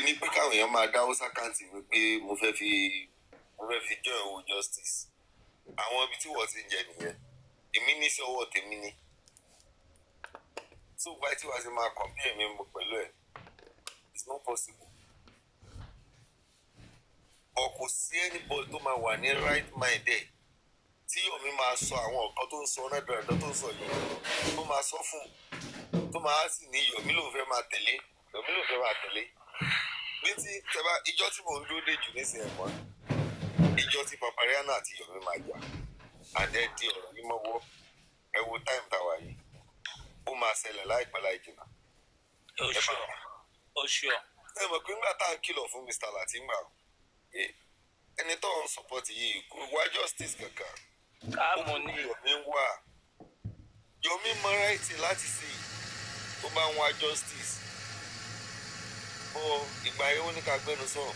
ní pé káwọn èèyàn máa dáwó sákàǹtì wípé mo fẹ́ fi join owó justice àwọn ibi tí wọ́n ti ń jẹ nìyẹn èmi ní sí ọwọ́ tèmi ni so báyìí tí wàá ṣe máa compare mi pẹ̀lú ẹ̀ it's not possible kò sí anybody tó máa wà ní right mind ẹ̀ tí Yomi máa sọ àwọn nǹkan tó ń sọ ọ̀nàdàdàn tó ń sọ yìí tó máa sọ fún tó máa sì ní Yomi ló fẹ́ máa tẹ̀lé ní ti tẹ́bá ìjọ tí mò ń dúró dé jù nísìnyí ẹ̀mọ́ ìjọ tí Papariana àti Yomi máa jà àdẹ́ di ọ̀rọ̀ yìí mọ́wọ́ ẹ wo time tàwa yìí ó máa ṣẹlẹ̀ láìpẹ́ láì jìnnà. oṣù ẹ mọ̀ pé ńgbà tá à ń kìlọ̀ fún Mr. Latimba ẹni tó ń support yìí kò wá justice kankan káàmù ní Yomi wà Yomi mọ right láti ṣe tó bá ń wá justice bó ìgbà yẹn ó ní ká gbẹnu sọ̀rọ̀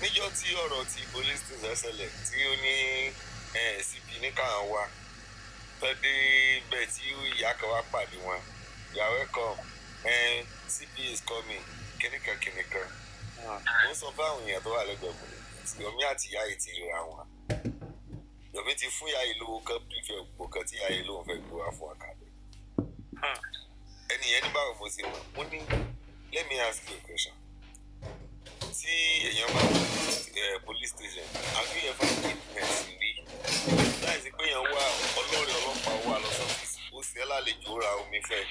níjọ́ tí ọ̀rọ̀ ti police station ṣẹlẹ̀ tí ó ní CP ní káwọn wá tọ́dé bẹ́ẹ̀ tí ìyá kan wá pàdé wọn you are welcome CP is coming kìnìkan mo sọ fáwọn èèyàn tó wà lẹ́gbẹ̀ẹ́ mi Yomi àti ìyá yìí ti ríra wọn Yomi ti fún ìyá yìí lówó kan pífẹ́ gbogbo kan tí ìyá yìí lóun fẹ́ gbé wá fún àkàdé ẹni yẹn ní báwo mo ṣe mọ̀ mo ní let me ask you a question tí èèyàn bá wọ police station have you ever witness rí láì sí pé èèyàn wá ọlọ́rẹ̀ ọlọ́pàá wà lọ́sọ̀tìsì ó sì ẹ́ lálejò ra omi fẹ́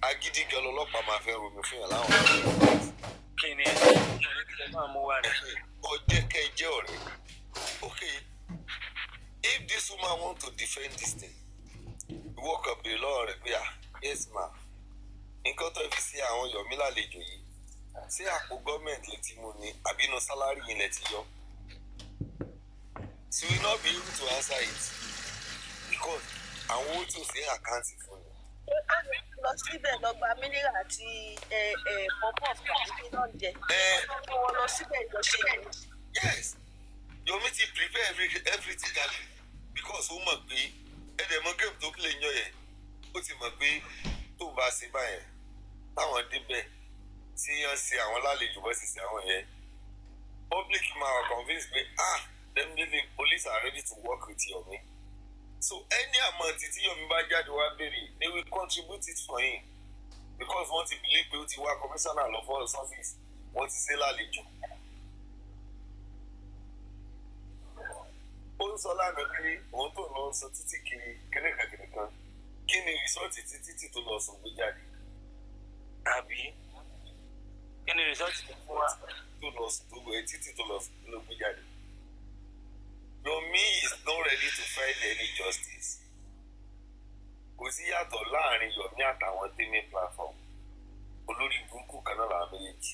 agídí gan ọlọ́pàá máa fẹ́ romi fún yàn láwọn ọ̀rẹ́ kí ni ẹ máa mú wá rẹ. ọjẹ́ kẹ́ ẹ jẹ́ ọ̀rẹ́ okay if this woman want to defend this thing ìwọ kan bèrè lọ́wọ́ rẹ̀ pé yes ma nǹkan tó fi sí àwọn Yomi lálejò yìí ṣé àpò gọ́ọ̀mẹ̀ntì lè ti mú ni àbí inú sálárì yìí lè ti yọ she will not be able to answer it because àwọn owó tí ò sí àkáǹtì fún mi. a lọ síbẹ̀ lọ gba mineral àti pọ́pọ́ àti náà jẹ wọ́n lọ síbẹ̀ lọ ṣe é. Yes Yomi ti prepare everything galley because ó mọ̀ pé ẹ̀dẹ̀mọ́ game tó play yan yẹn ó ti mọ̀ pé tó bá ṣe báyẹn táwọn débẹ̀ tí wọ́n ṣe àwọn lálejò bọ́ sì ṣe àwọn yẹn public máa wà convince pé definitely police are ready to work with Yomi so any amount tí Yomi bá jáde wá béèrè they will contribute it for him because wọ́n ti believe pé ó ti wá commissioner lọ for his office wọ́n ti ṣe lálejò. ó ń sọ lánàá pé òun tó lọ sọ títí kiri kìnìkan kí ni rìsọ́ọ̀tì títí tó lọ sọ gbé jáde. tàbí kí ni rìsọ́ọ̀tì tó fún wa tó lọ sọ tó gbé títí tó lọ gbé jáde. Yomi is not ready to find any justice. kò sí yàtọ̀ láàrin Yomi àtàwọn tèmi platform olórí burúkú kan náà làwọn méjèèjì.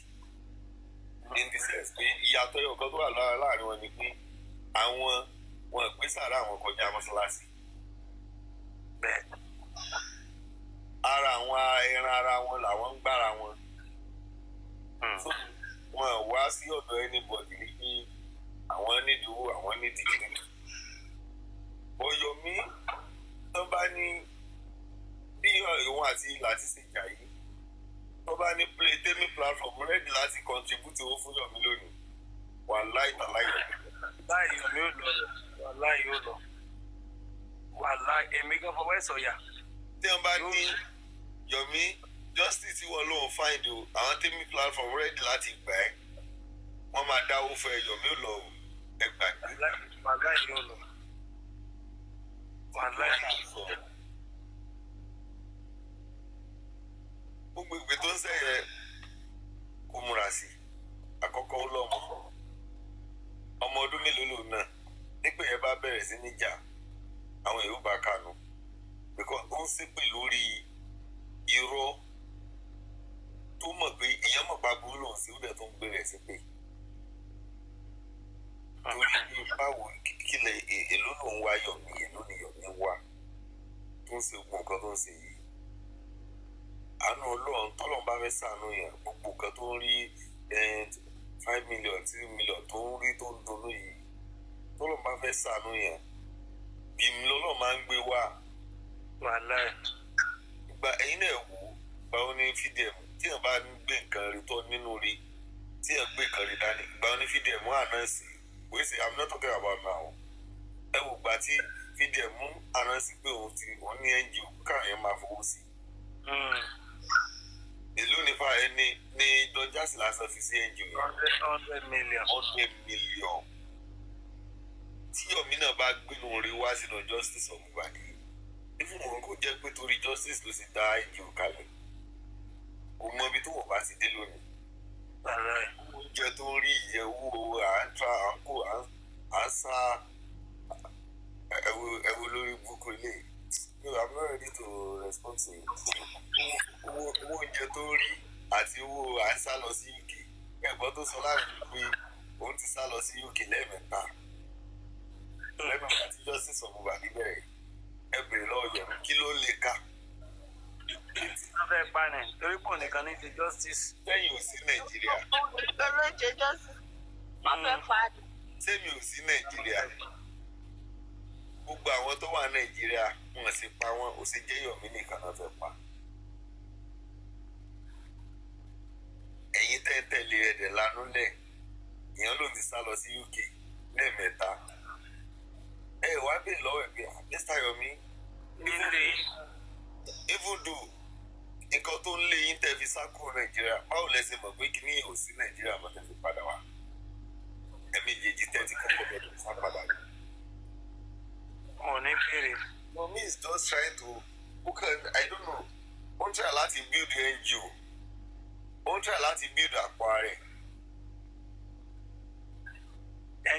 in the sense pé ìyàtọ̀ ẹ̀yọ̀ kan tó wà láàrin wọn ni pé àwọn wọn gbé sàrà àwọn kọjá mọ́ṣáláṣí bẹ́ẹ̀ ara àwọn ẹran ara wọn làwọn ń gbára wọn so wọn wá sí ọ̀dọ̀ anybody ní pé àwọn nídìíwó àwọn nídìí Yomi tó bá ní bí ìwọ̀n àti láti ṣe jà yìí tó bá ní play tèmi platform ready láti contribute owó fún Yomi lónìí wàláì tàláì láì Yomi ò lọ wàláì yóò lọ wàláì èmi gan fọwọ́ ẹ̀ sọ̀yà. tí wọ́n bá ní Yomi justice tí wọ́n lóun find o àwọn tèmi platform ready láti gbà ẹ́ wọ́n máa dáwó fẹ́ Yomi ò lọ ẹgbàá. wàláì yóò lọ wàláì sọ gbogbo ìgbé tó ń sẹ́yẹ kó múra sí àkọ́kọ́ lọ́mọ ọmọ ọdún mélòó lòun náà nígbà yẹn bá bẹ̀rẹ̀ sí ní jà àwọn èrò bá kànú because ó ń ṣépè lórí irọ́ tó mọ̀ pé ìyẹn mọ̀ pa burú lòun sí ó dẹ̀ tó ń gbé rẹ̀ ṣépè torí pé báwo kílẹ̀ èló lòun wá Yomi èló ni Yomi wá tó ń ṣe gbogbo nǹkan tó ń ṣe yìí àánú Ọlọ́run tọ́lọ́run bá fẹ́ ṣàánú yẹn gbogbo nǹkan tó ń rí 5 million 3 million tó ń rí tó ń dunnú yìí tọ́lọ́run bá fẹ́ ṣàánú yẹn bímí lọ́lọ́run máa ń gbé wá wàláì ìgbà ẹ̀yin náà wò báwo ni ní fídíẹ̀mù tí èèyàn bá ń gbé nǹkan rí tó nínú rí tí èèyàn gbé nǹkan rí dání ìgbà wọn ní fídíẹ̀mù ànánsì wíì sí I'm not talking about now ẹ wò gbà tí fídíẹ̀mù ànánsì pé òun ní NGO káwọn yẹn máa fowó sí ìlú nípa ẹni ní dọjásì lásán fi sí NGO yẹn 100 million. 100 million tí Yomi náà bá gbénu rí wá sínú justice ọ̀gbùgbàdì ìfún òun kò jẹ́ pé torí justice ló sì dá NGO kalẹ̀ kò mọ ibi tó wọ̀ bá ti dé lónìí oúnjẹ tó ń rí ìyẹ̀wò à ń tra à ń kó à ń sá ẹ̀wò lórí búkú ilé no I'm not ready to respond to it owó oúnjẹ tó ń rí àti owó à ń sá lọ sí UK ẹ̀gbọ́n tó sọ láàrin pé òun ti sá lọ sí UK lẹ́ẹ̀mẹ́ta tí justice ọ̀gbùgbàdì bẹ̀rẹ̀ ẹ bèrè lọ́wọ́ Yomi kí ló lè ká. wọ́n fẹ́ pa ní torí pò nìkan ní ti justice. sẹ́yìn ò sí Nàìjíríà. olóòjẹ justice wọ́n fẹ́ pa ní. sẹ́yìn ò sí Nàìjíríà. gbogbo àwọn tó wà Nàìjíríà wọ́n sì pa wọ́n ó sì jẹ́ Yomi nìkan náà fẹ́ pa. ẹ̀yin tẹ́lẹ̀ ẹ̀dẹ̀ lánú lẹ̀ ìyẹn ló ti sá lọ sí UK lẹ́ẹ̀mẹ́ta. ẹ wá bèèrè lọ́wọ́ ẹ̀ pé Mr. Yomi even though nǹkan tó ń lé yín tẹ́ fi sá kúrò Nàìjíríà báwo lẹ ṣe mọ̀ pé kí ní ò sí Nàìjíríà mọ́ tẹ́ fi padà wá ẹ̀mejì tẹ́ ti kọ́kọ́ bẹ̀rẹ̀ sá padà ní. wọn ò ní bèrè. Yomi is just trying to I don't know ó ń try láti build NGO ó ń try láti build àpò rẹ̀.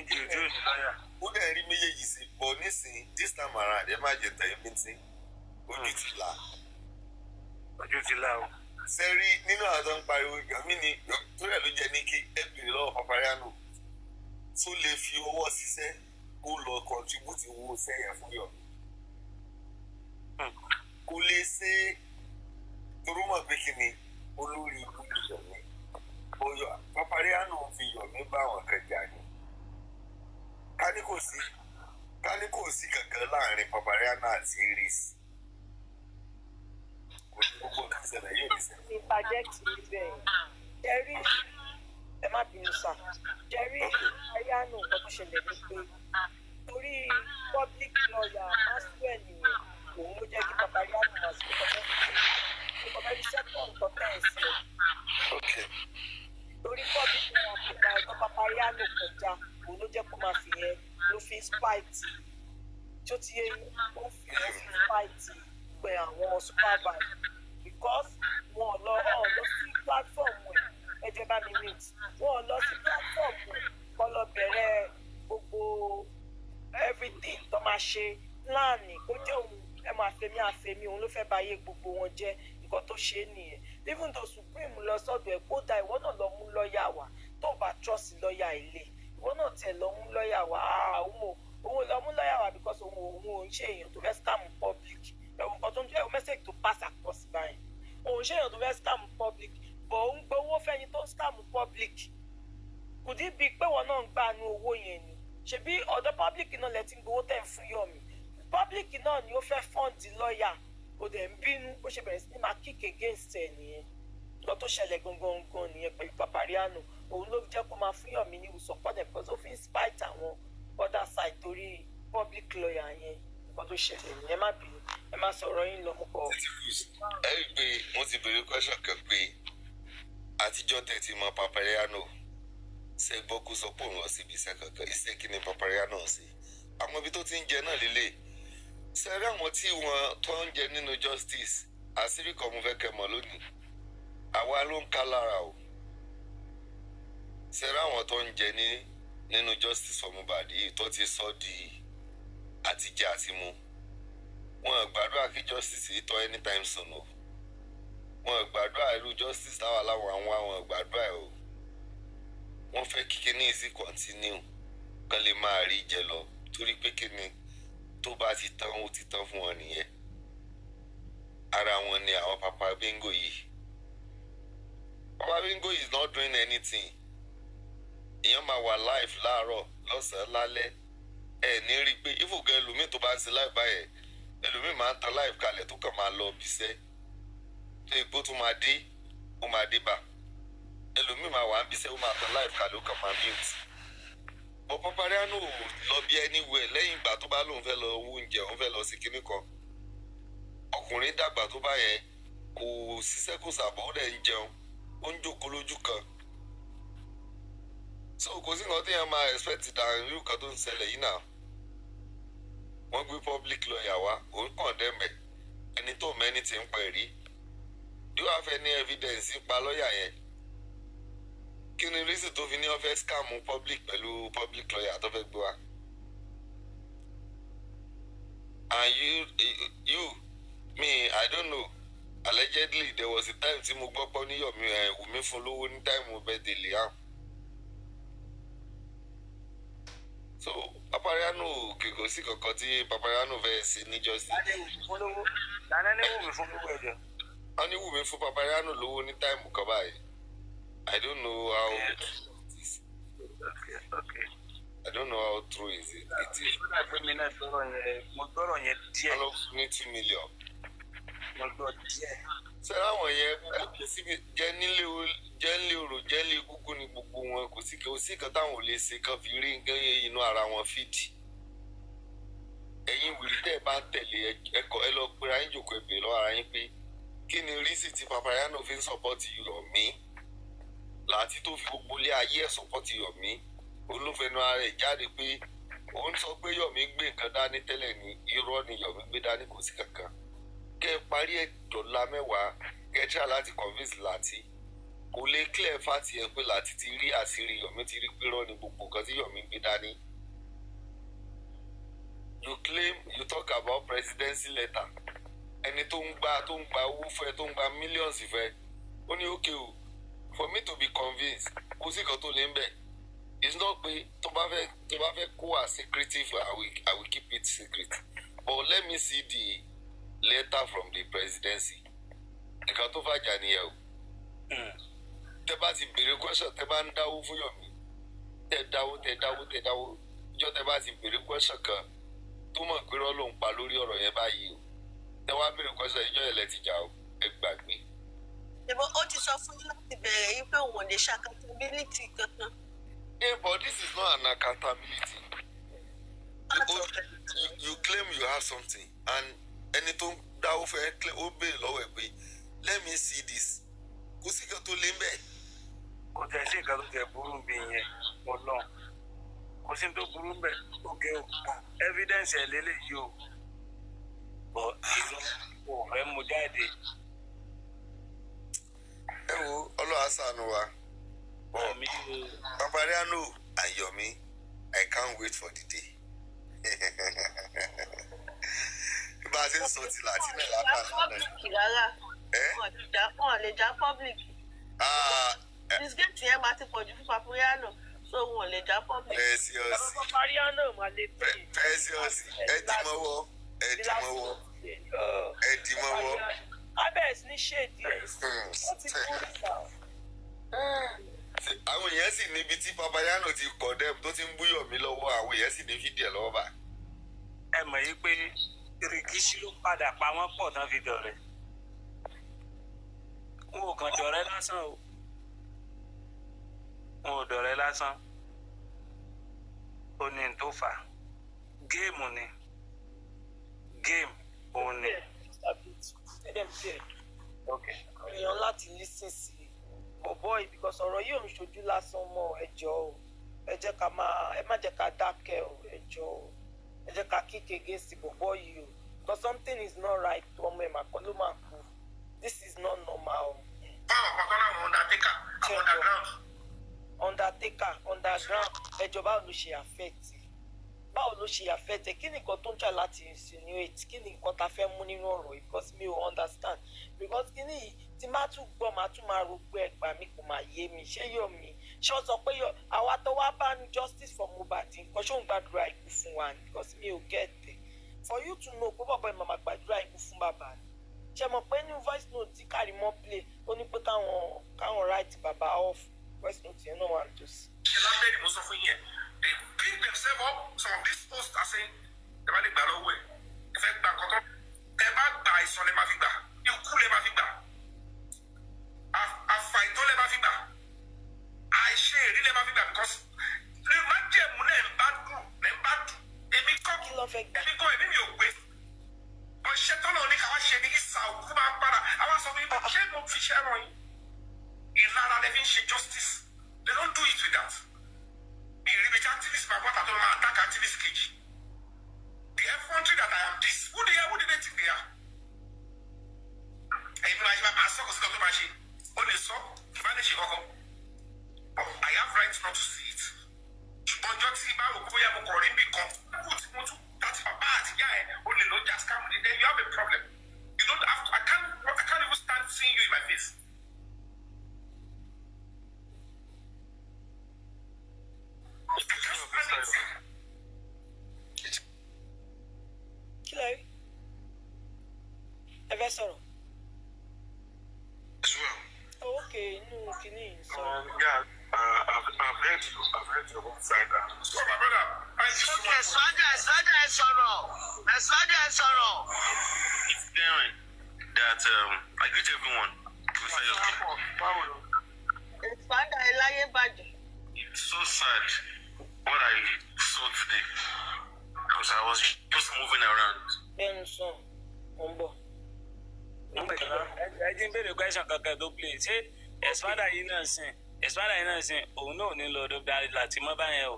NGO ojú ìlú lọ́yà. ó dẹ̀ rí méjèèjì sí bọ̀ nísìnyí this time around ẹ má jẹ tẹ̀yìn bíntín ojú ti là. ojú ti là o. sẹ́rí nínú àwọn tó ń pariwo Yomi ni tó rẹ̀ ló jẹ́ ní kí ẹ bèrè lọ́wọ́ Papariano tó lè fi owó ṣiṣẹ́ kó lọ contribute owó sẹ́yìn fún Yomi. kò lè ṣe torúmọ̀ pé kí ni olórí ìlú Yomi bóyá Papariano fi Yomi bá àwọn kan jà ní. ká ní kò sí kankan láàrin Papariano àti Iris kò ní gbogbo nǹkan ṣẹlẹ̀ yóò ní ṣẹlẹ̀. ìbàjẹ́ kì í bẹ̀ jẹ́rí ẹ má bínú sà jẹ́rí Papariano nǹkan tó ṣẹlẹ̀ ní pé torí public lawyer Maxwell nìyẹn òun ló jẹ́ kí Papariano máa sí ọ̀pọ̀ ẹni sẹ́kọ̀ọ́ nǹkan tẹ̀ sí ẹ̀ torí public lawyer kò gba ẹ̀tọ́ Papariano kọjá òun ló jẹ́ kó máa fi yẹn ló fi spite tí ó ti yẹ ó fi yẹn fi spite pé àwọn supervise because wọn lọ sí platform ẹ jẹ́ bá mi meet wọn lọ sí platform kọ́ lọ bẹ̀rẹ̀ gbogbo everything tó máa ṣe láàánì kó jẹ́ òun ẹ máa àfẹ́mí òun ló fẹ́ báyé gbogbo wọn jẹ́ nǹkan tó ṣe é nìyẹn even though supreme lọ sọ́dọ̀ ẹ̀ kódà ìwọ náà lọ mú lọ́ọ̀yà wá tó bá trust lọ́ọ̀yà ilé ìwọ náà tẹ̀ lọ mú lọ́ọ̀yà wá òun lọ mú lọ́ọ̀yà wá because òun ò ń ṣe èèyàn tó fẹ́ scam public ẹ̀wọ̀n kan tó ń jẹ́ message tó pass across báyìí òun ṣe èèyàn tó fẹ́ scam public but òun gbowó fẹ́ni tó ń scam public kò dín bíi pé wọn náà ń gbà nu owó yẹn ni ṣebí ọ̀dọ̀ public náà lẹ ti ń gbowó tẹ̀ ń fún Yomi public náà ni ó fẹ́ fund lọ́ọ̀yà kò dẹ̀ ń bínú ó ṣe bẹ̀rẹ̀ sí ní máa kick against ẹ̀ nìyẹn lọ tó ṣẹlẹ̀ gangan nìyẹn pẹ̀lú Papariano òun ló jẹ́ kó máa fún Yomi ní ìwòsàn pọ́dẹ̀ because ó fi ń spite àwọn other side torí public lawyer yẹn nǹkan tó ṣẹlẹ̀ nìyẹn má bínú ẹ má sọ̀rọ̀ yín lọ mọ́kọ. ẹ rí i pé mo ti béèrè question kan pé àtijọ́ tẹ̀ ti mọ Papariano ṣe gbọ́ kó sọ pé òun lọ síbi iṣẹ́ kankan iṣẹ́ kí ni Papariano ṣe àwọn ibi tó ti ń jẹ náà lélẹ̀ ṣe rí àwọn tí wọ́n tó ń jẹ nínú justice àṣírí kan mo fẹ́ kẹ́ mọ̀ lónìí àwa ló ń ká lára o ṣe rí àwọn tó ń jẹ nínú justice ọmọbàdí tó ti sọ di àtijẹ àti mu wọn gbàdúrà kí justice yìí tọ́ anytime soon o wọn gbàdúrà irú justice táwa láwọn àwọn gbàdúrà ẹ o wọn fẹ́ kí kíní sí continue kán lè máa rí jẹ lọ torí pé kíní tó bá ti tán ó ti tán fún wọn nìyẹn ara wọn ni àwọn Papa Bingo yìí Papa Bingo is not doing anything èèyàn máa wà live láàárọ̀ lọ́sàn-án lálẹ́ ẹ ní rí i pé ìfògùn ẹlòmíì tó bá ń ṣe live báyẹn ẹlòmíì máa ń tan live kalẹ̀ tó kàn máa lọ bíṣẹ́ tó epo tó máa dé ó máa dé bá ẹlòmíì máa wà ń bíṣẹ́ ó máa tán láì kàló kan máa mute but Papariano lọ bí anywhere lẹ́yìn ìgbà tó bá lóun fẹ́ lọ owó oúnjẹ òun fẹ́ lọ sí kinní kan ọkùnrin dàgbà tó bá yẹn kò ṣiṣẹ́ kò sàbọ̀ ó dẹ̀ ń jẹun ó ń jókòó lójú kan so kò sí nǹkan tí yẹn máa expect dàrú irú kan tó ń ṣẹlẹ̀ yìí náà wọ́n gbé public lawyer wá òun kàn dẹ́mẹ̀ ẹni tó mẹ́ni ti ń pẹ̀ rí do you have any evidence pa lọ́ọ̀yà yẹn kí ni reason tó fi ní ó fẹ́ scam public pẹ̀lú public lawyer tó fẹ́ gbé wa and you me I don't know allegedly there was a time tí mo gbọ́ pọ́ ní Yomi Wùmí fún lówó ní time birthday Liam so Papariano kìkò sí kankan tí Papariano fẹ́ ṣe ní Jossy. wọ́n ní Wùmí fún Papariano lówó ní time kan báyìí I don't know how it is. I don't know how true is it. It is. Hello, $2 million. Ṣé àwọn yẹn síbi jẹ́ nílé orò jẹ́ nílé gúgú ni gbogbo wọn kò sí kan táwọn ò lè ṣe kan fi rí nǹkan inú ara wọn fìdí. Ẹ̀yin wìrì tẹ́ ẹ bá ń tẹ̀lé ẹ̀kọ́ ẹ lọ pera yín jòkó ẹ̀bẹ̀ lọ́wọ́ ara yín pé kí ni rísì tí Papariano fi ń sọ́pọ́tì Yomi láti tó fi gbogbo ilé ayé ẹ̀ sọ́pọ́tì Yomi olúfẹ́nu ara ẹ̀ jáde pé òun sọ pé Yomi gbé nǹkan dání tẹ́lẹ̀ ní irọ́ ni Yomi gbé dání kò sí kankan kẹ́ ẹ parí ẹ̀ dọ́là mẹ́wàá kẹ́ ẹ tíra láti convince láti kò lè clear fati ẹ̀ pé láti ti rí àṣírí Yomi ti rí pé irọ́ ni gbogbo nǹkan tí Yomi gbé dání. You talk about presidency letter ẹni tó ń gba owó fẹ́ tó ń gba millions fẹ́ ó ní okay o for me to be convinced kò sí kan tó lè ń bẹ̀. It's not pé tó bá fẹ́ kó a secretive I will keep it secret but let me see the letter from the presidency nǹkan tó fàjà nìyẹn o tẹ bá ti béèrè question tẹ bá ń dáwó fún Yomi tẹ dáwó ìjọ tẹ bá ti béèrè question kan tó mọ̀ pé rọ́ ló ń pa lórí ọ̀rọ̀ yẹn báyìí o tẹ wá béèrè question ìjọ yẹn lẹ ti jà o ẹ gbàgbé. ìbọn ó ti sọ fún yín láti bẹ̀rẹ̀ yín pé òun ò lè ṣe accountability kankan. Yeah, but this is not an accountability. You claim you have something and ẹni tó ń dáwó fẹ́ ó béèrè lọ́wọ́ ẹ̀ pé let me see this kò sí kan tó lé mbẹ́. kò tẹ̀ sí nǹkan tó tẹ̀ burú bí yẹn ọlọ́run kò sí tó burú mbẹ́ òkè o evidence ẹ̀ lélẹ́yìí o bọ̀ ìlú kò fẹ́ mú jáde. ẹ wo ọlọ́wà ṣàánú wa. Papariano and Yomi, I can't wait for the day. Bá a ṣe ń sọ ti láti náà látàlá náà. Wọ́n lè já public. Disgate yẹn máa ti pọ̀ jù fún Papariano, so wọ́n lè já public. Precious. Papariano máa lè pè. Precious. Ẹ dì mọ́wọ́. Abẹ́ẹ̀ ní ṣèdí ẹ̀. Ó ti kú ìgbà. Àwọn èèyàn sì níbi tí Papariano ti condemn tó ti ń bú Yomi lọ́wọ́ àwọn èèyàn sì ní fídíò ẹ̀ lọ́wọ́ bá. Ẹ mọ̀ yí pé ìrìkìṣí ló padà pa wọ́n pọ̀ tán fi dọ̀rẹ́. Wọn ò kàn dọ̀rẹ́ lásán o. Wọn ò dọ̀rẹ́ lásán. Ó ní tó fà. Géèmù ni. Géèmù òun ni. Èèyàn láti lísìn sí bọ̀bọ̀ yìí because ọ̀rọ̀ yìí ò ń ṣojú lásán mọ́ ẹjọ́ o ẹ má jẹ́ ká dákẹ́ o ẹjọ́ o ẹ jẹ́ ká kick against bọ̀bọ̀ yìí o because something is not right ọmọ ẹ̀ màkọ́ ló máa kú this is not normal. báwo kankan náà underground ẹjọ́ báwo ló ṣe affect kí ni nǹkan tó ń jà láti insinuate kí ni nǹkan tá a fẹ́ mú nínú ọ̀rọ̀ yìí because mi ò understand because kí ni yìí tí má tún gbọ́ má tún máa rògbò ẹgbàá mi kò máa yé mi ṣé Yomi ṣé ó sọ pé àwa tó wá bá ní justice for Mohbad nǹkan ṣó ń gbàdúrà ikú fún wa ni because mi ò get it for you to know pé bàbá ìmọ̀ máa gbàdúrà ikú fún bàbá ni ṣe mọ̀ pé ní voice note tí Karimo play ó ní pé káwọn write bàbá off voice note yẹn náà wà ní tòsí. ṣe lábẹ́ ìdìbò sọ fún yẹn they pick themselves up some of these posts are saying ẹ bá lè gbà lọ́wọ́ ẹ fẹ́ gbà kọ́tọ́ ẹ bá gbà àìsàn lè má fi gbà ikú lè má fi gbà ṣé mo fi ṣẹ́ ràn yín ìlara lè fi ń ṣe justice they don't do it with that ìrìbí tí activist máa bọ́ta tó máa attack activist kejì the effrontery that I am this who they think they are ẹ̀yin máa ṣe máa sọ kò sí kan tó máa ṣe ó lè sọ ìbá lè ṣe kọ́kọ́ but I have right not to see it ṣùgbọ́n ọjọ́ tí bá rò bóyá mo kọ̀ rí bí kan kú tí mo tún láti bàbá àtìyá ẹ̀ ó lè lọ jà scam then you have a problem you don't have to I can't even stand seeing you in my face. Kílẹ̀ rí? Ẹ fẹ́ sọ̀rọ̀? Oh, okay, inú kìíní sọ̀rọ̀. Yeah, I've heard your one side. So my brother, Okay, sọ̀rọ̀. it's clear that I greet everyone. Expander Elaye Bàjẹ́. It's so sad what I saw today because I was just moving around. Bẹ́ẹ̀ni sọ, mo ń bọ̀. ẹ jí ń béèrè question kankan tó play ṣé expander yìí náà sìn òun náà ní lọ ọdún darí láti mọ́ báyẹn o.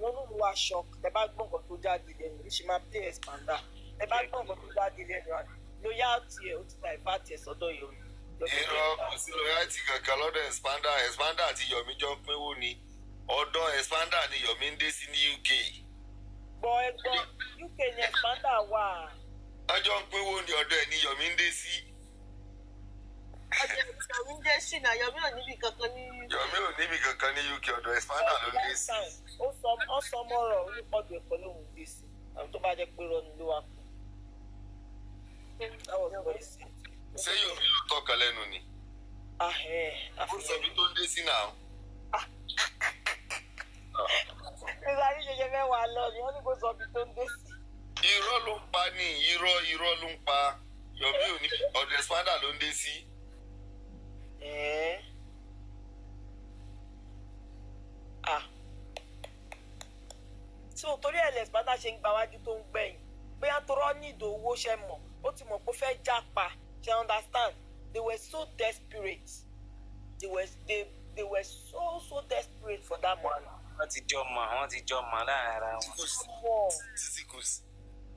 Wọ́n ló wá shock. Ẹ bá gbọ́ nǹkan tó jáde lẹ́nu, bí ṣe máa play expander. Ẹ bá gbọ́ nǹkan tó jáde lẹ́nu rẹ̀, loyalty ẹ̀ ó ti divert ẹ̀ sọ́dọ̀ Yomi. irọ́ kò sí loyalty kankan lọ́dọ̀ expander àti Yomi jọ ń pínwó ni ọ̀dọ̀ expander ni Yomi ń dé sí ní UK. Bọ̀ ẹ̀gbọ́n UK ni expander wà. ọjọ́ ń pínwó ni ọ̀dọ̀ ẹ̀ ni Yomi ń dé sí. Ọjọ́ Yomi ń dé sí náà Yomi ò níbi kankan ní. Yomi ò níbi kankan ní UK ọ̀dọ̀ expander ló ń dé sí. Ó sọ mọ́rọ̀ onípọ̀dù ẹ̀kọ́ lóhùn dé sí. Àwọn tó bá jẹ́ pé rọ́ọ̀nù ló wà kù. ṣé Yomi ló tọ́ka lẹ́nu ni. ó sọ bí tó ń dé sí náà. Nígbà tí ṣẹṣẹ mẹ́wàá lọ ni wọ́n ní kó sọ bí tó ń dé sí. irọ́ ló ń pa ní irọ́ ló ń pa Yomi ò ní ọ̀dọ̀ expander ló ń dé sí. tí o torí ẹ̀ expander ṣe ń gba wájú tó ń gbẹ̀yìn bóyá tó rọ́ ní ìdòwò ṣe mọ̀ ó ti mọ̀ pé ó fẹ́ jápa ṣe understand they were so desperate they were so desperate for that money. wọ́n ti jọ mọ̀ láàrin ara wọn. títí kò sí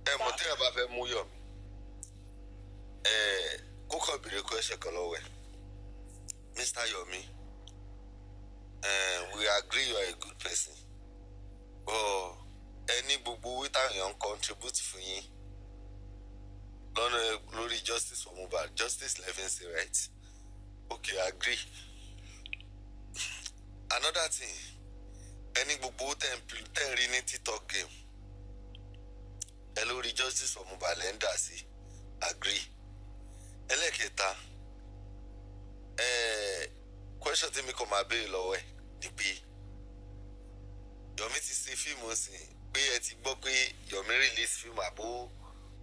ẹ mọ̀ tí ẹ bá fẹ́ mú Yomi kókò béèrè question kan lọ́wọ́ ẹ̀ Mr. Yomi we agree you are a good person but ẹni gbogbo owó táwọn èèyàn ń contribute fún yín lọ́nà lórí justice for Mohbad justice levinson right okay I agree another thing ẹni gbogbo owó tẹ̀ ń rí ní TikTok game ẹ lórí justice for Mohbad lẹ́ ń dà sí agree ẹlẹ́kẹta question tí mi kò máa béèrè lọ́wọ́ ẹ̀ ni pé Yomi ti ṣe fíìmù sí pé ẹ ti gbọ́ pé Yomi release fíìmù àbó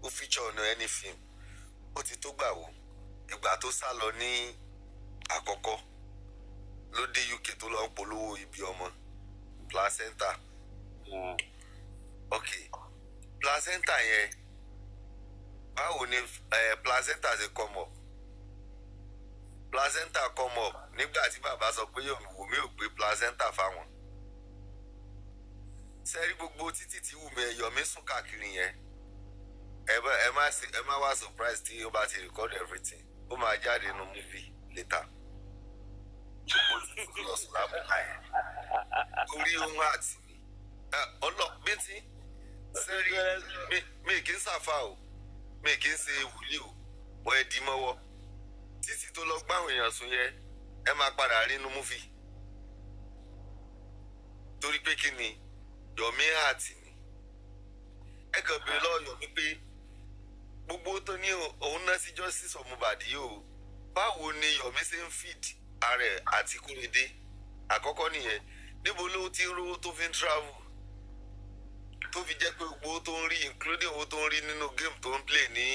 ó feature ọ̀nà any film ó ti tó gbà wò ìgbà tó sá lọ ní àkọ́kọ́ ló dé UK tó lọ ń polówó ibi ọmọ placenta ok placenta yẹn báwo ni placenta ṣe come up placenta come up nígbà tí bàbá sọ pé Wùmí ò gbé placenta fáwọn sẹ́rí gbogbo títí tí Wùmí Yomi sùn káàkiri yẹn ẹ má wá surprise tí ó bá ti record everything ó máa jáde nínú movie later gbogbo títí lọ sùn lábùkà yẹn orí ohun àti ọlọ́bìntì sẹ́rí mi kì í ṣàfà o mi kì í ṣe wòlíì o wọ́n ẹ dì mọ́wọ́ títí tó lọ gbáwọn èèyàn sùn yẹn ẹ máa padà rí inú movie torí pé kí ni Yomi àti ni ẹ kàn bèrè lọ́wọ́ Yomi pé gbogbo tó ní òun náà sí justice for Mohbad yìí o báwo ni Yomi ṣe ń feed ààrẹ àti Kúrédé àkọ́kọ́ nìyẹn níbo ló ti ń rówó tó fi ń travel tó fi jẹ́ pé gbogbo tó ń rí including owó tó ń rí nínú game tó ń play ní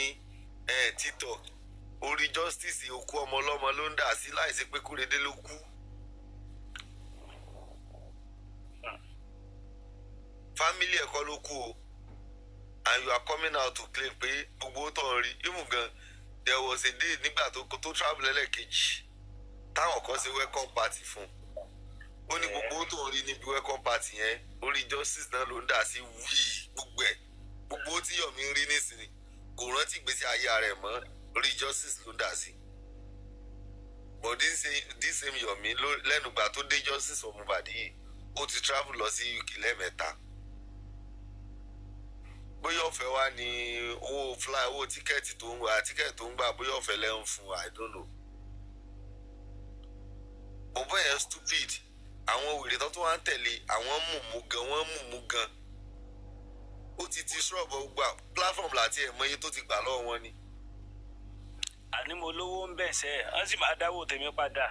TikTok orí justice òkú ọmọ ọlọ́mọ ló ń dà sí láìsí pé Kúrédé ló kú. family ẹ̀kọ́ ló kú o and you are coming out to claim pé gbogbo tó ń rí even gan there was a day nígbà tó travel ẹlẹ́ẹ̀kejì táwọn kan ṣe welcome party fún ó ní gbogbo tó ń rí níbi welcome party yẹn orí justice náà ló ń dà sí wíì gbogbo tí Yomi ń rí nísìnyí kò rántí ìgbésí ayé rẹ̀ mọ́ orí justice ló ń dà sí but this same Yomi lẹ́nu gbà tó dé justice ọmọbàdí yìí ó ti travel lọ sí UK lẹ́ẹ̀mẹ́ta bóyá ọ̀fẹ́ wá ní owó tíkẹ́ẹ̀tì tó ń gbà bóyá ọ̀fẹ́ lẹ́ ń fún I don't know bọ́bọ́ yẹn stupid àwọn wèrè tó wá ń tẹ̀lé àwọn mùmú gan ó ti ṣọ́ọ̀bù gbà platform láti ẹ̀mọ́ iye tó ti gbà lọ́wọ́ wọn ni. àní mo lówó ń bẹ̀ sẹ́ wọ́n sì máa dáwó tèmi padà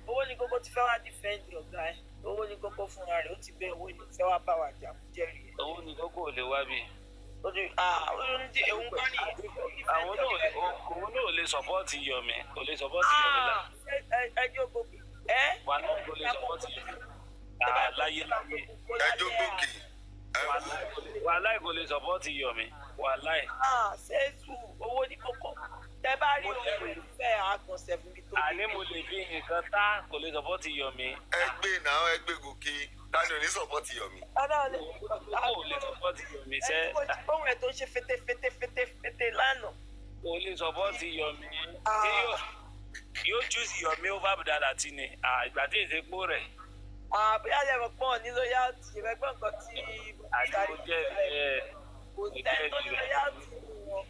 owó ní kókó ti fẹ́ wá dífẹ́ǹdì ọ̀gá ẹ̀ owó ní kókó fúnra rẹ̀ ó ti bẹ́ owó ní fẹ́ wá bá wa jà jẹ́rìí ẹ̀. owó ní kókó ò lè wá bí. òun kọ́ ni òun náà ò lè sọpọ́ọ̀tì Yomi kò lè sọpọ́ọ̀tì Yomi láyé. ẹjọ́ gòkè wà náà kò lè sọpọ́ọ̀tì Yomi láyé. ẹjọ́ gòkè. wàláì kò lè sọpọ́ọ̀tì Yomi wàláì. ṣéṣù owó ní kókó tẹ bá rí òun ìfẹ́ àgàn sẹ̀fún tó. àní mo lè fi nǹkan tá kò lè sọpọ́ọ̀tì Yomi. ẹgbẹ́ gòkè tani ò ní sọpọ́ọ̀tì Yomi. kò lè sọpọ́ọ̀tì Yomi sẹ́. ohun ẹ̀ tó ń ṣe fete lánàá. kò lè sọpọ́ọ̀tì Yomi. yóò choose Yomi over Budala tí ni ìgbà tí èsè pò rẹ̀. bóyá lè mọ̀ pọ́n ní lóyàtì ìrẹ́gbọ́n nǹkan tí. àdìgbò jẹ́ kò tẹ́ tó ní lóyàtì wọn.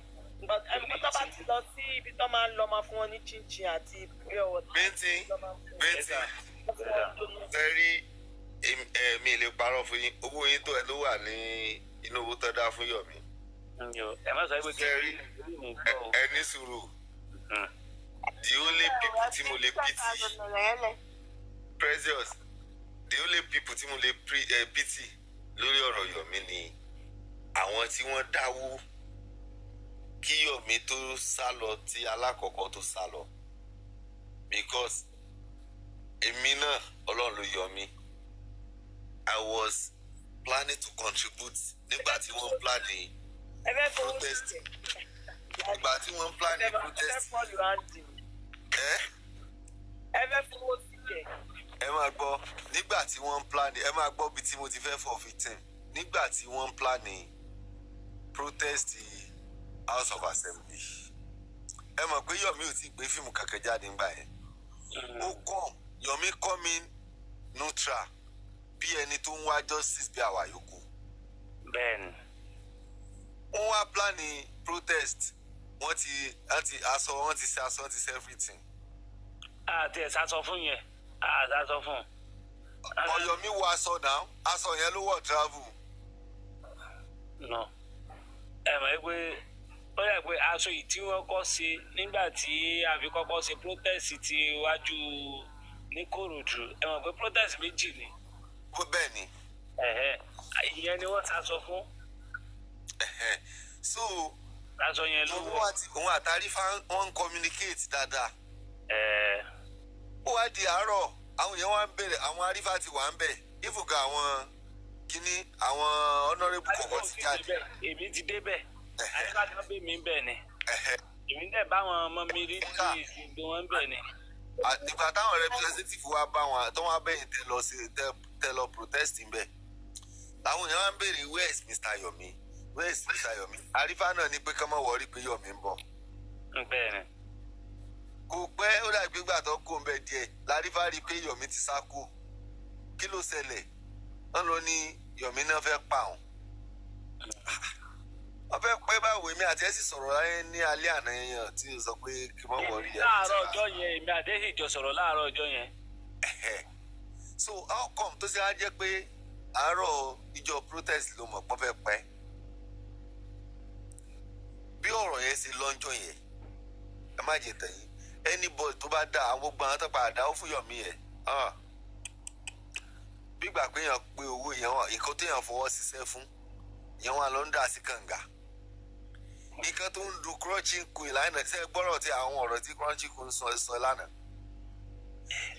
ẹ̀mí tó bá ti lọ sí ibi tó máa ń lọ máa fún wọn ní chinchin àti pure water. Bintin tẹ́rí mi lè parọ́ fún yín owó yín tó ẹ ló wà ní inú owó tó dá fún Yomi. ẹ má sọ pé tẹ́rí ẹ ní sùúrù the only people tí mo lè pity Precious the only people tí mo lè pity lórí ọ̀rọ̀ Yomi ni àwọn tí wọ́n dáwó kí Yomi tó sá lọ tí alákọ̀ọ́kọ́ tó sá lọ because èmi náà Ọlọ́run ló yọ mí I was planning to contribute nígbà tí wọ́n plan ní protest nígbà tí wọ́n plan ní protest ẹ máa gbọ́ nígbà tí wọ́n plan ní ẹ máa gbọ́ bí tí mo ti fẹ́ for 15 nígbà tí wọ́n plan ní protest House of Assembly ẹ mọ̀ pé Yomi ò tí gbé fíìmù kankan jáde nígbà yẹn ó kọ́ Yomi come in neutral bí ẹni tó ń wá justice bí àwa yòókù. bẹ́ẹ̀ni. wọ́n wá plan ní protest wọ́n ti ṣe everything. àti ẹ̀ sásọ fún yẹn sásọ fún. Yomi wọ aṣọ náà aṣọ yẹn ló wọ̀ travel. no ẹ mọ̀ pé ó yẹ pé aṣọ yìí tí wọ́n kọ́ ṣe nígbà tí a fi kọ́kọ́ ṣe protest ti wájú ní Kòròdú ẹ mọ̀ pé protest méjì ni. bẹ́ẹ̀ ni. ìyẹn ni wọ́n sásọ fún. so aṣọ yẹn ló wọ̀. òun àtàrí wọn ń communicate dáadáa. ó wá di àárọ̀ àwọn yẹn wá ń bẹ̀rẹ̀ àwọn arífà ti wà ń bẹ̀ ìfúgà àwọn kínní àwọn honourable kọ̀ọ̀kan ti jáde. èmi ti débẹ̀ àyíká kan bí mi bẹ̀ ni èmi dẹ̀ báwọn ọmọ mi rí tí ìsìnkú wọn bẹ̀ ni. ìgbà táwọn representative wa bá wọn tó wọn bẹ̀yìn tẹ lọ protest ń bẹ̀ làwọn èèyàn wá ń béèrè where is Mr. Yomi where is Mr. Yomi àrífà náà ní pé kí wọ́n wọrí pé Yomi ń bọ̀. bẹ́ẹ̀ni. kò pẹ́ ó dàbí gbà tó kó ń bẹ díẹ̀ lárífà rí i pé Yomi ti sá kú kí ló ṣẹlẹ̀ wọ́n lọ ní Yomi náà fẹ́ pa òun. wọ́n fẹ́ pẹ́ báwo èmi àti ẹ̀ sì sọ̀rọ̀ láyé ní alẹ́ àná yẹn tí o sọ pé kí wọ́n wọrí ẹ̀. láàárọ̀ ọjọ́ yẹn èmi àti ẹ̀ sì jọ sọ̀rọ̀ láàárọ̀ ọjọ́ yẹn. so how come tó ṣe á jẹ́ pé àárọ̀ ìjọ protest ló mọ̀ pọ́n fẹ́ pẹ́ bí ọ̀rọ̀ yẹn ṣe lọ́njọ́ yẹn ẹ má jẹ tẹ̀yìn anybody tó bá dá àwọn gbogbo àwọn tó padà dáwọ́ fún Yomi yẹn bí gbà pé èèyàn pé owó yẹn wọn ìkan tó yàn fọwọ́ ṣiṣẹ́ fún yẹn wọn lọ ń dà sí kànga nǹkan tó ń du crunching queen lánàá ṣe gbọ́rọ̀ tí àwọn ọ̀rọ̀ tí crunching queen sọ lánàá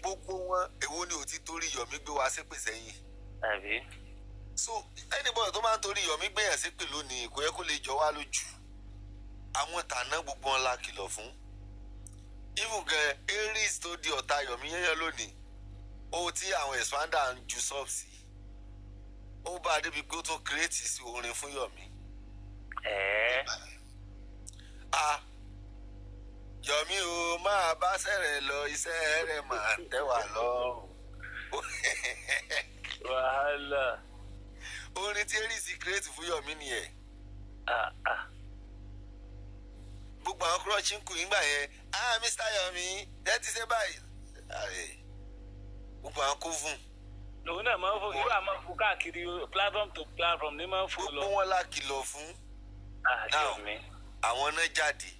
gbogbo wọn èwo ni ò ti torí Yomi gbé wa ṣépè sẹ́yìn. so anybody tó máa ń torí Yomi gbéyàn sí pè lónìí kò yẹ kó lè jọ wá lójú àwọn tàná gbogbo ńlá kìlọ̀ fún even gan Aries tó di ọ̀tá Yomi yẹn lónìí ó tí àwọn expander ń ju sọ́ọ̀sì ó bá a débi pé ó tún create sí orin fún Yomi. Yomi o máa bá sẹ̀rẹ̀ lọ iṣẹ́ rẹ̀ máa tẹ́ wà lọ́rùn. Wàhálà. Orin tí Aries create fún Yomi nìyẹn. Gbogbo àwọn crush ń kù nígbà yẹn Mr. Yomi ẹ ti ṣe báyìí. Gbogbo àwọn kó fún. Lòun náà máa ń fò yóò máa fò káàkiri platform to platform ní máa ń fò lọ. Gbogbo wọn la kìlọ̀ fún. Yomi. Àwọn náà jáde.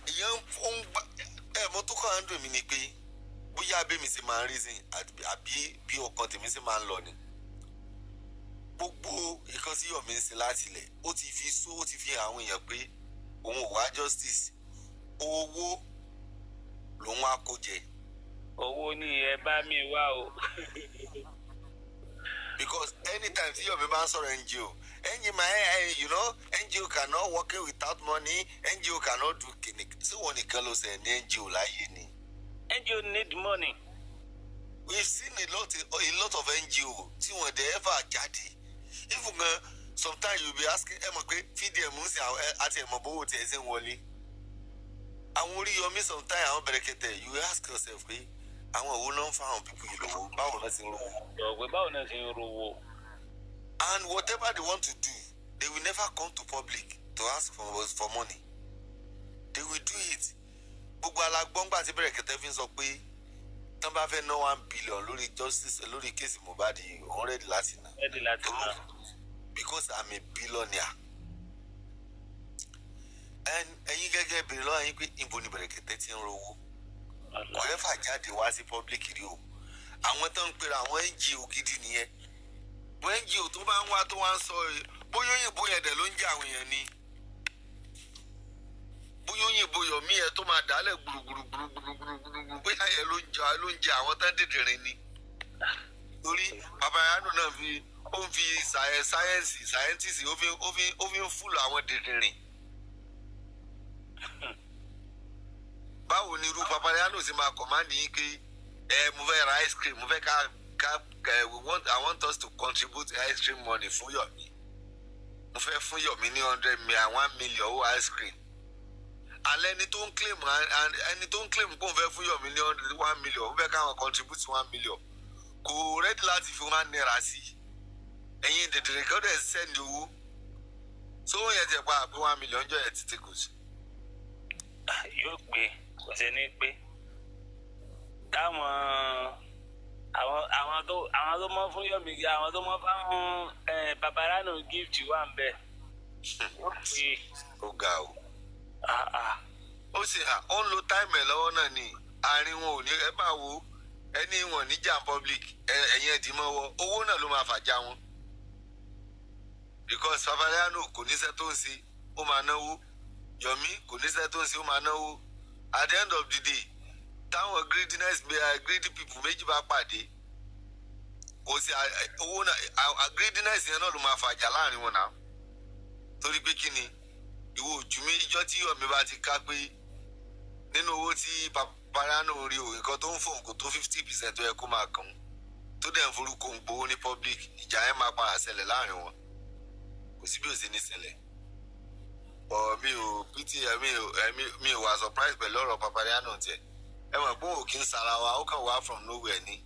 Ìyẹn ń gbà mo tó kàn án dùn mí ni pé bóyá abẹ́mi ṣe máa ń reason àbí bí ọkàn tèmi ṣe máa ń lọ ni. Gbogbo nǹkan tí Yomi ń ṣe láti ilẹ̀ ó ti fi hàn àwọn èèyàn pé òun ò wá justice owó lòun á kó jẹ. Owó ni ẹ bá mi wá o. Because anytime tí Yomi bá ń sọ̀rọ̀ NGO NGO cannot work without money NGO cannot do clinic ṣé wọn nìkan ló ṣe ní NGO láyé ni. NGO need money. We've seen a lot of NGO tí wọn dẹ̀ ever jáde even gan sometimes you be asking ẹ mọ̀ pé fídíẹ̀ mú sí àti ẹ̀mọ̀ bówó tí ẹ ṣe ń wọlé àwọn orí Yomi sometimes àwọn bẹ̀rẹ̀kẹ̀tẹ̀ you ask yourself pé àwọn òwò náà ń fa àwọn pípọ̀ yìí lọ́wọ́ báwo náà ṣe ń rówó. Ọ̀gbẹ́ báwo náà ṣe ń rówó. And whatever they want to do they will never come to public to ask for money they will do it. Gbogbo alágbọ́ngbà tí bẹ̀rẹ̀kẹ̀tẹ̀ fi ń sọ pé tán bá fẹ́ ná $1 billion lórí justice lórí kéèsì Mohbad òun rẹ́dí láti ná. Because I'm a billionaire. And ẹ̀yin gẹ́gẹ́ bèrè lọ́wọ́ yín pé ibo ni bẹ̀rẹ̀kẹ̀tẹ̀ ti ń rówó. Kò ẹ́ fà jáde wá sí public rí o. Àwọn tó ń pera àwọn NGO gidi nìyẹn. Bó NGO tó bá ń wá tó wá ń sọ bóyá òyìnbó yẹn dẹ̀ ló ń jẹ àwọn èèyàn ni. Bóyá òyìnbó Yomi yẹn tó máa dálẹ̀ gbùrùgbùrùgbùrùgbùrùgbùrù bóyá yẹn ló ń jẹ àwọn tán dìdìrín ni. Torí babayanu náà ó ń fi sáyẹ́ǹsì sáyẹ́ǹtìsì ó fi ń fúlù àwọn dìdìrín. Báwo ni irú babayanu ṣe máa kọ̀mándì yín pé mo fẹ́ ra ice cream mo fẹ́ ká I want us to contribute ice cream money fún Yomi. Mo fẹ́ fún Yomi ní 1 million owó ice cream. Alẹ́ ẹni tó ń claim kó n fẹ́ fún Yomi ní 1 million ó fẹ́ káwọn contribute 1 million. Kò ready láti fi $1 sí. Ẹ̀yin dèdèrè kí ó dẹ̀ send owó. So wọ́n yẹ jẹ́ pa àbí 1 million jọ ẹ̀ títí kù sí. Yóò gbé kò sí ní pé táwọn àwọn tó mọ fún Yomi àwọn tó mọ fáwọn babalánù gift wà ń bẹ. Ó ga o. Ó sì ó ń lo time ẹ̀ lọ́wọ́ náà ni àárín wọn ò ní ẹ máa wo ẹni wọn níjà public ẹ̀yìn ẹ̀dín mọ́wọ́ owó náà ló máa fàjà wọn. Because babalánù kò níṣẹ́ tó ń ṣe ó máa náwó Yomi kò níṣẹ́ tó ń ṣe ó máa náwó. At the end of the day táwọn greedy people méjì bá pàdé kò sí owó náà greediness yẹn náà ló máa fàjà láàrin wọn náà. Torí pé kí ni ìwọ ojú mi ìjọ tí Yomi bá ti ká pé nínú owó tí babayanu rí o nǹkan tó ń fòun kò tó 50% tó yẹ kó máa kàn tó dẹ̀ ń forúkọ ń gbowó ní public ìjà yẹn máa padà ṣẹlẹ̀ láàrin wọn kò sí bí ó ṣe ní ṣẹlẹ̀. Mi ò wà surprise pẹ̀lú ọ̀rọ̀ babayanu tiẹ̀ ẹ mọ̀ pé òun kì í sara wa ó kàn wá from nowhere ni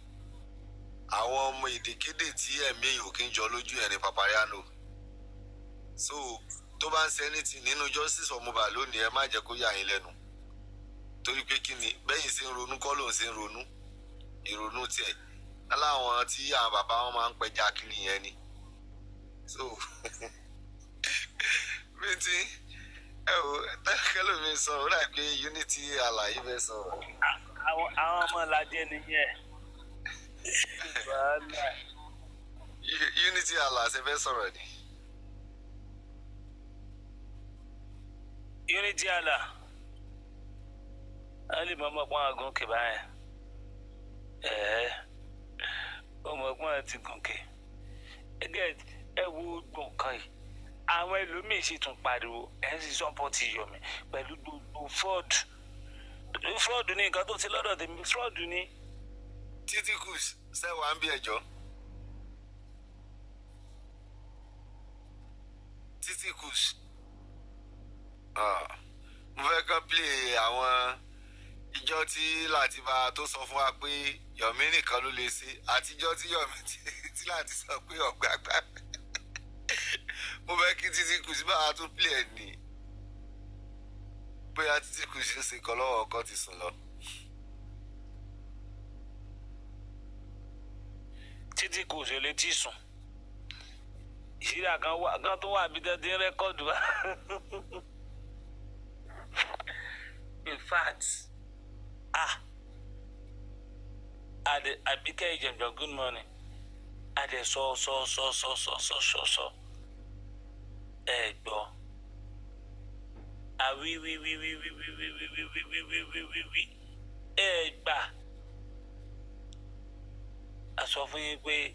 àwọn ọmọ èdèkédè tí ẹ̀mí èèyàn kì í jọ lójú ẹ̀ ní babayanu. So tó bá ń ṣe anything nínú justice ọmọọba lónìí ẹ má jẹ́ kó yà yín lẹ́nu torí pé kí ni bẹ́yìn ṣe ń ronú kọ́ lòun ṣe ń ronú ìrònú tiẹ̀ láwọn tí àwọn bàbá wọn máa ń pẹja kiri yẹn ni. So bíntì ẹ wò tẹ́lẹ̀ mi sọ ó dà pé unity àlàyé fẹ́ sọ̀rọ̀. Àwọn ọmọ lajẹ nìyẹn. Unity àlàyé fẹ́ sọ̀rọ̀ ni. Unity àlà a lè mọ ọmọkùnrin àgùnkè báyẹn ọmọkùnrin àti gùnkè ẹ wo gbọ̀ǹkan yìí àwọn ẹlòmíì sì tún pariwo ẹ̀ ń sì sọ́pọ́tì Yomi pẹ̀lú gbogbo fraud ní nǹkan tó ti lọ́dọ̀ tèmi fraud ní. títí kù sẹ́wàá ń bí ẹjọ́ títí kù mo fẹ́ kàn play àwọn ìjọ tí Latifa tó sọ fún wa pé Yomi nìkan ló lè ṣe àtijọ́ tí Yomi tí láti sọ pé ọ̀gbàgbà mo fẹ́ kí títí kù sí báwa tún play ẹ̀ ní bóyá títí kù sí ń ṣe kan lọ́wọ́ ọkọ ti sùn lọ. títí kù sí létí sùn ìṣíra kan tó wà bí dandan rẹ́kọ̀dù wa. In fact, Abike Ijemjo, good morning. Ade so. Gbọ́. Oui. Gbà. A sọ fún yín pé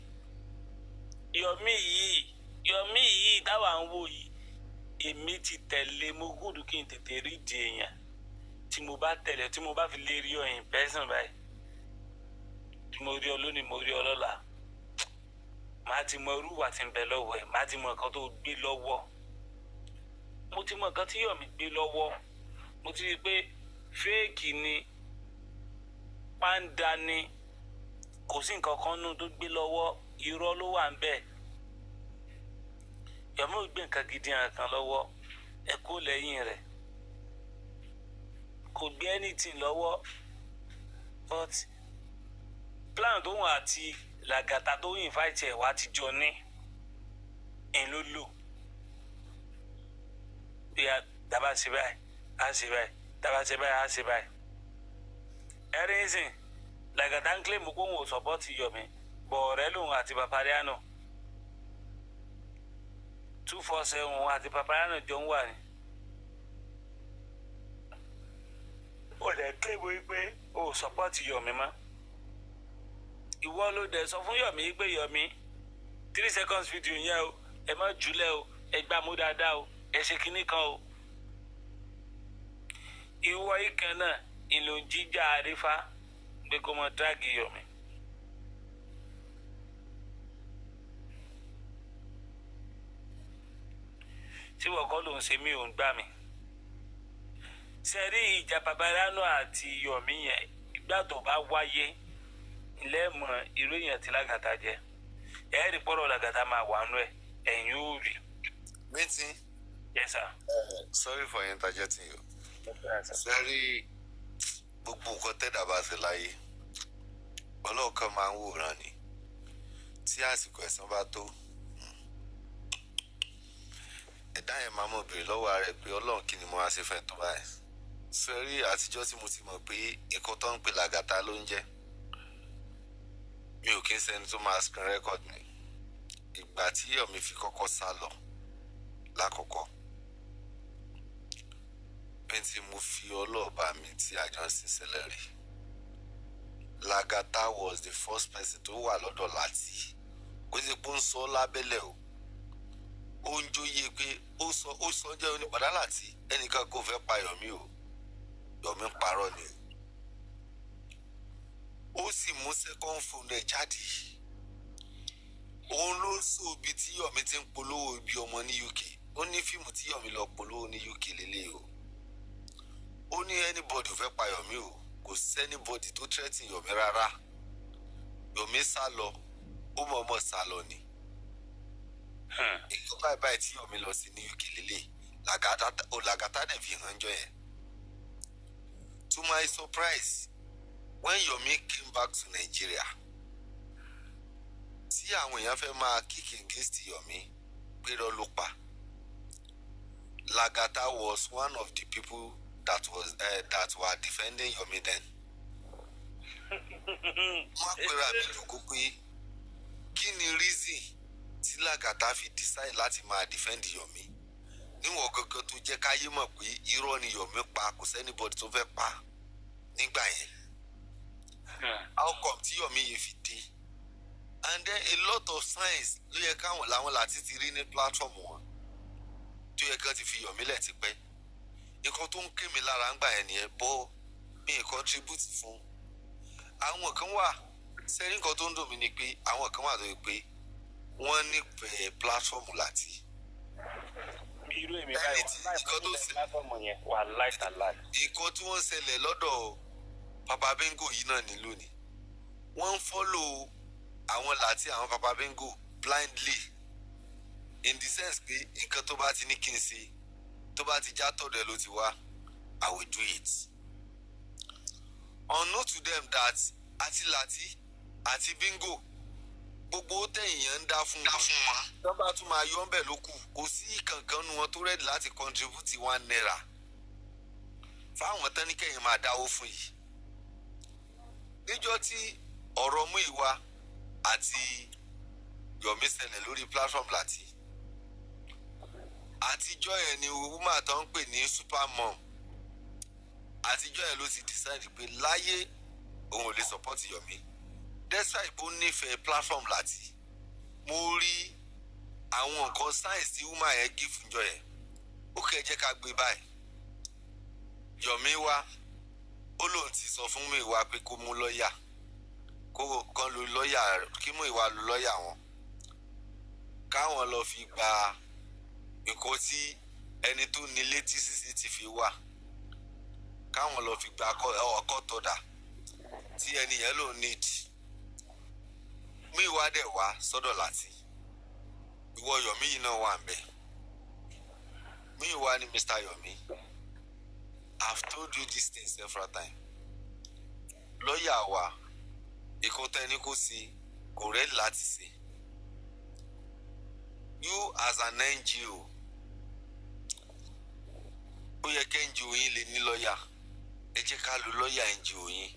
Yomi yìí táwa ń wò yìí èmi ti tẹ̀lé mo gùdù kí n tètè rí di èèyàn tí mo bá tẹ̀lé tí mo bá fi lè rí ọ in person báyìí tí mo rí ọ lónìí mo rí ọ lọ́la màá ti mọ irú wà tí ń bẹ lọ́wọ́ ẹ̀ màá ti mọ nǹkan tó gbé lọ́wọ́ mo ti mọ nǹkan tí Yomi gbé lọ́wọ́ mo ti rí i pé fẹ́ẹ̀kì ni pàǹdà ni kò sí nǹkan kan nù tó gbé lọ́wọ́ irọ́ ló wà ń bẹ̀. Yomi ò gbé nǹkan gidi kan lọ́wọ́ ẹ kó lẹ́yìn rẹ̀ kò gbé anything lọ́wọ́ but plan tó wọn àti Lagata tó invite ẹ̀ wá ti jọ ní ẹ̀ ló lò bí a dábàá ṣe báyìí á ṣe báyìí dábàá ṣe báyìí á ṣe báyìí ẹ̀rí ń sìn Lagata ń claim pé òun ò support Yomi bọ̀ ọ̀rẹ́ lòun àti Papariano 247 àti Papariano jọ ń wà ní. ó lè claim pé o ò support Yomi mọ́ ìwọ ló dẹ̀ sọ fún Yomi pé Yomi 3 seconds video yẹn o ẹ má jùlẹ̀ o ẹ gbá mú dáadáa o ẹ ṣe kinní kan o. ìwọ ìkan náà ìlò jíjà àrífà pé kó mọ dáàgì Yomi. tí wọ́n kọ́ ló ń ṣe mí ò ń gbà mí. sẹ́rí ìjà Papariano àti Yomi yẹn ìgbà tó bá wáyé ilé mọ irú èèyàn tí Lagata jẹ ẹ̀ẹ́dì pọ̀rọ̀ Lagata máa wà nù ẹ̀ ẹ̀yìn ó rí. Bintin. Yes sir. Sorry for interjecting you. Sẹ́rí gbogbo nǹkan tẹ́dà bá ṣe láyé ọlọ́ọ̀kan máa ń wòran ni tí àsìkò ẹ̀san bá tó ẹ̀dá yẹn máa mọ̀ béèrè lọ́wọ́ rẹ̀ pé Ọlọ́run kí ni mo wá ṣe fẹ́ tó báyìí. Sẹ́rí àtijọ́ tí mo ti mọ̀ pé nǹkan tó ń pè Lagata ló ń jẹ́ mi ò kí ń sẹ́ni tó máa screen record mi ìgbà tí Yomi fi kọ́kọ́ sá lọ lákọ̀ọ́kọ́ Bintin mo fi ọlọ́ọ̀bá mi tí àjọ ń sin sẹ́lẹ̀rì Lagata was the first person tó wà lọ́dọ̀ láti kó sì pé ó ń sọ lábẹ́lẹ̀ o ó ń jóyè pé ó sọ jẹ́ onípadà láti ẹnìkan kò fẹ́ pa Yomi o Yomi ń parọ́ ni ó sì mú second phone ẹ̀ jáde òun ló sọ ibi tí Yomi ti ń polówó ibi ọmọ ní UK ó ní fíìmù tí Yomi lọ polówó ní UK lélẹ̀ o ó ní anybody ò fẹ́ pa Yomi o kò sí anybody tó threaten Yomi rárá Yomi sá lọ ó mọ̀ọ́mọ̀ sá lọ ni èyí báyìí tí Yomi lọ sí ní UK lélẹ̀ Lagata dẹ̀ fi hàn jọ yẹn. To my surprise when Yomi came back to Nigeria tí àwọn èèyàn fẹ́ máa kick against Yomi pé lọ ló pa Lagata was one of the people that were defending Yomi then. wọ́n pera mi jòkó pé kí ni reason tí Lagata fi decide láti máa defend Yomi níwọ̀n gangan tó jẹ́ káyé mọ̀ pé irọ́ ni Yomi pa kò sẹ́nibọ́dì tó fẹ́ pa nígbà yẹn. How come tí Yomi yìí fi dé and then a lot of signs ló yẹ káwọn làwọn láti ti rí ní platform wọn tó yẹ kán ti fi Yomi lẹ̀ tipẹ́ nǹkan tó ń ké mi lára ń gbà yẹn nìyẹn bọ́ mi contribute fún àwọn kan wà sẹ́rí nǹkan tó ń dùn mí ni pé àwọn kan wà tó yẹ pé wọ́n nífẹ̀ẹ́ platform láti. irú èmi báyìí nǹkan tó ṣe platform yẹn wà láìtàláì. nǹkan tí wọ́n ń ṣẹlẹ̀ lọ́dọ̀ Papa Bengo yìí náà ní lónìí wọ́n ń follow àwọn láti àwọn Papa Bengo blindly in the sense pé nǹkan tó bá ti ní kí n ṣe tó bá ti já tọ̀dọ̀ ẹ ló ti wá I will do it. Unknown to them that àti láti àti Bengo gbogbo tẹ̀yìn yẹn ń dá fún wọn tó bá tún máa yọ ọ́nbẹ̀ ló kù kò sí kankan nu wọn tó rẹ́dì láti contribute £1 fáwọn tán ní kẹ́yìn máa dáwó fún yìí níjọ́ tí ọ̀rọ̀ Múyìwá àti Yomi ṣẹlẹ̀ lórí platform láti àtijọ́ yẹn ni woman tó ń pè ní super mom àtijọ́ yẹn ló ti decide pé láyé òun ò lè support Yomi despite bó nífẹ̀ẹ́ platform láti mo rí àwọn nǹkan science tí woman yẹn gí fúnjọ yẹn ó kẹ́ jẹ́ ká gbé báyìí Yomi wá ó lóun ti sọ fún Múyìwá pé kó mú lọ́ọ̀yà kó kan lo lọ́ọ̀yà kí Múyìwá lo lọ́ọ̀yà wọn káwọn lọ fi gba nǹkan tí ẹni tó ní létí CCTV wà káwọn lọ fi gba ọkọ̀ tọ̀dà tí ẹni yẹn ló need Múyìwá dẹ̀ wá sọ́dọ̀ láti ìwọ Yomi yìí náà wà ń bẹ̀ Múyìwá ní Mr. Yomi I've told you this thing several times lọ́ọ̀yà wa ìkọ́tẹ́ ní kò sí kò rẹ́ẹ̀dì láti ṣe you as an NGO ó yẹ kí NGO yín lè ní lọ́ọ̀yà ẹ jẹ́ ká lo lọ́ọ̀yà NGO yín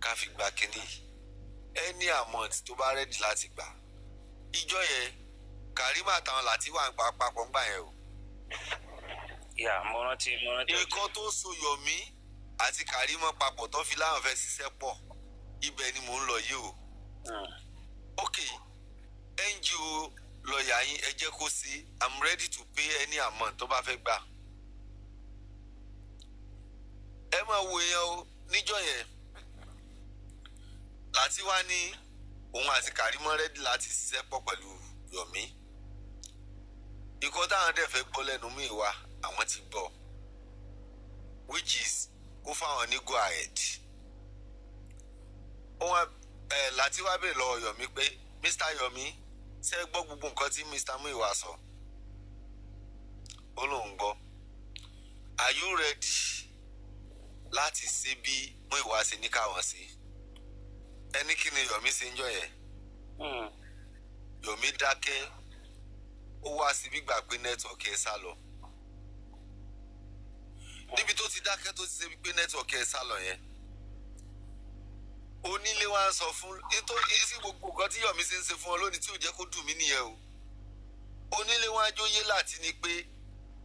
ká fi gba kínní any amount tó bá rẹ́ẹ̀dì láti gbà ìjọ yẹn Karima àtàwọn láti wà ń pa papọ̀ ń gbà yẹn o. mo rántí. nǹkan tó so Yomi àti Karima papọ̀ tó fi láwọn fẹ́ ṣiṣẹ́ pọ̀ ibẹ̀ ni mò ń lọ yìí o. ok NGO lọ́ọ̀yà yín ẹ jẹ́ kó sí I'm ready to pay any amount tó bá fẹ́ gbà. ẹ máa wo yẹn o níjọ́ yẹn láti wá ní òun àti Karima ready láti ṣiṣẹ́ pọ̀ pẹ̀lú Yomi. Nǹkan táwọn dẹ̀ fẹ́ gbọ́ lẹ́nu Múyìwá àwọn ti gbọ́ which is kó fáwọn ní go ahead. Wọ́n láti wá bèèrè lọ́wọ́ Yomi pé Mr. Yomi ṣé gbọ́ gbogbo nǹkan tí Mr. Múyìwá sọ? Ó lóun gbọ́. Are you ready láti ṣe bí Múyìwá ṣe ní káwọn sí? Ẹni kí ni Yomi ṣe ń jọ yẹn? Yomi dákẹ́ ó wá sí gbígbà pé nẹ́tíwọ̀kì ẹ̀ sá lọ. Níbi tó ti dákẹ́ tó ti ṣe pé nẹ́tíwọ̀kì ẹ̀ sá lọ yẹn onílé wa ń sọ fún nítorí sí gbogbo nǹkan tí Yomi ṣe ń ṣe fún ọ lónìí tí ò jẹ́ kó dùn mí nìyẹn o. Onílé wa jóyè láti ní pé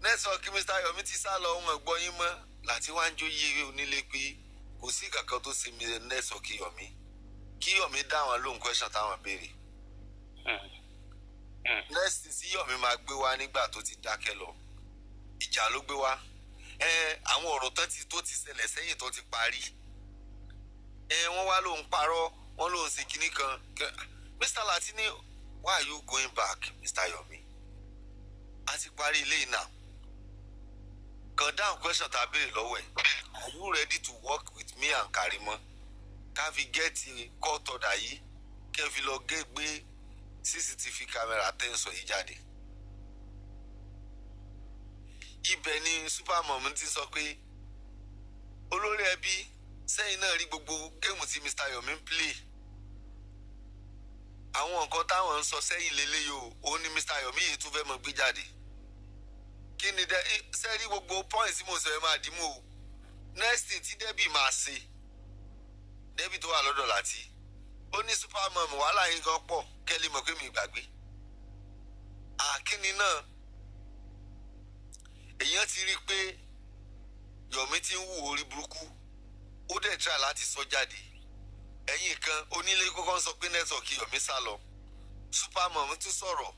nẹ́tíwọ̀kì Mr. Yomi ti sá lọ wọn gbọ́ yín mọ́ láti wá ń jóyè onílé pé kò sí kankan tó ṣe nẹ́tíwọ̀kì Yomi kí Yomi dá àwọn lóhùn question táwọn béèrè. Next tí Yomi máa gbé wá nígbà tó ti dákẹ́ lọ ìjà ló gbé wá àwọn ọ̀rọ̀ tó ti ṣẹlẹ̀ sẹ́yìn tó ti parí wọ́n wá lóun parọ́ wọ́n lóun ṣe kinní kan Mr. Latini why are you going back Mr. Yomi a ti parí ilé iná kan down question tá a béèrè lọ́wọ́ ẹ̀ are you ready to work with me and Karima ká fi get court order yìí kẹ́ fi lọ gbé CCTV camera tẹ́ǹsọ̀ yìí jáde. Ibẹ̀ ni supermom ti sọ pé olórí ẹbí sẹ́yìn náà rí gbogbo géèmù tí Mr. Yomi ń play. Àwọn nǹkan táwọn ń sọ sẹ́yìn lélẹ́yìí o òun ni Mr. Yomi yìí tún fẹ́ mọ gbé jáde. Kí ni sẹ́rí gbogbo point tí mo sọ ẹ máa dì mú o. Next thing tí Debbie máa ṣe Debbie tó wà lọ́dọ̀ láti ó ní supermom wàhálà yín gan pọ̀ kẹ́lí mọ̀ pé mi gbàgbé. Àkíní náà èèyàn ti rí i pé Yomi ti ń wù orí burúkú ó dẹ̀ try láti sọ jáde ẹ̀yin kan onílé kọ́kọ́ sọ pé nẹ́tọ̀ọ̀kì Yomi sá lọ Supermom tún sọ̀rọ̀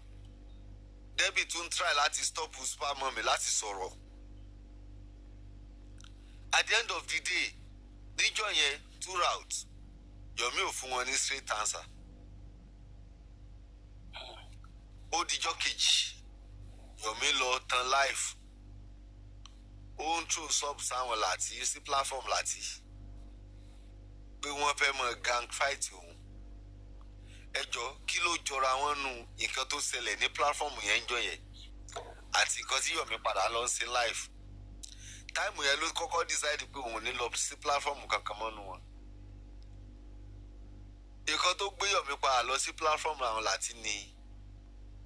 Debbie tún try láti stop Supermom láti sọ̀rọ̀ at the end of the day níjọ́ yẹn throughout Yomi ò fún wọn ní straight answer ó dijọ́ kejì Yomi lọ tan live ó ń throw sub sáwọn láti sí platform láti pé wọ́n fẹ́ mọ gang fight òun ẹjọ́ kí ló jọra wọn nù nǹkan tó ṣẹlẹ̀ ní platform yẹn ń jọ yẹn àti nǹkan tí Yomi padà lọ sí live táìmù yẹn ló kọ́kọ́ decide pé òun ní lọ sí platform kankan mọ́nu wọn nǹkan tó gbé Yomi padà lọ sí platform àwọn láti ní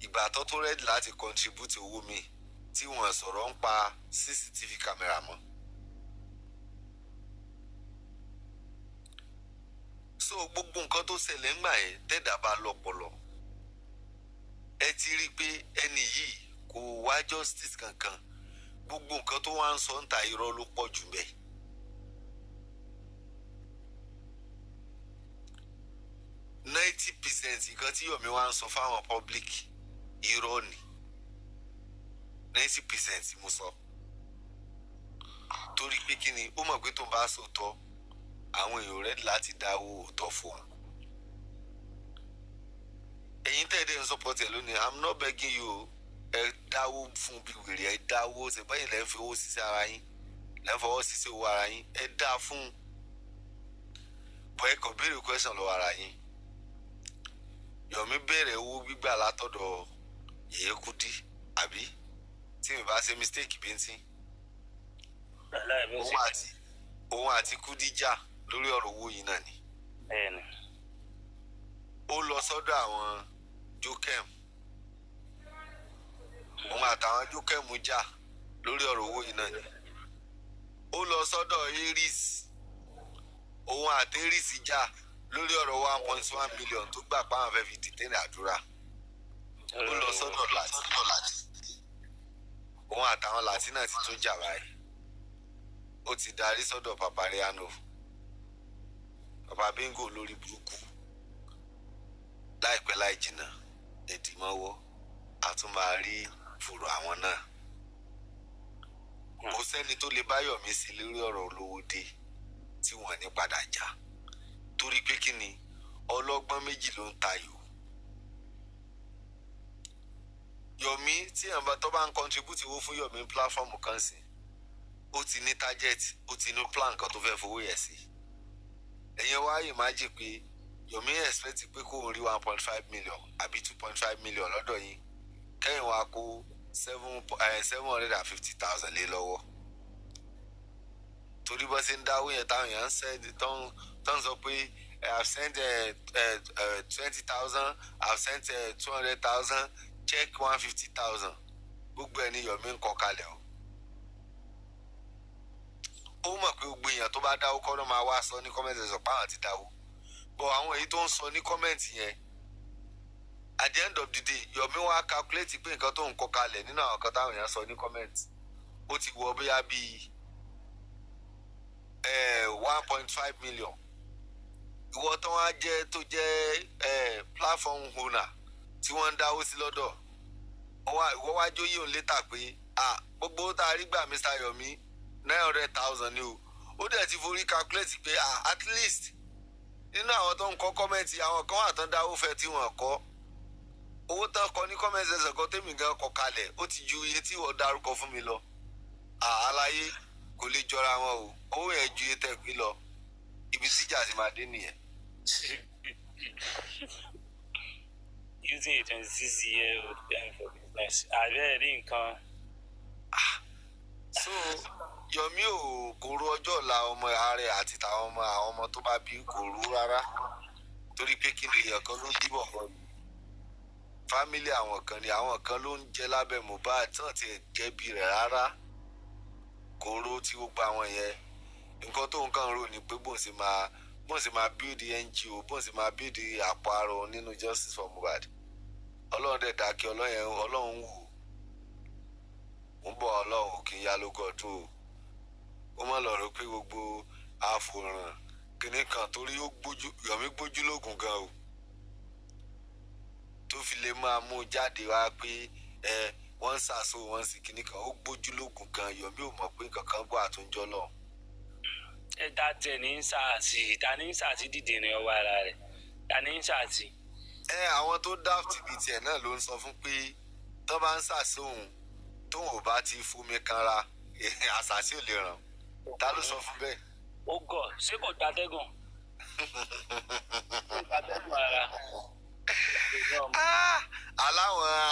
ìgbà tó tó ready láti contribute owó mi tí wọ́n sọ̀rọ̀ ń pa CCTV camera mọ́. So gbogbo nǹkan tó ṣẹlẹ̀ ńgbà yẹn tẹ́dà bá lọ́pọlọ ẹ ti rí i pé ẹni yìí kò wá justice kankan gbogbo nǹkan tó wá ń sọ ń ta irọ́ ló pọ̀ jù bẹ́ẹ̀. 90% nǹkan tí Yomi wá ń sọ fáwọn public irọ́ ni 90% mo sọ torí pé kí ni ó mọ̀ pé tó ń bá sòótọ́ àwọn èèyàn rẹ̀ láti dáwó òótọ́ fún un. ẹ̀yin tẹ́ẹ̀dẹ̀ ń support ẹ̀ lónìí I'm not begging you ẹ dáwó fún bí wèrè ẹ dáwó ṣe báyìí lẹ́ ń fi owó ṣiṣẹ́ ara yín lẹ́ ń fọwọ́ ṣiṣẹ́ owó ara yín ẹ dá fún un bọ́ ẹ kàn béèrè question lọ́wọ́ ara yín. Yomi bẹ̀rẹ̀ owó gbígbà látọ̀dọ̀ Yèyé Kúdí àbí tí mi bá ṣe mistake bíntín òun àti Kúdí jà lórí ọ̀rọ̀ owó yìí náà ni. ó lọ sọ́dọ̀ àwọn Jokem òun àtàwọn Jokem jà lórí ọ̀rọ̀ owó yìí náà ni. ó lọ sọ́dọ̀ Aries òun àti Aries jà lórí ọ̀rọ̀ 1.1 million tó gbà páwọn fẹ́ fi detain àdúrà. ó lọ sọ́dọ̀ láti òun àtàwọn láti náà ti tún jà báyìí ó ti darí sọ́dọ̀ Papariano Papa Bingo lórí burúkú láìpẹ́ láì jìnnà ẹ̀dìmọ́wọ́ a tún máa rí fòrò àwọn náà. kò sẹ́ni tó lè bá Yomi sí lórí ọ̀rọ̀ olówó dé tí wọ́n ní padà jà torí pé kí ni ọlọ́gbọ́n méjì ló ń tayò. Yomi tí àwọn tó bá ń contribute owó fún Yomi platform kan sí ó ti ní target ó ti ní plan kan tó fẹ́ fowó yẹ̀ sí. ẹ̀yin wá imagine pé Yomi expect pé kó rí 1.5 million àbí 2.5 million lọ́dọ̀ yín kẹ́yìn wá kó 750,000 lé lọ́wọ́ torí bó ṣe ń dáwó yẹn táwọn èèyàn ń send tó ń sọ pé I have sent 20,000 I have sent 200,000 check 150,000 gbogbo ẹni Yomi ń kọ kalẹ̀ o. ó mọ̀ pé gbogbo èèyàn tó bá dáwó kọ́ ló máa wá sọ ní kọ́mẹ́ntì sọ pé àwọn ti dáwó bọ̀ àwọn èyí tó ń sọ ní kọ́mẹ́ntì yẹn at the end of the day Yomi wá calculate pé nǹkan tó ń kọ kalẹ̀ nínú àwọn kan táwọn èèyàn sọ ní kọ́mẹ́ntì ó ti wọ bóyá bíi 1.5 million. ìwọ tó wá jẹ́ tó jẹ́ platform owner tí wọ́n ń dáwó sí lọ́dọ̀ ìwọ wá jóyè òun létà pé gbogbo tá a rí gbà Mr. Yomi 900,000 ni o ó dẹ̀ ti forí calculate pé at least nínú àwọn tó ń kọ kọ́mẹ́ǹtì àwọn kan wà tán dáwó fẹ́ tí wọ́n kọ́ owó tán kọ ní kọ́mẹ́ǹtì ẹ̀sẹ̀ kan tèmi gan kọ kalẹ̀ ó ti ju iye tí wọ́n dárúkọ fún mi lọ. àlàyé kò lè jọra wọn o owó yẹn ju iye tẹ̀ pé lọ ibi tíjà sì máa dé nìyẹn. Using a 26-year-old guy for business. Àbẹ́ rí nǹkan. So Yomi kò ro ọjọ́ ọ̀la ọmọ ààrẹ àti tàwọn ọmọ tó bá bí kò rú rárá torí pé kí ni èèyàn kan ló dìbò kan ni fámílì àwọn kan ló ń jẹ lábẹ́ Mohbad tán ti jẹ̀bi rẹ̀ rárá kò ro tí gbogbo àwọn yẹn nǹkan tó nǹkan rò ní pé bóun sì máa build NGO bóun sì máa build àpò àrò nínú justice for Mohbad. Ọlọ́run dẹ̀ dákẹ́ Ọlọ́run wò ń bọ̀ Ọlọ́run kì í yá lógún ọdún o ó mọ̀ lọ́rọ̀ pé gbogbo àfòràn kíní kan torí ó gbójú Yomi gbójú lóògùn gan o tó fi lè máa mú jáde wá pé wọ́n ń sàṣọ wọ́n sì kíní kan ó gbójú lóògùn gan Yomi ò mọ̀ pé nǹkan kan bọ́ àtúnjọ́ lọ. ta tẹ̀ ní sàásì ta ní sàásì dìde ní ọwọ́ ara rẹ̀ ta ní sàásì. Àwọn tó dáàtì bíi tiẹ̀ náà ló ń sọ fún pé tó bá ń sàṣọ òun tóun ò bá ti fomi kanra àṣàṣì ò lè ràn ta ló sọ fún bẹ́ẹ̀. ó gọ̀ ṣé kò gbatẹ́gùn. kò gbatẹ́gùn ara.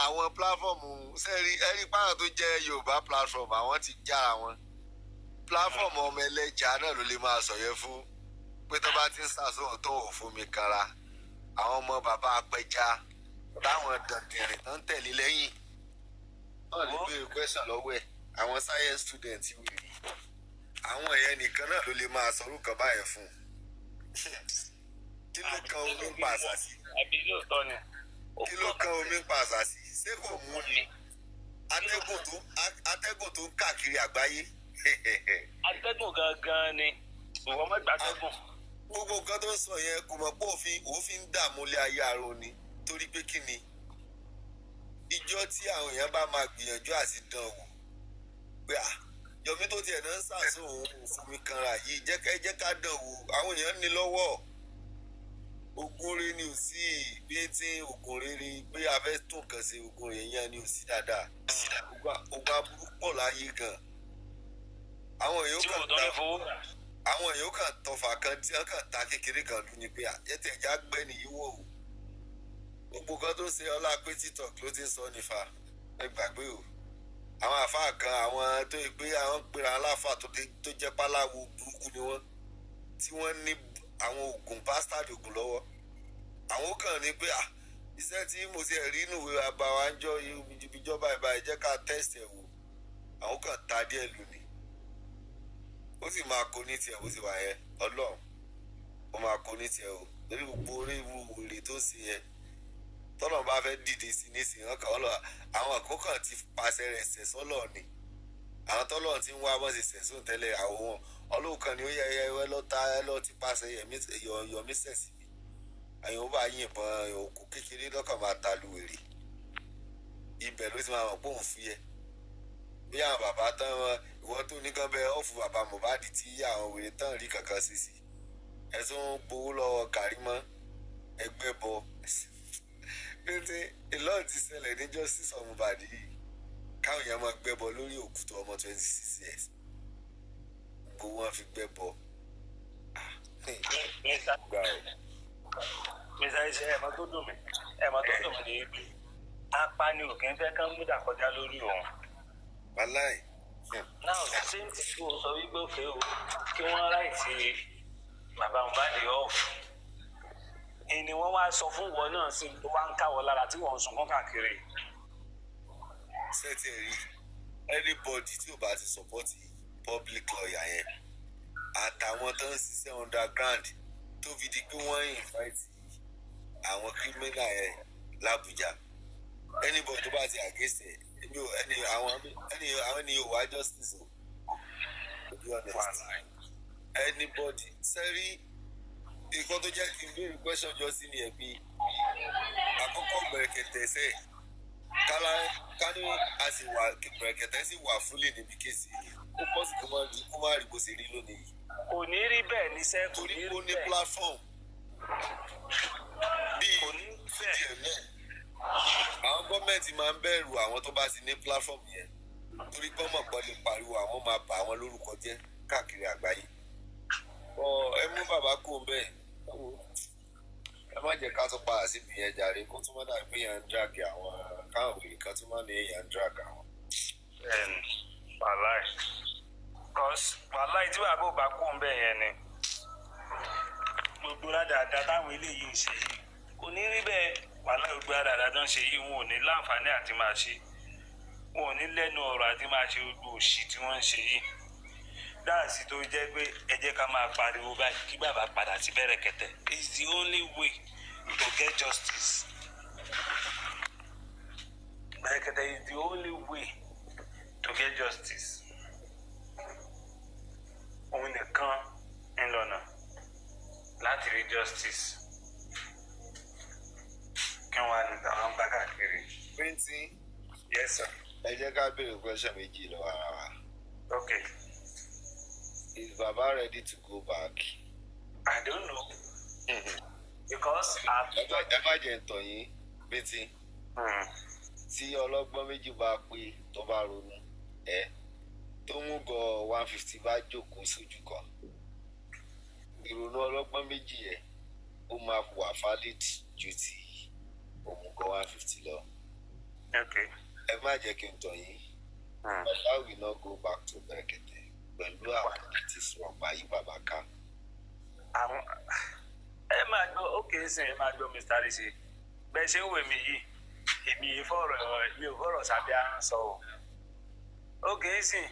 àwọn pílàfọ́ọ̀mù ẹ̀rí pààrọ̀ tó jẹ́ Yorùbá platform àwọn ti jára wọn pílàfọ́ọ̀mù ọmọ ẹlẹ́jà náà ló lè máa sọ̀yẹ́ fún pé tó bá ti ń sàṣọ̀hún tó ò fomi kanra àwọn ọmọ bàbá apẹja táwọn dàndìnrìn tó ń tẹ̀lé lẹ́yìn náà lè béèrè question lọ́wọ́ ẹ̀ àwọn science student wèrè àwọn ẹ̀yẹn nìkan náà ló lè máa sọ̀rọ̀ kan báyẹn fún kí ló kan omi ń pa àṣàṣì àbí lóòótọ́ ni. kí ló kan omi ń pa àṣàṣì ṣé kò mú ni atẹ́gùn tó ń káàkiri àgbáyé. atẹ́gùn gangan ni ìwọ má gbàtẹ́gùn. gbogbo nǹkan tó ń sọ yẹn kò mọ̀ pé òfin ń dààmú lé ayé aró ni torí pé kí ni ìjọ tí àwọn èèyàn bá máa gbìyànjú àti dán wò pé Yomi tó tiẹ̀ náà ń sàṣọ òun fomi kanra yìí jẹ́ ká dán wò àwọn èèyàn ní lọ́wọ́ ogun rere ni ò sí bintin ogun rere pé a fẹ́ tún nǹkan ṣe ogun rere yẹn ni ò sí dáadáa ogun aburú pọ̀ láyé gan àwọn èèyàn kan tọfà kan tí wọ́n kàn ta kékeré kan lù ní pé àjẹtẹ̀ ẹ̀já gbẹ́ nìyí wò ó gbogbo kan tó ṣe ọlá pé TikTok ló ti ń sọ nífa ẹ gbàgbé o àwọn àfáà kan àwọn tó yẹ pé àwọn pera aláfà tó jẹ́ páláwo burúkú ni wọ́n tí wọ́n ní àwọn oògùn bastard oògùn lọ́wọ́ àwọn kan ní pé iṣẹ́ tí mo ti rí inú ìwé àbáwá ń jọ ìjọba ìbáyìí jẹ́ ká test ẹ̀ wò àwọn kan ta díẹ̀ lónìí ó sì máa kó ní tiẹ̀ bó ti wà yẹn Ọlọ́run ó máa kó ní tiẹ̀ o lórí gbogbo orí ìwú wèrè tó sì yẹn tọ́lọ̀ bá fẹ́ dìde sí nísìnyí ọkàn àwọn àkókò ti pàṣẹ rẹ̀ sẹ̀ sọ́lọ̀ ni àwọn tọ́lọ̀ ti ń wá bọ́ sí sẹ̀sùn tẹ́lẹ̀ àwọn wọn Ọlọ́run kan ni ó yẹ ẹ lọ́ta ẹ lọ́ ti pàṣẹ Yomi sẹ̀sì mi àyàn ó bá yìnbọn òkú kékeré lọ́kàn máa ta lu wèrè ibẹ̀ ló ti máa mọ̀ pé òun fúyẹ́ bí àwọn bàbá tán ìwọ tó ní kán bẹ ọ̀fù bàbá Mohbad tí àwọn wèrè tán rí kankan sí sí ẹ̀sùn gbowó lọ́wọ́ Kàrímọ́ ẹgbẹ́ bọ pété ìlọ́ọ̀ ti ṣẹlẹ̀ ní justice of Mohbad yìí káwọn èèyàn máa gbẹ́bọ lórí òkúta ọmọ 26 years gbowó wọn fi gbẹ́bọ. mr iṣẹ́ ẹ̀mọ́ tó dùn mí ní ibi apani òkè ń fẹ́ kán múdà kọjá lórí òun. wàláì. náà ṣé tí kò sọ wípé òkè o kí wọ́n ráìtì bàbá Mohbad ọ̀fù ni wọ́n wá sọ fún wọn náà sí tó wá ń káwọ́ lára tí wọ́n ń sunkún káàkiri. sẹ́tì rí anybody tí ò bá ti support public lawyer yẹn àtàwọn tó ń ṣiṣẹ́ underground tó fi di pé wọ́n invite àwọn criminal yẹn l'Abuja anybody tó bá ti against ẹ̀ àwọn ènìyàn ò wá justice o to be honest anybody sẹ́rí nǹkan tó jẹ́ kí n béèrè question Jossy ni ẹ̀ bí àkọ́kọ́ gbẹ̀rẹ̀kẹ̀tẹ̀ sẹ́ẹ̀ ká ní a sì wà gbẹ̀rẹ̀kẹ̀tẹ̀ sì wà fúlẹ̀ níbi kéèsì ó pọ̀ sí kó má rí bó ṣe rí lónìí yìí. kò ní rí bẹ́ẹ̀ ní sẹ́ kò ní rí bẹ́ẹ̀. torí ó ní platform bíi fdm náà àwọn gọ́ọ̀mẹ̀ntì máa ń bẹ̀rù àwọn tó bá ti ní platform yẹn torí gbọ́mọ̀ pọ̀ lè pariwo àwọn máa bà àwọn lórúkọ jẹ́ káàkiri àgbáyé. ẹ mú bàbá kó bẹ́ẹ̀ ẹ má jẹ́ ká tó padà síbi yẹn jàre kó tún má dàbí pé yẹn ń drag àwọn káwọn wèrè kan tún má ní yẹn ń drag àwọn. wàláì tí bàbá ò bá kó ń bẹ̀ yẹn ni gbogbo ládàáda táwọn eléyìí ń ṣe yìí kò ní rí bẹ́ẹ̀ wàláì gbogbo ládàáda tó ń ṣe yìí wọn ò ní láǹfààní àti máa ṣe wọn ò ní lẹ́nu ọ̀rọ̀ àti máa ṣe gbogbo òṣì tí wọ́n ń ṣe yìí dáàsì tó jẹ́ pé ẹ jẹ́ ká máa pariwo báyìí kí bàbá padà sí bẹ̀rẹ̀kẹ̀tẹ̀ it's the only way to get justice. Bẹ̀rẹ̀kẹ̀tẹ̀ is the only way to get justice. Òun nìkan ń lọ́nà rí justice kí wọ́n á lè tàwọn bá káàkiri. Bintin. Yes, sir. Ẹ jẹ́ ká béèrè question méjì lọ́wọ́ ara wa. Okay. Is Baba ready to go back? I don't know. Because ẹ má jẹ́ ntọ̀ yín Bintin. Tí ọlọ́gbọ́n méjì bá pé tó bá ronú tó mú gọ 150 bá jókòó sójú kan. Ìrònú ọlọ́gbọ́n méjì yẹn ó máa wà valid ju ti òmùgọ̀ 150 lọ. Okay. Ẹ má jẹ́ kí n tọ̀ yín. Baba will not go back to Brekete pẹ̀lú àwọn tí sọ̀rọ̀ pa yí bàbá ká. Àwọn ẹ máa gbọ́ ókè sìn ẹ máa gbọ́ Mr. Risi bẹ́ẹ̀ ṣe ń wè mí yìí èmi yìí mi ò fọ̀rọ̀ sábẹ́ à ń sọ o. Ókè sìn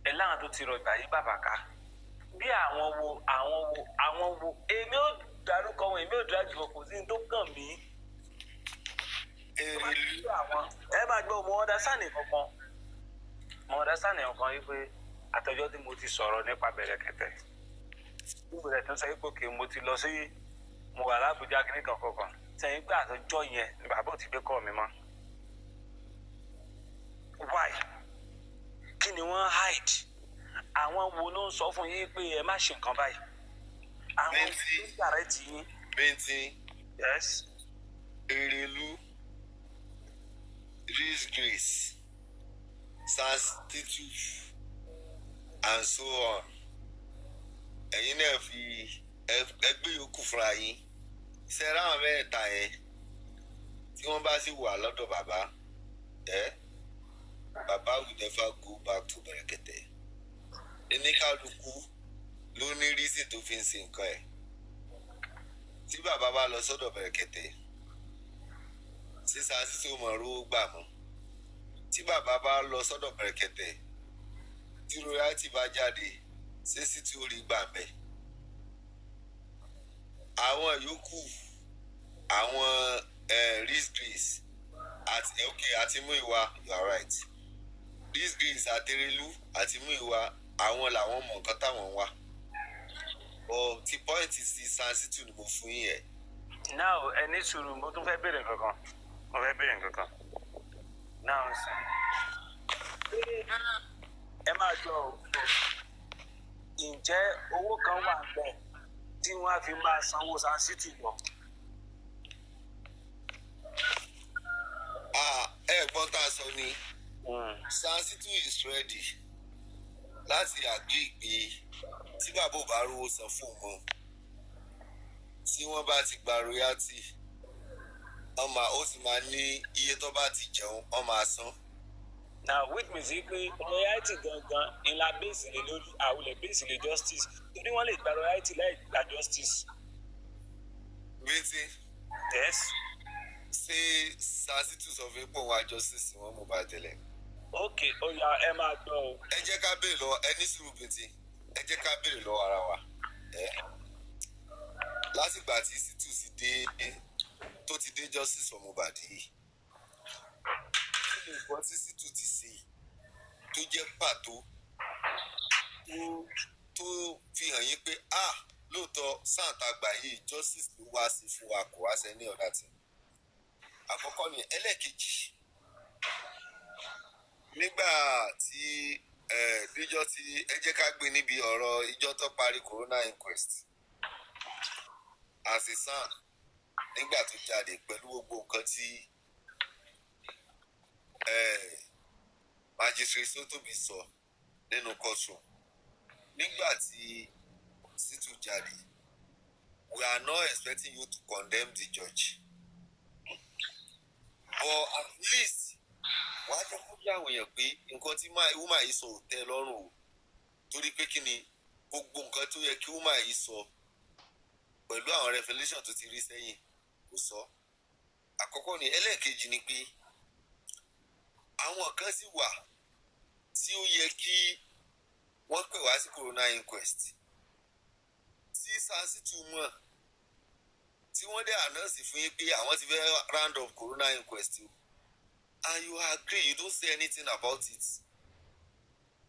ẹ láwọn tó ti rọ ìgbà yí bàbá ká bí àwọn wo èmi ò dárúkọ wọn èmi ò dájú wọn kò sí ní tó kàn mí. Ẹ máa gbọ́ mo understand kankan yìí pé àtọjọ́ tí mo ti sọ̀rọ̀ nípa Brekete níbo rẹ̀ tó ń sọ pé kí mo ti lọ sí mo wà lábújá kí nìkan kankan sẹ́yìn pé àtọjọ́ yẹn ni bàbá ò ti gbé kọ́ mi mọ́. Why? Kí ni wọ́n hide? Àwọn wo ló ń sọ fún yín pé ẹ má ṣe nǹkan báyìí? Àwọn tó ń yàrá tì yín. Bintin. Yes. Erelu. Grace. Sensitive. And so on. Ẹ̀yin náà fi ẹgbẹ́ yòókù fúnra yín. Ṣé ráwọn mẹ́ta yẹn tí wọ́n bá sì wà lọ́dọ̀ bàbá Baba will never go back to Brekete. Oníkálukú ló ní reason tó fi ń ṣe nǹkan ẹ̀. Tí bàbá bá lọ sọ́dọ̀ Brekete, sísan sísè ó mọ̀ rówó gbà mọ́. Tí bàbá bá lọ sọ́dọ̀ Brekete, tí royalty bá jáde, ṣé sí tí ó rí gbà bẹ́ẹ̀. Àwọn yòókù, àwọn Grace àti Muiwa, you are right. Grace àti Erelu àti Muiwa, àwọn làwọn mọ̀ nǹkan táwọn wá. But the point is sensitive ni mo fún yín ẹ̀. Now ẹni sùúrù mo tún fẹ́ béèrè nǹkankan. Now ẹ máa jọ òkú. Ǹjẹ́ owó kan wà bẹ́ẹ̀ tí wọ́n á fi máa sanwó sensitive lọ? Ẹ̀gbọ́n tá a sọ ni sensitive is ready láti agree pé tí bàbá ò bá rówó san fún wọn tí wọ́n bá ti gba royalty ó sì máa ní iye tó bá ti jẹun wọ́n máa san. Now with me sí pé royalty gangan ńlá bẹ́ẹ̀sì lé lórí àwùlẹ̀ bẹ́ẹ̀sì lé justice torí wọ́n lè gba royalty láì gba justice. Bintin. Yes. Ṣé sensitive sọ fún pé òun wá justice wọn mú bá tẹ́lẹ̀? Okay, ó yá ẹ máa gbọ́ o. Ẹ jẹ́ ká béèrè lọ ẹni sùúrù Bintin. Ẹ jẹ́ ká béèrè lọ ara wa. Látìgbà tí situ sì dé tó ti dé justice for Mohbad yìí. Kí ni nǹkan tí situ ti ṣe tó jẹ́ pàtó tó fi hàn yín pé lóòótọ́ sáǹtà gbà yìí justice ló wá sí fún wa kò wá sẹ́ ní ọ̀dà tí. Àkọ́kọ́ ni ẹlẹ́ẹ̀kejì. Nígbà tí níjọ́ tí ẹ jẹ́ ká gbé níbi ọ̀rọ̀ ìjọ tó parí corona inquest àṣìṣàn nígbà tó jáde pẹ̀lú gbogbo nǹkan tí magistrate Sotobi sọ nínú courtroom nígbà tí Situ jáde we are not expecting you to condemn the judge but at least wàá jẹ́ kó bí àwọn èèyàn pé nǹkan tí wúmà yìí sọ ò tẹ́ lọ́rùn o torí pé kí ni gbogbo nǹkan tó yẹ kí wúmà yìí sọ pẹ̀lú àwọn revelation tó ti rí sẹ́yìn kò sọ. Àkọ́kọ́ ni ẹlẹ́ẹ̀kejì ni pé àwọn kan sì wà tí ó yẹ kí wọ́n pè wá sí corona inquest tí Situ mọ̀ tí wọ́n dẹ̀ announce fún yín pé àwọn ti fẹ́ round of corona inquest o. And you agree, you don't say anything about it.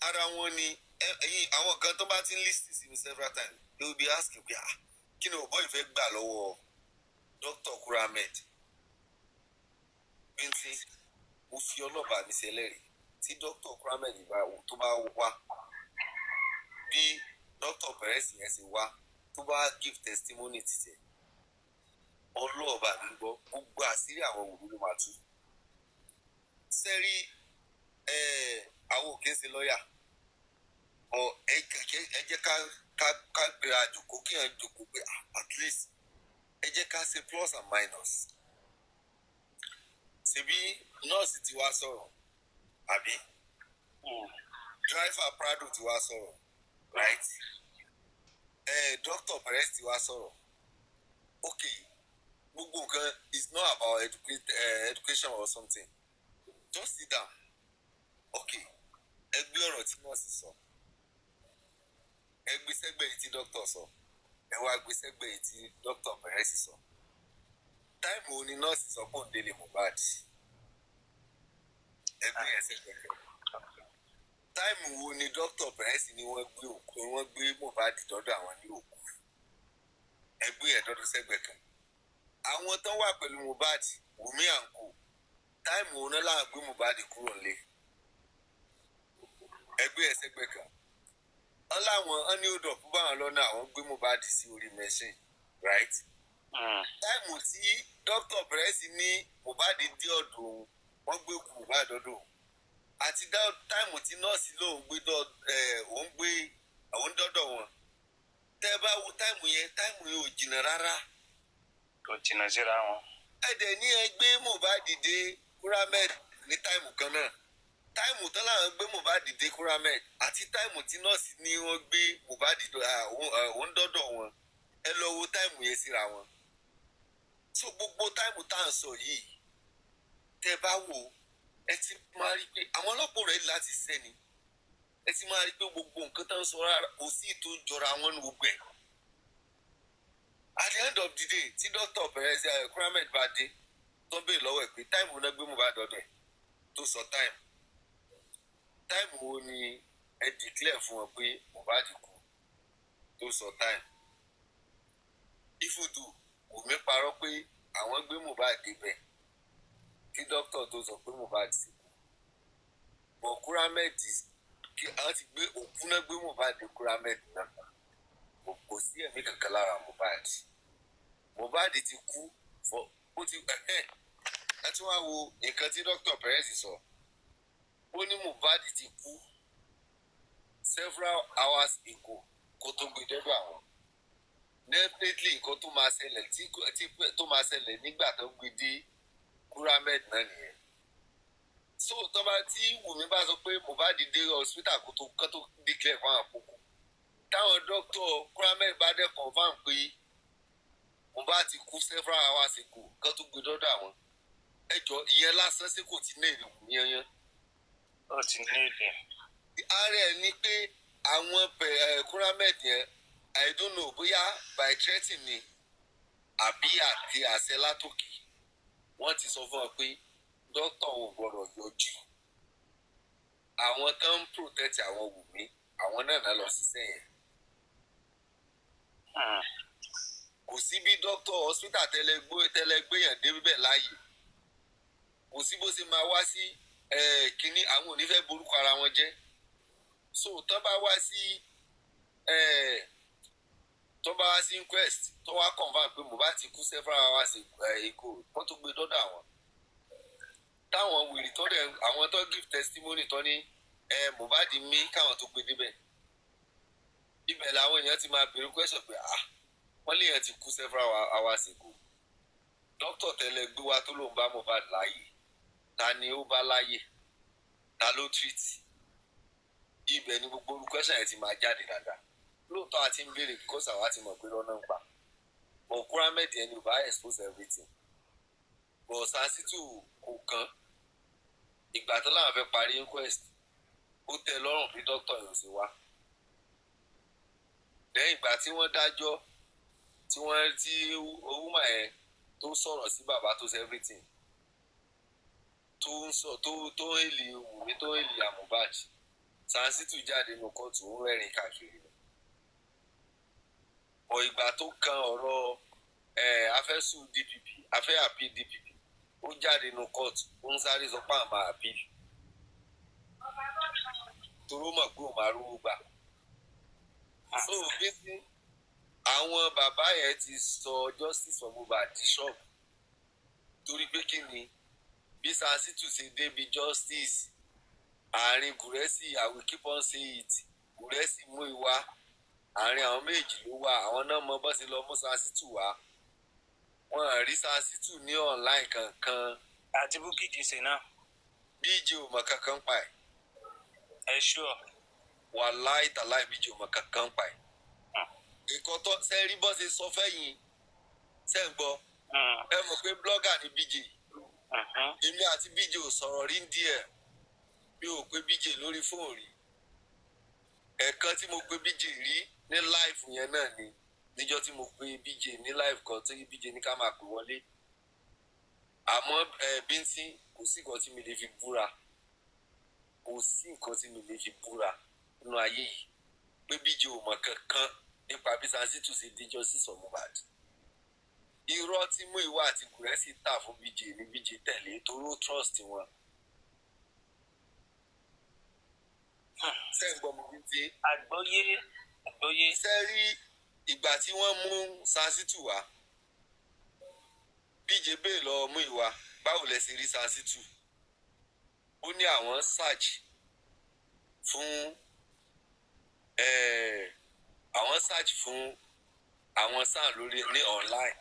Ara wọn ni àwọn kan tó bá ti ń list sí mi several times they will be asking pé kí ni ọ̀bọ ìfẹ́ gbà lọ́wọ́ Dr. Kuramed bintin mo fi ọlọ́ba mi ṣẹlẹ́rìí tí Dr. Kuramed tó bá wá bí Dr. Perez yẹn ṣe wá tó bá give testimony títẹ̀ ọlọ́ọ̀bà mi gbọ́ gbogbo àṣírí àwọn òwúrò ló máa tú sẹ́rí àwọn òkè ń ṣe lọ́ọ̀yà ẹ jẹ́ ká gbéra jòkó kí hàn jòkó pé at least ẹ jẹ́ ká ṣe plus and minus ṣebí nọ́ọ̀sì ti wá sọ̀rọ̀ àbí driver Prado ti wá sọ̀rọ̀ right Dr. Perez ti wá sọ̀rọ̀ okay gbogbo nǹkan is not about education or something just sit down okay ẹ gbé ọ̀rọ̀ tí nọ́ọ̀sì sọ ẹ gbé sẹ́gbẹ̀ẹ́ yìí tí dókítà sọ ẹ wá gbé sẹ́gbẹ̀ẹ́ yìí tí Dr. Perez sọ táìmù wo ni nọ́ọ̀sì sọ pé òun délé Mohbad ẹ gbé yẹn sẹ́gbẹ̀ẹ́ kan táìmù wo ni Dr. Perez ni wọ́n gbé Mohbad dọ́dọ̀ àwọn ní òkú ẹ gbé yẹn dọ́dọ̀ sẹ́gbẹ̀ẹ́ kan àwọn tó wà pẹ̀lú Mohbad Wùmí àǹkó táìmù wo náà láwọn gbé Mohbad kúrò nílé ẹ gbé yẹn sẹ́gbẹ̀ẹ́ kan ọláwọn ní ó dọ̀pọ̀ báwọn lọ́nà àwọn gbé Mohbad sí orí machine right táìmù tí Dr. Perez ní Mohbad dé ọ̀dọ̀ òun wọ́n gbé kú Mohbad ọ̀dọ̀ òun àti táìmù tí nọ́ọ̀sì lòun gbé àwọn dọ́dọ̀ wọn tẹ́ bá wo táìmù yẹn ò jìnnà rárá kò jìnnà síra wọn. ẹ̀dẹ̀ ní ẹ gbé Mohbad dé Kuramed ní táìmù kan náà táìmù tán láwọn gbé Mohbad dé Kuramed àti táìmù tí nọ́ọ̀sì ní wọ́n gbé Mohbad òun dọ́dọ̀ wọn ẹ lọ wo táìmù yẹn síra wọn so gbogbo táìmù tá à ń sọ yìí tẹ́ bá wò ẹ ti máa rí pé àwọn ọlọ́pàá rẹ̀ láti sẹ́ni ẹ ti máa rí pé gbogbo nǹkan tá ń sọ rárá kò sí ìtò jọra wọn ní gbogbo ẹ̀ at the end of the day tí Dr. Perez Kuramed bá dé tó ń béèrè lọ́wọ́ ẹ̀ pé táìmù náà gbé Mohbad dọ́dọ̀ ẹ̀ tó sọ táìmù wo ni ẹ declare fún wọn pé Mohbad kú tó sọ táìmù ìfúdù Wùmí parọ́ pé àwọn gbé Mohbad débẹ̀ kí dókítà tó sọ pé Mohbad ti kú bọ̀ Kuramed kí àwọn ti gbé òkú náà gbé Mohbad dé Kuramed náà kò sí ẹ̀mí kankan lára Mohbad ti kú ó ti ẹ tún wá wo nǹkan tí Dr. Perez sọ ó ní Mohbad ti kú several hours ago kó tó gbé dọ́dọ̀ àwọn definitely nǹkan tó máa ṣẹlẹ̀ nígbà tó gbé dé Kuramed náà nìyẹn so tọ́ba tí Wùmí bá sọ pé Mohbad dé hospital kó tó declare fún àwọn àpòkù táwọn Dr. Kuramed bá dẹ̀ confam pé Mohbad ti kú several hours ago kó tó gbé dọ́dọ̀ àwọn ẹjọ́ ìyẹn lásán sí kò tí ní èrè wù yẹnyẹn. ó ti ní èdè. ààrẹ ní pé àwọn Kuramed yẹn I don't know bóyá by threatening ni àbí àti àṣẹ látòkè wọ́n ti sọ fún ọ pé dókítà ò gbọ́dọ̀ yọjú àwọn tó ń protect àwọn Wùmí àwọn náà lọ ṣiṣẹ́ yẹn. kò sí bí dókítà hospital tẹ́lẹ̀gbéyàn débẹ̀ láàyè kò sí bó ṣe máa wá sí kínní àwọn ò ní fẹ́ borúkọ ara wọn jẹ́ so tó bá wá sí inquest tó wá confam pé Mohbad ti kú several hours ago wọ́n tó gbé dọ́dọ̀ àwọn táwọn wèrè tó dẹ̀ àwọn tó give testimony tó ní Mohbad mí káwọn tó gbé débẹ̀ ibẹ̀ làwọn èèyàn ti máa béèrè question pé wọ́n lè yẹn ti kú several hours ago dókítà tẹ́lẹ̀ gbé wa tó lóun bá Mohbad láàyè ta ni ó bá láàyè ta ló treat ibẹ̀ ni gbogbo question yẹn ti máa jáde dáadáa lóòótọ́ àti ń béèrè because àwa ti mọ̀ pé lọ́nà ń pa but Kuramed yẹn ni ò bá expose everything but Sàṣìtù kò kàn ìgbà tó láwọn fẹ́ parí inquest ó tẹ́ lọ́rùn bí dókítà yóò ṣe wá lẹ́yìn ìgbà tí wọ́n dájọ́ tí owó ẹ̀ tó sọ̀rọ̀ sí bàbá tó ṣe everything tó ń sọ tó ń èlì Wùmí tó ń èlì Mohbad Sàṣìtù jáde nù kóòtù ó rẹ́rìn káàkiri ọ̀ ìgbà tó kan ọ̀rọ̀ afẹ́sùn DPP afẹ́ àpí DPP ó jáde nínú court ó ń sáré sọ pé àmà àpí toró mọ̀ pé òun máa rówó gbà. so bí àwọn bàbá yẹn ti sọ justice for Mohbad di ṣọ́ọ̀bù torí pé kí ni bí Sàsítù ṣe débi justice àárín gurexy I will keep on saying it gurexy mú ìwà àárín àwọn méjì ló wà àwọn náà mọ bó ṣe lọ mú Sàsítù wá wọn rí Sàsítù ní online kankan. àti Bukky Jesse náà. BJ ò mọ kankan pa ẹ̀. ẹ ṣúọ. wàláì tàláì BJ ò mọ kankan pa ẹ̀. nǹkan tó ṣe rí bó ṣe sọ fẹ́yìn ṣe ń gbọ́ ẹ mọ̀ pé blogger ni BJ èmi àti BJ ò sọ̀rọ̀ rí díẹ̀ mi ò pé BJ lórí fóònù rí ẹ̀ẹ̀kan tí mo pè BJ rí ní live yẹn náà ni níjọ́ tí mo pè BJ ní live kan tí BJ ní ká máa pè wọlé àmọ́ bíntín kò sí nǹkan tí mi lè fi búra kò sí nǹkan tí mi lè fi búra nínú ayé yìí pé BJ ò mọ̀ kankan nípa bí Sàsítù ṣe dé justice for Mohbad irọ́ tí mú ìwà àti gurexy tà fún BJ ní BJ tẹ̀lé toró trust wọn. sẹ́ǹgbọ́n mi bí ti. àgbọ́yé. sẹ́rí ìgbà tí wọ́n mú Sàsítù wá BJ bẹ́ẹ̀ lọ mú ìwà báwo lẹ ṣe rí Sàsítù ó ní àwọn search fún àwọn sàn lórí ní online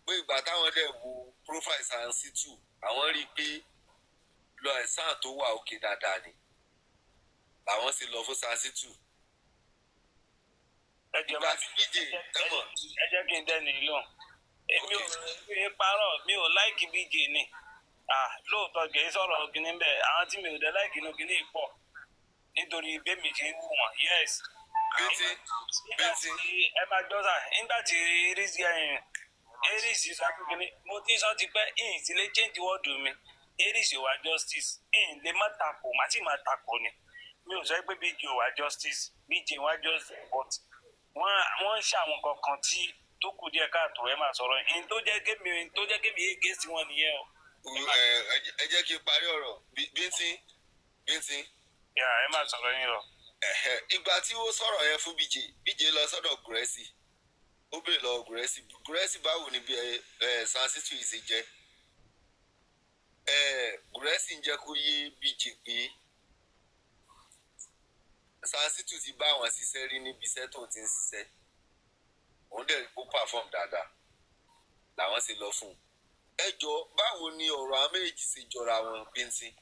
pé ìgbà táwọn dẹ̀ wo profile Sàsítù àwọn rí i pé lọ ẹ̀sán tó wà òkè dáadáa ni làwọn sì lọ fún Sàsítù. ìgbà tí BJ tẹ́mọ̀. ẹ jẹ́ kí n dẹ́nu ìlú èmi ò rí parọ́ mi ò láìkì BJ ni lóòótọ́ kìí sọ̀rọ̀ kìíní bẹ́ẹ̀ àwọn tí mi ò dé láìkì inú kìíní pọ̀ nítorí bẹ́ẹ̀mì kì í wù wọ́n yes. bíntín. ẹ máa gbọ́ sà nígbà tí Aries sọ kìíní mo ti sọ ti pẹ́ ìyìn sí lè change wọ́ọ̀dù mi Aries ò wá justice ìyìn lè má takò má sì má takò ni mi ò sọ pé BJ ò wá justice BJ wá justice but wọ́n ń ṣàwọn kankan tí tó kù díẹ̀ káàtó ẹ máa sọ̀rọ̀ ìyìn tó jẹ́ kémi ègé sí wọn nìyẹn o. ẹ jẹ́ kí n parí ọ̀rọ̀ bíntín. ẹ máa sọ̀rọ̀ yín lọ. ìgbà tí ó sọ̀rọ̀ yẹn fún BJ lọ sọ́dọ̀ gurexy ó bèrè lọ gurexy báwo ni bí Sàsítù yìí ṣe jẹ́ gurexy ń jẹ́ kó yé BJ pé Sàsítù ti bá àwọn ṣiṣẹ́ rí níbi iṣẹ́ tó ti ń ṣiṣẹ́ òun dẹ̀ kó perform dáadáa làwọn ṣe lọ fún un. ẹ jọ báwo ni ọ̀rọ̀ àwọn méjì ṣe jọra wọn bíntín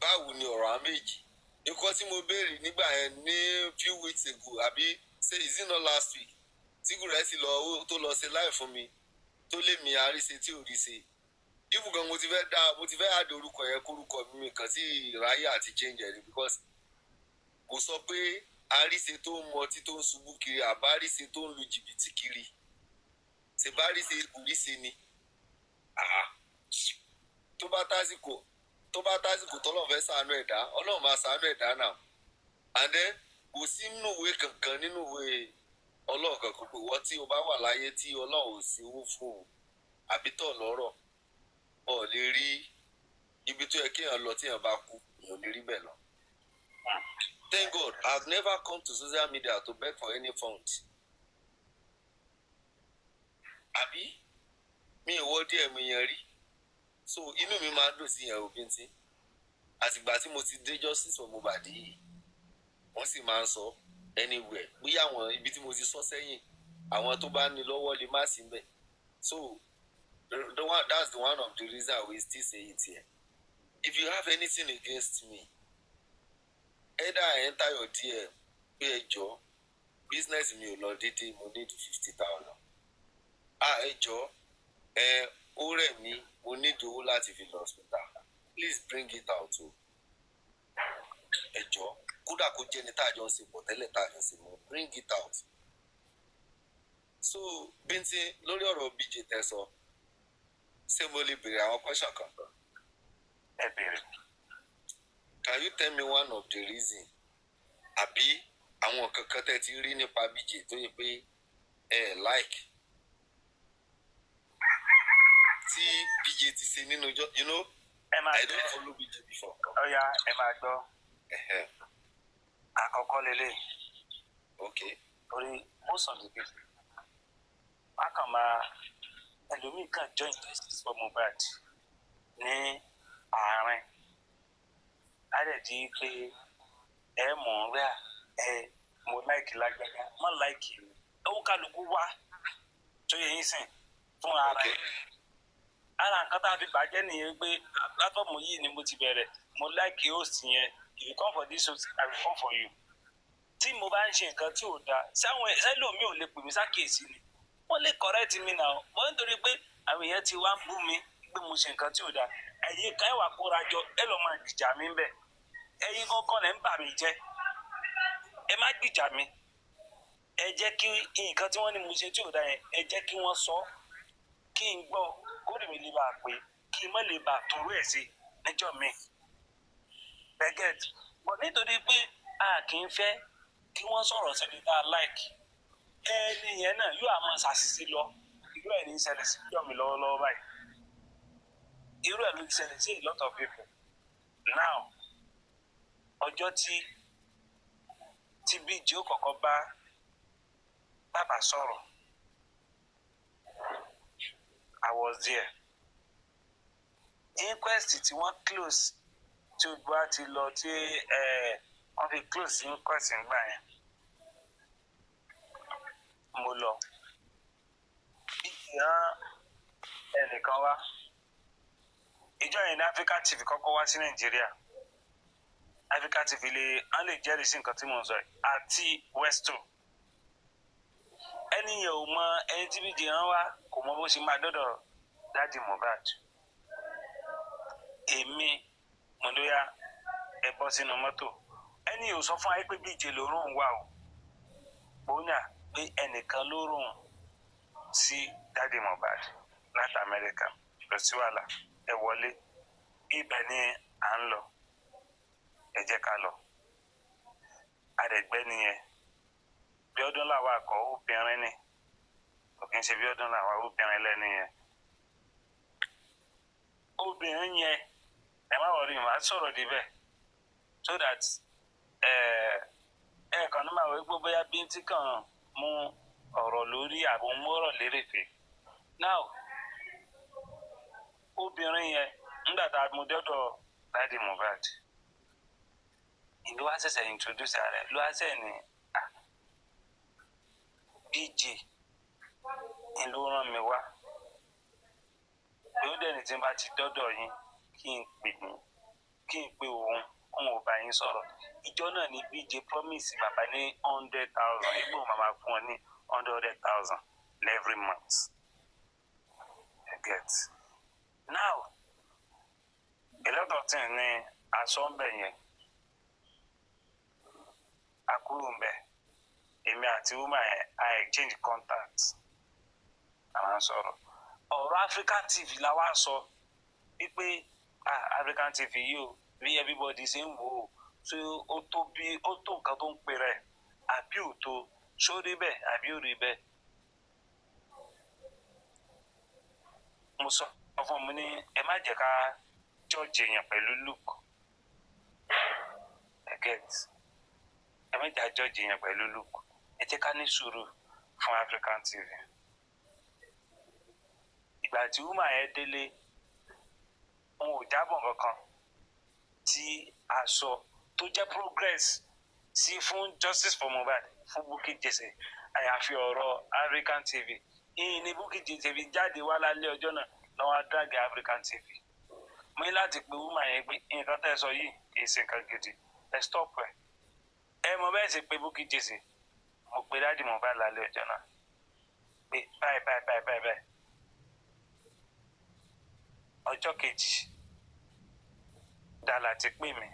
báwo ni ọ̀rọ̀ àwọn méjì nǹkan tí mo béèrè nígbà yẹn ní few weeks ago àbí say is it not last week tí gurexy tó lọ ṣe live fún mi tó lé mi àríṣe tí ò rí ṣe ibùgàn mo ti fẹ́ àdé orúkọ yẹn kórúkọ mi kan sí ìráyè àti change ẹ̀ because kò sọ pé àríṣe tó ń mọtí tó ń ṣubú kiri àbáríṣe tó ń lu jìbìtì kiri ṣe bá ríṣe kùríṣe ni tó bá tásìkò tọ́lọ́run fẹ́ ṣàánú ẹ̀dá ọlọ́run máa ṣàánú ẹ̀dá náà and then kò sí nínú ìwé kankan nínú ìwé ọlọ́run kankan pé wọ́n tí o bá wà láyé tí ọlọ́run ò sí owó fún o àbí tọ̀ lọ́rọ̀ ọ̀ lè rí ibi tó yẹ kéèyàn lọ téèyàn bá kú èèyàn lè rí bẹ́ẹ̀ lọ. Thank God I've never come to social media to beg for any funds. àbí mi ò wọ́ díẹ̀ mi yẹn rí so inú mi máa ń dùn sí yẹn òbíntín àtìgbà tí mo ti dé justice for Mohbad yìí wọ́n sì máa ń sọ anywhere bóyá àwọn ibi tí mo ti sọ sẹ́yìn àwọn tó bá ní lọ́wọ́ lè má sí mbẹ̀ so that's the one of the reason we still say it here. If you have anything against me either I enter your DM pé ẹ jọ̀ọ́ business mi ò lọ déédéé mo need 50,000 ẹ jọ̀ọ́ ó rẹ̀ mí mo need owó láti fi lọ hospital please bring it out o ẹ jọ̀ọ́ kódà kó jẹ́ ní táàjọ ń ṣe pọ̀ tẹ́lẹ̀ táàjọ ṣe mọ́ bring it out. So bíntín lórí ọ̀rọ̀ BJ tẹ̀sán ṣé mo lè béèrè àwọn question kan. ẹ béèrè. Can you tell me one of the reason àbí àwọn kankan tẹ́ ti rí nípa BJ tó yẹ pé like tí BJ ti ṣe nínú ọjọ́, you know, I don't follow BJ before. Ọ̀ya ẹ máa gbọ́. Àkọ́kọ́ lélẹ̀. Okay. Torí most of the people a kàn máa ẹlòmíì kan join justice for Mohbad ní àárín. A lè di pé ẹ mọ̀ rẹ̀ mo like lágbájá má like mi. Ó kálukú wá tó yẹ yín sìn fún ara ẹ̀. Ara nǹkan tá a fi bàjẹ́ nìyẹn pé platform yìí ni mo ti bẹ̀rẹ̀. Mo like host yẹn. If you come for this host, I will come for you. Tí mo bá ń ṣe nǹkan tí ò dáa, sẹ́lòmíì ò lè pè mí sákèésí ni. Wọ́n lè correct mi náà. Wọ́n nítorí pé àwọn èèyàn ti wá ń bú mi pé mo ṣe nǹkan tí ò dáa. Ẹ̀yin kan wà kóra jọ, ẹ lọ máa gbìjà mi ń bẹ̀. Ẹ̀yin kankan lẹ̀ ń bà mí jẹ́. Ẹ má gbìjà mi. Ẹ jẹ́ kí nǹkan tí wọ́n ní mo ṣe tí ò dáa yẹn, ẹ jẹ́ kí wọ́n sọ. Kí n gbọ́, kórè mi lè bá a pé, kí n má lè bá a tọrọ ẹ̀ sí níjọ́ mi. Beget. But nítorí pé a kì í fẹ́ kí wọ́n sọ̀rọ̀ sẹ́ni tá a like. Ẹni yẹn náà yóò àmọ́ ṣàṣìṣe lọ. Irú ẹ̀ ní ìṣẹ̀lẹ̀ sí ìjọ mi lọ́wọ́lọ́wọ́ báyìí. Irú ẹ̀ ló ti ṣẹlẹ̀ sí a lot of people. Now, ọjọ́ tí BJ ó kọ́kọ́ bá bàbá sọ̀rọ̀, I was there. Inquest tí wọ́n close tí gbogbo á ti lọ tí wọ́n fi close inquest nígbà yẹn. Mo lọ. Ìyá ẹnìkan wá. Ìjọ yẹn ní Africa TV kọ́kọ́ wá sí Nàìjíríà. Africa TV wọ́n lè jẹ́rìí sí nǹkan tí mo ń sọ yìí. Àti Westo. Ẹni yẹn ò mọ ẹni tí BJ rán wá kò mọ bó ṣe máa dọ́dọ̀ Daddy Mohbad. Èmi mo lóyá ẹ bọ́ sínú mọ́tò. Ẹni yóò sọ fún ayé pé BJ ló rún wá o. Bóyá pé ẹnìkan ló rún sí Daddy Mohbad láti Amẹ́ríkà lọ sí wàhálà ẹ wọlé. Ibẹ̀ ni à ń lọ. Ẹ jẹ́ ká lọ. Àdẹ̀gbẹ́ nìyẹn. Bí ọdún làwọn akọ obìnrin ni. Kò kí n ṣe bí ọdún làwọn obìnrin lẹ́nu yẹn. Obìnrin yẹn ẹ má wọrí màá sọ̀rọ̀ débẹ̀ so that kàn ní máa wọ gbogbo bóyá bintin kan mú ọ̀rọ̀ lórí àbò mú ọ̀rọ̀ lérèfé. Now obìnrin yẹn nígbà tá a mú dọ́dọ̀ Daddy Mohbad ìlú wa ṣẹ̀ṣẹ̀ introduce rẹ̀ ló wá sẹ̀ ní BJ ìlú rán mi wá. Yóò dẹni tí n bá ti dọ́dọ̀ yín kí n pè òun ò bá yín sọ̀rọ̀. Ìjọ náà ni BJ promise bàbá ní 100,000. Igbó màmá fún ọ ní 100,000 every month. You get. Now, a lot of things ni aṣọ ń bẹ̀ yẹn. Akúrò ń bẹ̀. Èmi àti woman yẹn I exchange contacts. Àwọn sọ̀rọ̀. Ọ̀rọ̀ African TV la wá sọ wípé African TV yìí o bí everybody ṣe ń wò ó so ó tó nǹkan tó ń pè rẹ̀ àbí ò tó ṣó rí bẹ́ẹ̀ àbí ò rí bẹ́ẹ̀. Mo sọ fún mi ní ẹ má jẹ́ ká judge èèyàn pẹ̀lú look. Ẹ má jẹ́ ká judge èèyàn pẹ̀lú look. Ẹ jẹ́ ká ní sùúrù fún African TV. Ìgbà tí woman yẹn délé wọn ò jábọ̀ kankan tí a sọ tó jẹ́ progress sí fún justice for Mohbad fún Bukky Jesse àyàfi ọ̀rọ̀ African TV. Ìyìn ní Bukky Jesse fi jáde wá lálẹ́ ọjọ́ náà lọ́wọ́ adágẹ African TV. Mo ní láti pe woman yẹn pé nǹkan tẹ́ sọ yìí kì í ṣe nǹkan gidi ẹ stop ẹ. Ẹ mọ bẹ́ẹ̀ ṣe pé Bukky Jesse mo pe Daddy Mohbad lálẹ́ ọjọ́ náà pé báyìí. Ọjọ́ kejì dàlà ti pè mí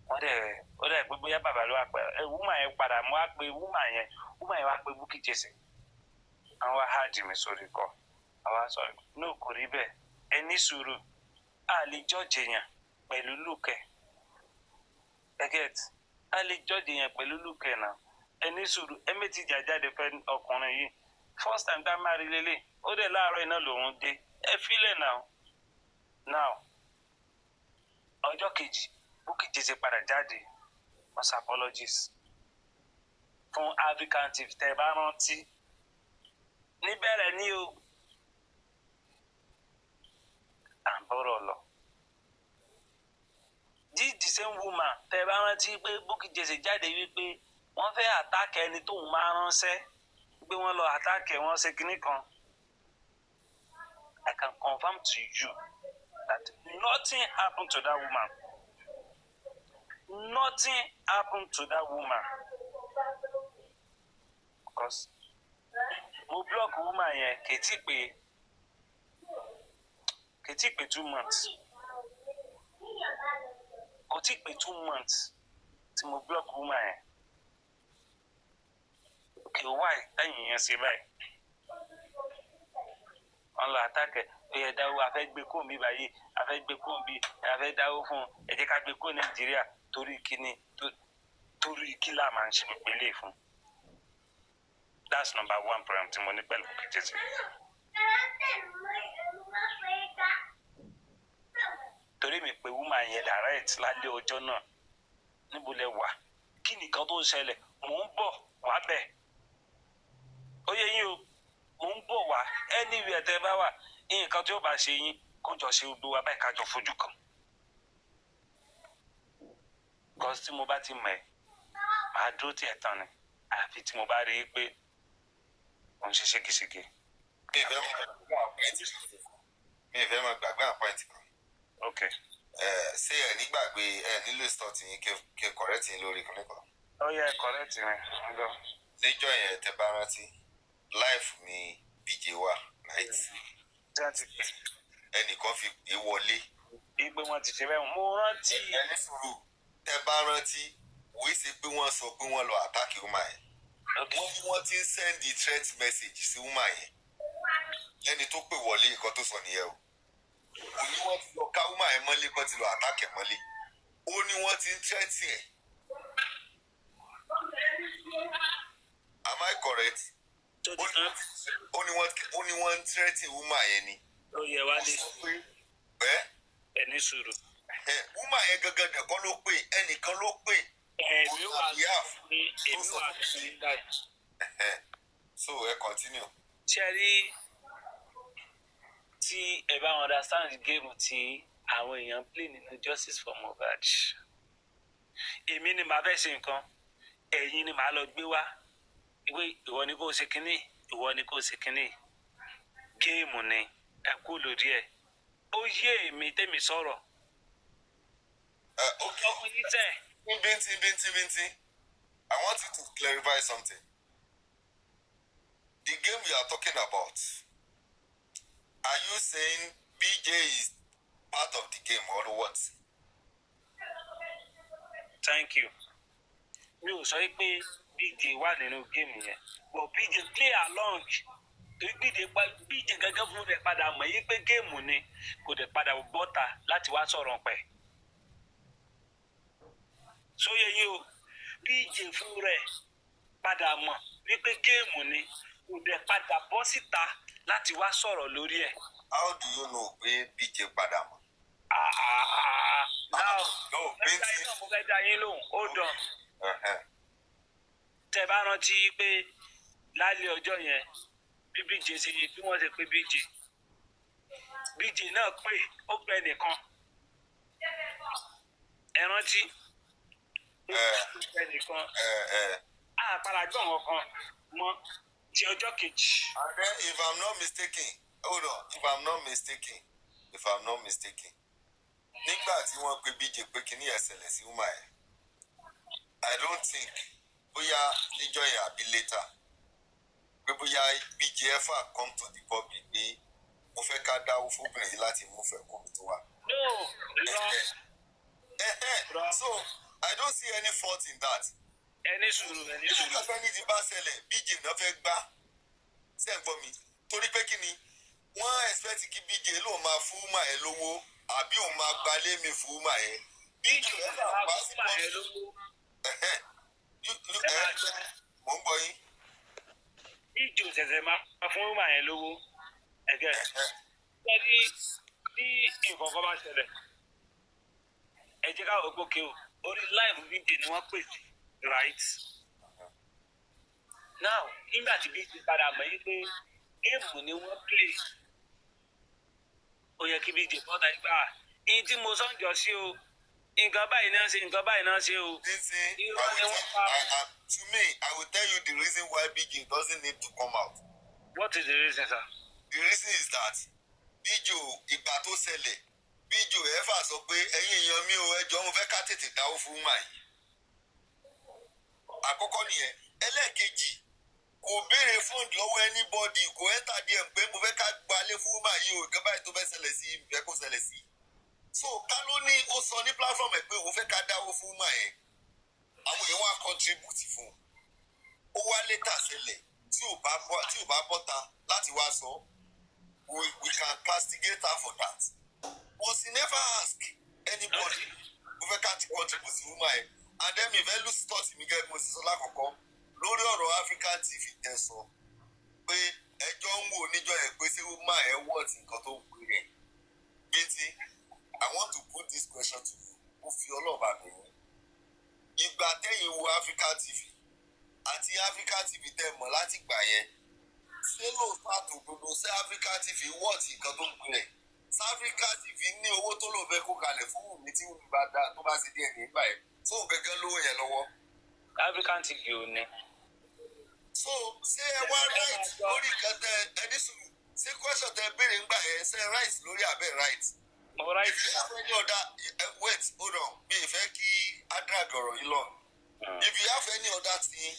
ó dẹ̀ pé bóyá bàbá ló wà pẹ́ woman yẹn padà mo wá pé woman yẹn wá pé Bukky Jesse àwọn wá háàdì mi sórí kọ àwa sọ̀rọ̀ ní kò rí bẹ́ẹ̀ ẹ ní sùúrù a lè judge èèyàn pẹ̀lú lùkẹ́ a lè judge èèyàn pẹ̀lú lùkẹ́ náà ẹni sùúrù ẹmí ti jàjáde fẹ́ ọkùnrin yìí first time tá máa rí lélẹ̀ ó dẹ̀ láàárọ̀ iná lòún dé ẹ fílẹ̀ now ọjọ́ kejì Bukky Jesse padà jáde wọ́n apologies fún African TV tẹ́ bá rántí níbẹ̀rẹ̀ ní o à ń bọ̀rọ̀ lọ. This the same woman tẹ́ bá rántí pé Bukky Jesse jáde wípé wọ́n fẹ́ attack ẹni tóun máa ránṣẹ́ pé wọ́n lọ attack ẹ̀ wọ́n ṣe kinní kan. I can confirm to you that nothing happened to that woman. Nothing happened to that woman. Because mo block woman yẹn kètí pé 2 months. Kò tí pé 2 months tí mo block woman yẹn. Kì í wáyé lẹ́yìn yẹn ṣe báyìí. Wọ́n lọ attack ẹ̀ ó yẹ dáwó afẹ́ gbé kó mi báyìí afẹ́ gbé kó mi afẹ́ dáwó fún ẹ jẹ́ ká gbé kó Nàìjíríà torí kíní torí kí là máa ń ṣe pélé fún. That's number 1 problem tí mo ní pẹ̀lú Bukky Jesse. Torí mi pé woman yẹn direct lálẹ́ ọjọ́ náà níbo lẹ wà kí nìkan tó ń ṣẹlẹ̀ mò ń bọ̀ wá bẹ̀. Ó yẹ yín o mò ń bọ̀ wá anywhere tẹ́ bá wà nǹkan tí ó bá ṣe yín kó jọ ṣe gbogbo wa báyìí ká jọ fojú kan. Because tí mo bá ti mọ̀ ẹ́ màá dúró tí ẹ̀ tán ni àfi tí mo bá rí i pé ó ń ṣe ségesège. Mi ì fẹ́ máa gbàgbé àpọ́ìntì kan. Ok. Ṣé ẹ nígbàgbé ẹ nílò ìsọ̀tì yín kí ẹ kọ̀rẹ́tì yín lórí kan nìkan? Ó yẹ kọ̀rẹ́tì mi. Níjọ́ yẹn tẹ́ bá rántí life ni BJ wà right? Ẹnìkan fi pè wọlé. Ìgbé wọn ti ṣe bẹ́ẹ̀ mo rántí. Ẹni sùúrù tẹ́ bá rántí wí sí pé wọ́n sọ pé wọ́n lọ àtàkì woman yẹn. Wọ́n ní wọ́n ti ń send the threat message sí woman yẹn. Lẹ́ni tó pè wọlé nǹkan tó sọ nìyẹn o. Ó ní wọ́n ti lọ ká woman yẹn mọ́lé kan ti lọ àtàkì mọ́lé. Ó ní wọ́n ti ń threat ẹ̀. Am I correct? Ó ní wọ́n ń threat woman yẹn ni. Ó yẹ wá ní ẹni sùúrù. Woman yẹn gangan nìkan ló pè ẹnìkan ló pè. Èmi wà sí that. So ẹ continue. Ṣé rí tí ẹ bá understand game tí àwọn èèyàn play nínú Justice for Mohbad. Èmi ni màá fẹ́ ṣe nǹkan ẹ̀yin ni màá lọ gbé wá ìwọ ni kò ṣe kínní ìwọ ni kò ṣe kínní géèmù ni ẹ kú lórí ẹ ó yé èmi tẹ́mi sọ̀rọ̀. Ọkùnrin tẹ̀. Bintin. I want you to clarify something. The game you are talking about, are you saying BJ is part of the game or what? Thank you. Mi ò sọ pé BJ wà nínú géèmù yẹn but BJ play along BJ gẹ́gẹ́ fún rẹ̀ padà mọ̀ yí pé géèmù ni kò dẹ̀ padà bọ́ta láti wá sọ̀rọ̀ pẹ̀. Sóyè yìí o BJ fún rẹ̀ padà mọ̀ wípé géèmù ni kò dẹ̀ padà bọ́ síta láti wá sọ̀rọ̀ lórí ẹ̀. How do you know pé BJ padà mọ̀? Now mo fẹ́ dá yín lóhùn hold on. Tẹ́ bá rántí pé lálẹ́ ọjọ́ yẹn bí BJ ṣe bí wọ́n ṣe pé BJ náà pé ó pẹ́ nìkan ẹ rántí ó pẹ́ nìkan àpàrà gbọ̀n kankan mọ́ ti ọjọ́ kejì. And then if I'm not mistaken hold on if I'm not mistaken nígbà tí wọ́n pe BJ pé kíní ẹ̀ ṣẹlẹ̀ sí woman ẹ̀ I don't think bóyá níjọ́ yẹn àbí later pé bóyá BJ ever come to the public pé mo fẹ́ ká dáwó fóbìnrin yìí láti mú fẹ́ kó mi tó wà. So I don't see any fault in that. Ẹni sùúrù. Nígbà tó ní ti bá ṣẹlẹ̀ BJ náà fẹ́ gbá ṣé ń gbọ́ mi torí pé kí ni wọ́n expect kí BJ lóun máa fún woman ẹ̀ lówó àbí òun máa gbalé mi fún woman ẹ̀. BJ náà bá sí ṣẹ̀ṣẹ̀ máa fún ọmọ yẹn lówó ẹ̀gẹ́ lẹ́ni tí nǹkan kan bá ṣẹlẹ̀ ẹ jẹ́ ká wọ́pọ̀ kí o orí live video ni wọ́n pè sí right now nígbà tí bíi ti padà mọ̀ yí pé géèmù ni wọ́n play ó yẹ kí bíi ti bọ́ta yí gbà ní tí mo sọ́njọ́ sí o nǹkan báyìí náà ṣe nǹkan báyìí náà ṣe o. To me, I will tell you the reason why BJ doesn't need to come out. What is the reason, sir? The reason is that BJ ìgbà tó ṣẹlẹ̀ BJ ẹ̀fà sọ pé ẹ̀yin èèyàn mi ò ẹjọ́ mo fẹ́ ká tètè dáwó fún mà yìí. Àkọ́kọ́ nìyẹn ẹlẹ́ẹ̀kejì kò béèrè fund lọ́wọ́ anybody kò ẹ́ntà díẹ̀ pé mo fẹ́ ká gbalé fún mà yìí o ìjọba ètò bẹ́ẹ̀ ṣẹlẹ̀ sí ìfẹ́ kó ṣẹlẹ̀ sí. So ká ló ní ó sọ ní platform ẹ̀ pé òun fẹ́ ká dáwó fún mà yẹn àwọn èèyàn wá contribute fún un ó wá létà ṣẹlẹ̀ tí ò bá bọ́ta láti wá sọ we can castigate her for that but she never ask anybody ó fẹ́ ká ti contribute fún mà yẹn and then mi fẹ́ lose touch mi gẹ́gẹ́ mo sì sọ lákọ̀ọ́kọ́ lórí ọ̀rọ̀ African TV tẹ̀ sọ pé ẹjọ́ ń wò níjọ́ yẹn pé ṣé ó má ẹ̀ wọ́ọ̀tì nǹkan tó ń pè rẹ̀ bíntì I want to put this question to you ó fi ọlọ́ọ̀bà bẹ̀rẹ̀ ìgbà tẹ́yìn wo African TV àti African TV tẹ́ mọ̀ láti gbà yẹn ṣé lóòótọ́ àtòdodo ṣé African TV wọ́ọ̀tì nǹkan tó ń pè rẹ̀ ṣé African TV ní owó tó lò fẹ́ kó kalẹ̀ fún Wùmí tí Wùmí bá dá tó bá ṣe díẹ̀ nígbà yẹn tó gẹ́gẹ́ lówó yẹn lọ́wọ́. African TV ò ní. So ṣé ẹ wá right lórí nǹkan tẹ ẹni sùúrù ṣé question tẹ béèrè ńgbà yẹn ṣé right lórí abẹ́ right. Mo right. If you have any other wait hold on mi ì fẹ́ kí adrag ọ̀rọ̀ yìí lọ. If you have any other thing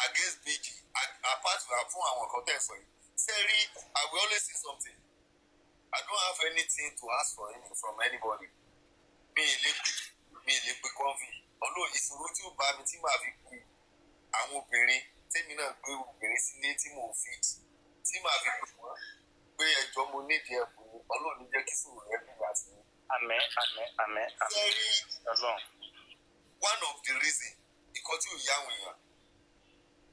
against BJ apart from àwọn kan tẹ̀ sọ yìí ṣé rí I will always say something I don't have anything to ask for from anybody. Mi ì lè pe kọ́fì ọlọ́ọ̀ ìṣòro tí ó bá mi tí màá fi pe àwọn obìnrin tèmi náà gbé obìnrin sílé tí mò ń fi tí màá fi pè wọ́n pé ẹjọ́ mo nídìí ẹ̀bùn ọlọ́ọ̀ ní jẹ́ kí sòrò rẹ̀ bìyà sí. Àmín. Sẹ́rí Ọlọ́run. one of the reason ikọ̀ tí ò yá àwọn èèyàn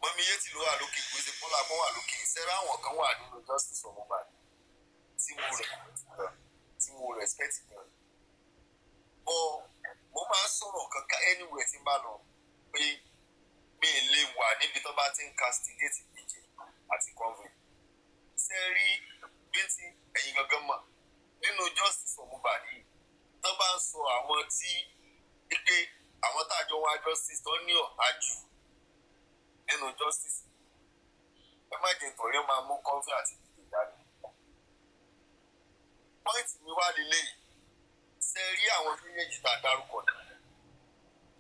mọ̀mí yé tí ló wà lókè gbèsè bọ́lá kan wà lókè sẹ́rẹ́ àwọn kan wà nínú justice of mobile tí mo respect gan. Mo máa ń sọ̀rọ̀ kankan anywhere tí n bá lọ pé mi ì lè wà níbi tó bá ti ń castigate BJ àti convict. Ṣé rí bíntì ẹ̀yin gangan mọ̀ nínú justice of mobile yìí tó bá ń sọ àwọn tí pé àwọn táàjọ wá justice tó ní ọ̀tá jù nínú justice ẹ má jẹ́ ìtọ̀rẹ́ máa mú convict àti BJ jáde. Pọ́ìntì mi wá lélẹ́yìí ṣe rí àwọn méjèèjì tá a dárúkọ ní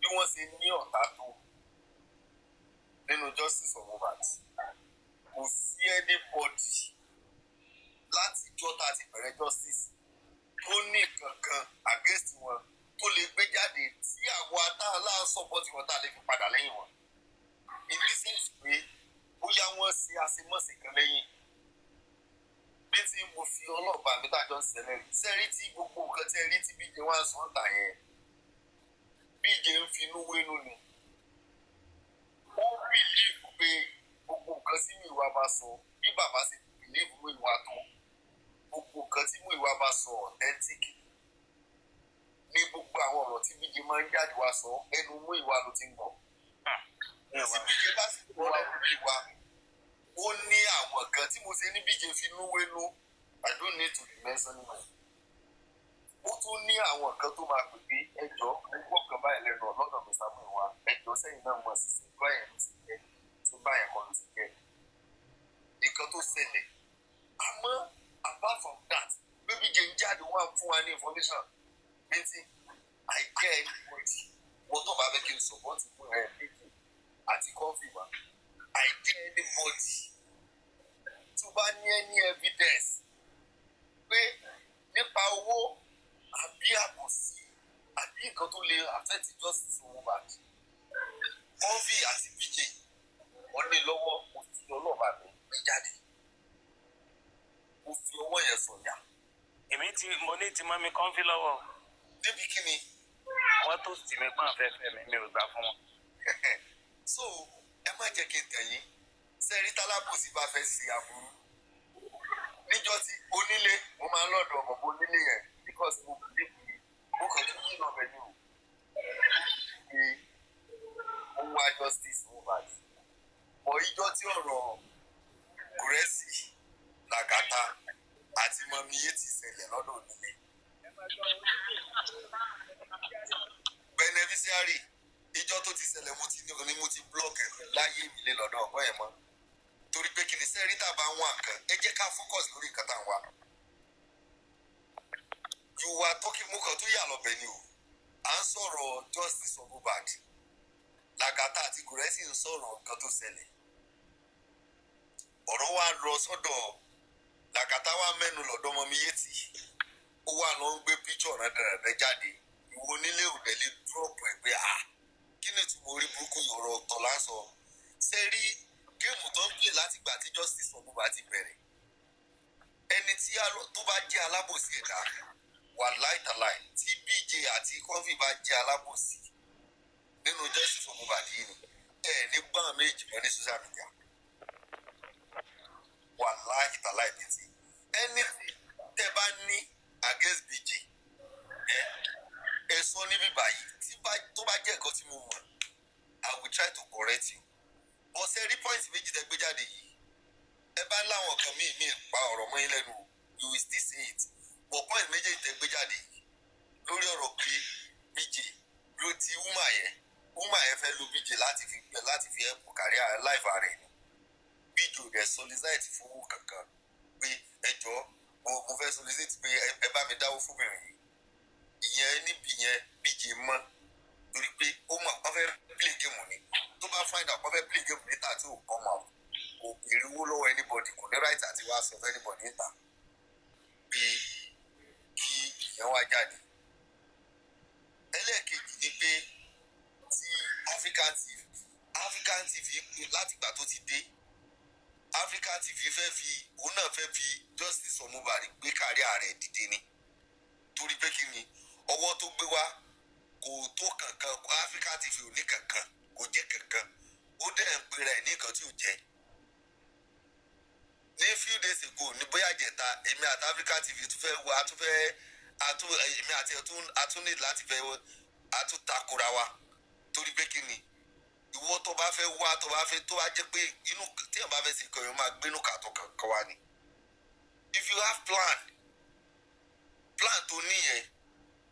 bí wọ́n ṣe ní ọ̀tá tó nínú justice of mobile kò sí anybody láti jọ́ta àti bẹ̀rẹ̀ justice tó ní kankan against wọn tó lè gbé jáde tí àwọn atáàlá support wọn tá a lè fi padà lẹ́yìn wọn in the sense pé bóyá wọ́n ṣe àṣemọ́sẹ̀ kan lẹ́yìn bí tí mo fi ọlọ́ọ̀bà mi tájọ́ ń ṣẹlẹ̀ rí sẹ́rí tí gbogbo nǹkan tẹ́ rí tí BJ wá ń sọ ń tà yẹn BJ ń finú wénú ni ó bìlíìfù pé gbogbo nǹkan tí mú ìwà bá sọ bí bàbá ṣe bìlíìfù mú ìwà tó gbogbo nǹkan tí mú ìwà bá sọ authentic ní gbogbo àwọn ọ̀rọ̀ tí BJ máa ń jáde wá sọ ẹnu mú ìwà ló ti ń bọ̀ tí BJ bá sì wọ́n mú ìwà ó ní àwọn kan tí mo ṣe ní BJ finú wénú I don't need to be mentioning it. Ó tún ní àwọn kan tó máa pè pé ẹjọ́ ẹgbọ́ kan báyìí lẹ́nu ọlọ́dọ̀ mi sábà wá ẹjọ́ sẹ́yìn náà mọ̀ sí báyìí ló ti jẹ́ tí báyìí kan ló ti jẹ́. Nǹkan tó ṣẹlẹ̀ àmọ́ apart from that bí BJ ń jáde wá fún wa ní information bíntì I get anybody wọ́n tó bá fẹ́ kí n support fún BJ àti coffee wa I get anybody tó bá ní any evidence pé nípa owó àbí àbòsí àbí nǹkan tó lè affect justice owó bàjẹ́ coffee àti BJ wọ́n lé lọ́wọ́ mo fi ọlọ́ọ̀bà mi gbé jáde mo fi ọwọ́ yẹn sọ̀yà. Mo ní ti mọ́ mi kọ́ńfì lọ́wọ́. Débi kí ni. Wọ́n tó sì mí pọ́n fẹ́fẹ́ mi ò gbà fún wọn. So ẹ má jẹ́ kí n tẹ̀yìn sẹ́rí tálábòsí bá fẹ́ ṣe àbúrú níjọ́ tí onílé mo máa ń lọ́dọ̀ ọmọ onílé yẹn because mo believe me mo kàn tún yín ọbẹ̀ ni o pé mo wá justice mo bá ti mọ ìjọ tí ọ̀rọ̀ gurexy làgàtà àti mọ̀míyé ti ṣẹlẹ̀ lọ́dọ̀ onílé beneficiary ìjọ tó ti ṣẹlẹ̀ mo ti block ẹ̀ láyé mi lé lọ́dọ̀ ọgbọ́n ẹ̀ mọ́ torí pé kí ni sẹ́rí tá a bá ń wá nǹkan ẹ jẹ́ ká focus lórí nǹkan tá à ń wá. ìwà tókì mú kan tó yà lọ́bẹ̀ ni o à ń sọ̀rọ̀ justice of Mohbad làgàtà àti gurexy ń sọ̀rọ̀ nǹkan tó ṣẹlẹ̀ ọ̀rọ̀ wa lọ sọ́dọ̀ làgàtà wa mẹ́nu lọ́dọ̀ mọ̀míyé tì ó wà lọ ń gbé píṣọ̀ rẹ̀ dẹ̀rẹ̀dẹ̀ jáde ìwọ onílé òdẹ̀lé dúrọ̀pù ẹ̀ pé kí ni tí mo rí burúkú ọ̀rọ̀ ọ̀tọ̀ lásọ sẹ́rí géèmù tó ń play láti gbà tí justice of Mohbad ti bẹ̀rẹ̀ ẹni tí tó bá jẹ́ alábòsí ẹ̀dá wà láìtàláì tí BJ àti Kofi bá jẹ́ alábòsí nínú justice of Mohbad yìí ni ní gbọ́n méjì mọ́ ní social media wà láìtàláì ní ti anything tẹ́ bá ní against BJ ẹ sọ níbí báyìí tó bá jẹ́ nǹkan tí mo mọ̀ I will try to correct you ọ̀sẹ̀ rí point méjì tẹ́ gbé jáde yìí ẹ bá láwọn kan míì pa ọ̀rọ̀ mọ́ yín lẹ́nu you will still say it but point méjì tẹ́ gbé jáde yìí lórí ọ̀rọ̀ pé BJ ló ti woman yẹn fẹ́ lo BJ láti fi help career life rẹ̀ ni BJ ò dẹ̀ solicite fún owó kankan pé ẹjọ́ mo fẹ́ solicite pé ẹ bá mi dáwó fún mìíràn yìí ìyẹn níbi yẹn BJ mọ́ torí pé ó mọ̀ wọ́n fẹ́ play game ni tó bá find out wọ́n fẹ́ play game níta tí ò come out kò béèrè owó lọ́wọ́ anybody kò ní right àti wá sọ fún anybody níta bí kí ìyẹn wá jáde. ẹlẹ́ẹ̀kejì ni pé ti African TV pé látìgbà tó ti dé African TV òun náà fẹ́ fi justice of Mohbad gbé kárí ààrẹ dìde ni torí pé kí ni ọwọ́ tó gbé wá kò tó kankan African TV ò ní kankan kò jẹ́ kankan ó dẹ̀ ń pera ẹ̀ ní nǹkan tí ò jẹ́ ní few days ago ní bóyá jẹta èmi àti African TV tún fẹ́ wá èmi àti àtúndì láti fẹ́ àtúntakora wa torí pé kí ni ìwọ tó bá fẹ́ wá tó bá jẹ́ pé inú tí èèyàn bá fẹ́ ṣe nǹkan yẹn máa gbénú kàtó kankan wá ni if you have plan tó níyẹn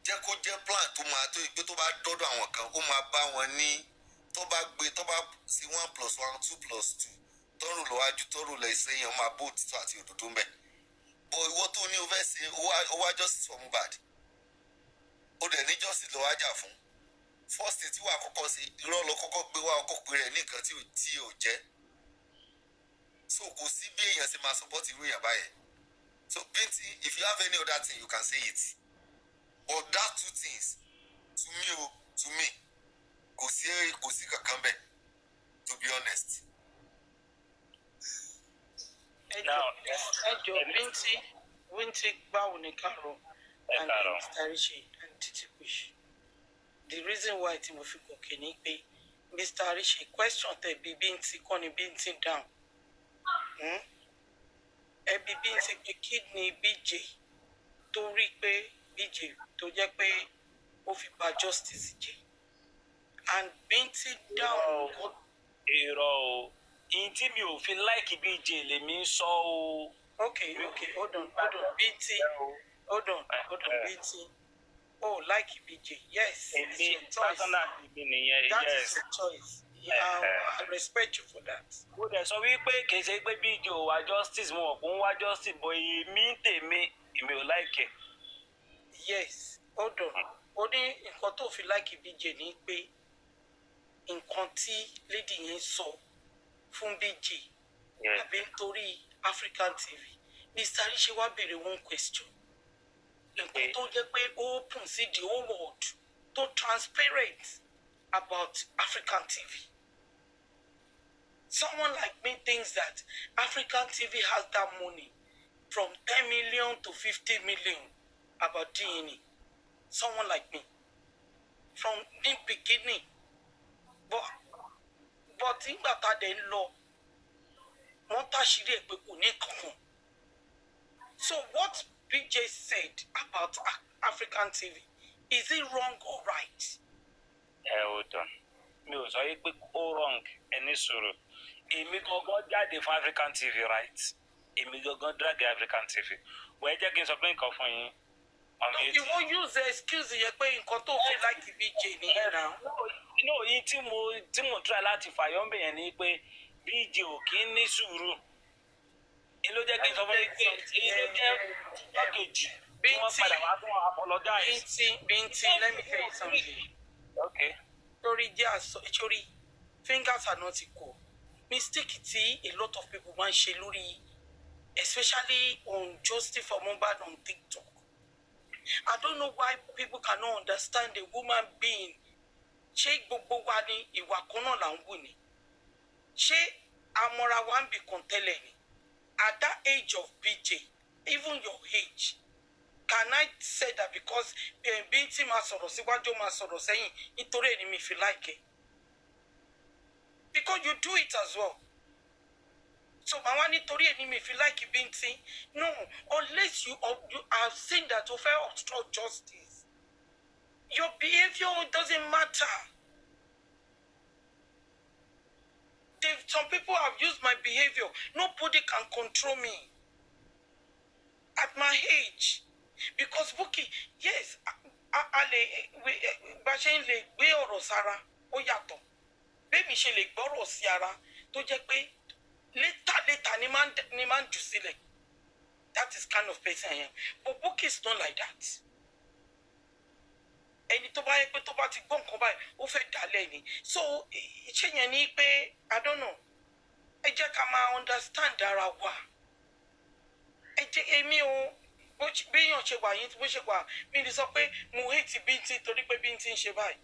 jẹ́ kó jẹ́ plan tó máa tó ìgbé tó bá dọ́dọ̀ àwọn kan ó máa bá wọn ní tó bá sí 1+1 2+2 tọ́rù lọ́wájú tọ́rù lọ ìsẹ́yìn ọmọ abó òtítọ́ àti òdòdó ń bẹ̀ bọ̀ ìwọ tó ní o fẹ́ ṣe ó wá justice for Mohbad ó dẹ̀ ní justice lọ́wọ́ ájà fún first tí wàá kọ́kọ́ ṣe irọ́ lọ kọ́kọ́ gbé wá ọkọ̀ pé rẹ̀ ní nǹkan tí ò jẹ́ so kò sí bí èèyàn ṣe máa support irú èèyàn báyẹn so Bintin if you have any other thing you can say it but that two things to me kò sí kankan bẹ́ẹ̀ to be honest. ẹjọ Bintin báwo ni Karo and Mr. Rishi and Titi Push the reason why tí mo fi gòkè ni pé Mr. Rishi question tẹ bí Bintin kọ́ ni Bintin down ẹ bí Bintin pé kí ni BJ tó rí pé BJ tó jẹ́ pé ó fi bà justice jẹ́ and Bintin down. irọ́ o ìyìn tí mi ò fi láìkì BJ lèmi ń sọ o. okay hold on Bintin hold on Bintin oh like BJ yes it's your choice that is your choice I respect you for that. mo dẹ̀ sọ wípé kì í ṣe pé BJ ò wá justice mo mọ̀ pé ń wá justice bọ̀ èmi èmi ò láìkẹ̀. yes hold on ó ní nǹkan tó fi láìkì BJ ní pé nǹkan tí lady yẹn sọ fún BJ àbí nítorí African TV Mr. Rishi wá béèrè one question nǹkan tó jẹ́ pé ó open sí the whole world tó transparent about African TV. Someone like me thinks that African TV has that money from 10 million to 50 million about DNA. Someone like me from the beginning but nígbà tá a dẹ̀ ń lọ wọ́n táṣírí ẹ̀ pé kò ní kankan. So what BJ said about African TV, is it wrong or right? Hold on. Mi ò sọ pé ó wrong ẹni sọ̀rọ̀. Èmi gangan jáde fún African TV, right? Èmi gangan drag African TV. Wọ́n ẹ jẹ́ kí n sọ pé nǹkan fún yín. You won't use the excuse yẹn pé nǹkan tó fi like BJ nìyẹn náà. No, yìí tí mo try láti fàyọ́ ń bẹ̀yẹn ni pé BJ ò kí ń ní sùúrù. Ló jẹ́ kí n sọ fún yín pé ló jẹ́ pákéjì tí wọ́n padà wá fún apologize. Bintin, let me tell you something. Okay. Sorry, fingers are not equal. Mistake tí a lot of people máa ń ṣe lórí, especially on Jossy for Mohbad on TikTok. I don't know why people cannot understand a woman being. Ṣé gbogbo wa ni ìwà kan náà là ń wù ni? Ṣé amọ̀ra wa ń bì kan tẹ́lẹ̀ ni? At that age of BJ, even your age, can I say that because Bintin máa sọ̀rọ̀ síwájú máa sọ̀rọ̀ sẹ́yìn nítorí ẹni mi fi like it? Because you do it as well. So màá nítorí ẹni mi fi like Bintin. No, unless you have seen that you fẹ́ obstruct justice. Your behavior doesn't matter. Some people have used my behavior. Nobody can control me at my age. Because Bukky, yes, bá ṣe ń lè gbé ọ̀rọ̀ sára ó yàtọ̀. Bẹ́ẹ̀mi ṣe lè gbọ́rọ̀ sí ara tó jẹ́ pé later ni máa ń jù sílẹ̀. That is kind of person I am. But Bukky is not like that. Ẹni tó bá yẹ pé tó bá ti gbọ́ nǹkan báyìí ó fẹ́ dálẹ̀ ni. So ṣé yẹn ni pé I don't know. Ẹ jẹ́ ká máa understand ara wa. Ẹ jẹ́ èmi o bí èèyàn ṣe wà yín bó ṣe wà mí ni sọ pé mo hate Bintin torí pé Bintin ṣe báyìí.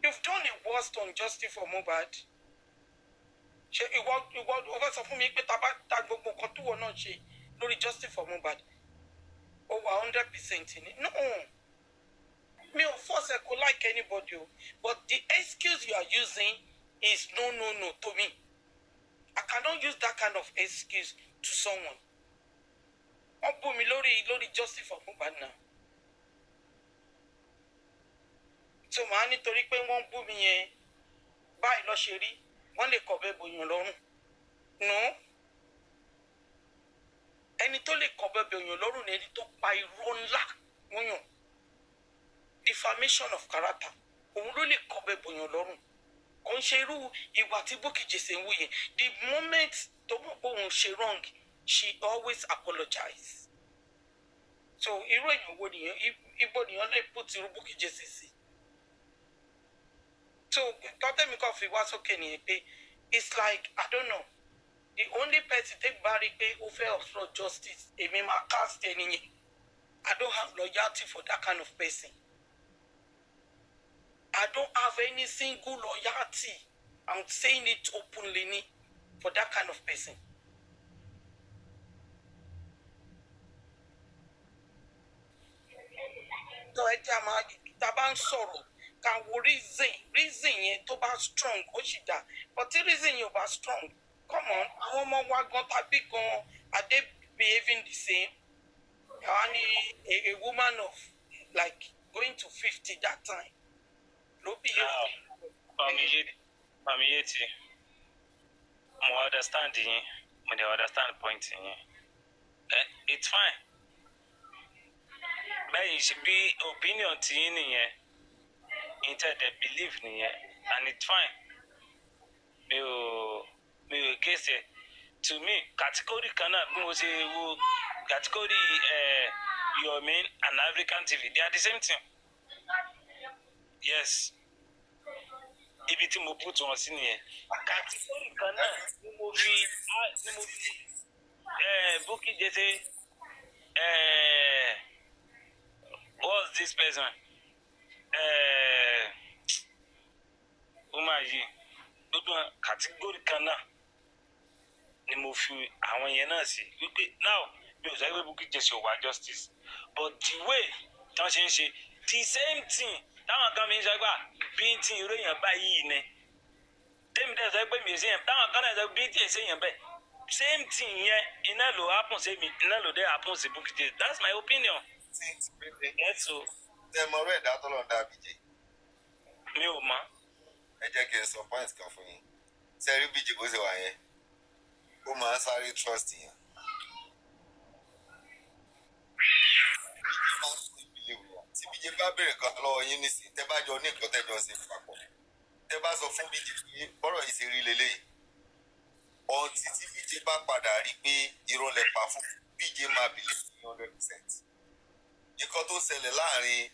You've done the worst on Jossy for Mohbad. Ṣé ìwọ ó fẹ́ sọ fún mi pé tá gbogbo nǹkan tó wọ náà ṣe lórí Jossy for Mohbad ó wà 100% ni? No. Me ò force ẹ kó like anybody o, but the excuse you are using is no to me. I cannot use that kind of excuse to someone. Wọ́n bú mi lórí Jossy for Mohbad náà. So màá nítorí pé wọ́n bú mi yẹn báyìí lọ ṣe rí wọ́n lè kọ̀bẹ bòyàn lọ́rùn. No. Ẹni tó lè kọ̀bẹ bòyàn lọ́rùn ni ẹni tó pa irọ́ ńlá wọ́n. Defamation of character. Òun ló lè kọ̀bẹ bòyàn lọ́rùn. Kò ń ṣe irú ìwà tí Bukky Jesse ń wú yẹn. The moment tó mọ̀ pé òun ṣe wrong, she always apologize. So irú èèyàn wo nìyẹn? Ibo nìyẹn lè put irú Bukky Jesse sí? So tọ́tẹ́mi kan fi wá sókè nìyẹn pé it's like I don't know. The only person take bari pé ó fẹ́ obstruct justice, èmi máa cast ẹni yẹn. I don't have loyalty for that kind of person. I don't have any single loyalty. I'm saying it openly for that kind of person. So ẹ jẹ́ àmà tàbá ń sọ̀rọ̀ ká wo reason yẹn tó bá strong ó sì dá. But tí reason yẹn ò bá strong, come on, àwọn ọmọ wa gan tàbí gan are they behaving the same? A woman of like going to 50 that time. Famiyeti, mo understand yín, mo dey understand point yín. It's fine. Bẹ́ẹ̀ ṣe bí opinion ti yín nìyẹn, intended belief nìyẹn, and it's fine. Mi ò kése. To me, category kan náà bí mo ṣe wo category yomi and African TV, they are the same thing. Yes. Ibi tí mo put wọn sí nìyẹn. Category kan náà ni mo fi Bukky Jesse what's this person? Woman yìí gbogbo category kan náà ni mo fi àwọn yẹn náà sí wípé now bí o sọ pé Bukky Jesse ò wá justice but the way tí wọ́n ṣe ń ṣe the same thing táwọn kan fi ń sọ pé Bintin irú èèyàn báyìí ni tèmi dẹ̀ sọ pé mi ò sí yẹn táwọn kan náà sọ pé Bintin èsì èèyàn bẹ́ẹ̀ same thing yẹn iná ló happen sí mi iná ló dé happen sí Bukky Jesse. That's my opinion. Yes, so. Tẹ mọ ọ̀rọ̀ ẹ̀dá tọ́lọ̀ ń dá BJ. Mi ò mọ̀. Ẹ jẹ́ kí n sọ point kan fún yín. Ṣé rí BJ bó ṣe wà yẹn? Ó máa ń sáré trust yẹn. Tí BJ bá béèrè kan lọ́wọ́ yín nísìnyí, tẹ́ bá jọ ní nǹkan tẹ́jọ́ ṣe papọ̀. Tẹ́ bá sọ fún BJ pé bọ́rọ̀ yìí ṣe rí lélẹ́yìí. Ọtí tí BJ bá padà rí pé irọ́ lẹ pa fún BJ máa believe ní 100%. Nǹkan tó ṣẹlẹ̀ láàrin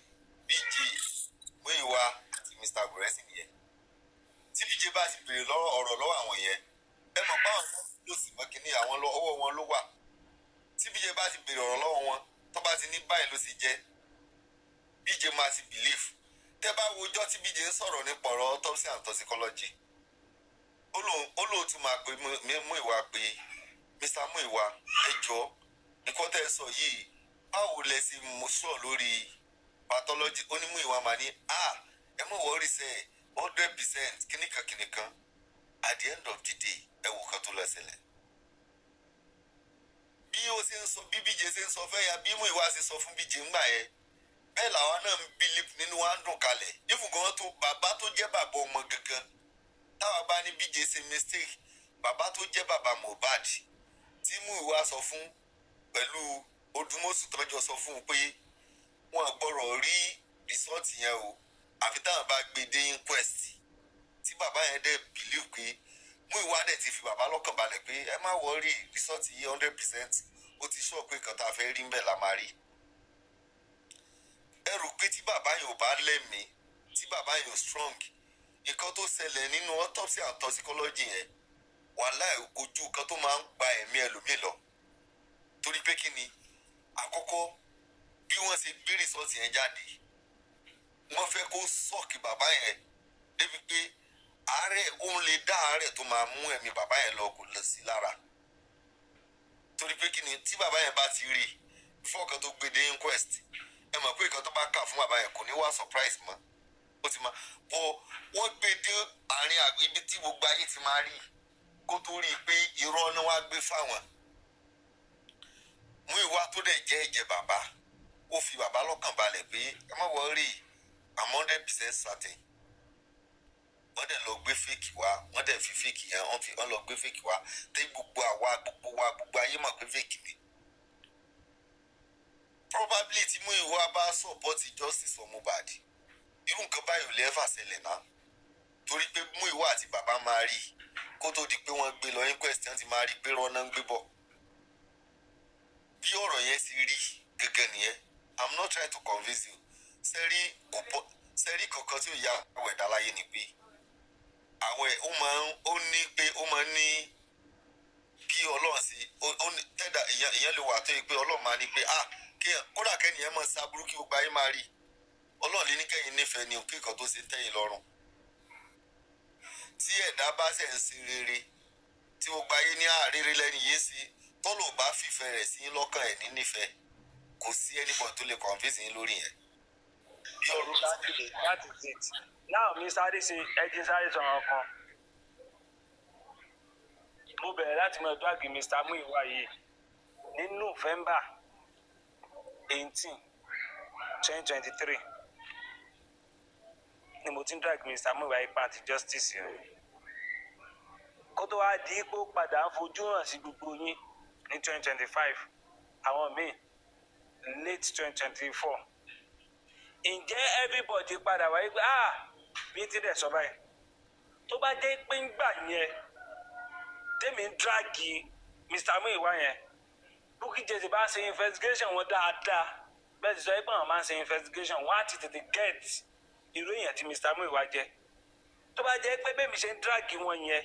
BJ Múyìwá àti Mr. Gurexy nìyẹn. Tí BJ bá ti béèrè ọ̀rọ̀ lọ́wọ́ àwọn yẹn, ẹ mọ̀ pé àwọn ló sì mọ́ kínní àwọn ọwọ́ wọn ló wà. Tí BJ bá ti béèrè ọ̀rọ̀ lọ́wọ́ wọn, tó bá ti ní báyìí ló ṣe jẹ́, BJ máa ti believe. Tẹ́ bá wo ọjọ́ tí BJ ń sọ̀rọ̀ nípa ọ̀rọ̀ autopsy and toxicology, ó lóun tún máa pe Múyìwá pé Mr. Múyìwá ẹ jọ̀ọ́ nǹkan tẹ́ ẹ sọ yìí báwo lẹ ṣe mú sọ lórí pathology. Ó ní Múyìwá máa ní ẹ mọ̀ wọ́ọ́rì sẹ́ 100% kìnìkan at the end of the day ẹ wò kan tó lọ ṣẹlẹ̀. Bí ó ṣe ń sọ bí BJ ṣe ń sọ fẹ́ ya bí Múyìwá ṣe sọ fún BJ ńgbà yẹn bẹ́ẹ̀ làwọn náà ń believe nínú wa ń dùn kalẹ̀ ìfúngàn tó bàbá tó jẹ́ bàbá ọmọ gangan táwa bá ní BJ ṣe mistake bàbá tó jẹ́ bàbá Mohbad tí Múyìwá sọ fún pẹ̀lú Odùmọ̀ṣù tọ́jọ́ sọ fún un pé wọ́n gbọ́rọ̀ rí result yẹn o àfi táwọn bá gbé dé inquest tí bàbá yẹn dẹ̀ believe pé Múyìwá dẹ̀ ti fi bàbá lọ́kàn balẹ̀ pé ẹ má worry result yìí 100% ó ti sọ pé nǹkan tá a fẹ́ rí ń bẹ̀ la máa rí. Ẹ rò pé tí bàbá yẹn ò bá lẹ́mìí tí bàbá yẹn ò strong nǹkan tó ṣẹlẹ̀ nínú autopsy and toxicology yẹn wàláhì ojú nǹkan tó máa ń gba ẹ̀mí ẹlòmíì lọ torí pé kí ni àkọ́kọ́ bí wọ́n ṣe gbé rìsọ́ọ̀tì yẹn jáde wọ́n fẹ́ kó sọ́ọ̀kì bàbá yẹn débi pé àárẹ̀ òun lè dá àárẹ̀ tó máa mú ẹ̀mí bàbá yẹn lọ kò lọ sí lára torí pé kí ni tí bàbá yẹn bá ti rí before kan tó gbé dé inquest ẹ mọ̀ pé nǹkan tó bá kà fún bàbá yẹn kò ní wá surprise mọ́ ó ti máa bọ́ wọ́n gbé dé àárín ibi tí gbogbo ayé ti máa rí kó tó rí i pé irọ́ ni wọ́n á gbé fáwọn. Múyìwá tó dẹ̀ jẹ́ ẹ̀jẹ̀ bàbá ó fi bàbá lọ́kàn balẹ̀ pé ẹ má worry I'm 100% certain. Wọ́n dẹ̀ lọ gbé fake wá wọ́n dẹ̀ fi fake yẹn wọ́n lọ gbé fake wá tẹ́ gbogbo ayé mọ̀ pé fake ni. Probably tí Múyìwá bá support justice for Mohbad irú nǹkan báyìí ò lè ever ṣẹlẹ̀ náà torí pé Múyìwá àti bàbá máa rí kó tó di pé wọ́n gbé lọ inquest wọ́n ti máa rí pé rọ́nà ń gbé bọ̀. Bí ọ̀rọ̀ yẹn ti rí gẹ́gẹ́ nìyẹn I'm not trying to convince you. Sẹ́rí kankan tí ó yá àwọ̀ ẹ̀dá láyé ni pé àwẹ̀ ó máa ń ní bí Ọlọ́run sí tẹ́dà ìyẹn lè wà tó yẹ pé Ọlọ́run máa ní pé kódà kẹ́niyẹn máa sá burúkú gbogbo ayé máa rí Ọlọ́run lè ní kẹ́yìn nífẹ̀ẹ́ ni òkè kan tó ṣe tẹ́yìn lọ́rùn. Tí ẹ̀dá bá ṣẹ̀ ń ṣe rere tí gbogbo ayé ní àárẹ̀ lẹ́nu yìí sí tọ́lọ̀ bá fìfẹ́ rẹ̀ sí lọ́kàn ẹ̀ ní nífẹ̀ẹ́ kò sí anybody tó lè convince yín lórí yẹn. Bí ọ̀rọ̀ that is it. Now mi sáré ṣe ẹjẹ sáré sọ̀rọ̀ kan. Mo bẹ̀rẹ̀ láti mọ ẹ̀dọ́ àgbè Mr. Múyìwá yìí ní November 18, 2023 ni mo ti ń drag Mr. Múyìwá yìí pàtì justice rẹ̀. Kó tó wá di ipò padà ń fojú hàn sí gbogbo yín ní 2025 àwọn míì late 2024 ǹjẹ́ everybody padà wáyé pé bí ti dẹ̀ sọ báyìí tó bá jẹ́ pé ń gbà yẹn tèmi ń dragi Mr. Múyìwá yẹn Bukky Jesse bá ṣe investigation wọn dáadáa bẹ́ẹ̀ ti sọ pé àwọn máa ń ṣe investigation wọn á ti tètè get irú èèyàn tí Mr. Múyìwá jẹ́ tó bá jẹ́ pé bẹ́ẹ̀ mi ṣe ń dragi wọn yẹn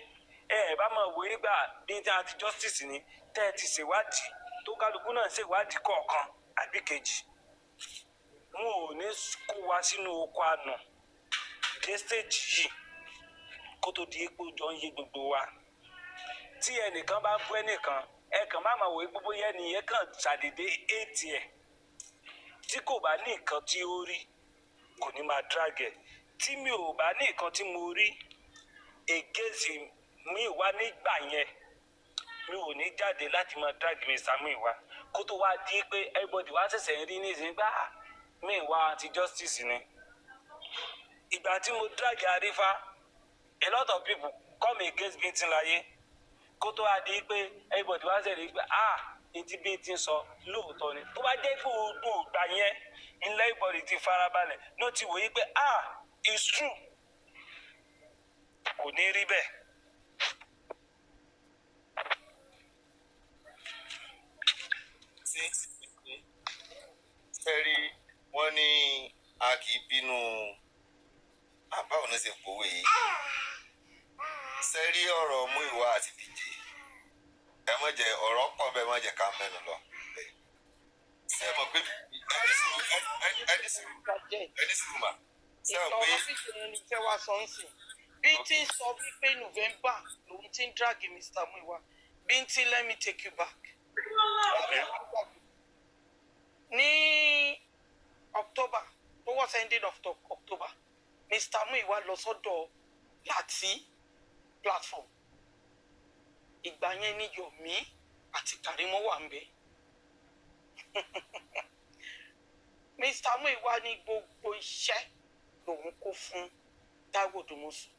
bá máa wò nígbà bí tí a ti justice ni tẹ́ ẹ ti ṣèwádìí tó kálukú náà ṣèwádìí kọ̀ọ̀kan àbí kejì wọn ò ní kó wa sínú oko àná dé stage yìí kó tó di epo jọ ń yé gbogbo wa tí ẹnìkan bá bú ẹnìkan ẹ̀kan má máa wò gbogbo yẹn nìyẹn kàn ṣàdédé éètì ẹ̀ tí kò bá ní nǹkan tí ó rí kò ní máa drag ẹ̀ tí mi ò bá ní nǹkan tí mo rí ègézì mi wá nígbà yẹn mi ò ní jáde láti máa drag Mr. Muiwa kó tó wá di pé everybody wá ṣẹ̀ṣẹ̀ ń rí nísìnyí pé Muiwa àti justice ni. Ìgbà tí mo drag Arifa, a lot of people come against Bintin láyé kó tó wá di pé everybody wá ṣẹ̀ṣẹ̀ rí pé etí Bintin sọ lóòótọ́ ni. Tó bá jẹ́ pé odò ìgbà yẹn ilé everybody ti farabalẹ̀ ló ti wòye pé it's true, kò ní rí bẹ́ẹ̀. Sẹ́rí wọ́n ní a kì í bínú báwo ni ṣe pòwe yìí. Sẹ́rí ọ̀rọ̀ Muiwa àti BJ ẹ má jẹ́ ọ̀rọ̀ pọ̀ bẹ́ẹ̀ má jẹ́ ká mẹ́nu lọ. Ṣé ẹ mọ̀ pé ẹni sùúrù mà. Ṣé ẹ mọ̀ pé ìtọ́wọ́ sì fẹ́ wá sọ ń sìn. Bintin sọ wípé November lòun ti ń drag Mr. Muiwa. Bintin, let me take you back. Ní October, towards ending of October, Mr. Muiwa lọ sọ́dọ̀ láti platform. Ìgbà yẹn ni Yomi àti Karimo wà ń bẹ̀. Mr. Muiwa ní gbogbo iṣẹ́ lòun kó fún Taiwo Dumusu.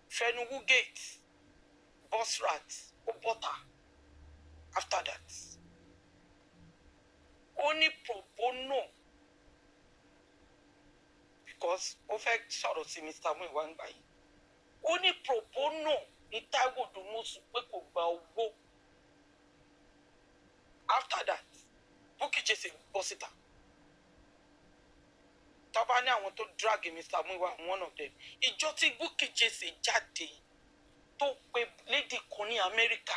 Fenugu gate, bus rat, ó bọ́ta. After that, only pro bono, because ó fẹ́ sọ̀rọ̀ sí Mr. Muiwa ń gbà yìí. Only pro bono ní Taiwo Dumusu pé kò gba owó. After that, Bukky Jesse bọ́ síta. Tábà ní àwọn tó drag Mr. Muiwa, one of them. Ìjọ tí Bukky Jesse jáde tó pe lady kan ní America.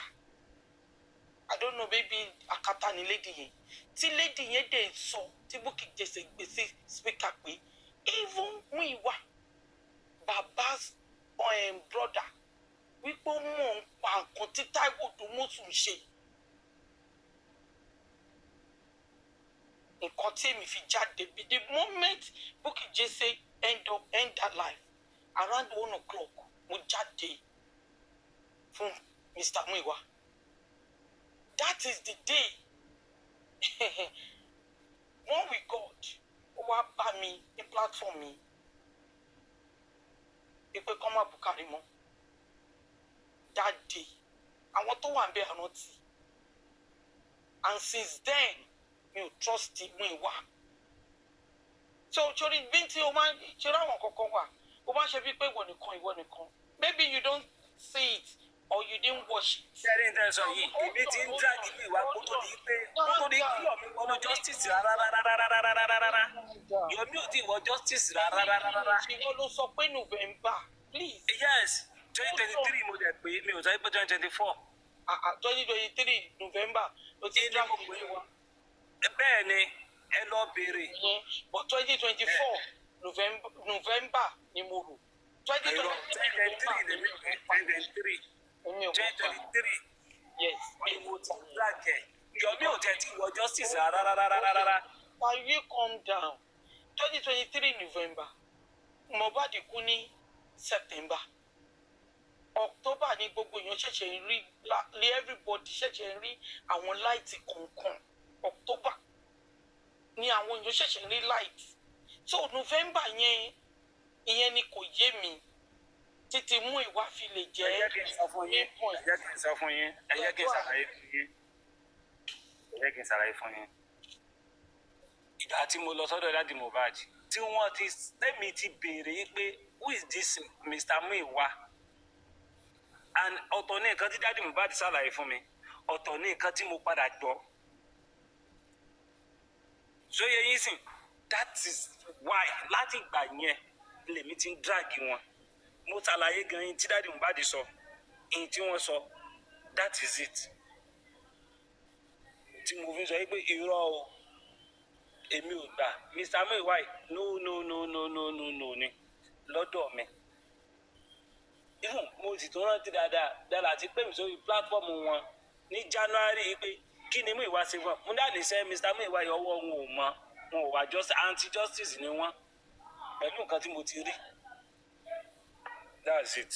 I don't know, maybe akata ni lady yẹn. Tí lady yẹn dẹ̀ sọ, tí Bukky Jesse gbé sí speaker pé, even Muiwa, baba's brother, wípé ó mọ̀ ń pa nǹkan tí Taiwo Dumusu ń ṣe. Nǹkan tí èmi fi jáde bí the moment Bukky Jesse end that life, around 1 o'clock, mo jáde fún Mr. Muiwa. That is the day when we got wá bá mi ní platform mi pé kọ́ má bu Karimo. That day àwọn tó wà ń bẹ àrántí, and since then mi ò trust Muiwa. So sori Bintin o máa ṣe ráwọn kankan wà o máa ṣe bí pé ìwọ nìkan. Maybe you don't see it or you didn't watch it. Ṣẹ́rí ń tẹ̀sán yìí, èmi ti ń drag Muiwa kó tó di pé Yomi wọnú justice rárá. Yomi ò tí wọ justice rárá. Ṣé ló sọ pé November, please? Yes, 2023 mo dẹ̀ pé mi ò sọ pé 2024. 2023 November ló ti ń drag Muiwa. Bẹ́ẹ̀ ni ẹ lọ béèrè. But 2024 November ni mo rò. 2023. 2023. Yes. Mi mo ti drag ẹ̀. Yomi ò tẹ̀ tí wọ justice rárá. Can you calm down? 2023 November. Mohbad kú ní September. October ni gbogbo èèyàn ṣẹ̀ṣẹ̀ ń rí everybody ṣẹ̀ṣẹ̀ ń rí àwọn light kọ̀ọ̀kan. October ni àwọn èèyàn ṣẹ̀ṣẹ̀ ń rí light. So November ìyẹn ni kò yé mi. Títí Muiwa fi lè jẹ́. Ẹ jẹ́ kí n sọ fún yín. Ẹ jẹ́ kí n ṣàlàyé fún yín. Ìgbà tí mo lọ sọ́dọ̀ Daddy Mohbad, tí wọ́n ti tẹ́mi ti béèrè pé who is this Mr. Muiwa? And ọ̀tọ̀ ní nǹkan tí Daddy Mohbad ṣàlàyé fún mi, ọ̀tọ̀ ní nǹkan tí mo padà gbọ́. Sóyè yín sìn, that is why láti ìgbà yẹn lèmi ti ń drag wọn. Mo ṣàlàyé gan yín tí Daddy Mohbad sọ, èyí tí wọ́n sọ, that is it. Tí mo fi sọ pé irọ́ o, èmi ò gbà Mr. Muiwa no ni lọ́dọ̀ mi. Even mo sì tún rántí dáadáa àti pé mi sórí platform wọn ní January pé kí ni Muiwa ṣe fún ọ. Mo dá lè ṣe Mr. Muiwa ọwọ́ wọn ò mọ, wọn ò wá anti-justice ni wọ́n pẹ̀lú nǹkan tí mo ti rí. That's it.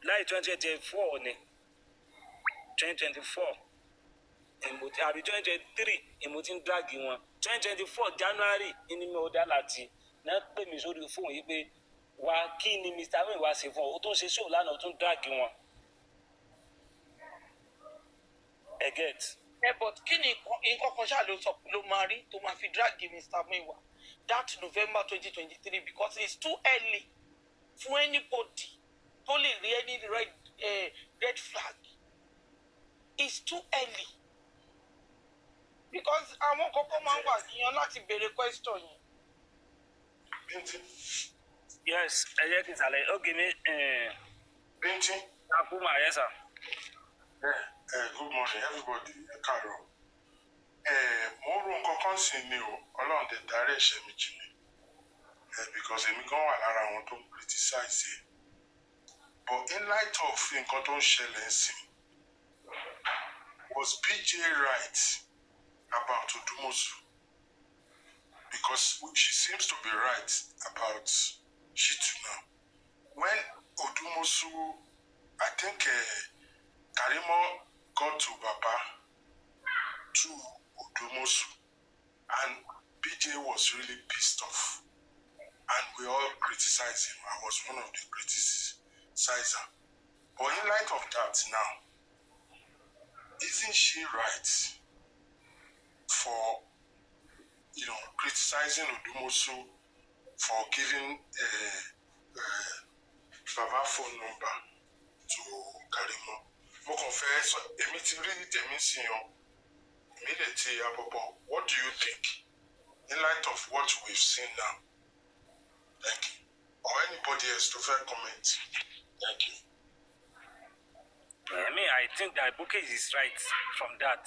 láì 2024 ni 2024 àbí 2023 èmo ti ń dráàgì wọn 2024 January ní mi ò dá láti náà pè mí sórí fóònù yìí pé wá kí ni Mr. Wayne wá ṣe fún ọ ó tún ṣe sóò lánàá ó tún dráàgì wọn. ẹ get. But kí ni nǹkan kan ṣáà ló máa rí tó máa fi drag Mr. Muiwa that November 2023 because it's too early for anybody to lè rí any red flag. It's too early because àwọn kọ́kọ́ máa ń wà níyan láti béèrè question yẹn. Bintin. Yes, ẹ jẹ́ kí n sàlẹ̀ ó gé mi. Bintin. Akuma, yes sir. Good morning everybody. Ẹ káàárọ̀. Mo rò nǹkan kan sí ni o, Ọlọ́run dẹ̀ dárí ẹ̀ṣẹ̀ mi jì mí. Because èmi gan wà lára àwọn tó ń criticize ẹ̀. But in light of nǹkan tó ń ṣẹlẹ̀ ń sìn, was BJ right about Odumosu? Because she seems to be right about Shitu now. When Odumosu, I think Karimo got to Baba to Odumosu, and BJ was really pissed off, and we all criticized him. I was one of the criticizers. But in light of that now, isn't she right for criticizing Odumosu for giving Baba phone number to Karimo? Mo kàn fẹ́ sọ èmi ti rí tèmi sí yan èmi lè ti àbọ̀bọ̀. What do you think in light of what we've seen now? Thank you. Or anybody else to fair comment? Thank you. I think that Buke is right from that.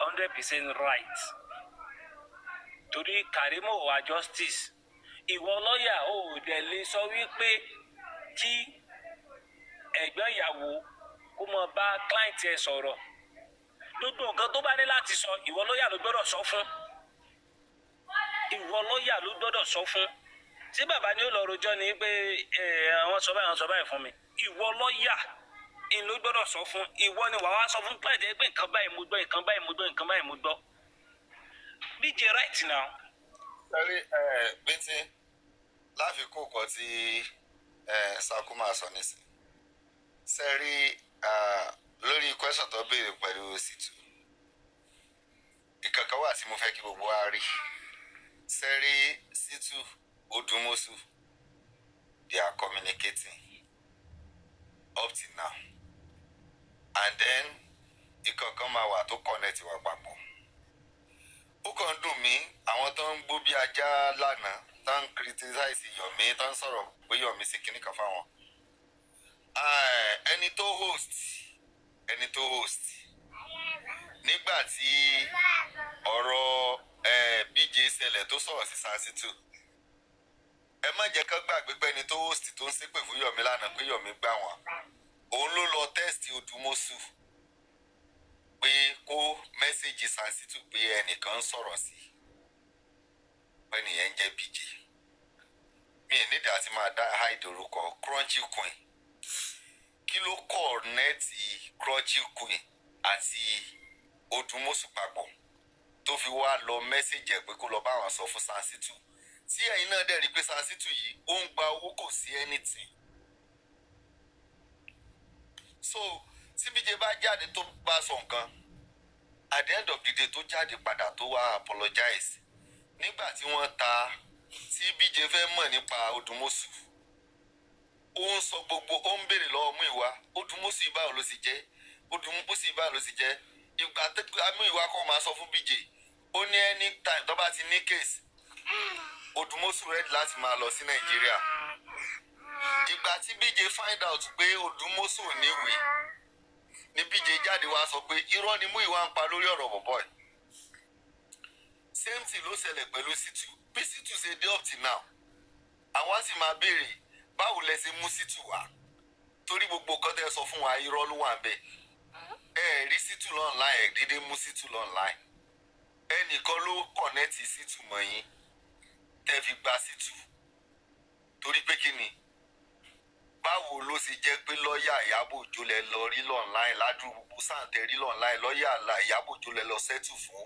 100% right. Torí Karimo wa justice. Ìwọ lọ́yà ò dẹ̀ lè sọ wípé kí ẹ̀gbọ́n ìyàwó kó mọ bá client ẹ̀ sọ̀rọ̀. Gbogbo nǹkan tó bá ní láti sọ, ìwọ lọ́yà ló gbọ́dọ̀ sọ fún. Ìwọ lọ́yà ló gbọ́dọ̀ sọ fún. Tí bàbá ni ó lọ rojọ́ ni pé àwọn sọ báyìí fún mi. Ìwọ lọ́yà ló gbọ́dọ̀ sọ fún. Ìwọ ni wàá wá sọ fún client ẹ pé nǹkan báyìí mo gbọ́, nǹkan báyìí mo gbọ́, nǹkan báyìí mo gbọ́. BJ right now. Sẹ́rí Bintin láfikún kan tí Sakuma sọ nísìn. Sẹ́rí lórí question tó béèrè pẹ̀lú Situ. Ìkankan wà tí mo fẹ́ kí gbogbo wa rí. Sẹ́rí Situ Odumosu, they are communicating up till now. And then ìkankan máa wà tó connect wa papọ̀. Ó kàn dùn mí àwọn tó ń gbó bí ajá lánàá tó ń criticize Yomi tó ń sọ̀rọ̀ pé Yomi ṣe kíní kan fáwọn. Ẹni tó host nígbà tí ọ̀rọ̀ BJ ṣẹlẹ̀ tó sọ̀rọ̀ sí Sansitu. Ẹ má jẹ́ kán gbàgbé pé ẹni tó host tó ń ṣépè fún Yomi lánàá pé Yomi gbà wọ́n. Òun ló lọ test Odumosu pé kó mẹ́sẹ̀gì Sansitu pé ẹnìkan ń sọ̀rọ̀ sí ẹnìyẹn ń jẹ́ BJ. Mi ò nídìí àti máa dá hide orúkọ Crunchy Queen. Kí ló kọ̀ọ̀nẹ́ẹ̀tì Crunchy Queen àti Odumosu papọ̀ tó fi wá lọ mẹ́sẹ̀gì ẹ̀ pé kó lọ bá wọn sọ fún Sansitu. Tí ẹ̀yin náà dẹ̀ rí pé Sansitu yìí ó ń gba owó kò sí anything. So tí BJ bá jáde tó bá sọ nǹkan at the end of the day tó jáde padà tó wá apologize nígbà tí wọ́n ta tí BJ fẹ́ mọ̀ nípa Odumosu ó ń sọ gbogbo ó ń béèrè lọ́wọ́ Muiwa Odumosu ìbáwò ló sì jẹ́ Odumosu ìbáwò ló sì jẹ́ ìgbà tó Muiwa kọ́ máa sọ fún BJ ó ní anytime tó bá ti ní case Odumosu ready láti máa lọ sí Nàìjíríà. Ìgbà tí BJ find out pé Odumosu ò níwèé ni BJ jáde wá sọ pé irọ́ ni Muiwa ń pa lórí ọ̀rọ̀ bọ̀bọ̀ ẹ̀. Same thing ló ṣẹlẹ̀ pẹ̀lú Situ. Bí Situ ṣe dé up till now àwọn sì máa béèrè báwo lẹ ṣe mú Situ wá torí gbogbo nǹkan tẹ́ sọ fún wa irọ́ ló wà bẹ́ẹ̀. Ẹ rí Situ online ẹ̀ dédé mú Situ online. Ẹnìkan ló kọ̀nẹ́tì Situ mọ́ yín tẹ́ fi gba Situ torí pé kí ni báwo ṣe jẹ́ pé lọ́ọ̀yà Ìyábọ̀ Òjó lẹ lọ rí online ládùúgbò sáǹtẹ̀ rí online lọ́ọ̀yà Ìyábọ̀ Òjó lẹ lọ sẹ́tù fún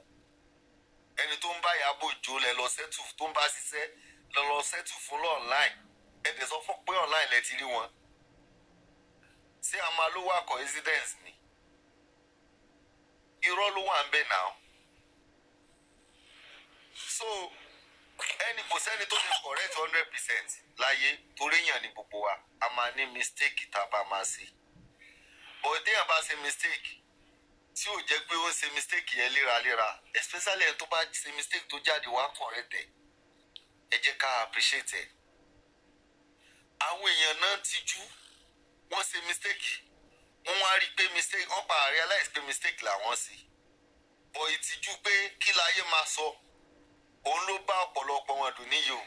ẹni tó ń bá Ìyábọ̀ Òjó lẹ lọ sẹ́tù tó ń bá ṣiṣẹ́ lẹ lọ sẹ́tù fún online ẹ̀dẹ̀ sọ fún pé online lẹ ti rí wọn ṣé a máa ló wà coincidence ni irọ́ ló wà ń bẹ̀ náà so ẹni kò sẹ́ni tó lè correct 100% láyé torí èèyàn ní gbogbo wa a máa ní mistake tá a bá máa ṣe but téèyàn bá ṣe mistake tí ò jẹ́ pé ó ń ṣe mistake yẹn léraléra especially ẹni tó bá ṣe mistake tó jáde wá correct ẹ jẹ́ ká appreciate ẹ̀ àwọn èèyàn náà tijú wọ́n ṣe mistake wọ́n wá rí i pé mistake wọ́n pa realize pé mistake làwọn ṣe but ìtìjú pé kí láyé máa sọ òun ló bá ọ̀pọ̀lọpọ̀ wọn dùn níyì o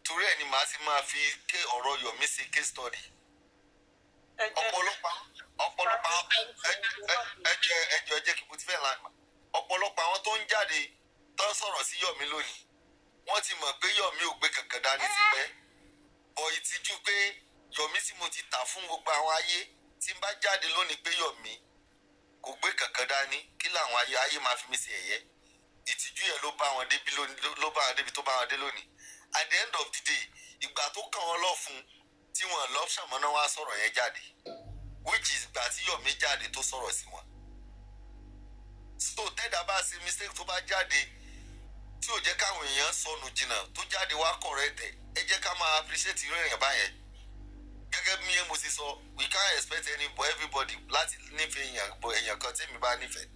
torí ẹ̀ ni màá sì máa fi ké ọ̀rọ̀ Yomi sí case study ọ̀pọ̀lọpọ̀ ẹjọ́ kí mo ti fẹ́ lánàá ọ̀pọ̀lọpọ̀ àwọn tó ń jáde tó ń sọ̀rọ̀ sí Yomi lónìí wọ́n ti mọ̀ pé Yomi ò gbé kankan dání síbẹ̀ bọ̀ ìtìjú pé Yomi tí mo ti tà fún gbogbo àwọn ayé tí n bá jáde lónìí pé Yomi kò gbé kankan dání kí làwọn ayé máa fi mí ṣe ẹ̀yẹ ìtìjú yẹn ló bá wọn débi tó bá wọn dé lónìí at the end of the day ìgbà tó kàn wọ́n lọ́fun tí wọ́n lọ́pṣàn mọ́ná wá sọ̀rọ̀ yẹn jáde which is ìgbà tí Yomi jáde tó sọ̀rọ̀ sí wọn so tẹ́dà bá ṣe mistake tó bá jáde tí ò jẹ́ káwọn èèyàn sọnù jìnnà tó jáde wá correct ẹ jẹ́ ká máa appreciate irú èèyàn báyẹn gẹ́gẹ́ bí mo ti sọ we can't expect everybody láti nífẹ̀ẹ́ èèyàn kan tí mi bá nífẹ̀ẹ́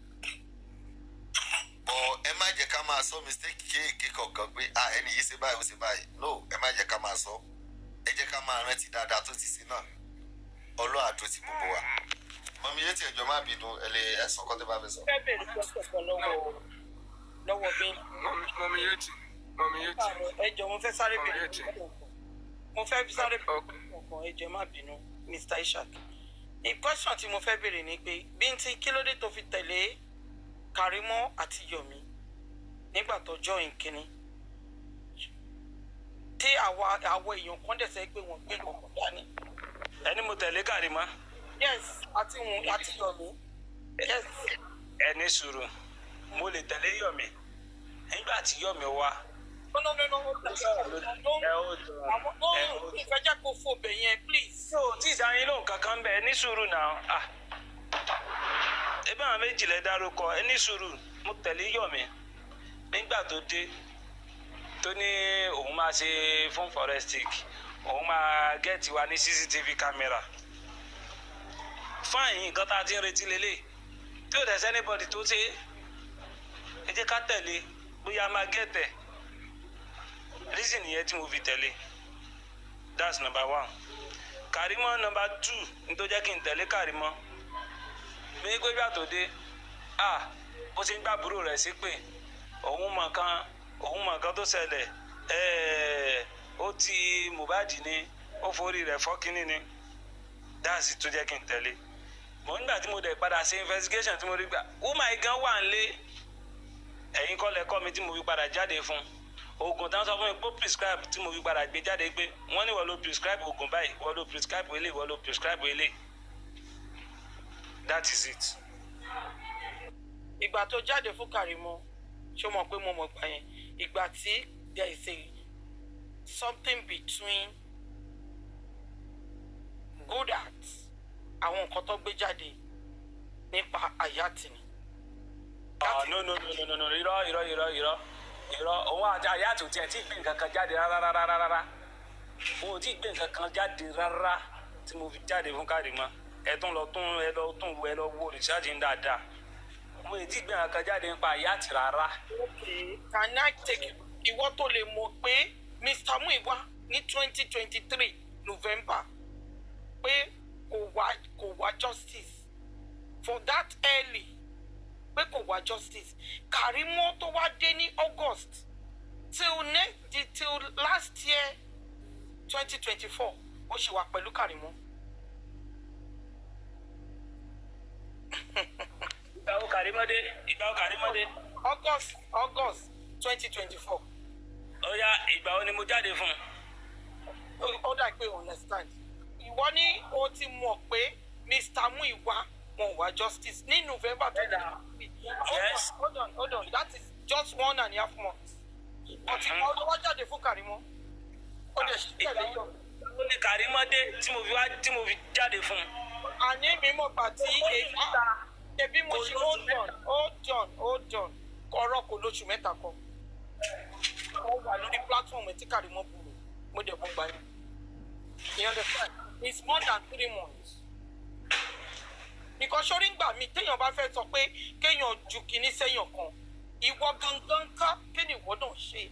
bọ̀ ẹ má jẹ́ ká máa sọ mistake kéèké kọ̀ọ̀kan pé ẹni yìí ṣe báyìí ó ṣe báyìí no ẹ má jẹ́ ká máa sọ ẹ jẹ́ ká máa rántí dáadáa tó ti ṣe náà Ọlọ́run á dúró tì gbogbo wa mọ̀mí yé tí ẹjọ́ má bínú ẹ̀sán kan tó bá fẹ́ sọ. fẹ́ bèrè pẹ́sẹ̀ kan lọ́wọ́ bí. mọ̀mí yé tí. ẹjọ́ mo fẹ́ sáré bèrè ọkàn ẹjọ́ má bínú Mr. Ishaq. question tí mo fẹ́ bèrè ni pé Bintin kí ló dé tó fi tẹ̀lé Karimo àti Yomi nígbà tó join kínní tí àwọn èèyàn kan dẹ̀ sẹ́ pé wọ́n gbé nǹkan dání. ẹni mo tẹ̀lé Karimo. yes àti Yomi. yes. ẹni sùúrù mo lè tẹ̀lé Yomi nígbà tí Yomi wá. no ìfẹ́jà kò fò bẹ̀ yẹn please. so tí ìdáyín lóhùn kankan bẹ̀ ẹni sùúrù náà ẹbí àwọn méjìlẹ̀ dárúkọ ẹni sùúrù mo tẹ̀lé Yomi nígbà tó dé tó ní òun máa ṣe fún forensic òun máa gẹ́ẹ̀tì wa ní CCTV camera fáìn nǹkan tá a ti ń retí lélẹ̀ tí ò dẹ̀ sẹ́nibọ̀dì tó ṣe ẹ jẹ́ ká tẹ̀lé bóyá máa gẹ́ẹ̀tẹ̀ reason yẹn tí mo fi tẹ̀lé that's number 1. Karimo number 2 nítorí jẹ́ kí n tẹ̀lé Karimo bí gbégbá tó dé bó ṣe ń gbàbúrò rẹ̀ sí pé òun mọ̀ kan tó ṣẹlẹ̀ ó ti Mohbad ní ó forí rẹ̀ fọ́ kínní ni that's tó jẹ́ kí n tẹ̀lé mọ̀ nígbà tí mo dẹ̀ padà ṣe investigation tí mo rí gbà woman gan wà ń lé ẹ̀yin kọ́ lẹ́kọ́ mi tí mo fi padà jáde fún oògùn táwọn sọ fún mi pé prescribe tí mo fi padà gbé jáde pé wọ́n ní wọ́n ló prescribe oògùn báyìí wọ́n ló prescribe eléyìí wọ́n ló prescribe eléyìí that is it. ìgbà tó jáde fún Karimo ṣé o mọ̀ pé mo mọ̀ gbà yẹn ìgbà tí there is a something between good at àwọn nǹkan tó gbé jáde nípa Hayati ni. no irọ́ òun àti Hayati ò tiẹ̀ tí gbé nǹkan kan jáde rárá òun ò tí gbé nǹkan kan jáde rárá tí mo fi jáde fún Karimo ẹ lọ wo research ń dáadáa mo ò tí gbé nǹkan kan jáde nípa Hayati rárá. okay can I take ìwọ tó lè mọ̀ pé Mr. Muiwa ní 2023 November pé kò wá justice for that early pé kò wá justice Karimo tó wá dé ní August till last year 2024 ó ṣì wà pẹ̀lú Karimo. ìgbà wo Karimo dé. August 2024. ó yá ìgbà wo ni mo jáde fún un. ó dà pé understand ìwọ ní o ti mọ̀ pé Mr. Muiwa wọn wá justice ní November 2023. Yes. Hold on that is just 1.5 months. Ọtí kan ló wá jáde fún Karimo. Ó dẹ̀ ṣe tẹ̀lé yọ. Ó ní Karimo dé tí mo fi jáde fún. Àní mi mọ̀ gbà tí ẹbí mo ṣe hold on ọ̀rọ̀ kò lóṣù mẹ́ta kan. Mo wà lórí platform tí Karimo burú mo dẹ̀ bọ́ gbà yẹn. You understand? It's more than 3 months. Because sórí ngbà mi téèyàn bá fẹ́ sọ pé kéèyàn ju kinní sẹ́yìn kan ìwọ gangan ká kí ni ìwọ náà ṣe.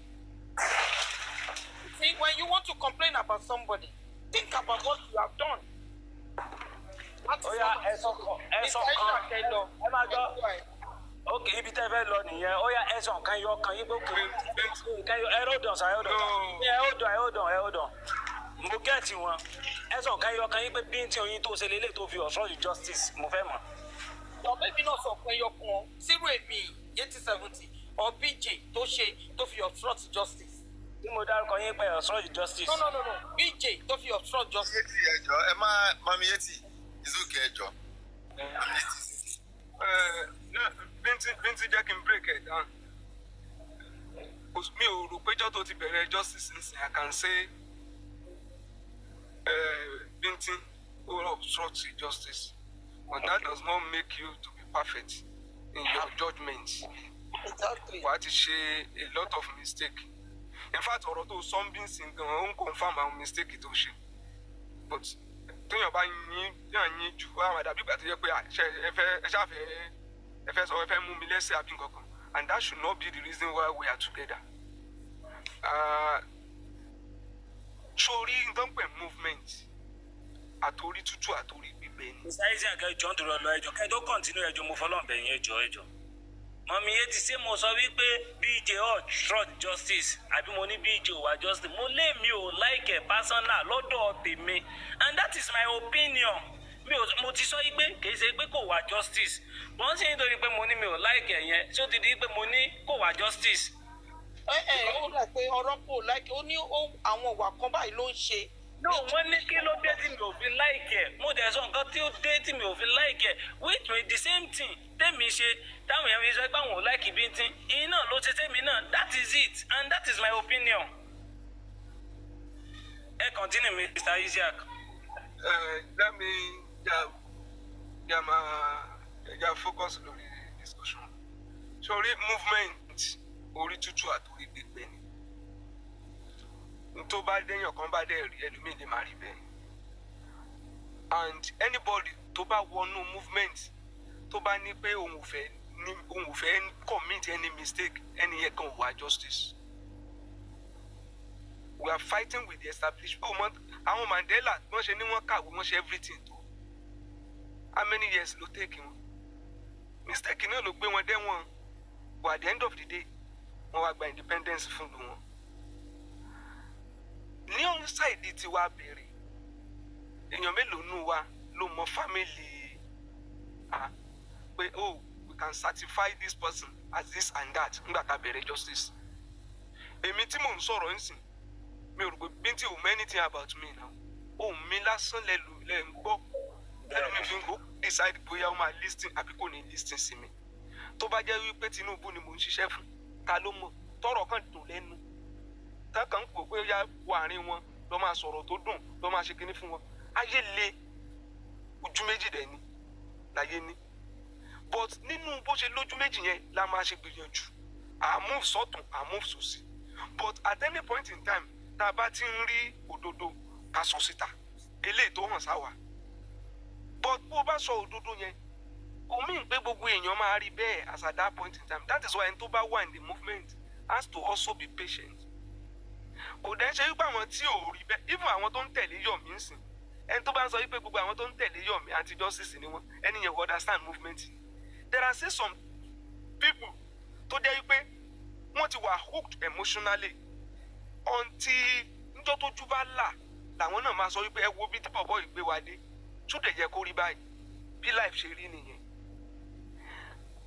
See, when you want to complain about somebody, think about what you have done. Oya ẹ sọ kan ẹ máa gbọ́. Ok, ibi tẹ́ fẹ́ lọ nìyẹn. Oya ẹ sọ kan yọ kan yín gbókè. Ẹ hold on sir, hold on. Mo gẹ́ẹ̀tì wọn. Ẹ sọ kan yọ kan yín pé bí tí oyin tó ṣe lélẹ̀ tó fi ọ̀ṣọ́ yìí justice mo fẹ́ mọ̀. Ọ̀bẹ́bí náà sọ pé yọ kan zero èmi 80-70 or BJ tó ṣe tó fi obstruct justice. Tí mo dárúkọ yín pé obstruct justice. No. BJ tó fi obstruct justice. Yeti ẹjọ́ ẹ má mami Yeti izuke ẹjọ́. Bintin jẹ́ kí n break it down. Mi ò rò péjọ́ tó ti bẹ̀rẹ̀ justice nísìnyí. I can say Bintin will obstruct justice. But that does not make you to be perfect in your judgment. Exactly. Wàá ti ṣe a lot of mistake. In fact, ọ̀rọ̀ tó sọ Bintin gan ó ń confirm àwọn mistake tó ṣe. But tóyàn bá yín jù àwọn àdàbí ìgbà tó yẹ pé ẹ fẹ́ mú mi lẹ́sẹ̀ àbí nǹkan kan. And that should not be the reason why we are together. Sórí nǹkan pẹ̀ movement àtòrí tútù àtòrí gbígbẹ ni. Mr. Isaac ẹjọ́ ń dúró lọ ẹjọ́ kẹ́ẹ̀dó kọ́ntínú ẹjọ́ mo fọlọ́ bẹ̀yìn ẹjọ́. Mọ̀mí yé ti ṣé mo sọ wípé BJ short justice àbí mo ní BJ wà justice mo lé mi ò like personal lọ́dọ̀ tèmi and that is my opinion. Mo ti sọ wípé kì í ṣe pé kò wà justice wọ́n sì nítorí pé mo ní mi ò like ẹ̀yẹn ṣé ó ti di pé mo ní kò wà justice. Ó rà pé ọ̀rọ̀ kò like ó ní àwọn ìwà kan báyìí ló ń ṣe. No, wọ́n ní kí ló dé tí mi ò fi like mo dẹ̀ sọ nǹkan tí ó dé tí mi ò fi like which means the same thing tèmi ṣe táwọn èèyàn fi sọ pé àwọn ò like Bintin ìyẹn náà ló ṣe tèmi náà that is it and that is my opinion. Ẹ continue Mr. Isaac. Let me focus lórí discussion. Sorry, movement orí tútù àtòrí gbígbẹ ni. Tó bá déyàn kan bá dẹ̀ rí ẹlòmíì lè má rí bẹ́ẹ̀. And anybody tó bá wọnú movement tó bá ní pé òun ò fẹ́ commit any mistake ẹni yẹn kan wà justice. We are fighting with the establishment. Àwọn Mandela wọ́n ṣe ní wọ́n kàwé wọ́n ṣe everything tó. How many years ló take wọn? Mistake náà ló gbé wọn dẹ́wọ̀n. But at the end of the day wọ́n wá gba independence fún ìlú wọn. Ní ọ̀hún ṣáìdì tí wàá bèrè èèyàn mélòó nù wa ló mọ family pé we can certify this person as this and that nígbà tá a bẹ̀rẹ̀ justice. Èmi tí mò ń sọ̀rọ̀ ń sìn mi ò rò pé Bintin ò mọ anything about me now. Ohun mi lásán lẹ ń gbọ́ lẹ́nu mi fi ń gbọ́ decide bóyá ó máa listing àbí kò ní listing sí mi. Tó bá jẹ́ wípé Tinubu ni mò ń ṣiṣẹ́ fún ta ló mọ̀ tọ́rọ̀ kan dùn lẹ́nu. Tákàn ń pò pé yá wà àárín wọn lọ́ máa sọ̀rọ̀ tó dùn lọ́ máa ṣe kinní fún wọn. Ayé le ojú méjì dẹ̀ ni láyé ní. But nínú bó ṣe lójú méjì yẹn la máa ṣe gbìyànjú. Move sọ́tún move sósì. But at any point in time tá a bá ti ń rí òdodo ká sọ síta eléyìí tó hàn sáwà. But bó bá sọ òdodo yẹn kò mí pé gbogbo èèyàn máa rí bẹ́ẹ̀ as at that point in time. That is why ẹni tó bá wà in the movement has to also be patient. Kò dẹ́ ṣe wípé àwọn tí ò rí bẹ́ẹ̀ even àwọn tó ń tẹ̀lé Yomi ń sìn ẹni tó bá ń sọ wípé gbogbo àwọn tó ń tẹ̀lé Yomi anti-justice ni wọ́n ẹni yẹn will understand movement. There are still some people tó jẹ́ wípé wọ́n ti wà hooked emotionally until níjọ́ tójú bá là làwọn náà máa sọ wípé ẹ wo bí tí bọ̀bọ̀ ìgbé wa dé tó dẹ̀ yẹ kó rí báyìí bí life ṣe rí nìyẹn.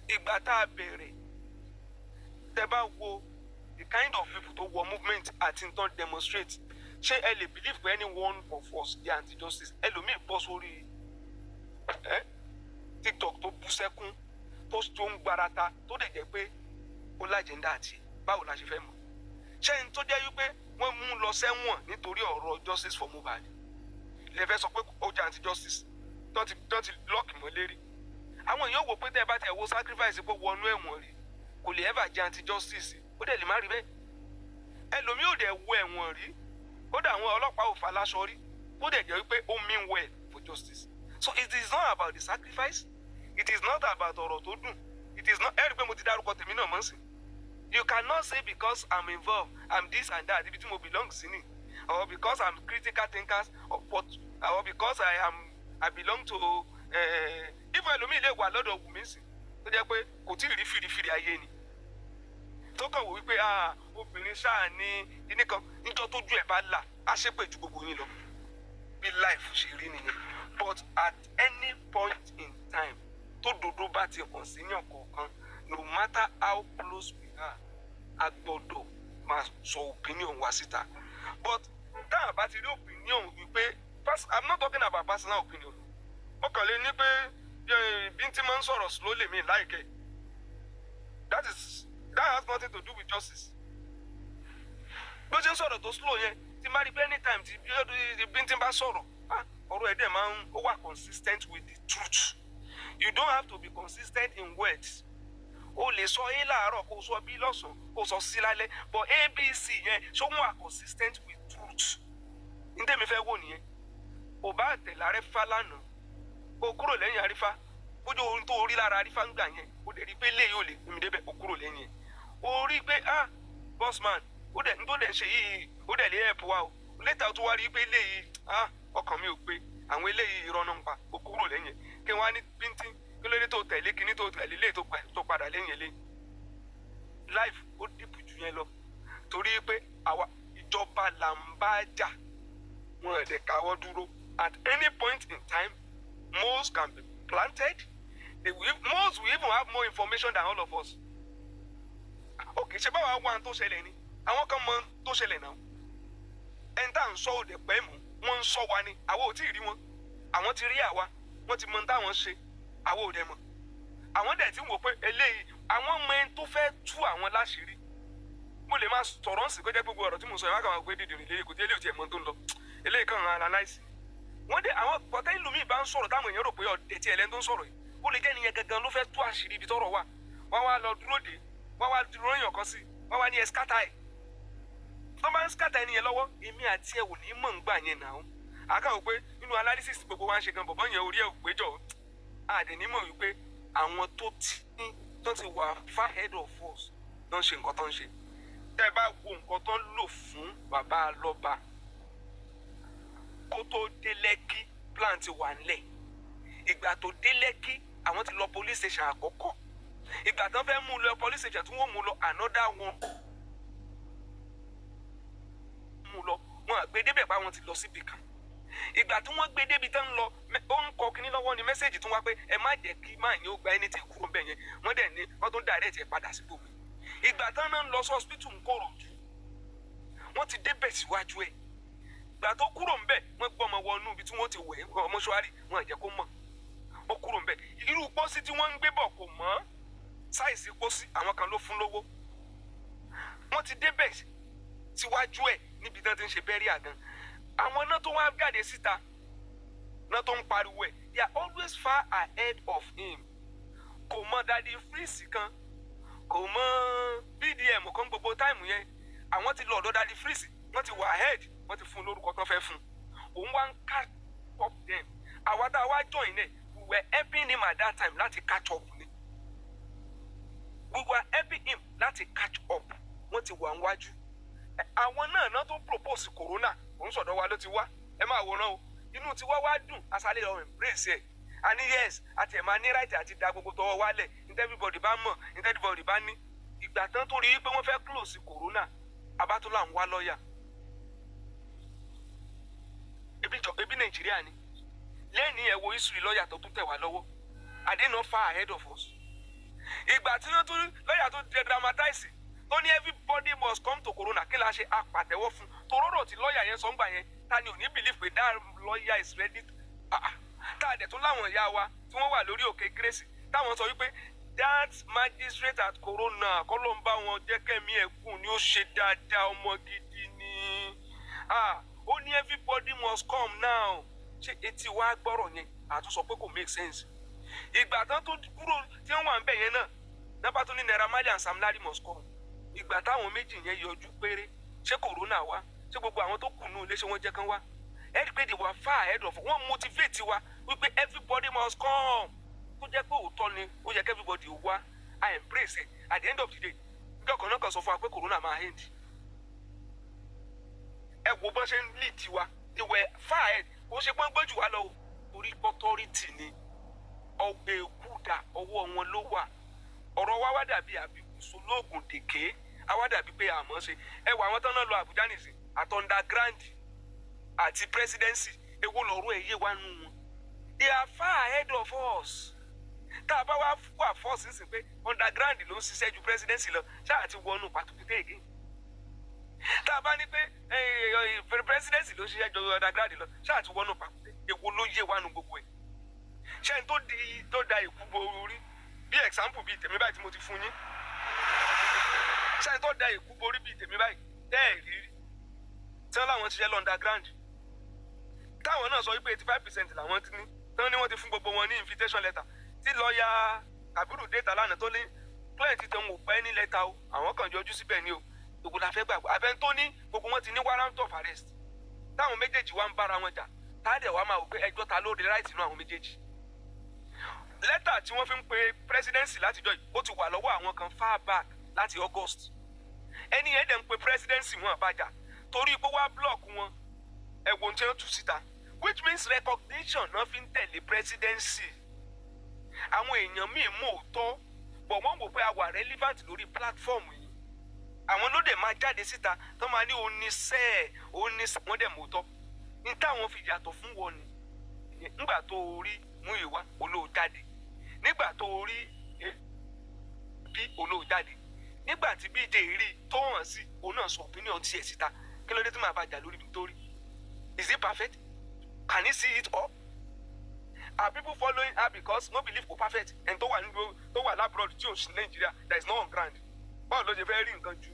Ìgbà tá a bẹ̀rẹ̀ tẹ́ bá wo the kind of people tó wọ movement àti tó demonstrate ṣé ẹ lè believe pé any one of us dey anti-justice ẹlòmíì bọ́ sórí TikTok tó bú sẹ́kún tó ń gbarata tó dẹ̀ jẹ́ pé ó lájẹ̀ndà àti báwo la ṣe fẹ́ mọ̀ ṣé n tó jẹ́ wípé wọ́n mú lọ sẹ́wọ̀n nítorí ọ̀rọ̀ justice for Mohbad lè fẹ́ sọ pé ó jẹ́ anti-justice tó ti lọ́ọ̀kì mọ́ lérí àwọn èèyàn wò pé tẹ́ ẹ bá tẹ̀ wo sacrifice pé wọnú ẹ̀wọ̀n rí kò lè ever jẹ́ anti-justice ó dẹ̀ lè má rí bẹ́ẹ̀ ẹlòmíì ò dẹ̀ wo ẹ̀wọ̀n rí kódà àwọn ọlọ́pàá ò fa láṣọ rí tó dẹ̀ jẹ́ wípé ó mean well for justice so it is not about the sacrifice it is not about ọ̀rọ̀ tó dùn it is not ẹ̀rí pé mo ti dárúkọ tèmi náà mọ́ sí you cannot say because I'm involved I'm this and that ibi tí mo belong sí ni or because I'm critical thinkers or because I belong to even ẹlòmíì lè wà lọ́dọ̀ Wùmí sí tó jẹ́ pé kò tí ì rí fìrìfìrì ayé ni tó kàn wò wípé obìnrin ṣáà ní kíní kan níjọ́ tójú ẹ̀ bá là á ṣépè ju gbogbo yín lọ bí life ṣe rí nìyẹn but at any point in time tó dodo bá ti hàn sí ní ọ̀kọ̀ọ̀kan no matter how close we are a gbọ́dọ̀ máa sọ opinion wa síta but táwọn bá ti rí opinion wípé I'm not talking about personal opinion ó kàn lè ní pé bintin máa ń sọ̀rọ̀ slowly mi láìkẹ́ that has nothing to do with justice bó ṣe ń sọ̀rọ̀ tó slow yẹn tí má rí pé anytime tí bintin bá sọ̀rọ̀ ọ̀rọ̀ ẹ̀dẹ̀ máa ń ó wà consistent with the truth you don't have to be consistent in words o lè sọ a láàárọ̀ kó sọ b lọ́sàn-án kó sọ c lálẹ́ but abc yẹn ṣó wọ́n wà consistent with truth ní tèmi fẹ́ wò nìyẹn ò bá tẹ̀lé Arífá lánàá kó kúrò lẹ́yìn Arífá bójú ohun tó rí lára Arífá ń gbà yẹn ó dẹ̀ rí pé léyìí ò lè gbé débẹ̀ ó kúrò lẹ́yìn ẹ̀ ó rí pé bossman ó dẹ̀ tó dẹ̀ ṣe yìí ó dẹ̀ lé ẹ̀pù wa o létà tó wá rí pé léyìí ọkàn mi ò gbé àwọn eléyìí irọ́ náà ń pa ó kúrò lẹ́yìn ẹ̀ kí wọ́n á ní bíntín kí ló dé tó tẹ̀lé kíní tó tẹ̀lé lé tó padà lẹ́yìn eléyìí life ó dìbò jù yẹn lọ torí pé àwa ìjọba là ń bá jà wọn ẹ̀ dẹ̀ káwọ́ dúró at any point in time most can be planted most will even have more information than all of us okay ṣe báwa wá tó ṣẹlẹ̀ ni àwọn kan mọ tó ṣẹlẹ̀ náà ẹni tá à ń sọ òde pẹ́ mú wọ́n ń sọ wa ni àwa ò tí ì rí wọn àwọn ti rí àwa wọ́n ti mọ táwọn ṣe àwa ò dẹ̀ mọ̀ àwọn dẹ̀ ti wò pé eléyìí àwọn ọmọ ẹni tó fẹ́ tú àwọn láṣìírí mo lè máa sọ̀rọ̀ ń sì kó jẹ́ gbogbo ọ̀rọ̀ tí mo sọ yẹn wá kàn wá pé dídìrín lé kò tí eléyìí ò tiẹ̀ mọ tó ń lọ eléyìí kàn án analyse wọ́n dẹ̀ àwọn pọ̀tẹ́ ìlú mi bá ń sọ̀rọ̀ táwọn èèyàn rò pé ọ̀dẹ̀ tí ẹlẹ́ni tó ń sọ̀rọ̀ yìí ó lè jẹ́ nìyẹn gangan ló fẹ́ tú àṣírí ibi tọ́rọ̀ wà wọ́n wá lọ dúró dé wọ́n wá dúró èèyàn kan sí wọ́n wá ní ẹ̀skátà ẹ̀ tó bá ń skátà ẹni yẹn lọ́wọ́ èmi àti ẹ̀ wò ní mọ̀ ń gbà yẹn náà àkàwọ̀ pé nínú analysis gbogbo wa ń ṣe gan bọ̀bọ̀ yẹn orí ẹ̀ ò péjọ àdẹ̀nímọ̀ wípé àwọn tó ti wà far ahead of us náà ṣe nǹkan tó ń ṣe tẹ́ bá wo nǹkan tó ń lò fún bàbá Alọ́ba kó tó dé Lẹ́kí plan ti wà nílẹ̀ ìgbà tó dé Lẹ́kí àwọn ti lọ police station àkọ́kọ́ ìgbà tó fẹ́ mú lọ police station tí wọ́n mú lọ another one mú lọ wọn àgbé débẹ̀ pa wọn ti lọ síbi kan ìgbà tí wọ́n gbé débi tán lọ ó ń kọ kíní lọ́wọ́ ni mẹ́sẹ̀gì tún wá pé ẹ má jẹ́ kí máa ní ó gba ẹni tí kúrò ń bẹ̀ yẹn wọ́n dẹ̀ ní wọ́n tún direct ẹ̀ padà sí gbòmí ìgbà tán náà ń lọ sí hospital ń Kòròdú wọ́n ti débẹ̀ síwájú ẹ̀ ìgbà tó kúrò ń bẹ̀ wọ́n gbọ́ ọmọ wọnú ibi tí wọ́n ti wẹ̀ mọ́ṣúárì wọn àjẹ́ kó mọ̀ ó kúrò ń bẹ̀ irú pósí tí wọ́n ń gbé bọ̀ kò mọ́ sáìsì pósí àwọn kan ló fún lówó wọ́n ti débẹ̀ síwájú ẹ̀ níbi tán ti ń ṣe bẹ́rí àgàn àwọn náà tó wá jáde síta náà tó ń pariwo ẹ̀ they are always far ahead of him kò mọ Daddy Freeze kan kò mọ BDM kan gbogbo táìmù yẹn àwọn ti lọ ọ̀dọ̀ Daddy Freeze wọ́n ti wà ahead wọ́n ti fún lórúkọ tó fẹ́ fún òun wá ń catch up them àwa tá a wá join ẹ̀ we were helping him at that time láti catch up ni we were helping him láti catch up wọ́n ti wà níwájú àwọn náà tó propose corona òun sọ̀dọ̀ wa ló ti wá ẹ máa wòran o inú tiwa wá dùn asálẹ̀ lọ embrace ẹ̀ a ní yes àti ẹ̀ máa ní right àti da gbogbo tọwọ́ wálẹ̀ ní everybody bá mọ̀ ní everybody bá ní ìgbà tán tó rí pé wọ́n fẹ́ close corona abátúlà ń wá lọ́ọ̀yà ebi Nàìjíríà ni lẹ́yìn ẹ̀ wo history lọ́ọ̀yà tó tún tẹ̀ wá lọ́wọ́ are they not far ahead of us ìgbà tí wọ́n tún lọ́ọ̀yà tó dramatize tó ní everybody must come to corona kí la ṣe apàtẹ́wọ́ fún torọ́rọ̀ tí lọ́ọ̀yà yẹn sọ ń gbà yẹn ta ni ò ní believe pé that lawyer is ready tá a dẹ̀ tún láwọn ìyá wa tí wọ́n wà lórí òkè grace táwọn sọ wípé that magistrate at corona kọ́ ló ń bá wọn jẹ́ kẹ́mi ẹ̀gùn ni ó ṣe dáadáa ọmọ gidi ni ó ní everybody must come now ṣé etí wa gbọ́rọ̀ yẹn àtúnṣọ pé kò make sense ìgbà tán tó kúrò tí wọ́n wà ń bẹ̀ yẹn náà nábà tó ní Naira Marley and Sam Larry must come ìgbà táwọn méjì yẹn yọjú péré ṣé corona wá ṣé gbogbo àwọn tó kù nù lé ṣé wọ́n jẹ́ kán wá ẹ̀rí pé they were far ahead of wọ́n motivate wa wípé everybody must come tó jẹ́ pé òótọ́ ni ó yẹ kí everybody wá I embrace it at the end of the day bí ọkàn náà kan sọ fún wa pé corona máa end ẹ wo bọ́n ṣe ń lead tiwa they were far ahead kò ṣe pọ́n gbọ́jú wa lọ torí authority ni ọgbẹ́ kúdà ọwọ́ wọn ló wà ọ̀rọ̀ wa wá dàbí àbíkúso lóògùn dèké àwa dàbí pé àmọ́ ṣe ẹ wọ àwọn tán náà lọ Àbújá nìsín àti underground àti presidency èwo lọ́rọ̀ ẹ̀ yé wa nù wọn they are far ahead of us tá a bá wà force nísìn pé underground ló ń ṣiṣẹ́ ju presidency lọ ṣáà ti wọnú pàtùkùtẹ́ èké tá a bá ní pé presidency ló ń ṣiṣẹ́ ju underground lọ ṣáà ti wọnú pàtùkùtẹ́ èwo ló yé wa nù gbogbo ẹ̀ ṣé n tó da ìkú bo orí bí example bíi tèmi báyìí tí mo ti fún yín ṣé n tó da ìkú borí bíi tèmi báyìí tẹ́ ẹ̀ rí tí wọ́n láwọn ti ṣiṣẹ́ lọ underground táwọn náà sọ wípé 85% làwọn ti ní tán ni wọ́n ti fún gbogbo wọn ní invitation letter tí lọ́ọ̀yà Kabiru data lánàá tó ní client tẹ̀ wọ́n pẹ́ ní lẹ́tà o àwọn kan jọjú síbẹ̀ ni o gbogbo la fẹ́ gbàgbọ́ abẹ́ tó ní gbogbo wọn ti ní warrant of arrest táwọn méjèèjì wá ń bára wọn jà táàdẹ̀ wá máa wò pé ẹjọ́ ta ló rí right inú àwọn méjèèjì lẹ́tà tí wọ́n fi ń pe presidency látijọ́ yìí ó ti wà lọ́wọ́ àwọn kan far back láti August ẹni yẹn dẹ̀ ń pe presidency wọn àbájá torí pé wá block wọn ẹ̀wọ̀n tí wọ́n tú síta which means recognition náà fi ń tẹ̀lé presidency àwọn èèyàn míì mú òótọ́ bọ̀ wọ́n wò pé a wà relevant lórí platform yìí àwọn ló dẹ̀ máa jáde síta tó máa ní oníṣẹ́ wọ́n dẹ̀ mú òótọ́ ní táwọn fi yàtọ̀ fún wọn ni nígbà tó rí mú ìwà olóòjáde nígbà tó rí bí olóòjáde nígbà tí BJ rí tó hàn sí òun náà sọ opinion tiẹ̀ síta kí ló dé tí màá bá jà lórí Victory is it perfect can he see it all are people following her because no believe go perfect and tó wà labroad tí ò sí Nàìjíríà there is no on ground báwo ló ṣe fẹ́ rí nǹkan ju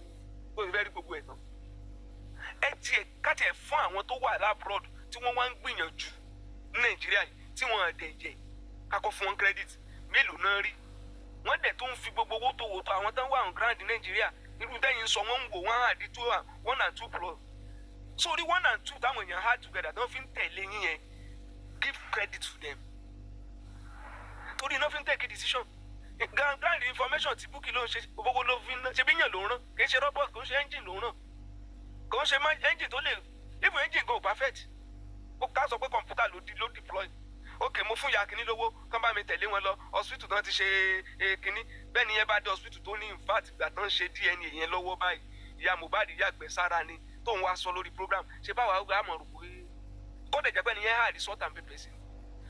bó ṣe fẹ́ rí gbogbo ẹ̀ tán ẹ tiẹ̀ káàtì ẹ̀ fún àwọn tó wà labroad tí wọ́n wá ń gbìyànjú ní Nàìjíríà yìí tí wọ́n dẹ̀ jẹ́ kakọ́ fún wọn credit mélòó náà rí wọ́n dẹ̀ tó ń fi gbogbo owó tó wò tó àwọn tó ń wà on ground Nàìjíríà irú dẹ́yìn sọ wọ́n ń wò wọ́n àdí 1 and 2 plus sórí 1 and 2 táwọn èèyàn hard together tó fi ń tẹ̀lé yín yẹn give credit to them torí iná fi ń take decision ground information tí Bukky ló ń ṣe gbogbo ló fi ń ná ṣe bí yàn ló ń rán kì í ṣe robot kò ń ṣe engine ló ń rán kò ń ṣe engine tó lè even engine go perfect ó ká sọ pé computer ló deploy ok mo fún ìyá kínní lówó kán bá mi tẹ̀lé wọn lọ hospital tán ti ṣe kínní bẹ́ẹ̀ ni yẹn bá dé hospital tó ní in fact ìgbà tán ṣe DNA yẹn lọ́wọ́ báyìí ìyá Mohbad yàgbẹ́ sára ni tó ń wá sọ lórí program ṣe báwa ó gbà mọ̀ rò pé kódà jẹ́ pé ni yẹn hàdí salt and pepper sí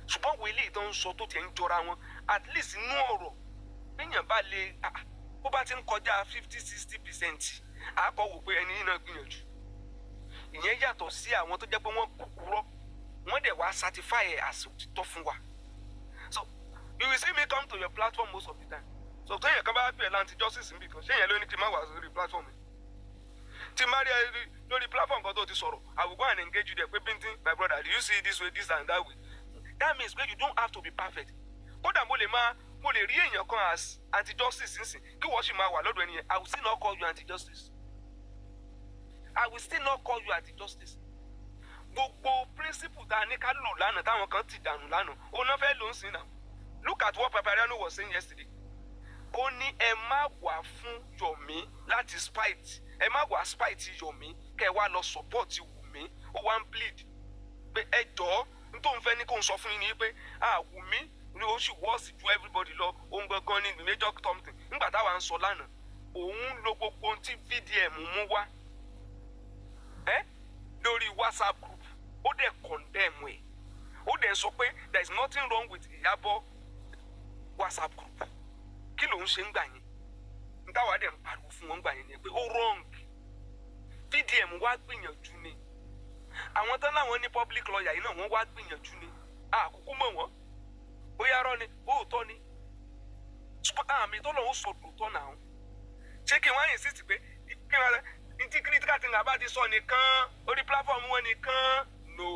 ṣùgbọ́n wo eléyìí tó ń sọ tó tiẹ̀ ń jọra wọn at least inú ọ̀rọ̀ bíyàn bá lè bó bá ti ń kọjá 50-60% àkọ́ wò pé ẹni yìí náà gbìyànjú ìyẹn yàtọ̀ sí àwọn tó jẹ́ pé wọ́n kúkúrọ́ wọ́n dẹ̀ wá certify ẹ̀ as òtítọ́ fún wa so you will see me come to your platform most of the time so tó yẹ kán bá pè é láǹtí justice níbi kan ṣé yẹn ló ní kí n má wà lórí platform yìí tí má rí ẹ lórí platform kan tó ti sọ̀rọ̀ I will go and engage you there pé Bintin my brother do you see this way this and that way that means pé you don't have to be perfect kódà mo lè rí èèyàn kan as anti-justice nísìn kí wọ́n sì máa wà lọ́dọ̀ ẹni yẹn I will still not call you anti-justice I will still not call you anti-justice gbogbo principle tá a ní ká lò lánàá táwọn kan ti dànù lánàá ó náà fẹ́ ló ń sìn náà look at what Papariano was saying yesterday ó ní ẹ má wà fún Yomi láti spite ẹ má wà spite Yomi kẹ wá lọ support Wùmí ó wá ń plead pé ẹ jọ̀ọ́ nítorí fẹ́ ní kó ń sọ fún yín ni pé Wùmí ni ó sì wọ́ọ̀sì ju everybody lọ òun gangan ní major something nígbà táwa ń sọ lánàá òun lo gbogbo ohun tí VDM mú wá lórí WhatsApp group ó dẹ̀ condemn ẹ̀ ó dẹ̀ sọ pé there is nothing wrong with Ìyábọ̀ WhatsApp group kí ló ń ṣe ń gbà yẹn ntáwa dẹ̀ ń pariwo fún wọn gbà yẹn ni pé ó wrong VDM wá gbìyànjú ni àwọn tán láwọn ní public lawyer yìí náà wọ́n wá gbìyànjú ni àkókò mọ̀ wọ́n bóyá rọ́ ni bóòtọ́ ni àmì tó lọ́wọ́ sọ̀dọ̀ tọ́ náà ṣé kí wọ́n insist pé kí wọ́n ní critical thing àbá ti sọ nìkan orí platform wọn nìkan no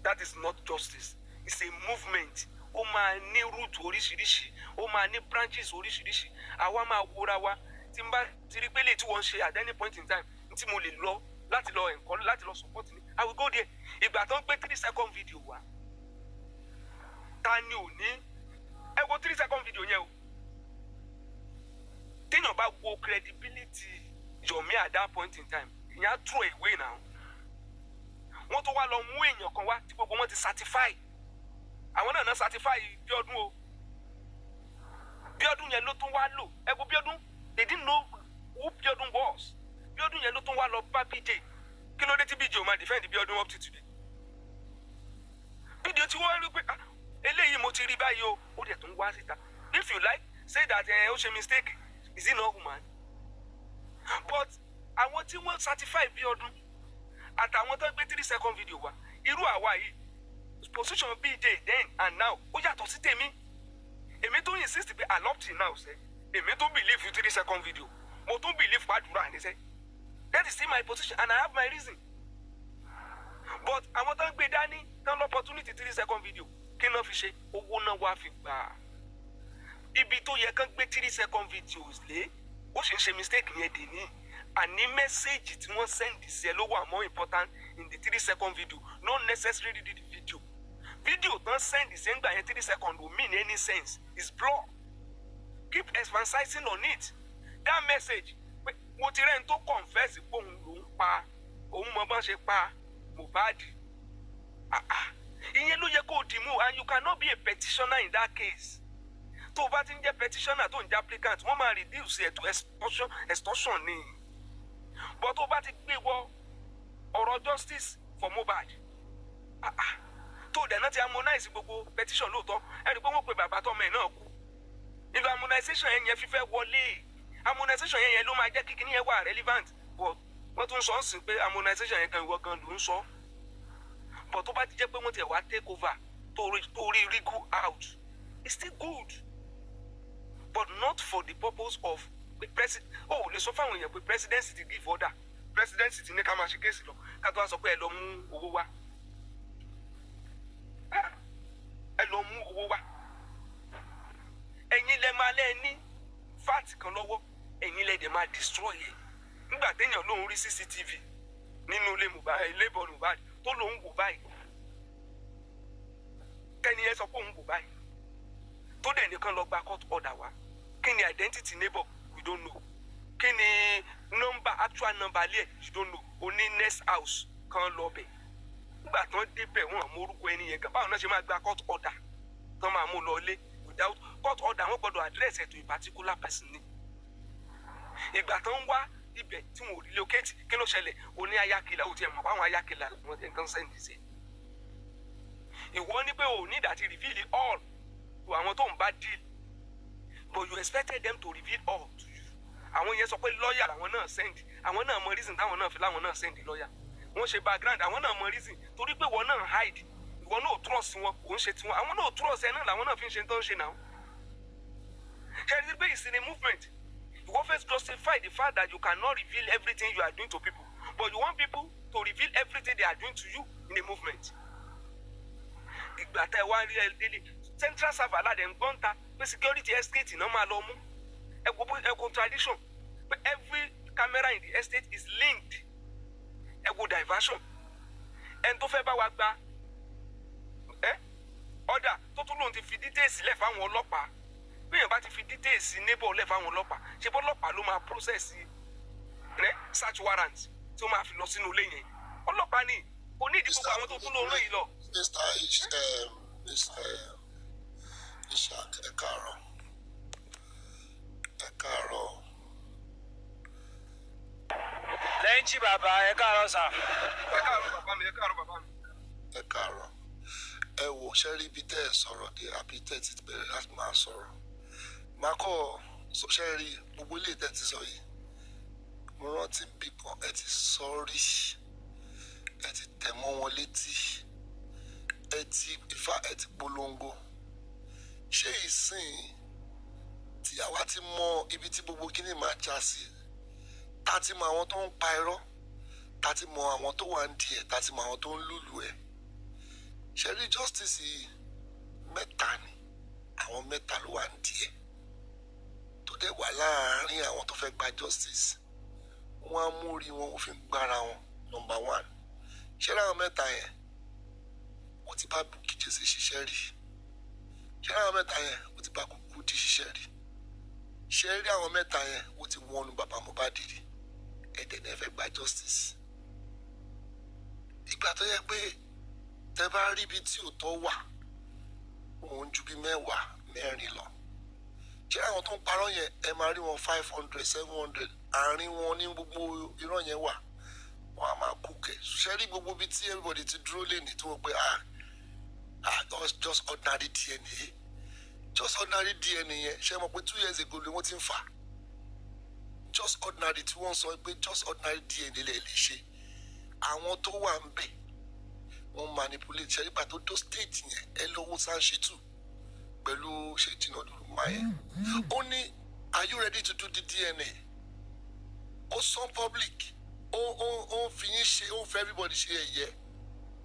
that is not justice it's a movement ó máa ní root oríṣiríṣi ó máa ní branches oríṣiríṣi àwa máa wúra wa tí n bá ti rí pé lè tí wọ́n ṣe at any point in time tí mo lè lọ láti lọ encourage láti lọ support ni I will go there ìgbà tó ń gbé 3-second video wa ta ni ò ní ẹ wo 3-second video yẹn o téèyàn bá wo credibility Yomi at that point in time ìyẹn á throw away now wọ́n tó wá lọ mú èèyàn kan wá tí gbogbo wọn ti certify àwọn náà certify Bíọ́dún o Bíọ́dún yẹn ló tún wá lò ẹ wo Bíọ́dún they didn't know who Bíọ́dún was Bíọ́dún yẹn ló tún wá lọ bá BJ kí ló dé tí BJ ò máa defend Bíọ́dún up to today fídíò tí wọ́n rí pé eléyìí mo ti rí báyìí o ó dẹ̀ tún wá síta if you like say that ó ṣe mistake is he not human but àwọn tí wọ́n certify Bíọ́dún àtàwọn tó gbé 3-second video wa irú àwa yìí position BJ then and now ó yàtọ̀ sí tèmi èmi tó insist pé I love till now ṣe èmi tó believe you 3-second video mo tó believe pàdúrà ní ṣe that is still my position and I have my reason but àwọn tó ń gbé dání tán l'opportunity 3-second video kí náà fi ṣe owó náà wá fi gbà ibi tó yẹ kán gbé 3-second videos lé ó sì ń ṣe mistake yẹn dè ní àní message tí wọ́n send sí ẹ ló wà more important in the 3-second video not necessarily the video tán send sí ẹgbà yẹn 3-second will mean any sense is blur keep emphasizing on it that message mo ti rẹ́ni tó confess pé òun ló ń pa òun mọ bá ṣe pa Mohbad ìyẹn ló yẹ kó dì mú and you cannot be a petitioner in that case tó o bá ti ń jẹ́ petitioner tó ń jẹ́ applicant wọ́n máa reduce ẹ̀ to extortion ni but tó o bá ti gbé wọ ọ̀rọ̀ justice for Mohbad tó o dẹ̀ náà ti harmonize gbogbo petition lóòótọ́ ẹ̀rí pé wọ́n pe bàbá tọ́mọ ẹ̀ náà kú nílò harmonization yẹn fífẹ́ wọlé harmonization yẹn ló máa jẹ́ kí kíní yẹn wà relevant but wọ́n tún sọ ń sìn pé harmonization yẹn kan ìwọ gan ló ń sọ but tó bá ti jẹ́ pé wọ́n ti wá take over tó rí wriggle out it's still good but not for the purpose of the president lè sọ fáwọn èèyàn pé presidency ti give order presidency ti ní ká máa ṣe kéèsì lọ ká tó wá sọ pé ẹ lọ mú owó wá ẹ̀yin lẹ máa lẹ́ ní fat kan lọ́wọ́ ẹ̀yin lẹ dẹ̀ máa destroy ẹ̀ nígbà téèyàn lòun rí CCTV nínú ilé Mohbad tó lòun wò báyìí kẹ́ni ẹ sọ pé òun wò báyìí tó dẹ̀ nìkan lọ gba court order wá kí ni identity neighbor we don't know kí ni actual number lẹ̀ you don't know oní next house kan lọ bẹ̀ nígbà tán débẹ̀ wọn àmọ́ orúkọ ẹni yẹn gan báwọn náà ṣe máa gba court order tán máa mú lọ lé without court order wọn gbọ́dọ̀ address ẹ̀ to a particular person ni ìgbà tán wá ibẹ̀ tí wọn ò relocate kí ló ṣẹlẹ̀ oní ayákìlá ó ti ẹ̀ mọ̀ fáwọn ayákìlá wọn ti nǹkan sẹ́ndì sí ìwọ ní pé ò ní ìdàtí reveal all to àwọn tó ń bá deal but you expected them to reveal all to you àwọn yẹn sọ pé lawyer làwọn náà send àwọn náà mọ reason táwọn náà fi láwọn náà send lawyer wọ́n ṣe background àwọn náà mọ reason torí pé wọ́n náà hide ìwọ náà trust wọn kò ń ṣe tiwọn àwọn náà trust ẹ náà làwọn náà fi ń ṣe tó ń ṣe náà ṣe é pé ìsinmi movement you first justify the fact that you cannot reveal everything you are doing to people but you want people to reveal everything they are doing to you in a movement ìgbà tá ẹ wá rí ẹ délé central server aládé ń gbọ́n ta pé security estate náà máa lọ mú ẹ contradiction but every camera in the estate is linked ẹ wo diversion ẹni tó fẹ́ bá wa gba ọ̀dà tó tún lóun ti fi details lẹ̀ fáwọn ọlọ́pàá bí èèyàn bá ti fi details neighbor lẹ̀ fáwọn ọlọ́pàá ṣe bọ́ ọlọ́pàá ló máa process search warrant tí ó máa fi lọ sínú ilé yẹn ọlọ́pàá ni kò ní ìdí gbogbo àwọn tó tún lóun lóyìn lọ. Ishaq ẹ káàárọ̀. lẹ́yìn tí bàbá ẹ káàárọ̀ sà. ẹ káàárọ̀ bàbá mi. ẹ káàárọ̀. ẹ wò ṣe rí ibi tẹ́ ẹ sọ̀rọ̀ dé àbí tẹ́ ẹ ti bẹ̀rẹ̀ láti máa sọ̀rọ̀ máa kọ́ ṣe rí gbogbo ilé tẹ́ ẹ ti sọ yìí mo rántí bí kan ẹ ti sọ́rí ẹ ti tẹ̀ mọ́ wọn létí ẹ ti polongo ṣé ìsìn tí àwa ti mọ ibi tí gbogbo kíní máa já sí tá ti mọ àwọn tó ń pa irọ́ tá ti mọ àwọn tó wà ń di ẹ̀ tá ti mọ àwọn tó ń lùlù ẹ̀ ṣe rí justice yìí mẹ́ta ni àwọn mẹ́ta ló wà ń di ẹ̀ tó dẹ̀ wà láàárín àwọn tó fẹ́ gba justice wọ́n á mú orí wọn ó fi gbára wọn number 1 ṣé láwọn mẹ́ta yẹn wọ́n ti bá Bukky Jesse ṣiṣẹ́ rí ṣé láwọn mẹ́ta yẹn wọ́n ti bá Kudi ṣiṣẹ́ rí ṣé rí àwọn mẹ́ta yẹn wọ́n ti wọnú bàbá Mohbad rí ẹ̀dẹ̀ náà fẹ́ gba justice ìgbà tó yẹ pé tẹ bá rí ibi tí òótọ́ wà òun ju bí 10 lọ ṣé àwọn tó ń parọ́ yẹn ẹ máa rí wọn 500 700 àárín wọn ní gbogbo irọ́ yẹn wà wọ́n á máa kú kẹ̀ ṣé rí gbogbo ibi tí everybody ti dúró lé ní tó wọ́n pé just ordinary DNA just ordinary DNA yẹn ṣé mọ̀ pé 2 years ago ni wọ́n ti ń fà just ordinary tí wọ́n sọ pé just ordinary DNA lè ṣe àwọn tó wà ń bẹ̀ wọ́n manipulate ṣe nígbà tó state yẹn ẹ lọ́wọ́ Sanṣitù pẹ̀lú ṣe Tinubu mayẹ ó ní are you ready to do the DNA ó sọ public ó fi yín ṣe ó fẹ́ everybody ṣe ẹ̀yẹ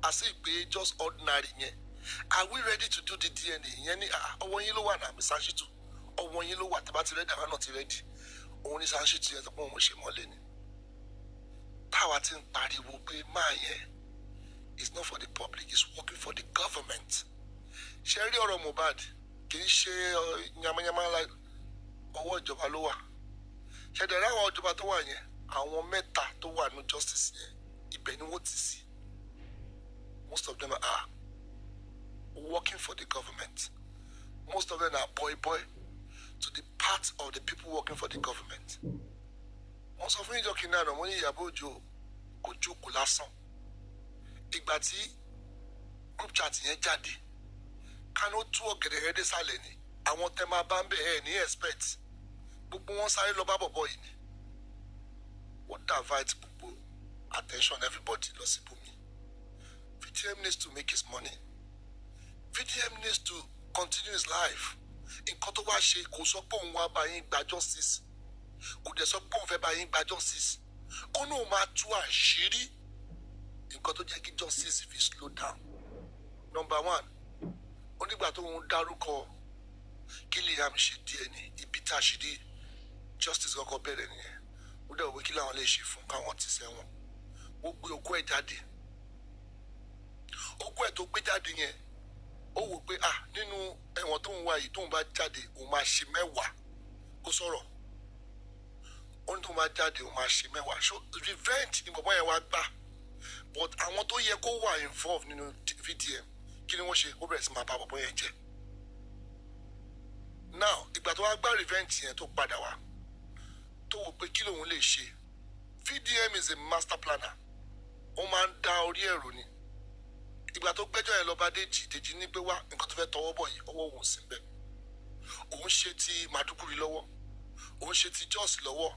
àti ìpè just ordinary yẹn are we ready to do the DNA yẹn ní ọwọ́ yín ló wà náà mi Sanṣitù ọwọ́ yín ló wà tàbá ti rẹ́dí àwọn náà ti rẹ́dí òun ní Sanṣitù yẹn tó pọ̀ òun ṣe mọ́lẹ̀ ni táwa ti ń pariwo pé máa yẹn it's not for the public it's working for the government ṣe rí ọ̀rọ̀ Mohbad kì í ṣe yamayama ọwọ́ ìjọba ló wà ṣe dẹ̀rẹ́ àwọn ìjọba tó wà yẹn àwọn mẹ́ta tó wà ní justice yẹn ibẹ̀ ni wọ́n ti sí most of them are working for the government most of them are boy to the part of the people working for the government wọ́n sọ fún ìjọ kìnìún àná wọ́n ní Ìyábọ̀ Òjó kò jókòó lásán ìgbà tí group chat yẹn jáde kánú tú ọ̀gẹ̀dẹ̀ dé sálẹ̀ ni àwọn tẹ́ máa bá ń bẹ̀ ẹ̀ ní expect gbogbo wọn sáré lọ bá bọ̀bọ̀ yìí ni wọ́n divert gbogbo attention everybody lọ sí bùnmi VDM needs to make his money VDM needs to continue his life nǹkan tó wá ṣe kò sọ pé òun wá bá yín gba justice kò dẹ̀ sọ pé òun fẹ́ bá yín gba justice ó náà máa tú àṣírí nǹkan tó jẹ́ kí justice fi slow down number 1 onígbà tó ń dárúkọ kí Liam ṣe díẹ̀ ní ibi tá a ṣe dé justice kọ́kọ́ bẹ̀rẹ̀ nìyẹn ó dẹ̀ wò kí làwọn lè ṣe fún káwọn ti sẹ́wọ̀n ó gbé òkú ẹ̀ jáde òkú ẹ̀ tó gbé jáde yẹn ó wò pé nínú ẹ̀wọ̀n tó ń wá yìí tó ń bá jáde òun máa ṣe 10 kó sọ̀rọ̀ ó ní tó máa jáde òun máa ṣe 10 so revenge ni bàbá yẹn wá gbà but àwọn tó yẹ kó wà involved nínú VDM kí ni wọ́n ṣe ó bẹ̀rẹ̀ sí máa bá bàbá yẹn jẹ́ now ìgbà tó wá gbá revenge yẹn tó padà wá tó wò pé kí lòun lè ṣe VDM is a master planner ó máa ń dá orí ẹ̀rọ ni ìgbà tó gbẹ́jọ́ yẹn lọ bá Dèjì ní pé wá nǹkan tó fẹ́ tọwọ́ bọ̀ yìí ọwọ́ òun sí bẹ́ẹ̀ òun ṣe ti Màdúgùrí lọ́wọ́ òun ṣe ti Jossy lọ́wọ́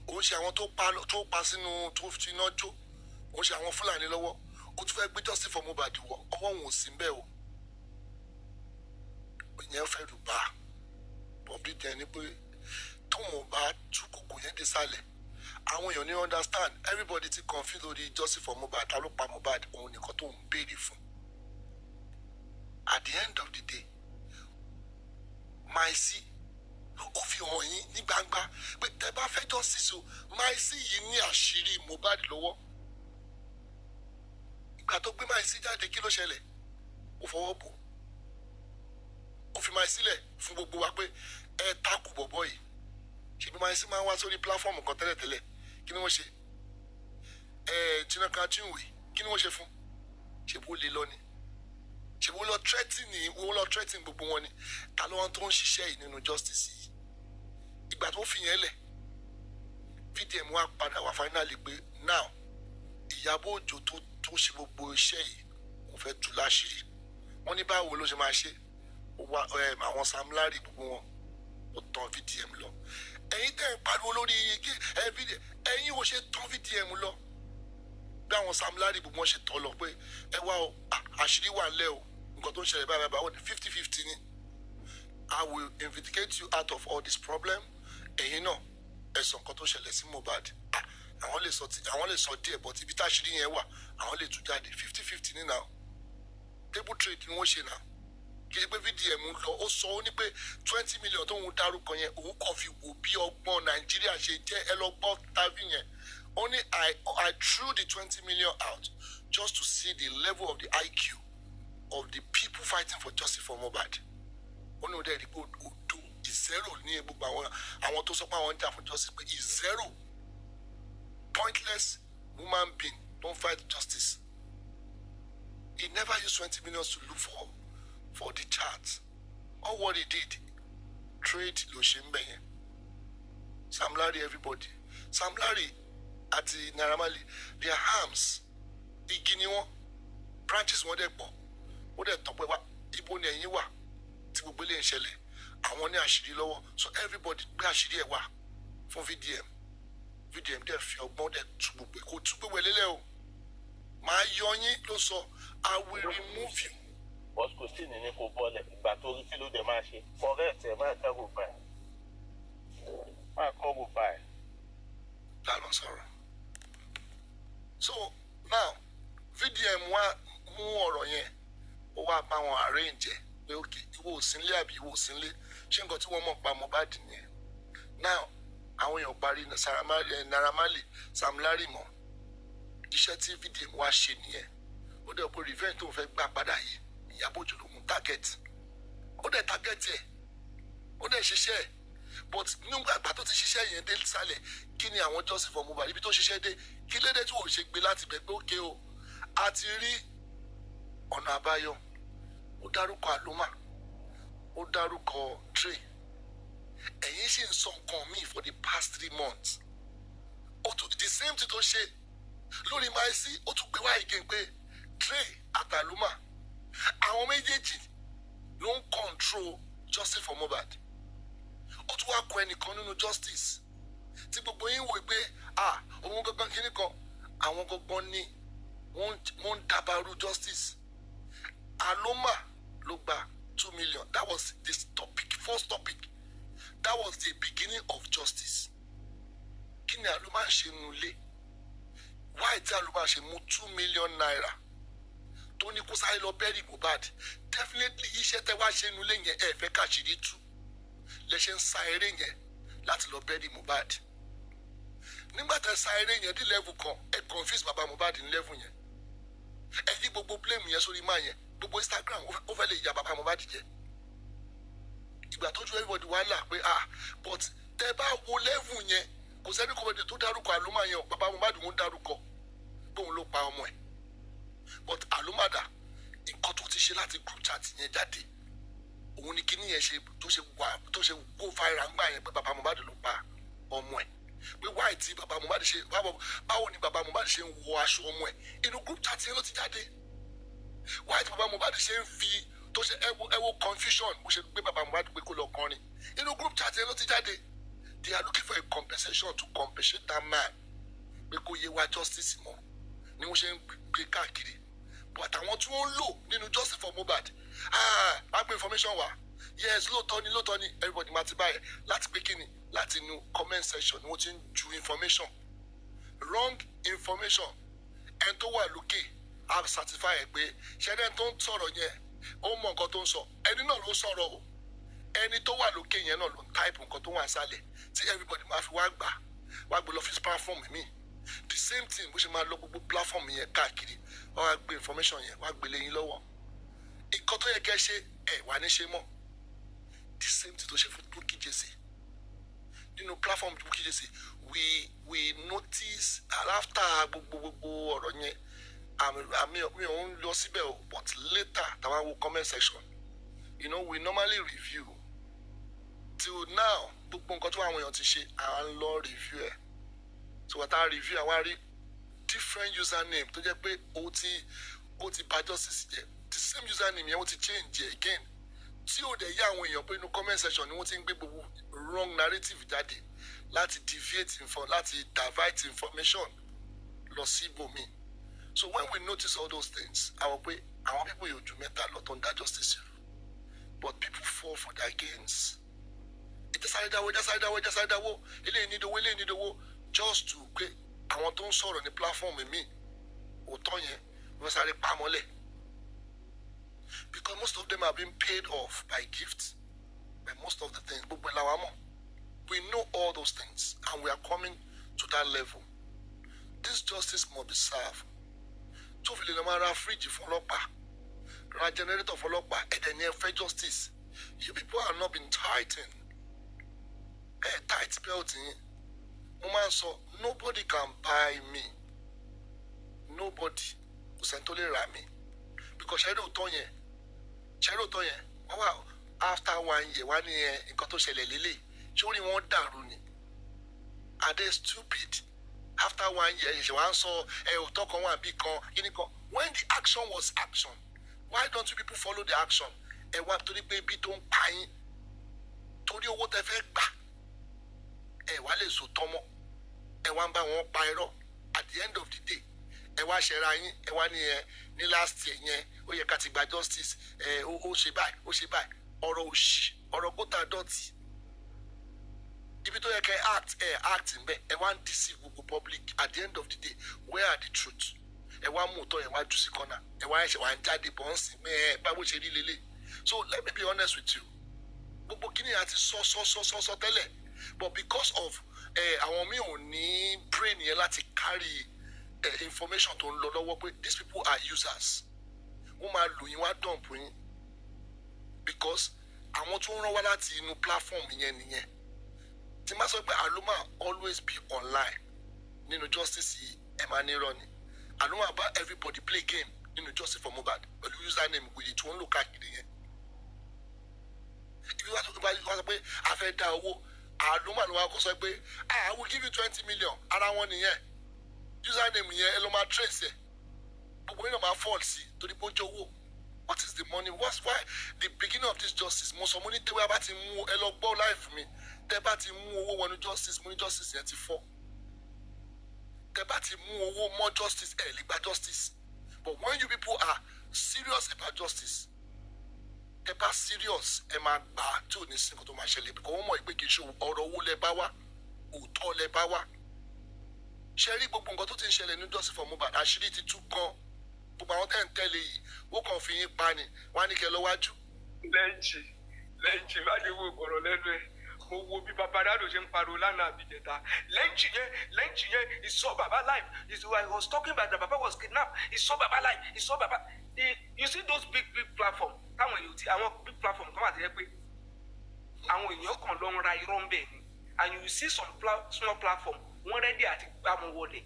òun ṣe àwọn tó pa sínú tó fi iná jó òun ṣe àwọn Fúlàní lọ́wọ́ ó tún fẹ́ gbé Jossy for Mohbad wọ ọwọ́ òun sí bẹ́ẹ̀ o ìyẹn fẹ́ rù bá bọ̀bí jẹ́ ni pé tóun bá tú kòkò yẹn dé sálẹ̀ àwọn èèyàn ní understand everybody ti confuse lórí Jossy for Mohbad ta ló pa Mohbad òun nìkan tó ń béèrè fún at the end of the day Maisi ó fi hàn yín ní gbangba pé tẹ́ bá fẹ́ justice o Maisi yìí ní àṣírí Mohbad lọ́wọ́ ìgbà tó gbé Maisi jáde kí ló ṣẹlẹ̀ ó fọwọ́ bò ó fi Maisi sílẹ̀ fún gbogbo wa pé ẹ takù bọ̀bọ̀ yìí ṣèbí Maisi máa ń wá sórí pláfọ́ọ̀mù kan tẹ́lẹ̀tẹ́lẹ̀ kí ni wọ́n ṣe Chinaka Chinwe kí ni wọ́n ṣe fún ṣèbó lè lọ ni ṣèbó lọ threatening gbogbo wọn ni ta ló wọn tó ń ṣiṣẹ́ yìí nínú justice yìí ìgbà tó fi yẹn lẹ̀ VDM wá padà wá finally pé now Ìyábọ̀ Òjó tó ṣe gbogbo iṣẹ́ yìí wọ́n fẹ́ tú láṣìírí wọ́n ní báwo ló ṣe máa ṣe àwọn Sam Larry gbogbo wọn ó tàn VDM lọ ẹ̀yin tẹ́ ń pariwo lórí fídíò ẹ̀yin ò ṣe tán VDM lọ bí àwọn Sam Larry gbogbo wọn ṣe tọ́ lọ pé ẹ wá o àṣírí wà lẹ́ o nǹkan tó ń ṣẹlẹ̀ báyìí báyìí ní 50-50 ni I will investigate you out of all this problem ẹ̀yin náà ẹ̀sùn nǹkan tó ṣẹlẹ̀ sí Mohbad àwọn lè sọ díẹ̀ but ibi táṣírí yẹn wà àwọn lè tú jáde 50-50 ní náà table trade ni wọ́n ṣe náà kì í ṣe pé VDM lọ ó sọ ó ní pé 20 million tó ń dárúkọ yẹn òun kàn fi wò bí ọgbọ́n Nàìjíríà ṣe jẹ́ ẹ lọ gbọ́ tàbí yẹn only I threw the 20 million out just to see the level of the IQ of the people fighting for justice for Mohbad ó ní ó dẹ́ rí pé odò zero ní gbogbo àwọn tó sọ pé àwọn ń jà fún justice pé zero pointless human being don't fight justice. He never used 20 million to look for the chart. All what he did, trade Loshimbe. Sam Larry, everybody. Sam Larry at the Naira Marley, their arms, Iginiwo, branches one day, what they top of Ibo Niwa, Tibubili and Shelley. I want to actually lower, so everybody be actually a for VDM. VDM, they feel more than to be well. My yoni also, I will remove you. What's question in Eco Bole, but all the filo de marche, forget a man go by. I go by. That was sorrow. So now, VDM more on ye, or what I arrange it. Okay, you will sinly be will sinly. She got to one more by Mohbad in here. Now, I want your body in the Naira Marley, Sam Larry mo. Iṣẹ́ tí VDM wá ṣe nìyẹn ó dẹ̀ pé revenge tó ń fẹ́ gbà padà yìí Ìyábọ̀ Òjó ló mú target ó dẹ̀ target ẹ̀ ó dẹ̀ ṣiṣẹ́ ẹ̀ but nígbà àgbà tó ti ṣiṣẹ́ yẹn dé sálẹ̀ kí ni àwọn justice for Mohbad ibi tó ṣiṣẹ́ dé kí lédè tí wò ṣe gbé láti bẹ̀ pé ókè o a ti rí ọ̀nà àbáyọ ó dárúkọ àlómà ó dárúkọ tray ẹ̀yin ṣì ń sọ nǹkan míì for the past 3 months ó tún the same thing tó ṣe lórí máa sí ó tún gbé wá again pé Trey àtàlùmà àwọn méjèèjì ló ń control justice for Mohbad ó tún wá kọ ẹnìkan nínú justice tí gbogbo yín wò pé òun gangan kìíní kan àwọn gangan ni wọ́n ń dàbàrú justice àlùmà ló gba 2 million that was this topic first topic that was the beginning of justice kí ni àlùmà ṣe nulẹ̀ why tí àlùmà ṣe mú 2 million naira tó ní kó sáré lọ bẹ́rì Mohbad definitely iṣẹ́ tẹ́ wá ṣe nulẹ̀ yẹn ẹ fẹ́ káṣírí tú lẹ ṣe ń sa eré yẹn láti lọ bẹ́rì Mohbad nígbà tẹ́ sa eré yẹn dé level kan ẹ confuse bàbá Mohbad ní level yẹn ẹ yí gbogbo blame yẹn sórí máa yẹn gbogbo Instagram ó fẹ́ lè ya bàbá Mohbad jẹ ìgbà tó ju everybody wá là pé but tẹ́ bá wo level yẹn kò sẹ́ni kọ́mọdé tó dárúkọ àlùmà yẹn bàbá Mohbad ń dárúkọ bóun ló pa ọmọ ẹ̀ but àlùmàdà nǹkan tó ti ṣe láti group chat yẹn jáde òun ni kíní yẹn ṣe tó ṣe go viral ńgbà yẹn pé bàbá Mohbad ló pa ọmọ ẹ̀ pé wáì tí bàbá Mohbad ṣe báwo ni bàbá Mohbad ṣe ń wọ aṣọ ọmọ ẹ̀ inú group chat yẹn ló ti jáde wáì tí bàbá Mohbad ṣe ń fi tó ṣe ẹwọ confusion bó ṣe gbé bàbá Mohbad pé kó lọ kọrin inú group chat yẹn ló ti jáde. They are looking for a compensation to compensate that man. Because you were justice more. Ni wọ́n ṣe ń gbé káàkiri. But àwọn tí wọ́n ń lò nínú justice for Mohbad. Agbe information wa. Yes, lóòótọ́ ni everybody máa ti báyẹ̀ láti pé kíni láti inú comment section ni wọ́n ti ń ju information. Wrong information. Ẹni tó wà lókè á certify ẹ̀ pé ṣẹ́ni tó ń sọ̀rọ̀ yẹn ó mọ nǹkan tó ń sọ. Ẹni náà ló sọ̀rọ̀ o. Ẹni tó wà lókè yẹn náà ló ń type nǹkan tó wà sálẹ̀ tí everybody máa fi wá gbé lọ fi platform mi the same thing bó ṣe máa lọ gbogbo platform yẹn káàkiri wọ́n wá gbé information yẹn wá gbé lẹ́yìn lọ́wọ́ nǹkan tó yẹ kẹ́ ṣe wà ní ṣe mọ́ the same thing tó ṣe fún Bukky Jesse nínú platform Bukky Jesse we notice after gbogbo ọ̀rọ̀ yẹn àmì ò ń lọ síbẹ̀ o but later tàwa wo comment section we normally review till now gbogbo nǹkan tó àwọn èèyàn ti ṣe à ń lọ review ẹ̀ so wọ́n ta review àwa rí different username tó jẹ́ pé ó ti bà justice jẹ́ the same username yẹn ó ti change ẹ̀ again tí ò dẹ̀ yá àwọn èèyàn pé inú comment section ni wọ́n ti ń gbé gbogbo wrong narrative jáde láti deviate láti divert information lọ sí ibòmí. So when we notice all those things, àwọn people yóò ju mẹ́ta lọ tó ń dá justice rú, but people fall for their gains. Just dáwó eléyìí nídowó just to pé àwọn tó ń sọ̀rọ̀ ní platform mi òótọ́ yẹn wọ́n sáré pamọ́lẹ̀, because most of them are being paid off by gifts, by most of the things. Gbogbo làwa mọ̀. We know all those things, and we are coming to that level. This justice must be served. Tó fi lè lọ máa ra fridge fún ọlọ́pàá, ra generator fún ọlọ́pàá, ẹ̀dẹ̀ ni ẹ fẹ́ justice. You people are not being tightened. Tight belt yín. Mo máa ń sọ, nobody can buy me. Nobody. Kò sẹ́ni tó lè rà mí. Because ṣẹ́rí òótọ́ yẹn, wọ́n wà after 1 year, wá ní nǹkan tó ṣẹlẹ̀ lélẹ̀, ṣé orí wọn dàrú ni? Are they stupid? After 1 year, ṣe wá ń sọ òótọ́ kan wà bí kan, kíní kan. When the action was action, why don't you people follow the action? Ẹ wá torí pé ibi tó ń pa yín, torí owó tẹ fẹ́ gbà, ẹ wá lè sọ tọ́mọ́, ẹ wá ń bá wọn pa irọ́. At the end of the day, ẹ wá ṣẹra yín, ẹ wá ní last year yẹn ó yẹ ká ti gba justice, ó ṣe báyìí ọ̀rọ̀ òṣì, ọ̀rọ̀ kóta dọ̀tí. Ibi tó yẹ kẹ́ act ń bẹ, ẹ wá ń deceive gbogbo public. At the end of the day, where are the truth? Ẹ wá mú òótọ́, ẹ wá jù sí corner, ẹ wá ẹ̀ṣẹ̀ wá ń jáde bọ̀ ń sìn báwo ṣe rí lélẹ̀. So let me be honest with you, gbogbo kíni àti sọ tẹ́lẹ̀, but because of àwọn mi ò ní brain yẹn láti carry information tó ń lọ lọ́wọ́ pé these people are users, wọ́n máa lò yín wá dump yín, because àwọn tó ń rán wá láti inú platform yẹn nìyẹn. Tí máa sọ pé Aloma always be online nínú justice yìí, ẹ máa ní irọ́ ni. Aloma bá everybody play game nínú justice for Mohbad pẹ̀lú username wìrì tí wọ́n ń lò káàkiri yẹn. Ibi wá sọ pé a fẹ́ dá owó, Aloma ló wá kó sọ pé I will give you 20 million, ara wọn nìyẹn. Username yẹn ẹ lọ máa trace ẹ, gbogbo yẹn náà máa fall sí torí pé ó jẹ́ owó. What is the money? What's why the beginning of this justice? Mo sọ mo ní tẹ́wé bá ti mú ẹ lọ gbọ́ life mi, tẹ́ bá ti mú owó wọnú justice, mo ní justice yẹn ti fọ́. Tẹ́ bá ti mú owó mọ́ justice, ẹ lè gba justice. But when you people are serious about justice, tẹ́ bá serious, ẹ máa gbà tí ò ní sí nǹkan tó máa ṣẹlẹ̀, because wọ́n mọ̀ pé kì í ṣe ọ̀rọ̀ owó lẹ bá wá, òótọ́ lẹ bá wá. Ṣé rí gbogbo nǹkan tó ti ń ṣẹlẹ̀ ní justice for Mohbad, àṣírí ti tú gan. Gbogbo àwọn tẹ́ ń tẹ́lẹ̀ yìí, ó kàn fi yín pa ni, wọ́n á ní kẹ́ lọ́wájú. lẹ́yìn má dé wo ọ̀rọ̀ lẹ́nu ẹ̀, mo wo bí babaláwo ṣe ń pariwo lánàá àbíjẹta. lẹ́yìn yẹn he saw baba live. I was talking about the baba was kidnapped, he saw baba live, he saw baba. You see those big platform, táwọn èèyàn ti àwọn big platform kan wà tó yẹ pé àwọn èèyàn kan lọ ń ra irọ́ ń bẹ̀ ni, and you see some small platform wọ́n rẹ́dí àti gbámu wọlé.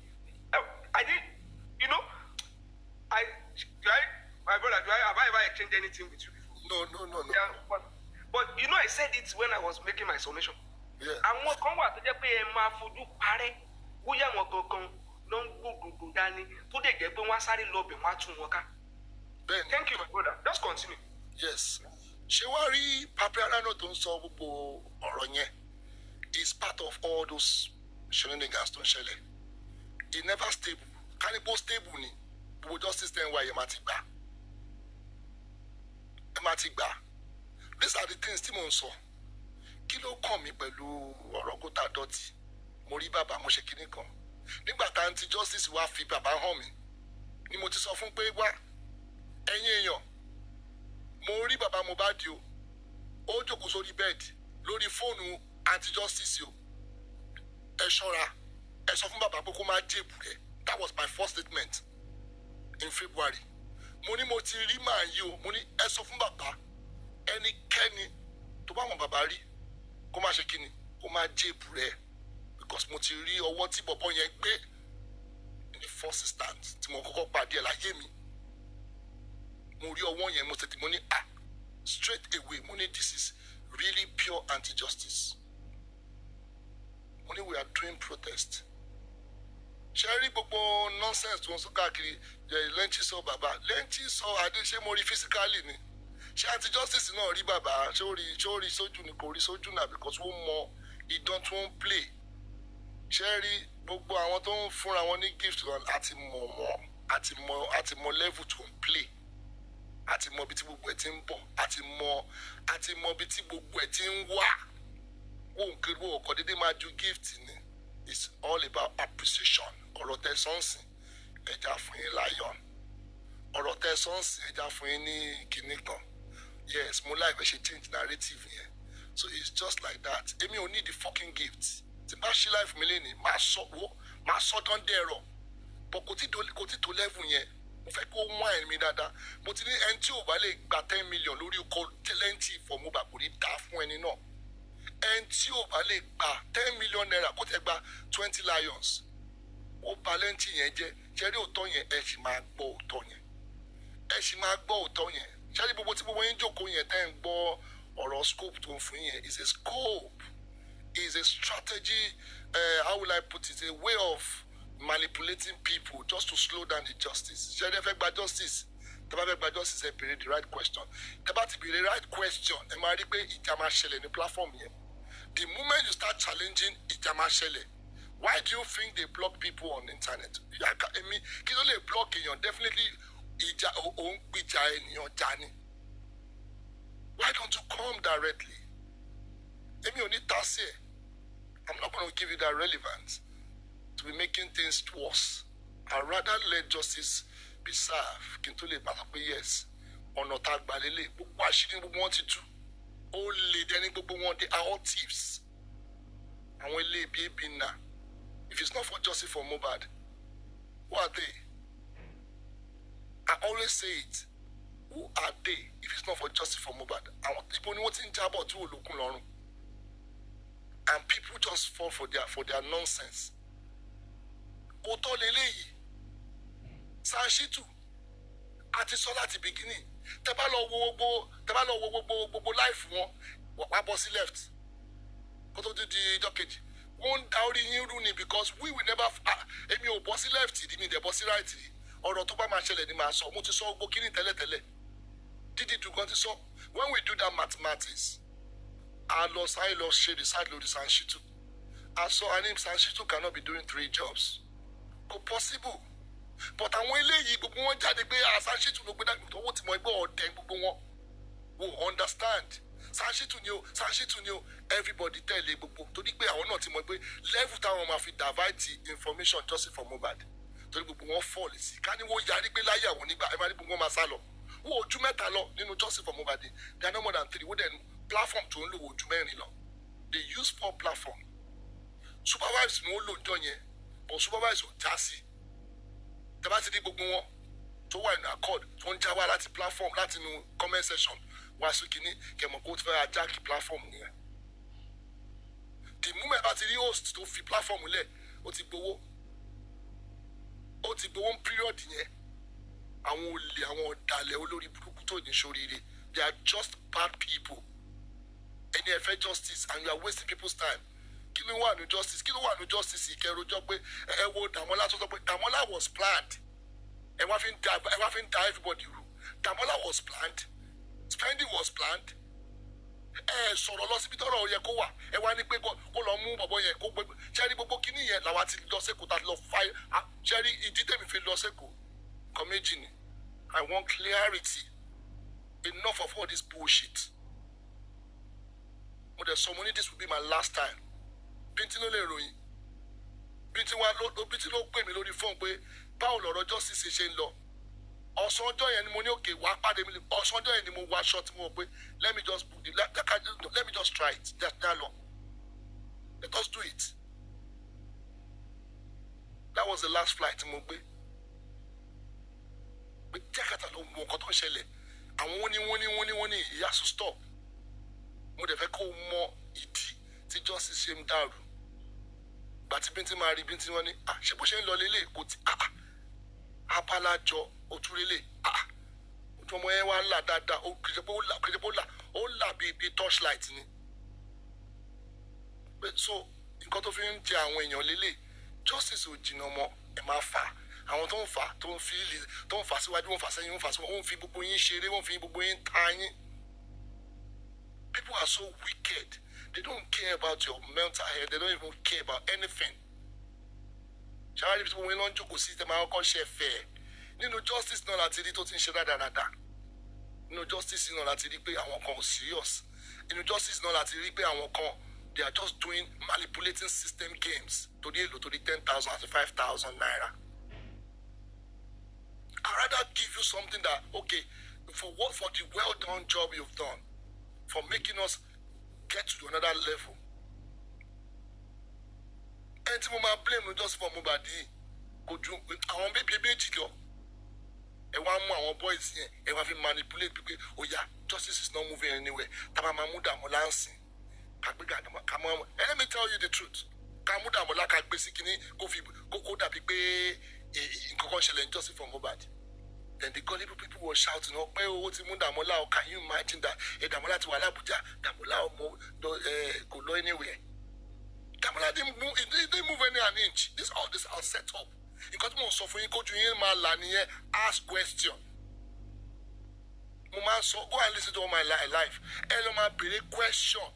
I did, you know, my brother, have I ever exchanged anything with you before? No. Yeah, but you know, I said it when I was making my summation. Yeah. Àwọn kan wà tó jẹ́ pé ẹ máa fojú parẹ́ bóyá àwọn gangan ló ń gbòdòdò dání tó dẹ̀ jẹ́ pé wọ́n á sáré lọ bẹ̀ wọ́n á tún wọn ká. Bẹ́ẹ̀ni. Thank you, my brother. Just continue. Yes. Ṣé wàá rí Papiara náà tó ń sọ gbogbo ọ̀rọ̀ yẹn? It's part of all those shenanigans tó ń ṣẹlẹ̀. It never stable. Kánípò stable ni. Gbogbo justice ten wáyé máa ti gbà. Ẹ máa ti gbà. These are the things tí mò ń sọ. Kí ló kàn mí pẹ̀lú ọ̀rọ̀ kóta dọ̀tí? Mo rí bàbá mo ṣe kinní kan. Nígbà tá anti justice wá fi bàbá hàn mí, ni mo ti sọ fún pé wá ẹ̀yin èèyàn, mo rí bàbá Mohbad o, ó jókòó sórí bẹ́ẹ̀dì lórí fóònù anti justice o. Ẹ ṣọ́ra, ẹ sọ fún bàbá pé kó má jèbù rẹ̀. That was my first statement in February. Mo ní mo ti rí màá yí o, mo ní ẹ sọ fún bàbá ẹnikẹ́ni tó bá wọn bàbá rí kó má ṣe kíni, kó má jèbù rẹ̀, because mo ti rí ọwọ́ tí bọ̀bọ̀ yẹn gbé in the first instance tí mo kọ́kọ́ pàdé ẹ̀ láyé mi. Mo rí ọwọ́ yẹn, mo tètè mo ní straight away mo ní this is really pure anti-justice. Mo ní we are doing protest. Ṣé rí gbogbo nonsense tó ń sọ káàkiri lẹ́ńtì sọ bàbá, lẹ́ńtì sọ adé, ṣé mo rí physically ni? Ṣé anti-justice náà rí bàbá? Ṣé ó rí sójú ni kò rí sójú náà, because wọ́n mọ idán tí wọ́n ń play. Sherry, gbogbo àwọn tó ń fúnra wọn ní gift kan àti mọ̀ wọ́n àti mọ̀ level tó ń play àti mọ̀ bí tí gbogbo ẹ̀ ti ń bọ̀ àti mọ̀ bí tí gbogbo ẹ̀ ti ń wá wọ́n kiri wọ́n ọkọ̀ dédé máa ju gift ni. It's all about appreciation. Ọ̀rọ̀ tẹ sọ́nsìn ẹja fún yín lion. Ọ̀rọ̀ tẹ sọ́nsìn ẹja fún yín ní kinní kan. Yes, mo like she change narrative yẹn. So it's just like that. Èmi ò need the fucking gift. Tí bá ṣí life mi lẹ́ni, máa sọ dán dẹ̀rọ̀. But kò tí tó level yẹn. Mo fẹ́ kó wine mi dáadáa. Mo ti ní ẹni tí ò bá lè gba 10 million lórí ọkọ̀ tẹ́lẹ̀ntì for mobile kò ní dá fún ẹni náà. Ẹni tí ò bá lè gba 10 million naira kó tẹ gba 20 lions. Ó balẹ̀ntì yẹn jẹ́. Ṣẹ́rí òótọ́ yẹn ẹ sì máa gbọ́ òótọ́ yẹn. Ẹ sì máa gbọ́ òótọ́ yẹn. Ṣẹ́rí gbogbo tí gbogbo yín jókòó yẹn tẹ́ ń gbọ́ ọ̀rọ̀ scope tó ń fún yẹn is a scope. Is a strategy, how will I put it, a way of manipulating people just to slow down the justice. Ṣé ẹ fẹ́ gba justice? Tẹ́ bá fẹ́ gba justice, ẹ béèrè the right question. Tẹ́ bá ti béèrè right question, ẹ máa rí pé ìjà máa ṣẹlẹ̀ ní platform yẹn. The moment you start challenging, ìjà máa ṣẹlẹ̀. Why do you think they block people on the internet? Kí ló lè block èèyàn? Definitely, ìjà òun gbìjà ènìyàn jà ni. Why don't you come directly? Èmi ò ní tásì ẹ̀. I'm not going to give you that relevance to be making things worse. I'd rather let justice be served. Kí n tó lè bá pé yes, ọ̀nà tá a gbà lélẹ̀, gbogbo àṣírí gbogbo wọn ti tú. Ó lè dẹni gbogbo wọn, they are all thieves. Àwọn ilé ibi ebi nà. If it's not for justice for Mohbad, who are they? I always say it. Who are they if it's not for justice for Mohbad? Àwọn people ni wọ́n ti ń jábọ̀ tí olókun lọ́rùn. And people just fall for their nonsense. Kò tọ́ leléyìí. Sanshitu àti sọ láti beginning. Tẹ́ bá lọ wo gbogbo life wọn, wá bọ́ sí left. Kó tó di ìjọ́ kejì. Wọ́n dá orí yín rú ni because we will never èmi ò bọ́ sí left ìdí mi dẹ̀ bọ́ sí right rí. Ọ̀rọ̀ tó bá máa ṣẹlẹ̀ ni màá sọ. Mo ti sọ gbogbo kíní tẹ́lẹ̀tẹ́lẹ̀. Dídì dùgbọ́n ti sọ. When we do that mathematics, I lost shade decide lórí Sanshitu. I name Sanshitu cannot be doing 3 jobs. Kò possible. But àwọn eléyìí gbogbo wọn jáde pé Sanshitu ló gbé dàgbà tó wọ́n ti mọ ẹgbẹ́ ọ̀dẹ́ gbogbo wọn. Wò understand. Sanshitu ni o. Everybody tẹ̀lé gbogbo. Torí pé àwọn náà ti mọ pé level táwọn máa fi divide information just for Mohbad. Torí gbogbo wọn fall sí. Ká ní wọ́n yarí pé láyé àwọn nígbà ẹ máa rí gbogbo wọn máa sá lọ. Wọ́n ojú mẹ́ta lọ nínú justice for Mohbad. They are no more than 3. Wọ́n dẹ̀ platform tó ń lò ojú mẹ́rin lọ. They use 4 platform. Supervise ni wọ́n lò jọ yẹn. But supervise ò já sí. Tẹ́ bá ti di gbogbo wọn tó wà ní accord tó ń já wá láti platform láti inú comment section wá sí kínní kẹmọ̀ kó fẹ́ ajáàkì platform nìyẹn. The moment bá ti rí host tó fi platform lẹ̀ ó ti gbowó period yẹn. Àwọn olè àwọn ọ̀dàlẹ̀ olórí burúkú tó ní ṣoríire. They are just bad people. And they fẹ́ justice and you are wasting people's time. Kí ló wà ní justice? Ìkẹrọjọ́ pé ẹ wo Dàmọ́lá tó sọ pé Dàmọ́lá was planned. Ẹ wá fi ń da everybody rú. Dàmọ́lá was planned. Spending was planned. Ẹ sọ̀rọ̀ lọ síbi tọ́rọ̀ yẹ kó wà. Ẹ wá ní pé kó lọ mú bọ̀bọ̀ yẹn kó gbé. Ṣẹ́rí gbogbo kíní yẹn làwa ti lọ sẹ́kọ̀ọ́ tá lọ fáyé. Ṣẹ́rí ìdí tèmi fi lọ sẹ́kọ̀ọ́. Nǹkan méjì ni. I want clarity. Enough of all this bullshit. But there's so many, this will be my last time. Bintin ló lè ròyìn. Bintin ló pè mí lórí fóònù pé báwo lọ̀rọ̀ justice ṣe ń lọ. Ọ̀sán ọjọ́ yẹn ni mo ní òkè wá pàdé mi. Ọ̀sán ọjọ́ yẹn ni mo wá aṣọ tí mo wọ̀ pé let me just try it. That long. Let us do it. That was the last flight mo gbé. Pé jákàtà ló mọ nǹkan tó ń ṣẹlẹ̀. Àwọn wọ́n ní he has to stop. Mo dẹ̀ fẹ́ kó mọ ìdí tí justice ṣe ń dàrú. Gbàtí Bintin máa rí Bintin wọn ní ṣé bó ṣe ń lọ lélẹ̀ kò tí abalajọ òtúrélẹ̀ ojú ọmọ yẹn wá ń là dáadáa ó kìjẹ́ ó là bíi torchlight ni. So nǹkan tó fi ń jẹ àwọn èèyàn lélẹ̀ justice ò jìnnà mọ́ ẹ máa fà àwọn tó ń fà síwájú wọ́n fà sẹ́yìn wọ́n fi gbogbo yín ṣeré wọ́n fi gbogbo yín ta yín. People are so wicked. They don't care about your mental health. They don't even care about anything. ṣáájú tí wọ́n ń jókòó sí tẹ́ máa kọ́kọ́ ṣe fẹ́ nínú justice náà láti rí tó ti ń ṣe dáadáa nínú justice náà láti rí pé àwọn kan ò serious nínú justice náà láti rí pé àwọn kan they are just doing manipulating system games torí èlò torí 10,000 àti 5,000 naira. I'd rather give you something that okay for the well done job you've done for making us get to another level. Ẹni tí mo máa blame no just for Mohbad yìí kò ju àwọn bébí méjì lọ. Ẹ wá mú àwọn boys yẹn ẹ wá fi manipulate pípé oya justice is not moving anywhere tábà máa mú dààmú láǹsìn kàgbéga kàmọ́ and let me tell you the truth ká mú dààmú lá ká gbé sí kínní kó dàbí pé nǹkan kan ṣẹlẹ̀ ní justice for Mohbad. Then the gullible people were shouting, "Oh, pé owó ti mú Dàmọ́lá, can you imagine that? Dàmọ́lá ti wà l'Abuja, Dàmọ́lá kò lọ anywhere. Dàmọ́lá didn't move an inch. All this are set up. Nǹkan tí mo sọ fún yín kójú yín máa là nìyẹn, ask question. Mo máa ń sọ, go and listen to all my life. Ẹ lọ máa béèrè question.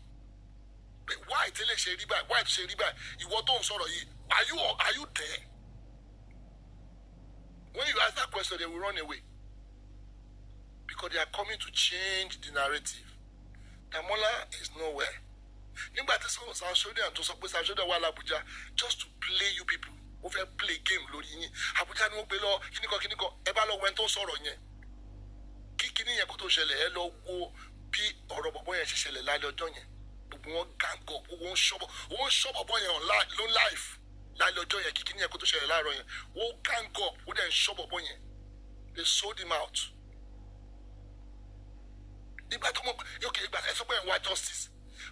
Why tẹ́lẹ̀ ṣe rí báyìí? Why ṣe rí báyìí? Ìwọ tó ń sọ̀rọ̀ yìí, are you there? When you ask that question, they will run away. Because they are coming to change the narrative. Damola is nowhere. Nígbà tí sọ̀rọ̀ Sàṣọ́dẹ̀ àti sọ pé Sàṣọ́dẹ̀ wà l'Abuja just to play you people. Ó fẹ́ play game lórí yín. Abuja ni wọ́n gbé lọ kíníkan. Ẹ bá lọ wẹ́n tó ń sọ̀rọ̀ yẹn. Kíní yẹn kó tó ṣẹlẹ̀ ẹ lọ wo bí ọ̀rọ̀ bọ̀bọ̀ yẹn ṣe ṣẹlẹ̀ lálẹ́ ọjọ́ yẹn. Gbogbo wọn gang up, gbogbo wọn ṣọ́ bọ̀bọ̀ yẹn on live. Lálẹ́ ọjọ́ yẹn kíní yẹn kó tó ṣẹlẹ̀ láàárọ̀ yẹn wọ́n gang up wọ́n dẹ̀ ń ṣọ́ bọ̀bọ̀ yẹn they sold him out. Nígbà tó mọ̀ okay ìgbà ẹ sọ pé ẹ̀ ń wá justice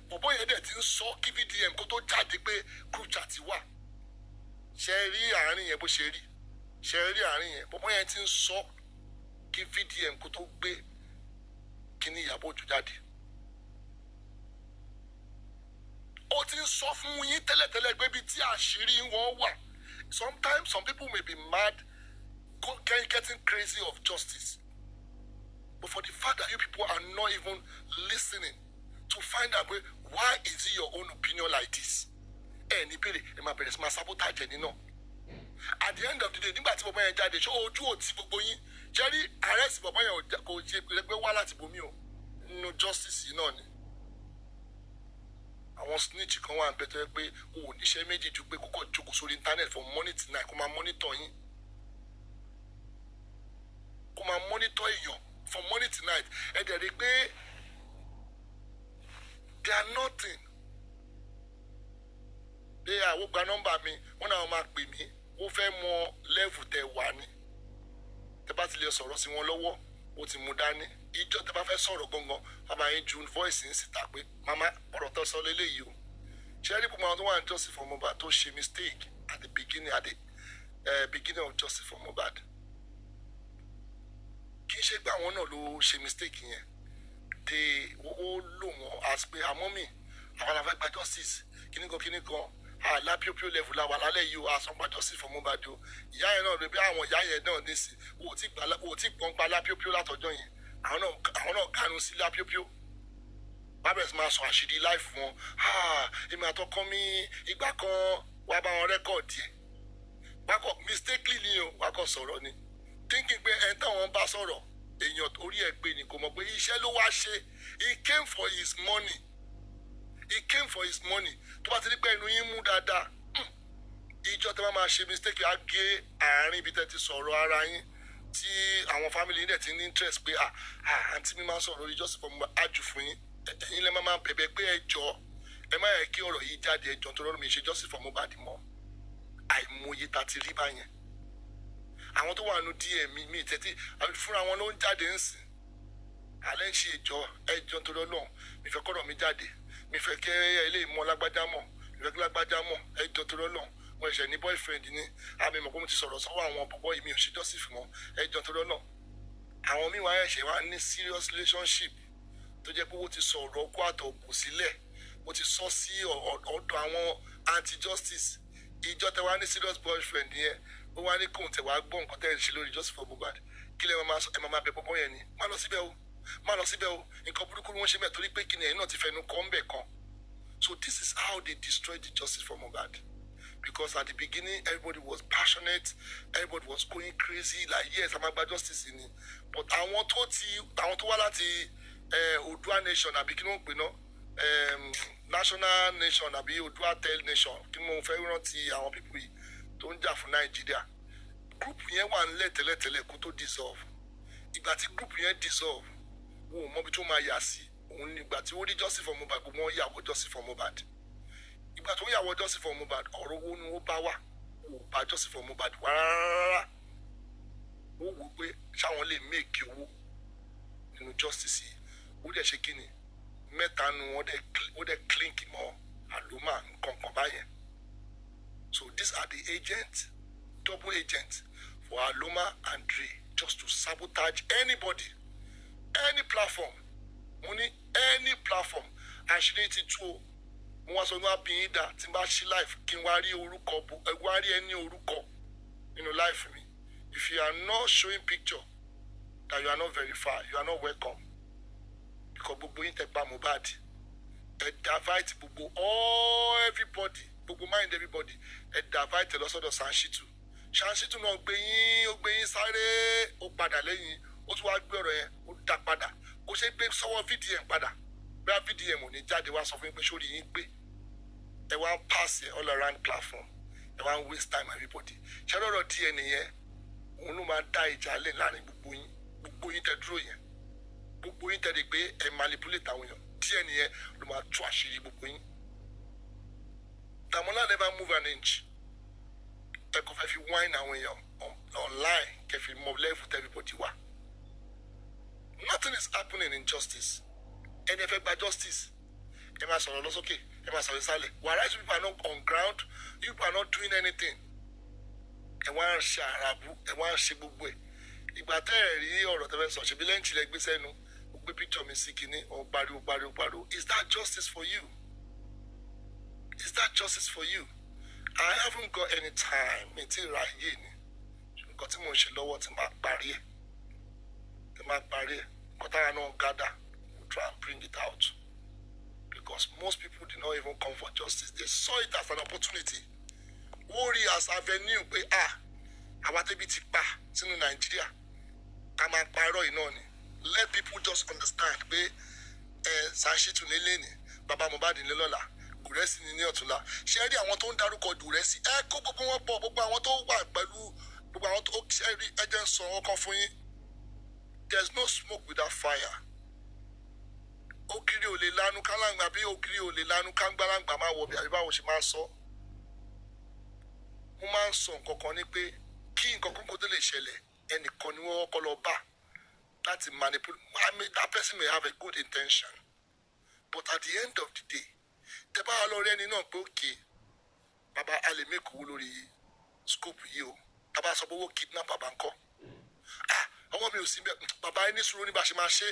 bọ̀bọ̀ yẹn dẹ̀ ti ń sọ kí VDM kó tó jáde pé group chat wà ṣe rí àárín yẹn bó ṣe rí ṣe rí àárín yẹn bọ̀bọ̀ yẹn ti ń sọ kí VDM kó tó gbé kíní Ìyábọ̀ Òjó jáde. Ó ti ń sọ fún yín tẹ́lẹ̀tẹ́lẹ̀ pé bí tí àṣírí wọn wà. Sometimes some people may be mad, getting crazy of justice. But for the fact that you people are not even listening to find out why is it your own opinion like this? Ní bèrè, ẹ máa bẹ̀rẹ̀ sí máa sabotage ẹni náà. At the end of the day, nígbà tí bàbá yẹn jáde, ṣé ojú ò tí gbogbo yín? Ṣé rí arrest bàbá yẹn kò ṣe pé wá láti bomi o? Nínú justice yìí náà ni. Àwọn snitch kan wà níbẹ̀ tó yẹ pé o ò níṣẹ́ méjì ju pé kókò jókòó sórí internet for morning to night kó máa monitor yín. Kó máa monitor èèyàn for morning to night. Ẹ dẹ̀ rí pé they are nothing. They are wọ́n gba nọ́mbà mi, wọ́n náà máa pè mí, wọ́n fẹ́ mọ level tẹ wà ní. Tẹ bá ti lè sọ̀rọ̀ sí wọn lọ́wọ́, ó ti mú dání. Ìjọ tẹ bá fẹ́ sọ̀rọ̀ gangan bàbá yín ju voice ń síta pé mama ọ̀rọ̀ tó sọ lélẹ́yìí o ṣe rí gbogbo àwọn tó wà ní justice for Mohbad tó ṣe mistake at the beginning of justice for Mohbad kì í ṣe pé àwọn náà ló ṣe mistake yẹn ó lò wọ́n as pé àmọ́ mi àwọn àfẹ́ gba justice kíníkan lápíọ́píọ́ level la wà lálẹ́ yìí o àsọ̀gbà justice for Mohbad o ìyá yẹn náà lè bí àwọn ìyá yẹn náà ní sí o tí gbọ́n pa lápíọ́píọ́ látọjọ́ yẹn àwọn náà kanu sí lápíọ́píọ́ bábẹ̀ sì máa sọ àṣírí life wọn èmi àtọkọ mi ìgbà kan wàá bá wọn rẹ́kọ̀dì ẹ̀ wákọ̀ mistakenly ni o wákọ̀ sọ̀rọ̀ ni thinking pé ẹni táwọn bá sọ̀rọ̀ èèyàn orí ẹ̀ pé ni kò mọ̀ pé iṣẹ́ ló wá ṣe he came for his money tó bá ti rí pé ẹnu yín mú dáadáa ìjọ tẹ́ máa ṣe mistake á gé àárín ibi tẹ́ ti sọ̀rọ̀ ara yín tí àwọn family yín dẹ̀ ti ní interest pé àǹtí mi máa sọ̀rọ̀ orí justice for Mohbad ájù fún yín ẹ̀yin lẹ́ máa bẹ̀bẹ̀ pé ẹ jọ̀ọ́ ẹ má yẹ kí ọ̀rọ̀ yìí jáde ẹ jọ̀ọ́ tó rọrùn mi ṣe justice for Mohbad mọ́ àìmọye ta ti rí báyẹn àwọn tó wà nù DM mi tẹ́tí fúnra wọn ló ń jáde ń sìn alẹ́ ń ṣe ẹjọ́ tó rọrùn mi fẹ́ kọ́rọ̀ mi jáde mi fẹ́ kẹ́ ilé ìmọ̀ lágbájá mọ̀ mi fẹ́ kí lágbájá mọ̀ ẹjọ́ tó rọrùn mo ṣẹ̀ ní boyfriend ní àmì mọ̀ pé mo ti sọ̀rọ̀ sọ́wọ́ àwọn bọ̀bọ̀ yìí mi ò ṣe justice fún wọn ẹjọ́ tó rọrùn àwọn míì wáyé ṣe wá ní serious relationship tó jẹ́ pé ó ti sọ ọ̀rọ̀ ọkọ àtọ̀bù sílẹ̀ ó ti sọ sí ọ̀dọ̀ àwọn anti-justice ìjọ tẹ wá ní serious boyfriend yẹn ó wá ní kóun tẹ wá gbọ́ nǹkan tẹ́ ẹ̀ ń ṣe lórí justice for Mohbad kí lẹ́ máa bẹ bọ́bọ́ yẹn ni má lọ síbẹ̀ o nǹkan burúkú ni wọ́n ṣe mẹ́ torí pé kí ni ẹ̀yin náà ti fẹnu kọ́ ń bẹ̀ kan so this is how they destroy the justice for Mohbad because at the beginning everybody was passionate, everybody was going crazy like yes, I'm about justice in it. But I want to wá láti Odua nation àbí kí wọ́n pè ná national nation àbí Odua tel nation kí mo fẹ́ rántí àwọn people yìí tó ń jà fún Nàìjíríà. Group yẹn wà nílẹ̀ tẹ́lẹ̀tẹ́lẹ̀ kó tó dissolve. Ìgbà tí group yẹn dissolve, wo mọ bí tó máa yà sí. Òun nígbà tí ó rí Jossy for Mohbad, gbogbo wọn yàwó Jossy for Mohbad. Ìgbà tó yàwó Jossy for Mohbad, ọ̀rọ̀ owó ni ó bá wà. Ó bá Jossy for Mohbad wá rárá. Ó wò pé ṣáwọn lè make owó nínú justice yìí. Ó dẹ̀ ṣe kí ni? Mẹ́ta nu wọ́n dẹ̀ clink mọ́ Aloma nǹkan kan báyẹn. So these are the agents, double agents for Aloma and Dre just to sabotage anybody, any platform. Money, any platform. Àṣírí ti tú o. Mo wá sọ ní àbíyín dà tí n bá ṣí life kí n wá rí orúkọ wá rí ẹni orúkọ nínú life mi. If you are not showing picture that you are not verified, you are not welcome. Because gbogbo yín tẹ pa Mohbad. Ẹ divide gbogbo everybody, gbogbo mind everybody. Ẹ divide lọ́sọ̀dọ̀ Sanshitu. Sanshitu náà gbé yín sáré ó padà lẹ́yìn ó tún wá gbé ọ̀rọ̀ yẹn ó dá padà. Kò ṣe gbé sọ́wọ́ VDM padà. Bẹ́ẹ̀ VDM ò ní jáde wá sọ fún yín pé sórí yín gbé. Ẹ wá ń pass it all around platform. Ẹ wá ń waste time everybody. Ṣé lọ́rọ̀ díẹ̀ nìyẹn? Òun ló máa dá ìjà lẹ̀ láàrin gbogbo yín. Gbogbo yín tẹ dúró yẹn. Gbogbo yín tẹ di pé ẹ manipulate àwọn èèyàn. Díẹ̀ nìyẹn ló máa tú àṣírí gbogbo yín. Damola never move an inch. Ẹ kò fẹ́ fi wine àwọn èèyàn online kẹ́ fi mọ level tẹ everybody wà. Nothing is happening in justice. And if I justice, ẹ máa sọ̀rọ̀ lọ́sókè, ẹ máa sọ̀rọ̀ ìsàlẹ̀. Whereas people are not on ground, you people are not doing anything. Ẹ wá ń ṣe àràbù, ẹ wá ń ṣe gbogbo ẹ̀. Ìgbà tẹ́ ẹ̀ rí ọ̀rọ̀ tẹ́fẹ́ sọ, ṣebí lẹ́ǹtì lẹ gbé sẹ́nu, ó gbé picture mi sí kinní, ó pariwo. Is that justice for you? Is that justice for you? I haven't got any time. Mi ti ra ayé ni. Nǹkan tí mo ń ṣe lọ́wọ́ tí máa parí ẹ̀. Kọ́tàrà náà gather, we'll try and bring it out. Because most people did not even come for justice. They saw it as an opportunity. Worry as avenue, pé àwa tẹ́bí ti pa sínú Nàìjíríà. Ká máa parọ́ iná ni. Let people just understand pé Sanshitu nílé ni, Baba Mohbad nílé lọ́la, gurexy ní ní ọ̀túnla. Ṣé rí àwọn tó ń dárúkọ gurexy? Ẹ kó gbogbo wọn pọ̀, gbogbo àwọn tó wà pẹ̀lú gbogbo àwọn tó ṣe rí ẹjẹ́ ń sọ ọkàn fún yín. There's no smoke without fire. Ògiri ò lè lanu kálàǹgbà bí ògiri ò lè lanu kángbálàǹgbà máa wọ̀ bí àbí báwo ṣe máa sọ. Mo máa ń sọ nǹkan kan ní pé kí nǹkan kan kó tó lè ṣẹlẹ̀ ẹnìkan ni wọ́n kọ́ lọ bá láti manipulate. I mean, that person may have a good intention, but at the end of the day, tẹ́ bá lọ rí ẹni náà pé òkè bàbá a lè make owó lórí scope yìí o. Bàbá sọ pé owó kidnap bàbá ńkọ́. Ọwọ́ mi ò sí bẹ́ẹ̀ bàbá ẹni sùúrù ní bá ṣe máa ṣe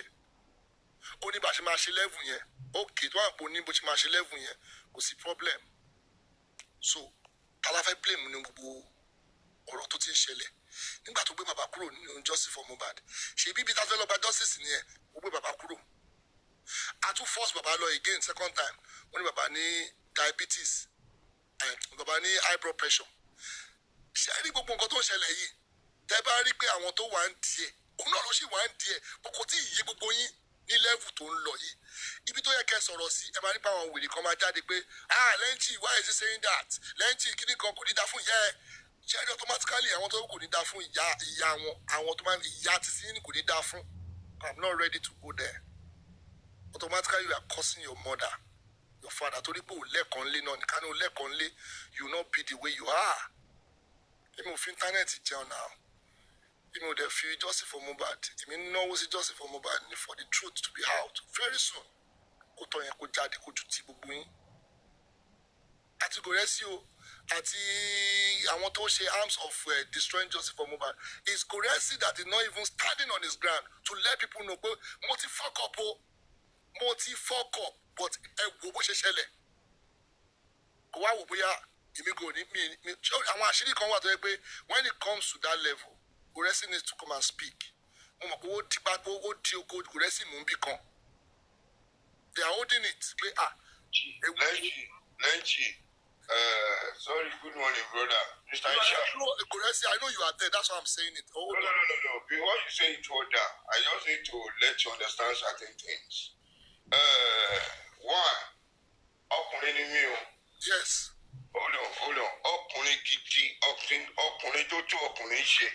ó ní bá ṣe máa ṣe level yẹn okay tó wà pò ní bó ṣe máa ṣe level yẹn kò sí problem. So kálá fẹ́ blame ní gbogbo ọ̀rọ̀ tó ti ń ṣẹlẹ̀ nígbà tó gbé bàbá kúrò nínú Jossy for Mohbad ṣe bíbí tá fẹ́ lọ gba justice nìyẹn ó gbé bàbá kúrò a tún force bàbá lọ again second time wọ́n ní bàbá ní diabetes bàbá ní high blood pressure ṣe é rí gbogbo nǹkan tó ń ṣẹlẹ̀ yìí tẹ́ bá rí pé àwọn tó wà ń díẹ̀ òun náà ló sì wà ń díẹ̀ kò tí ì yé gbogbo yín ní level tó ń lọ yìí ibi tó yẹ kẹ́ sọ̀rọ̀ sí ẹ máa rí pé àwọn wèrè kan máa jáde pé lẹ́ǹtì why is he saying that lẹ́ǹtì kíní kan kò ní dá fún ìyá ẹ ṣe é rí automatically àwọn tó kò ní dá fún ìyá wọn àwọn tó máa ìyá ti sí kò ní dá fún I'm not ready to go there automatically you are cursing your mother your father torí pé ò lẹ́ẹ̀kan lé náà nìkan ní ò lẹ́ẹ̀kan lé you will not be the way you are èmi ò fi íńtánẹ́ẹ̀tì jẹun náà. You know, they feel Jossy for Mohbad. I mean, no, was it Jossy for Mohbad for the truth to be out very soon. Koto yẹn kó jáde kó ju ti gbogbo yín. Àti gurexy o, àti àwọn tó ṣe arms of destroying Jossy for Mohbad. It's gurexy that is not even standing on his ground to let people know pé mo ti fuck up o, mo ti fuck up, but ẹ wo bó ṣe ṣẹlẹ̀. Kò wá wò bóyá èmi kò ní mi àwọn àṣírí kan wà tó yẹ pé when it comes to that level. Gurexy needs to come and speak. Mo mọ̀ pé ó ti bá ó di oko gurexy mú bí kan. They are holding it. Pé lẹ́yìn Sorry, good morning, brother. Mr. Isha. Gurexy, I know you are there. That's why I'm saying it. No. Before you say it order, I just need to let you understand certain things. One, ọkùnrin ni mí o. Yes. Hold on. Ọkùnrin gidi, ọkùnrin tó tó ọkùnrin ṣe.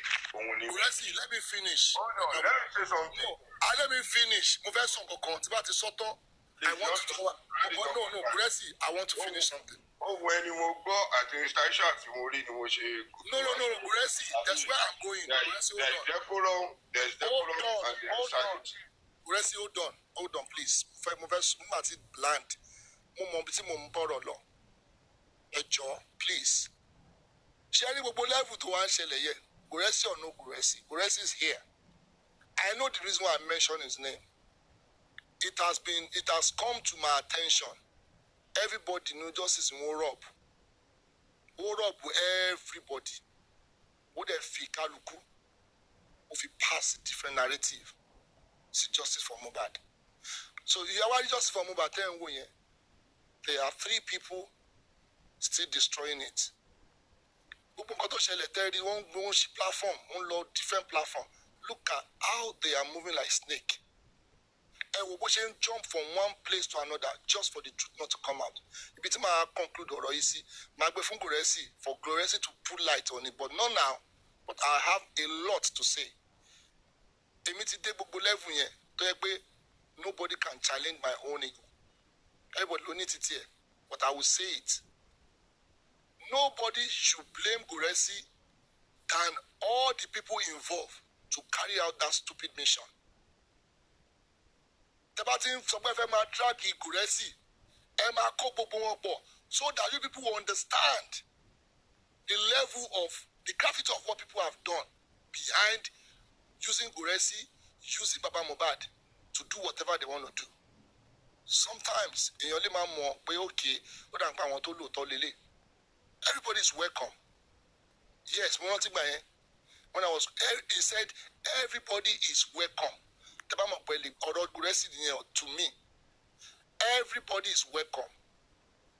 Gurexy, let me finish. Hold on, let me say something. Let me finish. Mo fẹ́ sọ nǹkan tí bá ti sọ tán. I want to talk. No, Gurexy, I want to finish something. Ohun ẹni mo gbọ́ àti Mr. Isha tí mo rí ni mo ṣe. No, Gurexy, that's where I'm going. Gurexy, hold on. There's decorum and there's silence. Gurexy, hold on, please. Mo fẹ́ ti bland. Mo mọ ibi tí mo ń bọ̀rọ̀ lọ. Ẹ jọ̀ọ́, please. Ṣé ní gbogbo level tó wá ń ṣẹlẹ̀ yẹ? Gurexy or no Gurexy? Gurexy is here. I know the reason why I mentioned his name. It has come to my attention. Everybody knows justice in Europe. Europe with everybody. What they feel kaluku. If you pass a different narrative. See justice for Mohbad. So you are justice for Mohbad. There are 3 people still destroying it. Platform, different platform. Look at how they are moving like snake. And we watching jump from one place to another just for the truth not to come out. If it's my conclude or easy, my Gurexy for Gurexy to put light on it, but not now. But I have a lot to say. Nobody can challenge my own ego. Everybody don't need it here, but I will say it. Nobody should blame Gurexy than all the people involved to carry out that stupid mission. Tabatin Sobefema drag Gurexy, Emma Kobo, so that you people will understand the level of the gravity of what people have done behind using Gurexy, using Baba Mohbad to do whatever they want to do. Sometimes in your lima more, okay, everybody is welcome. Yes, when I was, he said everybody is welcome. To me, everybody is welcome.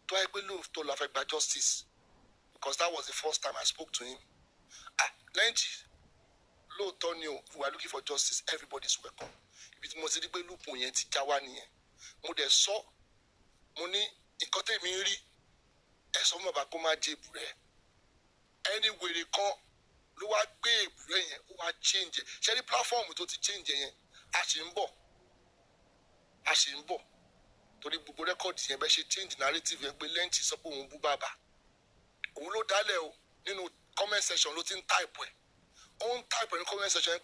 To justice, because that was the first time I spoke to him. Lenchi, Lord Tonio, we are looking for justice. Everybody is welcome. If it must be loop on yet, Jawani, Mode saw money in Cote Miri, as some of Akoma Jebure. Anyway, they call Lua Babe, who are changing. Shall the platform to change Ashimbo. To the Bubu record, she changed narrative and be lent is upon Bubaba. Ulo Daleo, comment section, looking type. On type in the comment section,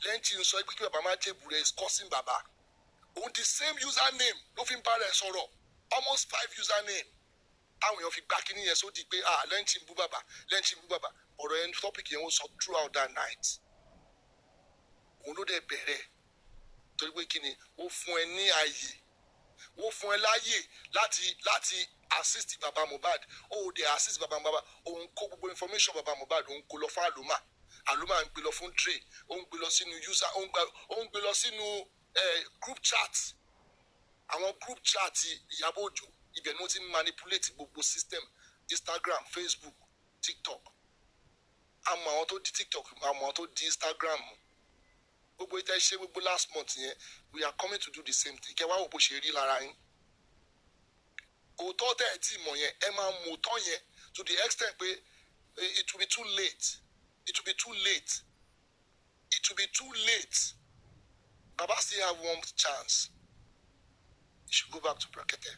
lent in so I pick up a match is causing Baba. On the same username, nothing bad as sorrow. Almost 5 username. And we have back in here so deep, lent in Bubaba. Or end topic also throughout that night. Ulo de Bere. To the waking, fún ẹ ní ààyè wọ́n fún ẹ láàyè láti assist Baba Mohbad they assist Baba Mohbad òun kó gbogbo information Baba Mohbad òun kó lọ fún àlùmá ń gbé lọ fún tray òun gbé lọ sínú user òun gbé lọ sínú group chat àwọn group chat Ìyábọ̀ Òjó ibẹ̀ ni wọ́n ti manipulate gbogbo system Instagram, Facebook, TikTok àmọ́ àwọn tó di TikTok àmọ́ àwọn tó di Instagram. Last month, we are coming to do the same thing. To the extent it will be too late. It will be too late. Baba still have one chance. He should go back to Brakete.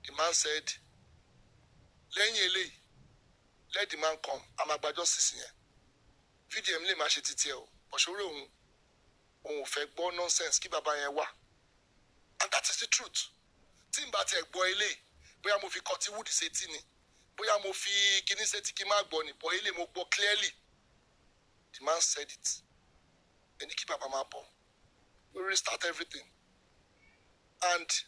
The man said, let the man come. I'm about justice here. Video mle ma she titio. Oshoro on nonsense keep Baba yen wa. And that is the truth. Timba te gbo ile. Boya mo fi koti wood seti ni. Boya mo fi kini seti ki ma gbo ni. But ile mo gbo clearly. The man said it. And he keep Baba ma po. We restart everything. And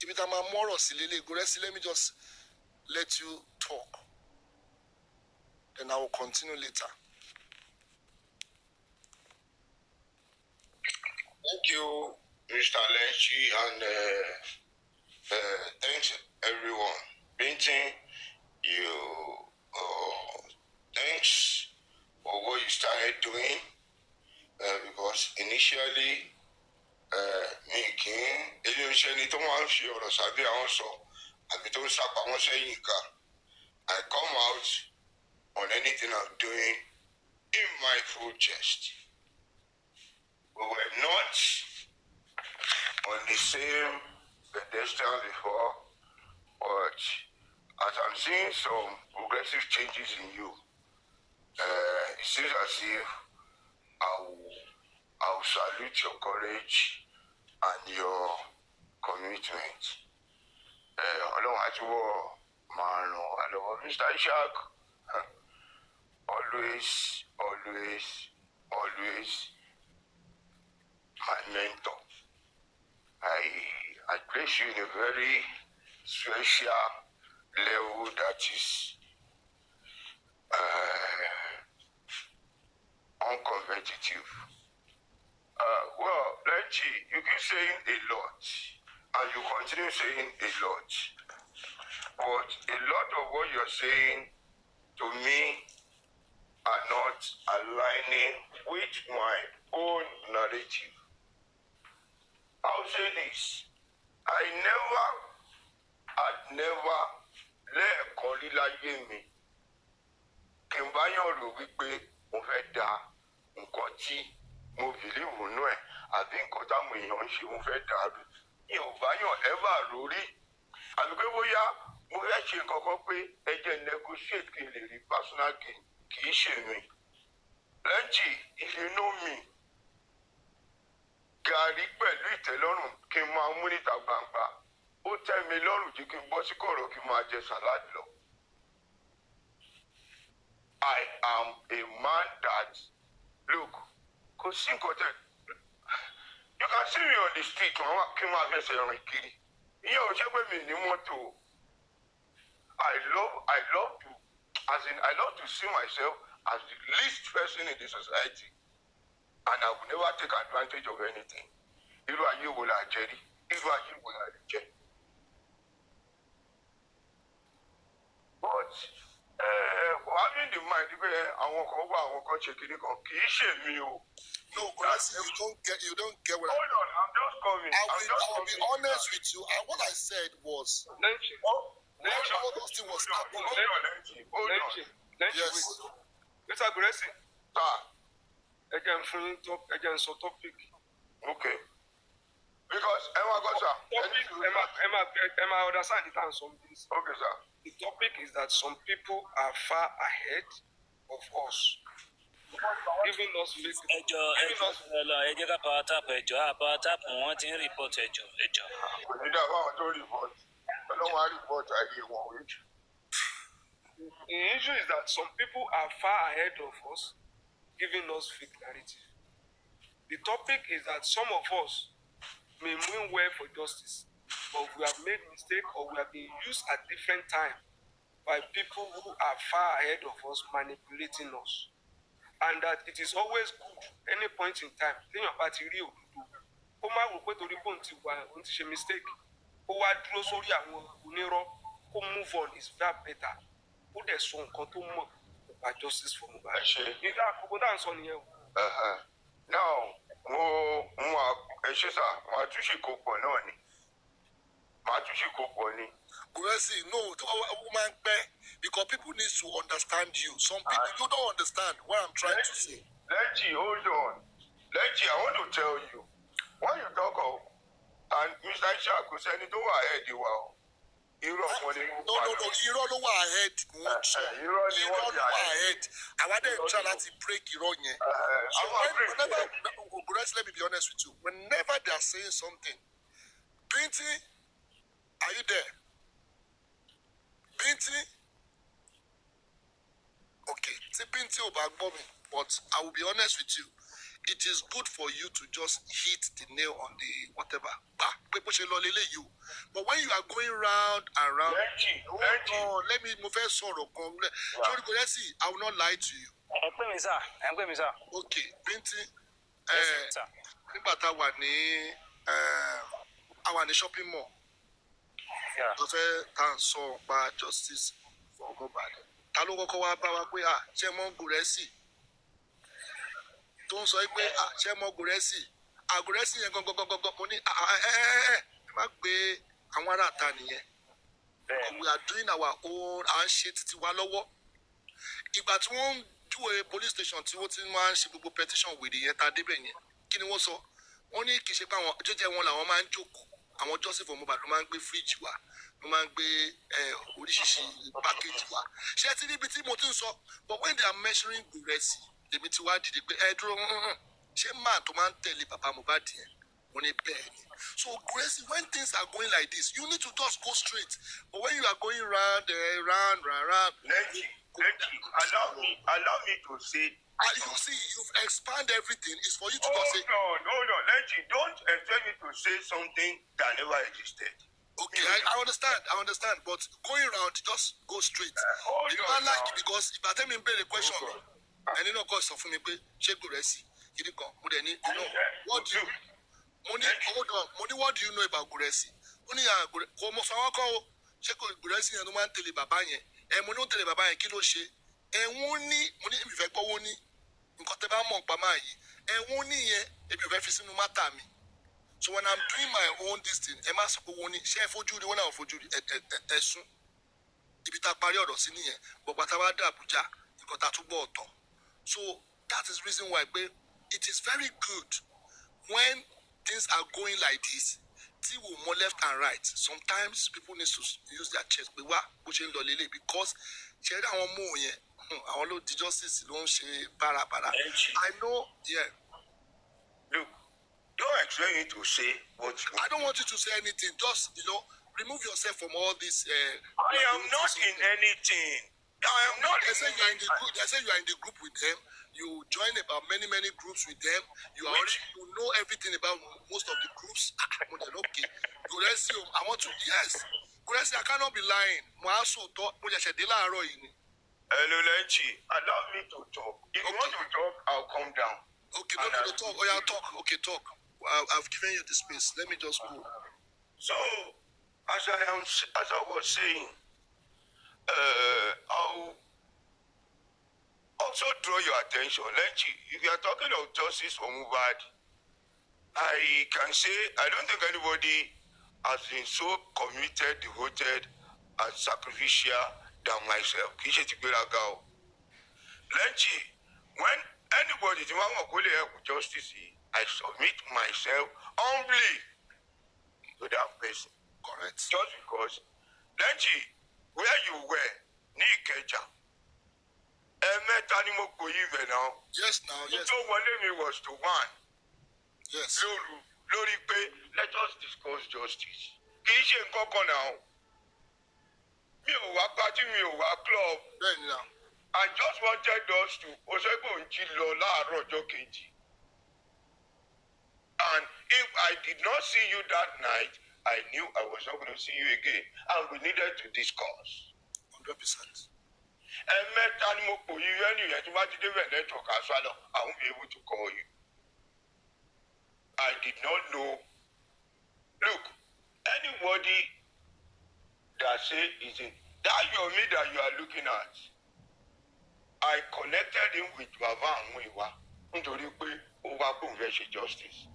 if it am more Gurexy, let me just let you talk. Then I will continue later. Thank you, Mr. Lenchi, and thanks everyone. Bintin, thanks for what you started doing because initially mi kì í ilé iṣẹ́ ni tó máa ń fi ọ̀rọ̀ sábẹ́ àwọn sọ àbí tó ń sápamọ́ sẹ́yìn ká. I come out on anything I'm doing in my full chest. We were not on the same pedestal before, but as I'm seeing some progressive changes in you, it seems as if I'll salute your courage and your commitment. Ọlọ́run àti wọ́ máa ràn wá lọ́wọ́. Mr. Ishaq, always my mentor. I place you in a very special level that is uncompetitive. Well, Lenchi, you keep saying a lot, and you continue saying a lot. But a lot of what you're saying to me are not aligning with my own narrative. I'll say this. I had never lẹ́ẹ̀kan rí láyé mi kí n bá yàn rò wípé mo fẹ́ da nǹkan tí mo bìlíìfù nú ẹ̀ àbí nǹkan táwọn èèyàn ń ṣe mo fẹ́ dàrú. Mi ò bá yàn ever rórí. Àbí pé bóyá mo fẹ́ ṣe nǹkan kan pé ẹ jẹ́ negotiate kí n lè rí personal gain kì í ṣe mi. Lenchi, if you know me, gàrí pẹ̀lú ìtẹ́lọ́rùn kí n máa mú níta gbangba ó tẹ́ mi lọ́rùn jù kí n bọ́ sí kọ̀rọ̀ kí n máa jẹ sàláàdì lọ. I am a man that look kò sí nǹkan tẹ̀ you can see me on the street kí n máa fẹsẹ̀ rìn kiri ìyẹn ò ṣe pé mi ní mọ́tò. I love to see myself as the least person in the society. And I will never take advantage of anything. Irú ayé wo la jẹ rí? Irú ayé wo la lè jẹ? But having the mind pé àwọn kan wá àwọn kan ṣe kiri kan kì í ṣe mi o. No, Gurexy, you don't get what Hold on, I'm just coming. I'll be honest with you. And what I said was, when all those things was happening. Hold on. Yes. Mr. Gurexy. Sir. Again, so topic. Okay. Because Emma got Emma understand it and some things. Okay, sir. The topic is that some people are far ahead of us. Giving us fake. ẹ jẹ́ ká power tap ẹjọ́ power tap wọ́n ti ń report ẹjọ́. Kò ní dáa fáwọn tó report. Ọlọ́run á report ayé wọn ojú. The issue is that some people are far ahead of us, giving us fake narrative. The topic is that some of us may mean well for justice, but we have made mistake or we have been used at different time by people who are far ahead of us manipulating us. And that it is always good any point in time téèyàn bá ti rí òdodo ó má rò pé torí pé òun ti ṣe mistake ó wá dúró sórí àwọn onírọ́ kó move on is far better ó dẹ̀ sọ nǹkan tó mọ̀ nípa justice for Mohbad. nígbà àkókò dáhùn sọ nìyẹn o. Now ẹ ṣe sá màá túṣe kó pọ̀ náà ni Gurexy, no, woman, because people need to understand you. Some people you don't understand what I'm trying to say. Lenchi, hold on. Lenchi, I want to tell you. When you talk of and Mr. Ishaq kò sẹ́ni tó wà ahead wa o. Irọ́ wọn ni mo No, irọ́ ló wà ahead. Irọ́ ni wọ́n wà ahead. Àwa dẹ̀ try láti break irọ́ yẹn. Whenever, Gurexy, let me be honest with you. Whenever they are saying something, Bintin, are you there? Bintin? Okay, see Bintin ò bá gbọ́ mi, but I will be honest with you. It is good for you to just hit the nail on the whatever. But when you are going round and round, let me move first sorrow. Gurexy, I will not lie to you. ẹ pè mí sá. Okay, Bintin. Nígbà tá a wà ní shopping mall. Mo fẹ́ tá à ń sọ pa justice ọkọ̀ balẹ̀ ta ló kọ́kọ́ wá bá wa pé ṣé mọ́ gurexy tó ń sọ pé ṣé mọ́ gurexy gurexy yẹn gangan mo ní ẹ má gbé àwọn ará ta nìyẹn we are doing our own à ń ṣe títí wa lọ́wọ́ ìgbà tí wọ́n ń júwe police station tí wọ́n ti máa ń ṣe gbogbo petition wèrè yẹn ta débẹ̀ yẹn kí ni wọ́n sọ wọ́n ní kì í ṣe pé àwọn jẹ́jẹ́ wọn làwọn máa ń jókòó àwọn Jossy for mobile ló máa ń gbé fíríjì wa ló máa ń gbé oríṣiríṣi pákéjì wa ṣé ti níbi tí mo ti ń sọ but when they are measuring gurexy èmi ti wá dìde pé ẹ dúró ṣé máa tó máa ń tẹ̀lé bàbá Mohbad yẹn mo ní bẹ́ẹ̀ ni so gurexy when things are going like this you need to just go straight but when you are going round round. Lenji, allow me to say. You see, you've expanded everything. It's for you to just say. Hold on, Lenji, don't expect me to say something that never existed. Okay, I understand, but going around, just go straight. You don't like it because if I tell me the question, and you know, cause for me, check gurexy. You know, what do you? Hold on, what do you know about gurexy? Money, check gurexy and no man tell you baba yen. Mo ní tẹ̀lé bàbá yẹn kí ló ṣe ẹ̀wọ̀n ní mo ní ìfẹ́ gbọ́wọ́ ní nǹkan tẹ́ bá mọ̀ pa máa yìí ẹ̀wọ̀n ní yẹn ebi ò fẹ́ fi sínú mátà mi so when I'm doing my own this thing ẹ má sọ pé wọ́n ní ṣé ẹ fojú rí wọ́n náà fojú rí ẹ̀sùn ibi tá a parí ọ̀rọ̀ sí nìyẹn bọ̀gbà tá a bá dé Àbújá nǹkan tá a túbọ̀ ọ̀tọ̀ so that is reason why pé it is very good when things are going like this tí wò mọ left and right sometimes people need to use their chest pé wá bó ṣe ń lọ lélẹ̀ because ṣe rí àwọn mú yẹn àwọn ló di justice ló ń ṣe bárabàrà I know yeah. Look, don't expect me to say what you I don't want you to say anything just remove yourself from all this. I am not in anything. I am not. They say you are in the group. They say you are in the group with them. You join about many groups with them. You know everything about most of the groups. Okay. Gurexy, I want to Gurexy, I cannot be lying. Hello, Lenji. Allow me to talk. If you want to talk, I'll come down. Okay, no, talk. Oh yeah, talk. Okay, talk. I've given you the space. Let me just go. So, as I was saying, I'll also draw your attention. Lenji, if you are talking of justice for Mohbad, I can say I don't think anybody has been so committed, devoted, and sacrificial than myself. Lenji, when anybody help justice, I submit myself humbly to that person. Correct. Just because, Lenji, where you were, ní Ìkẹjà, ẹ̀mẹ́ta ni mo kò yí bẹ̀ náà. Yes, now, yes. So wọlé mi was to one. Yes. Lórí pé let us discuss justice. Kì í ṣe nǹkan kan náà. Mi ò wá party, mi ò wá club. Bẹ́ẹ̀ni náà. I just wanted us to Osegbo ń jí lọ láàárọ̀ ọjọ́ kejì. And if I did not see you that night, I knew I was not going to see you again. And we needed to discuss. 100%. Ẹ̀mẹ́ta ni mo pò yí ẹnìyẹn tí wọ́n ti dé bẹ̀ network àṣálọ̀, I won't be able to call you. I did not know. Look, anybody that say is in that yomi that you are looking at, I connected him with Baba Amuiwa nítorí pé ó wá kó fẹ́ ṣe justice.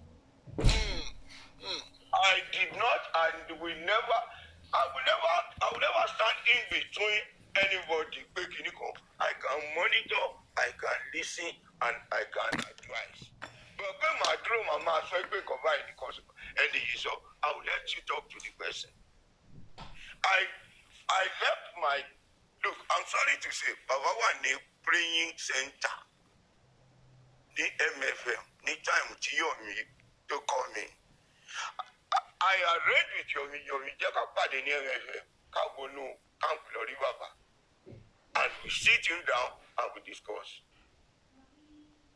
I did not and I will never stand in between anybody. I can monitor, I can listen, and I can advise. But when my drum and my swag combine and so I will let you talk to the person. I left my look, I'm sorry to say, Baba one praying center. The MFM, the time to yomi to call me. I arranged with yomi Jaka Padi near MFM, Kabonu, Camp Lori Baba. And we sit him down and we discuss.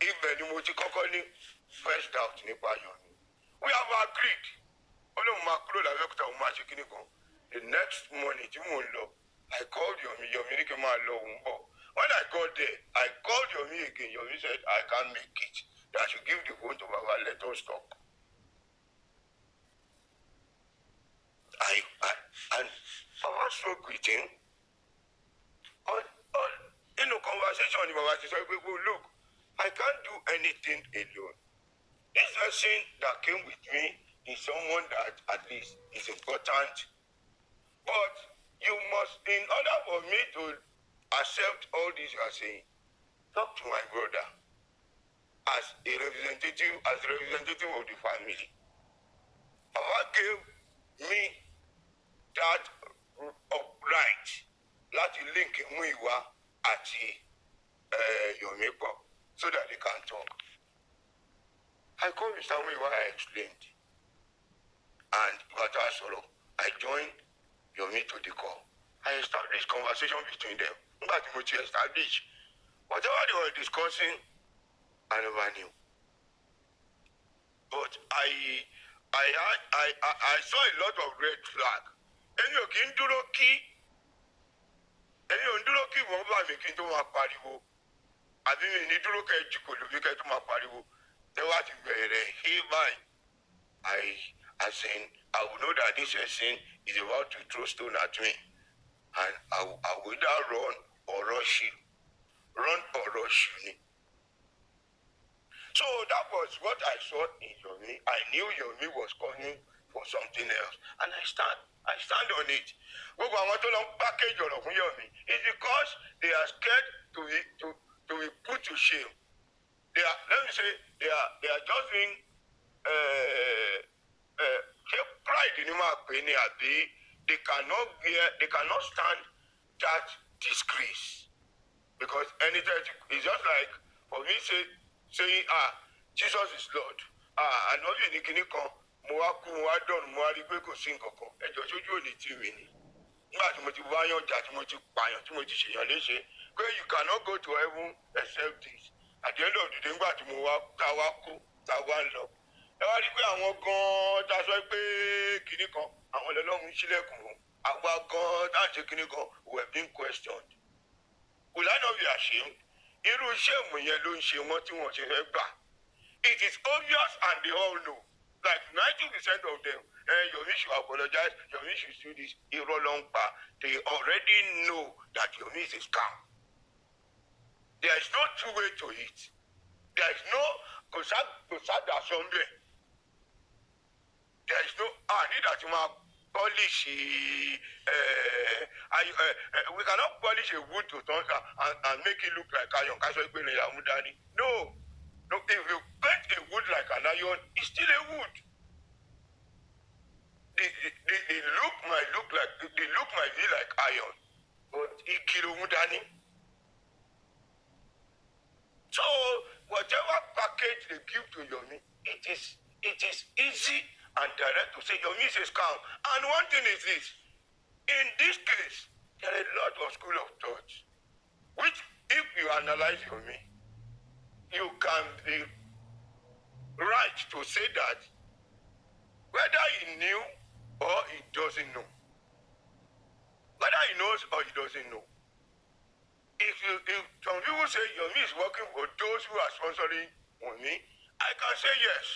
If any Mochikokoni first out nípa yomi. We have agreed. The next morning, I called Yomi. When I got there, I called Yomi again. Yomi said, I can't make it. That you give the phone to Baba, let us talk. And Baba spoke with him. láti sọ pé look, I can't do anything alone. This person that came with me is someone that at least is important. But you must, in order for me to accept all this you are saying, talk to my brother as a representative of the family. Baba gave me that right láti link Muyiwa àti Yomi pọ̀ so that they can talk. I called Mr. Muyiwa, I explained. And I joined Yomi to the call. I established conversation between them. But whatever they were discussing, I never knew. But I saw a lot of red flag. Ẹni ò kí ń dúró kí wọ́n bá mi kí n tó máa pariwo. Àbí mi ní dúró kẹ́ jù kò lóbi kẹ́ tó máa pariwo. Tẹ́wá ti bẹ̀rẹ̀ hey bye. I will know that this person is about to throw stone at me. And I will either run or rush you. Run or rush you. So that was what I saw in Yomi. I knew Yomi was coming for something else. And I stand on it. Gbogbo àwọn tó lọ ń package ọ̀rọ̀ fún Yomi is because they are scared to be put to shame. Let me say, they are just being pride in àbí they cannot stand that disgrace. Because anytime it's just like for me saying Jesus is Lord. And all you need kan mo wá kú mo wá dọ̀rùn mo wá rí pé kò sí nǹkan kan. Ẹjọ́ sójú ò lè tì mí ni. Nígbà tí mo ti wáyàn jà tí mo ti pààyàn tí mo ti ṣèyàn léṣe pé you cannot go to heaven except this. At the end of the day nígbà tí mo wá tá wá kú tá wá ń lọ. Ẹ wá rí pé àwọn gan-an tá a sọ pé kinní kan àwọn ọlọ́run ṣílẹ̀kùn wọn. Àwa gan-an tá à ń ṣe kinní kan were being questioned. Will I not be ashamed? Irú iṣẹ́ ìmọ̀ yẹn ló ń ṣe wọ́n tí wọ́n ṣe fẹ́ gbà. It is obvious and they all know. Like 90% of them, Yomi should apologize, Yomi should do this, irọ́ ló ń pa. They already know that Yomi is a scam. There is no two way to it. There is no kòsádà somewhere. There is no need that you must polish we cannot polish a wood to turn and make it look like iron. No, if you paint a wood like an iron, it's still a wood. The look might be like iron, but it kilo mudani. So whatever package they give to Yomi, it is easy and direct to say Yomi is a scam. And one thing is this: in this case, there are a lot of school of thought, which if you analyze Yomi, you can be right to say that whether he knew or he doesn't know, whether he knows or he doesn't know. If some people say Yomi is working for those who are sponsoring me, I can say yes.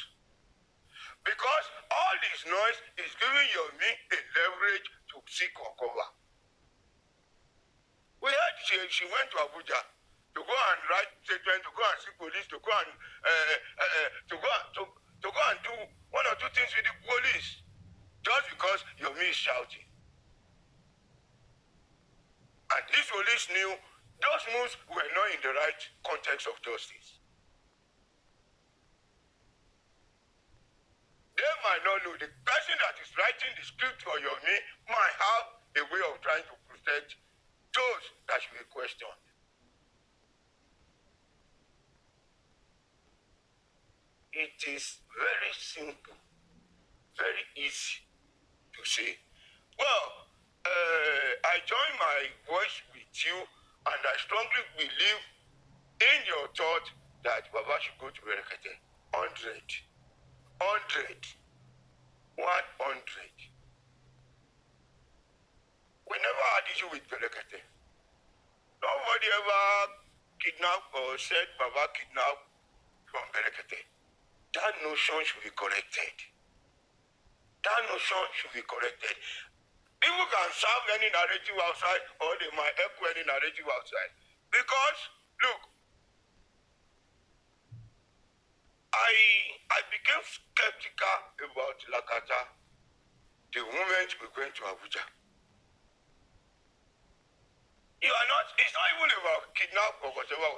Because all this noise is giving Yomi a leverage to seek or cover. We heard she went to Abuja to go and write statement, to go and see police, to go and do one or two things with the police, just because Yomi is shouting. And this police knew those moves were not in the right context of justice. They might not know. The person that is writing the script for Yomi might have a way of trying to protect those that should be questioned. It is very simple, very easy to say, well, I join my voice with you, and I strongly believe in your thought that Baba should go to Berekete. 100. 100. We never had issue with Berekete. Nobody ever kidnapped or said Baba kidnapped from Berekete. That notion should be corrected. People can serve any narrative outside, or they might echo any narrative outside. Because, look, I became skeptical about Lakata the moment we went to Abuja. It's not even about kidnap or whatever.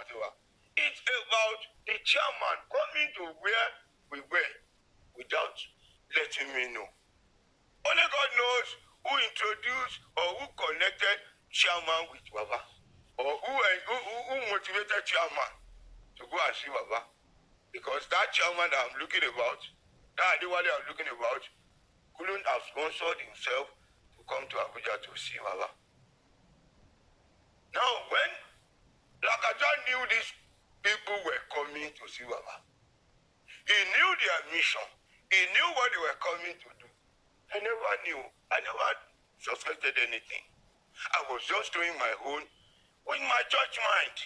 It's about the chairman coming to where we were without letting me know. Only God knows who introduced or who connected chairman with Baba, or who motivated chairman to go and see Baba. Because that chairman that I'm looking about, that Adewale I'm looking about, couldn't have sponsored himself to come to Abuja to see Baba. Now, when Lakata knew these people were coming to see Baba, he knew their mission. He knew what they were coming to do. I never knew. I never suspected anything. I was just doing my own with my church mind.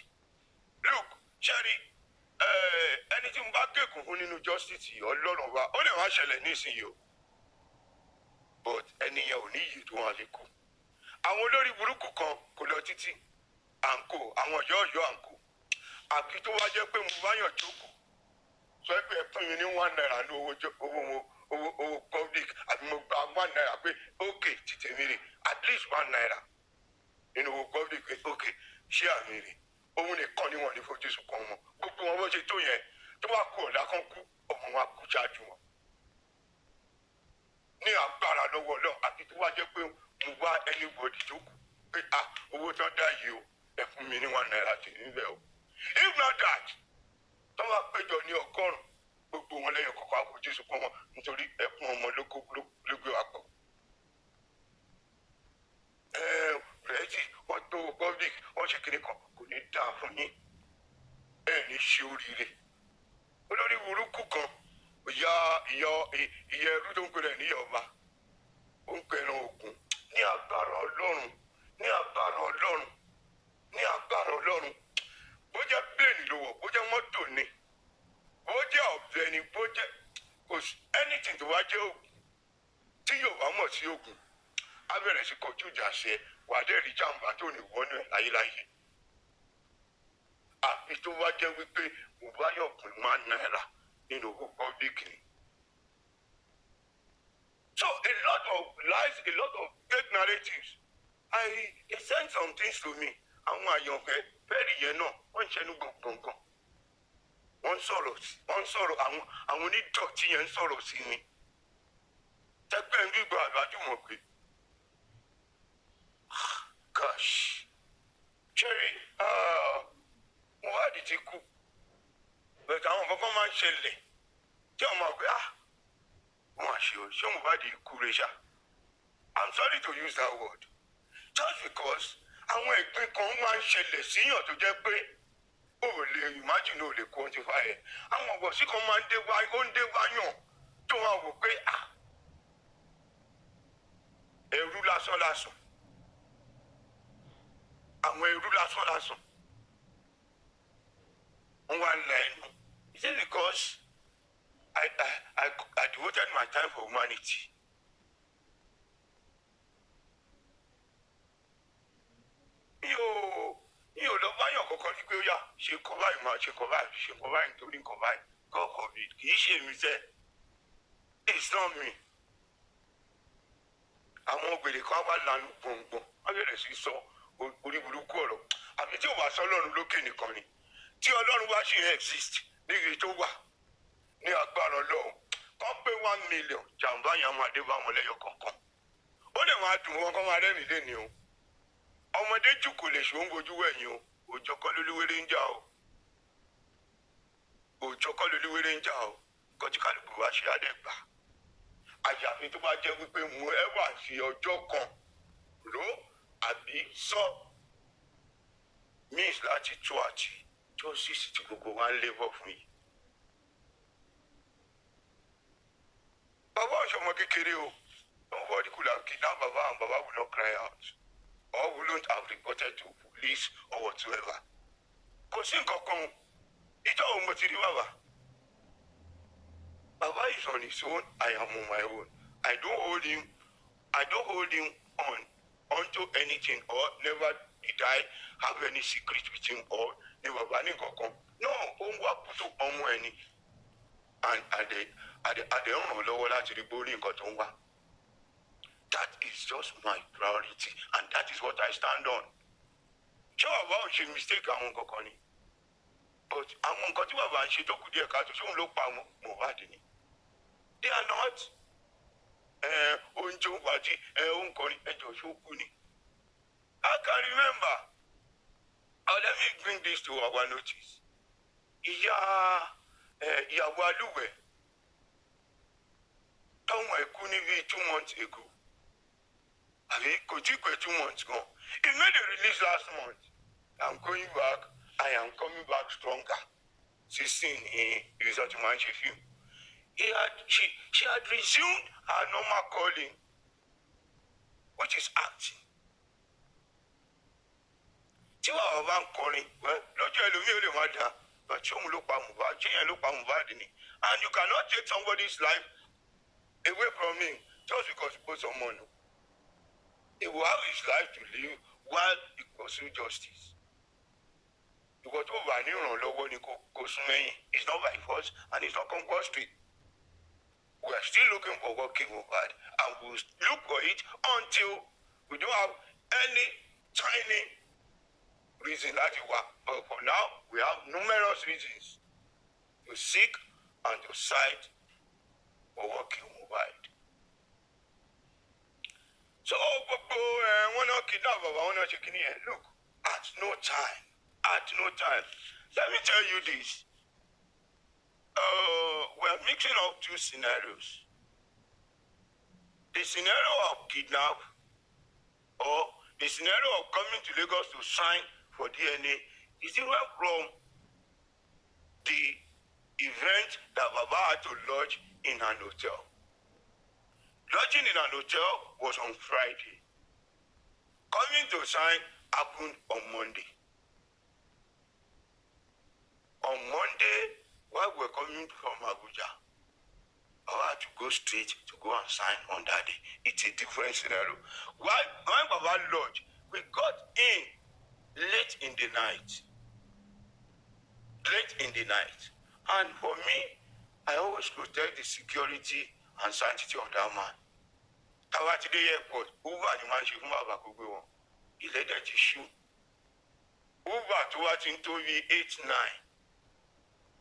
Look, Sherry, anything back in justice or Lord of our only one shall listen you. But any year we need you to want to go. Àwọn olórí burúkú kan kò lọ títí àǹkó àwọn yọ̀ọ̀yọ̀ àǹkó àbí tó wá jẹ́ pé mo bá yàn jókòó sọ pé ẹ fún mi ní $1 ní owó public àbí mo gba $1 pé ókè títí mi rè at least $1 nínú owó public pé ókè ṣé àmì rè òun nìkan ni wọn ní fojú sùn kan wọn gbogbo wọn bó ṣe tó yẹn tó bá kú ọ̀la kan kú ọmọ wọn kú ṣáájú wọn ní agbára lọ́wọ́ náà àti tó wá jẹ́ pé mo wá anybody tó kù pé owó tán dá yìí o ẹ fún mi ní $1 tì níbẹ̀ o if not that tó bá péjọ ní ọgọ́rùn gbogbo wọn lẹ́yìn kọ̀ọ̀kan àfojú sùn kan wọn nítorí ẹkún ọmọ ló gbé wa pọ̀. Rẹ́ẹ̀tì wọ́n tó public wọ́n ṣe kiri kan kò ní dáa fún yín ẹ̀ ní ṣe oríire olórí burúkú kan ìyá ẹrú tó ń pè rẹ̀ níyà ọba ó ń pẹ̀ràn ògùn ní agbára ọlọ́run ní agbára ọlọ́run ní agbára ọlọ́run bó jẹ́ plane ló wọ̀ bó jẹ́ mọ́tò ni bó jẹ́ ọ̀bẹ ni bó jẹ́ kò sí anything tó wá jẹ́ ògùn tí yóò bá mọ̀ sí ògùn á bẹ̀rẹ̀ sí kojú ìjà sí ẹ wà á dẹ́ rí jàǹbá tó ní wọ́nú ẹ̀ láyéláyé àfi tó wá jẹ́ wípé mo bá yọ̀ pín $1 nínú owó public ni. So a lot of lies, a lot of fake narratives. They sent some things to me. Àwọn àyànfẹ́ bẹ́ẹ̀rì yẹn náà wọ́n ń ṣẹnu gbọ̀ngbọ̀ngbọ̀n. Wọ́n sọ̀rọ̀ àwọn onídọ̀tí yẹn ń sọ̀rọ̀ sí mi. Tẹ́gbẹ́ ń gbígbọ́ àgbájúmọ̀ pé gosh, Jerry, mo wá di ti kú. Bẹ̀tẹ̀ àwọn kankan máa ń ṣẹlẹ̀ tí wọ́n máa gbé wọ́n àṣẹ o ṣé mo bá di ikú rẹ̀ ṣá. I'm sorry to use that word just because àwọn ìpín kan máa ń ṣẹlẹ̀ síyàn tó jẹ́ pé o ò lè imagine o lè quantify ẹ̀. Àwọn ọ̀gbọ̀nsí kan máa ń dé wáyàn tó máa wò pé ẹrú lásán lásán àwọn ẹrú lásán lásán wọ́n wá ń la ẹnu. Is it because I devoted my time for humanity? Mi ò lọ báyọ̀ kọ̀ọ̀kan ní pé ó yá ṣe kọ́ báyìí máa ṣe kọ́ báyìí nítorí nǹkan báyìí God forbid kì í ṣe mi sẹ́ it's not me. Àwọn ògbèrè kan wá lanu gbọ̀ngbọ̀n wọ́n bẹ̀rẹ̀ sí sọ orí burúkú ọ̀rọ̀ àbí tí ò bá sọ Ọlọ́run lókè nìkan ni tí Ọlọ́run bá ṣe exist níbi tó wà ní agbára Ọlọ́run kàn pé 1 million jàǹbá yẹn máa dé bá wọn lẹ́yọ kọ̀ọ̀kan ó lè máa dùn wọn kọ́ máa rẹ́rìn lé ní o ọmọdé jù kò lè ṣòun bojú wẹ̀yìn o òòjọ́ kọ́ lólúwéré ń jà o òòjọ́ kọ́ lólúwéré ń jà o kọjú kálukú wá ṣe àdẹ́gbà àyàfi tó bá jẹ́ wípé mo ẹ wà sí ọjọ́ kan ró àbí sọ means láti tó àti justice tí gbogbo wa ń labour fún yìí. Baba ọ̀ṣọ́mọ kékeré o nobody could have kidnapped Baba and Baba would not cry out or wouldn't have reported to police or whatsoever. Kò sí nǹkan kan ìjọ òun mo ti rí Baba. Baba is on his own, I am on my own. I don't hold him onto anything or never did I have any secret with him or ní Baba ní nǹkan kan. No, òun wá kútó ọmọ ẹni. and àdé ń ràn lọ́wọ́ láti rí borí nǹkan tó ń wá. That is just my priority and that is what I stand on. Ṣé bàbá ò ṣe mistake àwọn nǹkan kan ni? But àwọn nǹkan tí bàbá ń ṣe tó kù díẹ̀ káàtó ṣé òun ló pa Mohbad ni? They are not. Oúnjẹ òun àti òǹkọrin ẹjọ́ ṣókù ni. I can remember. Let me bring this to our notice. Ìyàwó Alúwẹ̀ táwọn ẹ̀kú ní bíi 2 months ago. Àbí kò tí pé 2 months gan. He made a release last month. I'm going back. I am coming back stronger. 16 ní result to man film. She had resumed her normal calling, which is acting. Tí wàá bá ń kọrin, lọ́jọ́ ẹlòmíì ò lè má dáa, but ṣé òun ló pa Mohbad? Ṣé yẹn ló pa Mohbad ni? And you cannot take somebody's life away from him just because he put someone. He will have his life to live while he pursue justice. Ìwọ tó wà ní ìrànlọ́wọ́ ni kò sún mẹ́yìn. It's not by force and it's not compulsory. We are still looking for what came Mohbad and we will look for it until we don't have any tiny reason that it work. But for now, we have numerous reasons to seek and to cite for what came Mohbad. So, when I kidnap Baba, when I check in here, look, at no time. Let me tell you this. We're mixing up 2 scenarios. The scenario of kidnap or the scenario of coming to Lagos to sign for DNA is different from the event that Baba had to lodge in an hotel. Lodging in an hotel was on Friday. Coming to sign happened on Monday. On Monday, while we were coming from Abuja, I had to go straight to go and sign on that day. It's a different scenario. When Baba lodged, we got in late in the night. And for me, I always protect the security and sanctity of that man. Tawa ti dé airport, Uber ni máa ń ṣe fún bàbá kó gbé wọn. Ìlédè ti ṣú. Uber tó wá ti ń tó bí 8, 9.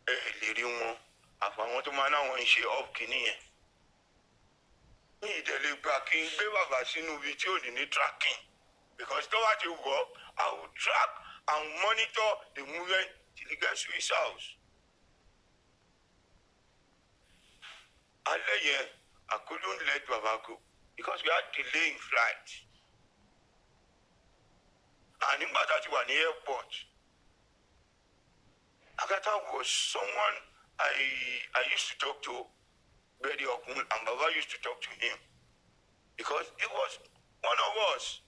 Lè rí wọn. Àfàwọn tó máa náwọn ń ṣe off kìíní yẹn. Ní ìdẹ̀lẹ̀ gbà kí n gbé bàbá sínú ibi tí ò ní tracking. Because tó wá ti wọ̀, I will track and monitor the movement till he gets to his house. Alẹ́ yẹn, I couldn't let Baba go because we had delay in flight. And nígbà tá a ti wà ní airport, Agatha was someone I used to talk to very often, and Baba used to talk to him because he was one of us.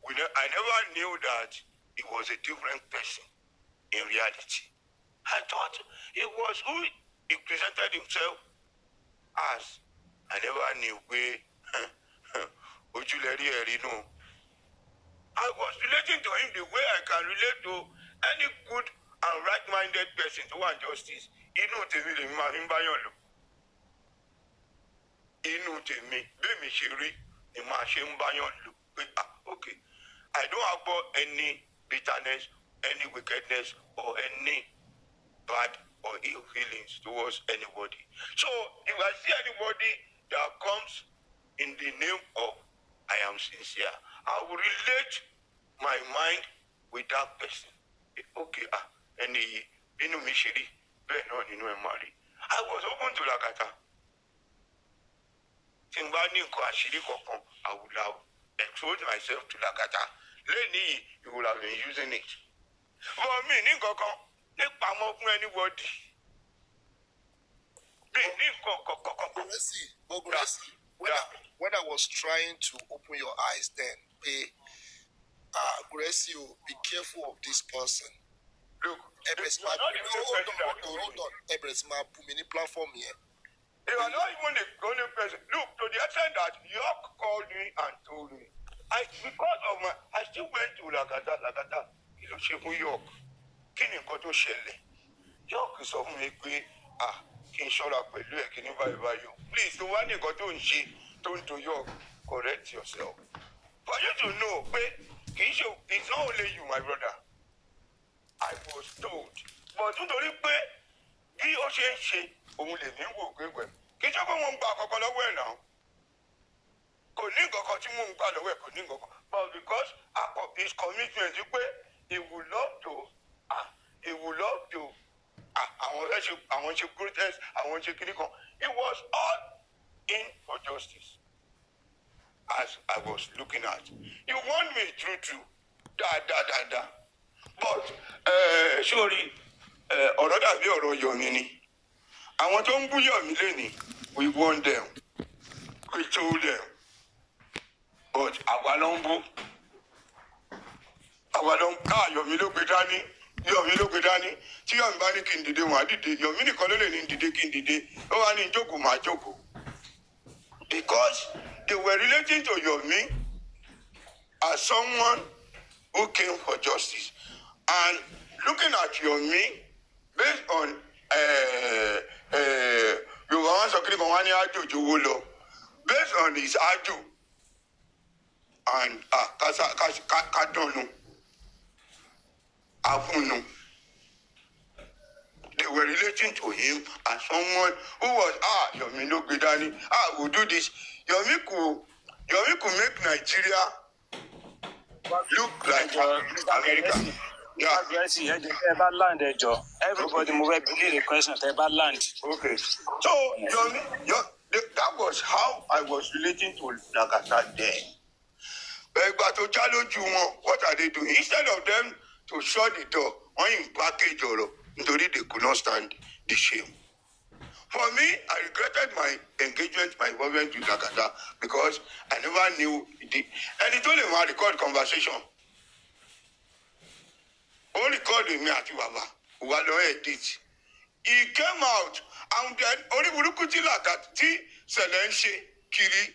I never knew that he was a different person in reality. I thought he was who he presented himself as. I never knew where I was relating to him the way I can relate to any good and right-minded person to want justice. Inú tèmi lè máa ń báyọ̀ lò. Inú tèmi bẹ́ẹ̀mi ṣe rí ni máa ṣe ń báyọ̀ lò. Okay, I don't have any bitterness, any wickedness, or any bad or ill feelings towards anybody. So if I see anybody that comes in the name of I am sincere, I will relate my mind with that person. Okay, any inu mishiri, I was open to Lagata. Timbani Kwashiri Kokon, I would have exposed myself to Lagata. Lenny, you would have been using it. For me, Nikokon, take palm up anybody. When I was trying to open your eyes then, Gurexy, be careful of this person. Look, hold on. Ebresma Pumini platform here. You are not even the only person. Look, to the extent that York called me and told me, I still went to Lagata, York. Kini nǹkan tó ṣẹlẹ̀? Yọ̀ọ̀kì sọ fún mi pé kí n ṣọ́ra pẹ̀lú ẹ̀ kí ní báyìí o. Please, tó wá ní nǹkan tó ń ṣe tó ń to York, correct yourself. For you to know pé kì í ṣe it's not only you my brother. I was told. But nítorí pé bí ó ṣe ń ṣe òun lè ní wò gbégbé. Kì í ṣe pé mo ń gba àkọ́kọ́ lọ́wọ́ ẹ̀ náà. Kò ní nǹkan kan tí mo ń gbà lọ́wọ́ ẹ̀ kò ní nǹkan kan. But because his commitment is pé he would love to àwọn ṣe protest àwọn ṣe kiri kan. It was all in for justice. As I was looking at. You want me true. Da. But sorry, ọ̀rọ̀ dàbí ọ̀rọ̀ Yomi ni. Àwọn tó ń bú Yomi lénìí, we warned them. We told them. But àwa ló ń bú. Yomi ló gbé dání. Tí Yomi bá ní kí n dìde, wọ́n á dìde. Yomi nìkan ló lè ní dìde kí n dìde. Ó wá ní jókòó máa jókòó. Because they were relating to Yomi as someone who came for justice. And looking at Yomi, based on based on his ajo and kadonu, afunu, they were relating to him as someone who was Yomi no Gbedani. We'll do this. Yomi could make Nigeria look like America. Gurexy, land everybody move the question land. Okay. So Yomi, that was how I was relating to Lagata then. But to challenge you, what are they doing? Instead of them to shut the door, on package or they could not stand the shame. For me, I regretted my engagement, my involvement with Lagata because I never knew it. And he told him I record conversation. Only called me at Baba, who had edit. He came out and then only Burukuti Lagati Selenche Kiri.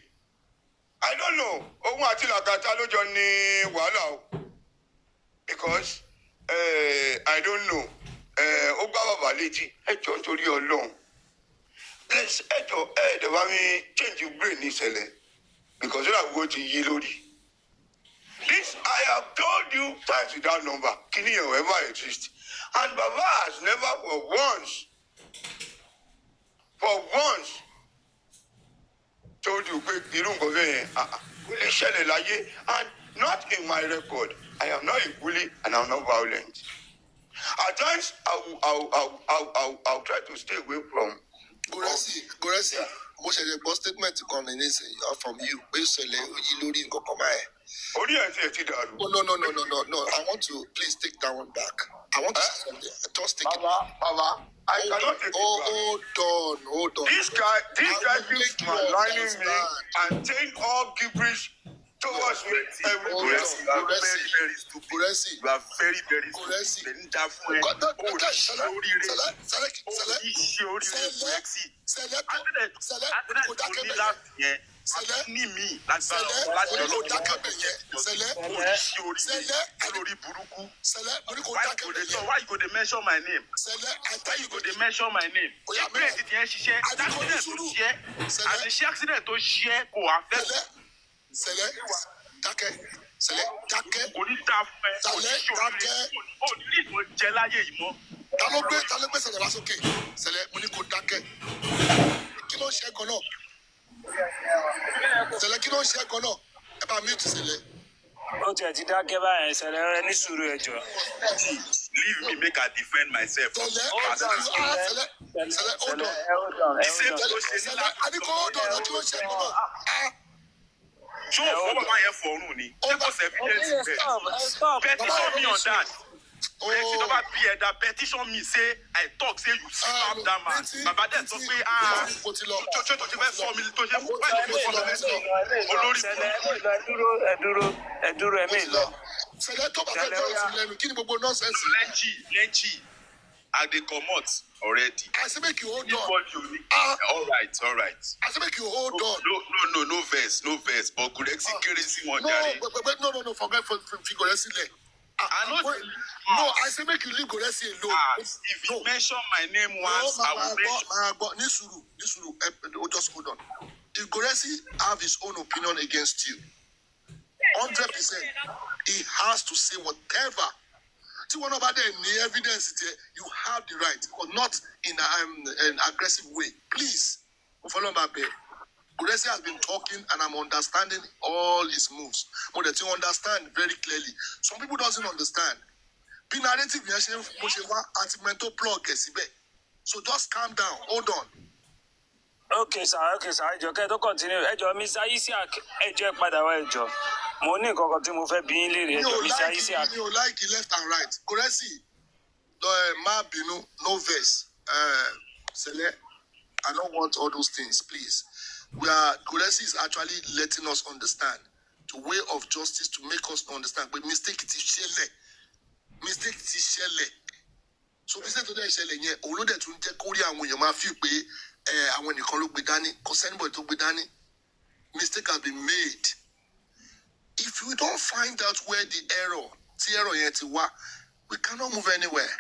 I don't know. Lagata lo Johnny Wala. Because I don't know. Ogbaba Baleti, Ejo Tori Olorun. Let's the me change your brain Nisele. Because you are going to Yilodi. This I have told you times without number. Kini ever exist. And Baba has never for once told you you don't go there. And not in my record. I am not a bully and I'm not violent. At times I'll try to stay away from Gurexy, mo ṣe lè gbọ́ statement kan ní nísìnyí from you pé ṣẹlẹ̀ yí lórí nǹkan kan báyìí. Orí ẹ̀ ti ẹ̀ ti dàrú. No. I want to please take that one back. I want to say something. Just take it back. Baba, I cannot take it back. Hold on. This guy keeps maligning me and saying all gibberish towards me every day. You are very stupid. Gurexy. You are very stupid. Gurexy. Why you go to mention my name? As the accident to share go affect. Ta ló gbé Sẹlẹ̀ wá sókè? Sẹlẹ̀ mo ní kó dákẹ́. Kí ló ń ṣe gan náà? Sẹlẹ̀ kí ló ń ṣe gan náà? Ẹ bá mute Sẹlẹ̀. Ó tiẹ̀ ti dákẹ́ báyẹn Sẹlẹ̀ rẹ ní sùúrù ẹ jọ̀ọ́. Leave me make I defend myself. Sẹlẹ̀ hold on. Sẹlẹ̀ adiko hold on kí ló ń ṣe gan náà? Show for my phone ni. Because evidence petition me on that. Petition me say I talk say you slap that man. Baba then talk say Lenchi. I dey comot already. I say make you hold on. All right. I say make you hold on. No verse. But Gurexy Keresi one No, forget Gurexy. No, I say make you leave gurexy alone. If you mention my name once, I will mention. Nisuru, just hold on. If gurexy have his own opinion against you, 100%, he has to say whatever. See, one about the evidence there, you have the right, but not in an aggressive way. Please, follow my baby. Gurexy has been talking, and I'm understanding all his moves. But that you understand very clearly. Some people doesn't understand. Be narrative, anti-mental plug, so just calm down. Hold on. Okay, sir. Ẹjọ́ don't continue. Ẹjọ́ Mr. Isiaq, ẹjọ́ padà wá ẹjọ́. Mo ní nǹkan tí mo fẹ́ bi yín léèrè ẹjọ́ Mr. Isiaq. You like it left and right. Gurexy, ma binu, no verse. Sele, I don't want all those things, please. Gurexy is actually letting us understand the way of justice to make us understand. But mistake it is shele. So mistake today is shele. Yeah, although that we take Korea and when you ma feel pay, and when you call up Bidani, cause anybody to Bidani, mistake has been made. If we don't find out where the error yet we cannot move anywhere.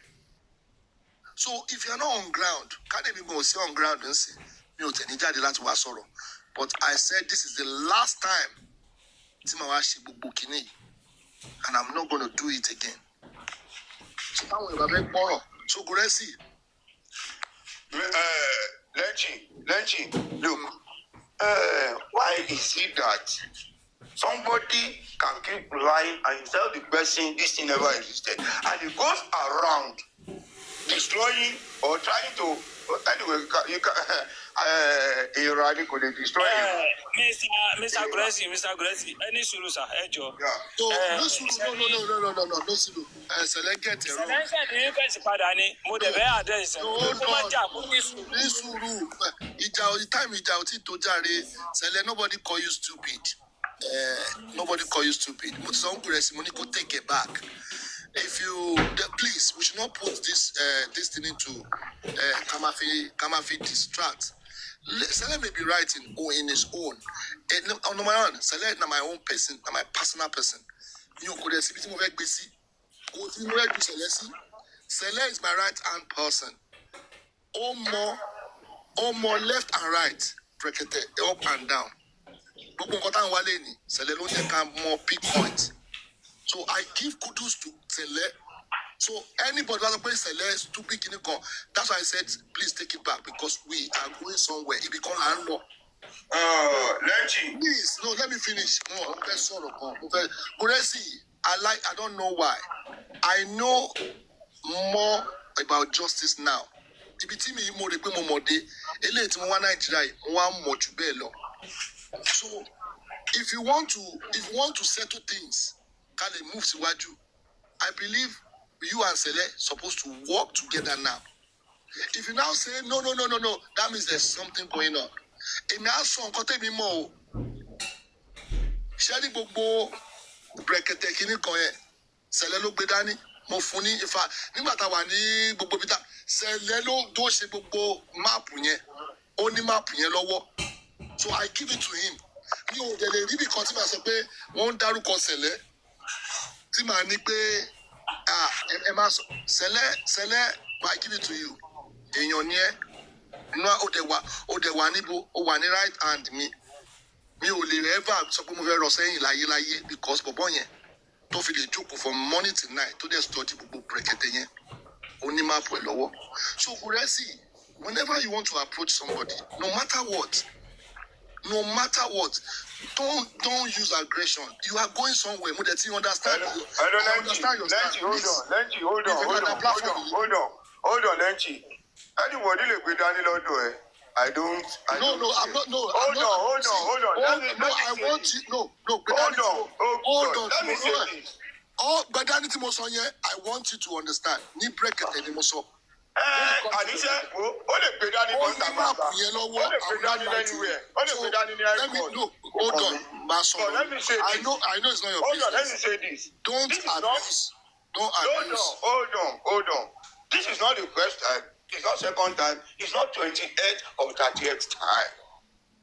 So if you're not on ground, can't even go see on ground and say, but I said this is the last time and I'm not going to do it again. So Gurexy. Lenchi, look, why is it that somebody can keep lying and you tell the person this thing never existed, and it goes around destroying or trying to, anyway, you can, could destroy Mr. Gurexy, any solution, ẹjọ́. No, no, Sulu. Select it. Select it, padà ni. Mo dẹ̀ bẹ́ẹ̀ address. Nisuru, time to jare. Select, nobody call you stupid. Nobody call you stupid. Gurexy, money could take it back. If you please, we should not put this thing into Kamafi distract. Select may be writing in his own. On my own, Select my own person, my personal person. You could have seen me busy. Select is my right hand person. Or more left and right, up and down. Select more big points. So I give kudos to Select. So anybody who plays Select stupid, that's why I said please take it back because we are going somewhere. It becomes landlord. Lenchi. Please, no, let me finish. No, Gurexy, I don't know why. I know more about justice now. So if you want to settle things, can they move to Waju? I believe you and Sele supposed to work together now. If you now say no, that means there's something going on. It may ask some kote mi mo. Shadi gbogbo brekete kini kan yen. Sele lo gbe dani. Mo fún ní ifa nígbà tá wà ní gbogbo bita. Sele lo do ṣe gbogbo map yẹn. Ó ní map yẹn lọ́wọ́. So I give it to him. Mi ò dẹ̀ lè rí bí kan tí màá sọ pé wọ́n ń dárúkọ Sele. Tí màá ní pé Sele, I give it to you. Èèyàn ni ẹ́. No, ó dẹ̀ wà níbo, ó wà ní right hand mi. Mi ò lè ever sọ pé mo fẹ́ rọ sẹ́yìn láyé because bọ̀bọ̀ yẹn tó fi lè jókòó from morning till night tó dẹ̀ study gbogbo brekete yẹn. Ó ní máàpù ẹ̀ lọ́wọ́. So Gurexy, whenever you want to approach somebody, no matter what, don't use aggression. You are going somewhere. You understand? I understand your stance. Lenchi, hold on, Lenchi. Anybody like with Danny Lodo? I'm not. No. Hold on. Let me say this. Oh, but Danny Timosoye, I want you to understand. Ni brekete ni moso. Anise, only pay Danny one time. Let me look. Hold on, my son. Let me say this. I know it's not your business. Hold on, let me say this. Don't abuse. Hold on. This is not the first time. It's not second time. It's not 28th or 30th time.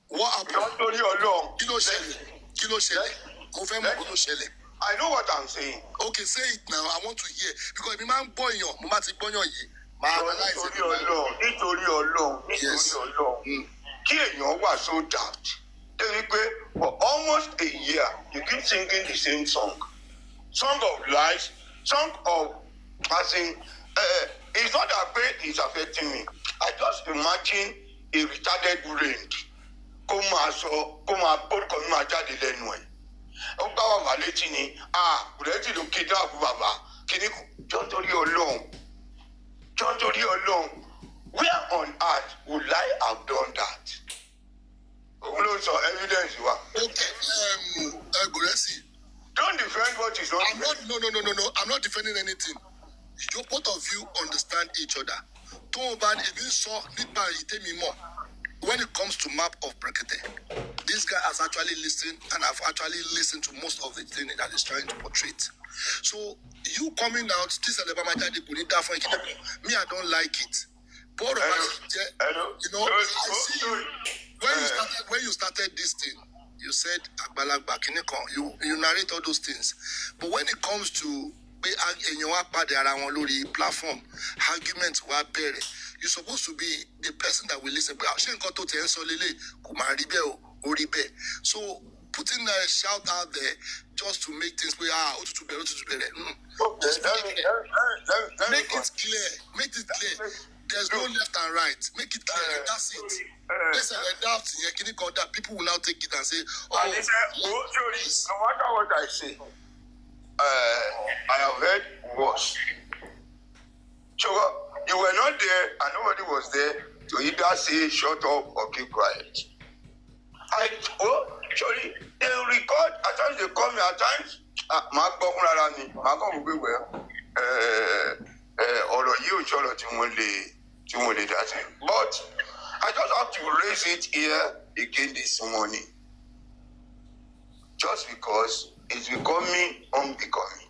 What happened? Not only alone. Kí ló ṣẹlẹ̀. Mo fẹ́ mọ̀ kí ló ṣẹlẹ̀. I know what I'm saying. Okay, say it now. I want to hear because mi máa ń gbọ́ yàn, mo máa ti gbọ́ yàn yìí. Nítorí Ọlọ́run. Kí èèyàn wà so doubt. Débi pé for almost a year you keep singing the same song. Song of lies, song of passing. It's not that pain is affecting me. I just imagine a retarded brain. Kó máa sọ, kó máa bórúkọ mi máa jáde lẹ́nu ẹ̀. Ó gbá wà wà létí ni, Bùrẹ́dì ló kidnap bàbá. Kìíní jọ́ torí Ọlọ́run. Where on earth would I have done that? Also, evidence wa. Okay, Gurexy. Don't defend what is not. No. I'm not defending anything. You both of you understand each other. When it comes to map of Brekete, this guy has actually listened, and I've actually listened to most of the thing that he's trying to portray. So you coming out, this Alabama daddy me, I don't like it. Both of us, you know, I see you. When you started this thing, you said you narrate all those things. But when it comes to platform, arguments you're supposed to be the person that will listen. So putting a shout out there just to make things make it clear. There's no left and right. Make it clear. That's it. Listen, that people will now take it and say, no matter what I say, I have heard worse. So you were not there and nobody was there to either say shut up or keep quiet. Sorry, they record, at times they call me, at times, but I just have to raise it here again this morning. Just because it's becoming unbecoming.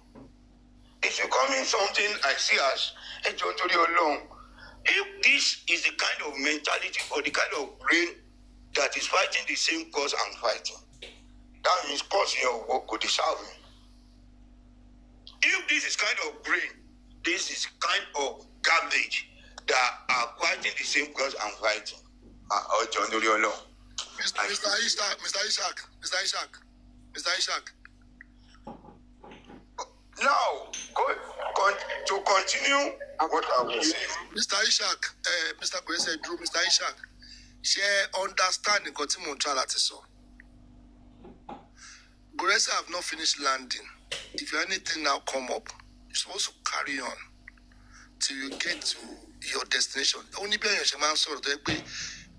It's becoming something I see as a totally alone. If this is the kind of mentality or the kind of brain that is fighting the same cause I'm fighting, that means causing your work could deserve me. If this is kind of brain, this is kind of garbage that are fighting the same cause I'm fighting. Mr. Ishak. Now, to continue what I was saying. Mr. Ishak, Mr. Gurexy Drew, Mr. Ishak, share understanding so. Gurexy have not finished landing. If anything now come up, you're supposed to carry on till you get to your destination. Only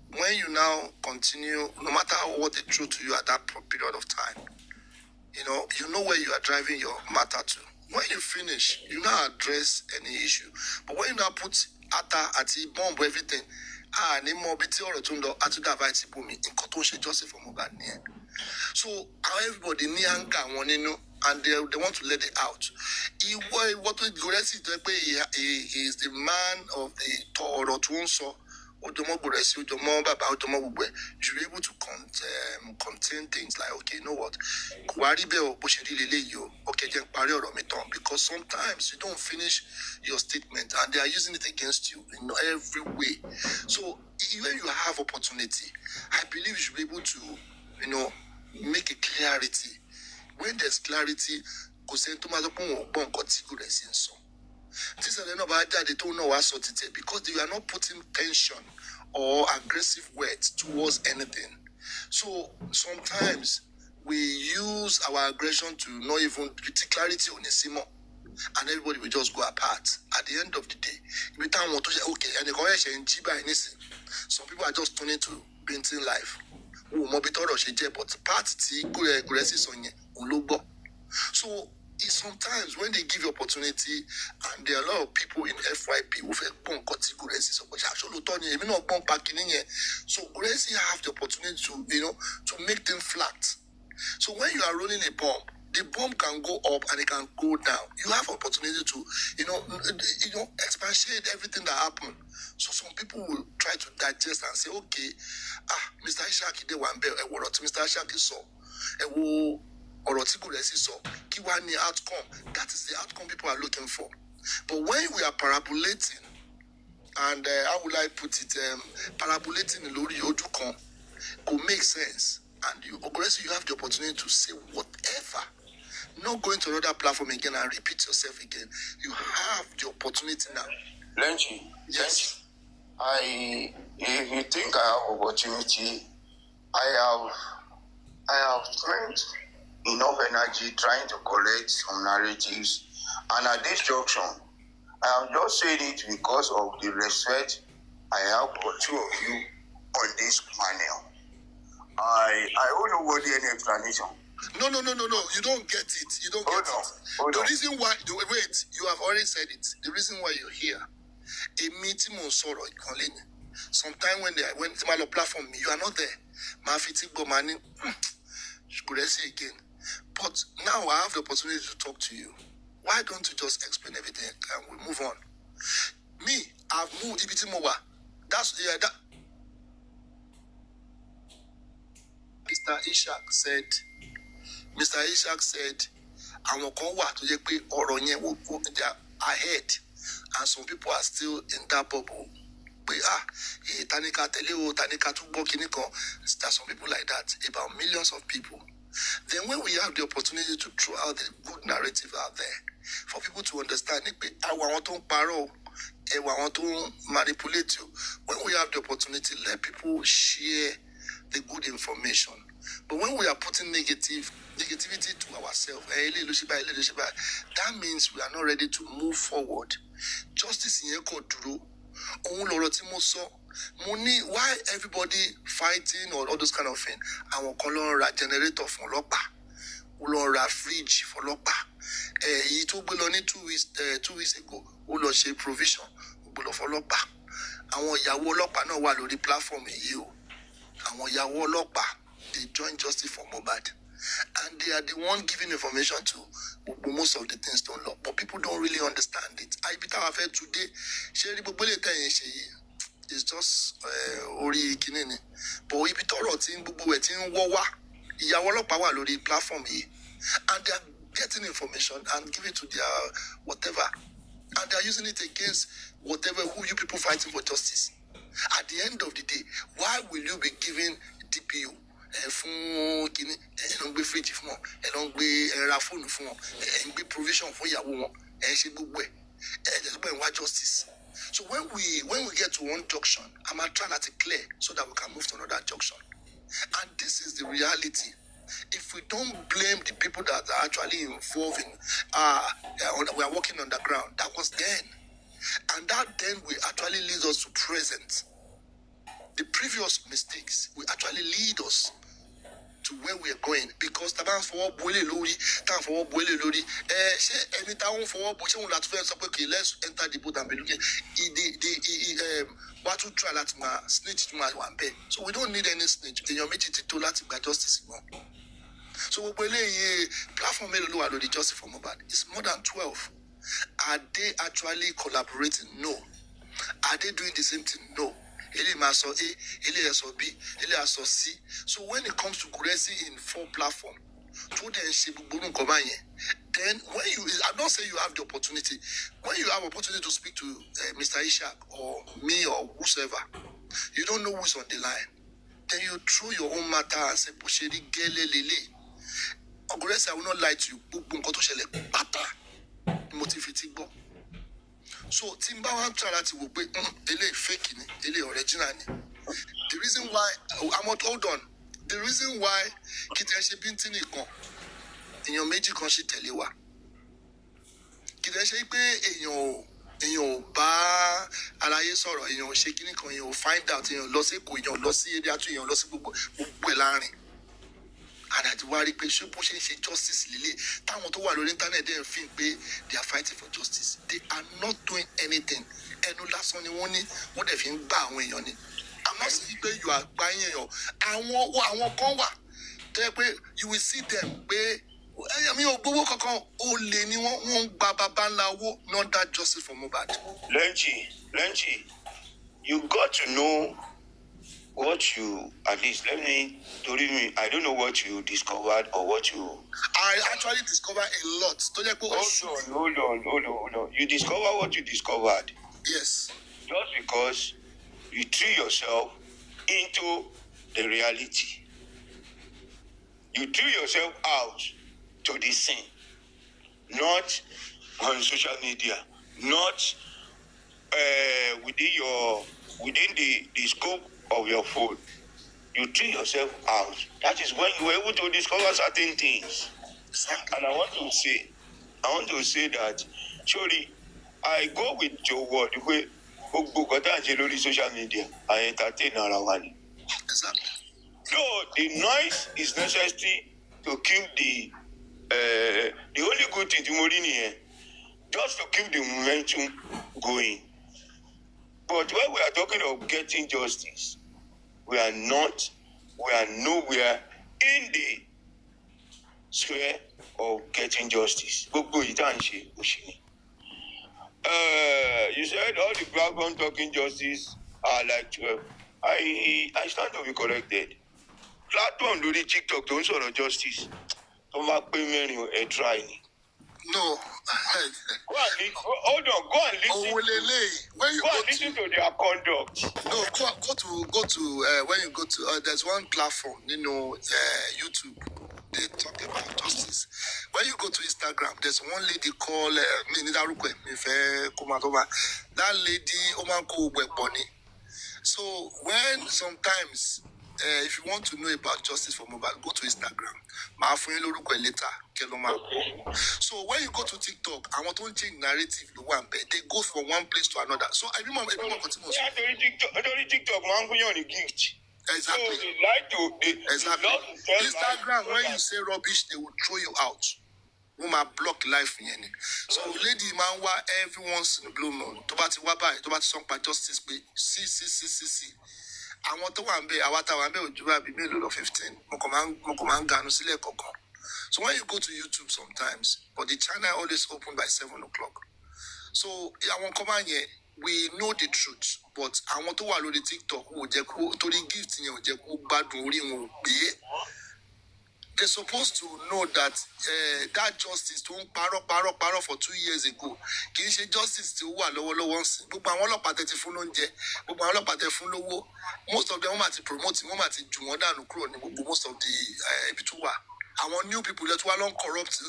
when you now continue, no matter what they throw to you at that period of time, you know where you are driving your matter to. When you finish, you now address any issue. But when you now put ati bomb everything, so everybody and they want to let it out. What Gurexy is the man of the Toro Tunso. You're able to contain things like, okay, you know what? Because sometimes you don't finish your statement and they are using it against you in every way. So when you have opportunity, I believe you should be able to, make a clarity. When there's clarity, because you are not putting tension or aggressive words towards anything. So sometimes we use our aggression to not even put clarity on a simo, and everybody will just go apart. At the end of the day, okay, and some people are just turning to bintin life. But part so it's sometimes when they give you opportunity, and there are a lot of people in FYP who feel so Gurexy have the opportunity to to make them flat. So when you are rolling a bomb, the bomb can go up and it can go down. You have opportunity to expatiate everything that happened. So some people will try to digest and say, okay, Mr. Ishak did one bell, Mr. Ishak is so. ọ̀rọ̀ tí gurexy sọ kí wá ní outcome. That is the outcome people are looking for. But when we are parabolating, and how will I put it, parabolating lórí ojú kan could make sense. And gurexy, you have the opportunity to say whatever. Not going to another platform again and repeat yourself again. You have the opportunity now. Lenchi, Yes. if you think I have opportunity, I have spent enough energy trying to collect some narratives, and at this junction, I am just saying it because of the respect I have for two of you on this panel. I don't know what any explanation. No. You don't get it. You don't get it. The reason why, wait, you have already said it. The reason why you're here, a meeting on sorrow, sometime when my platform, you are not there. My fitting money, gurexy again. But now I have the opportunity to talk to you. Why don't you just explain everything and we move on? Me, I've moved Ibitimowa. That. Mr. Ishak said, àwọn kan wà tó jẹ́ pé ọ̀rọ̀ yẹn they are ahead, and some people are still in that bubble. Pé tanika tẹ̀lé o, tanika tún gbọ́ kinní kan. There are some people like that, about millions of people. Then when we have the opportunity to throw out the good narrative out there, for people to understand, àwọn tó ń parọ́, àwọn tó ń manipulate you, when we have the opportunity, let people share the good information. But when we are putting negativity to ourselves, that means we are not ready to move forward. Justice in Yeko Duro, why everybody fighting or all those kind of things? Àwọn kan lọ ra generator fún ọlọ́pàá, ó lọ ra fridge fún ọlọ́pàá. Èyí tó gbé lọ ní 2 weeks ago, ó lọ ṣe provision, ó gbé lọ fún ọlọ́pàá. Àwọn ìyàwó ọlọ́pàá náà wà lórí platform yìí o. Àwọn ìyàwó ọlọ́pàá, they join Justice for Mohbad, and they are the one giving information to most of the things don't look, but people don't really understand it. I beat our affair today. It's just ori kinini, but we be tọrọ tí gbogbo ẹ̀ tí ń wọ́ wá ìyàwó ọlọ́pàá wà lórí platform yìí, and they are getting information and give it to their whatever, and they are using it against whatever who you people fighting for justice. At the end of the day, why will you be giving DPO fún kini ló ń gbé fridge fún wọn, ló ń gbé ra fóònù fún wọn, ń gbé provision fún ìyàwó wọn, ṣe gbogbo ẹ̀ justice. So when we get to one junction, I'm gonna try to clear so that we can move to another junction. And this is the reality. If we don't blame the people that are actually involved in, we are working on the ground. That was then, and that then will actually lead us to present. The previous mistakes will actually lead us to where we are going, because taban for boile lori, tan for boile lori. Any town for boile on that first okay, let's enter the boat and be looking. What to try that ma snitch to my one pay. So we don't need any snitch. In your meeting to that justice. So we believe platform the Justice for Mohbad. It's more than 12. Are they actually collaborating? No. Are they doing the same thing? No. So when it comes to gurexy in 4 platforms, then when I don't say you have the opportunity, when you have opportunity to speak to Mr. Ishak or me or whoever, you don't know who's on the line, then you throw your own matter and say, Bushiri Gele Lele. Gurexy, I will not lie to you. So Timba one charity will be fake original. The reason why I'm not hold on. The reason why Kiteshi bintin in your magic conshi telewa. Kiteshi èèyàn bá àlàyé sọ̀rọ̀, èèyàn ṣe kíní kan, èèyàn find out, èèyàn lọ sí Èkó, èèyàn lọ sí area tó, èèyàn lọ sí gbogbo láàrin. And I worry pé ṣé bó ṣe ń ṣe justice lílé táwọn tó wà lórí internet dẹ̀ ń fi pé they are fighting for justice. They are not doing anything. Ẹnu lásán ni wọ́n ní, wọ́n dẹ̀ fi ń gbá àwọn èèyàn ni. I'm not saying pé you are gbáyìn èèyàn. Àwọn kan wà tó yẹ pé you will see them pé mi ò gbowó kankan, olè ni wọ́n ń gba bàbá ńlá owó, not that justice for Mohbad. Lenchi, you got to know what you, at least, let me, I don't know what you discovered or what you... I actually discovered a lot. Hold on. You discover what you discovered. Yes. Just because you threw yourself into the reality. You threw yourself out to the scene. Not on social media. Not within the scope of your phone. You threw yourself out. That is when you were able to discover certain things. And I want to say that, surely, I go with your word. Social media, I entertain around. Exactly. No, the noise is necessary to keep the only good thing to just to keep the momentum going. But when we are talking of getting justice, we are nowhere in the sphere of getting justice. You said all the platform talking justice are like 12. I stand to be corrected. Platform do the TikTok don't sort of justice. Don't pay me try. No. Hold on, go and listen. When you go and listen to their conduct. No, go to when you go to there's one platform, YouTube. They talk about justice. When you go to Instagram, there's one lady called that lady Omanko Weboni. So when sometimes if you want to know about justice for mobile, go to Instagram. So when you go to TikTok, I want to change narrative. They go from one place to another. So everyone continues. TikTok, gift. Exactly. So they like to. Exactly. Instagram, when you say rubbish, they will throw you out. Woman block life. So lady man every once in a blue moon. Tobati wabai, tobati song by justice. See. I want to one bay. I want to one bay. Would you be middle of 15? So when you go to YouTube sometimes, but the channel always open by 7 o'clock. So I want come here. We know the truth, but I want to follow the TikTok. To the gift they're supposed to know that that justice to paro for 2 years ago. Can she justice to once? Most of them are promoting, most of the our new people that were long corrupt.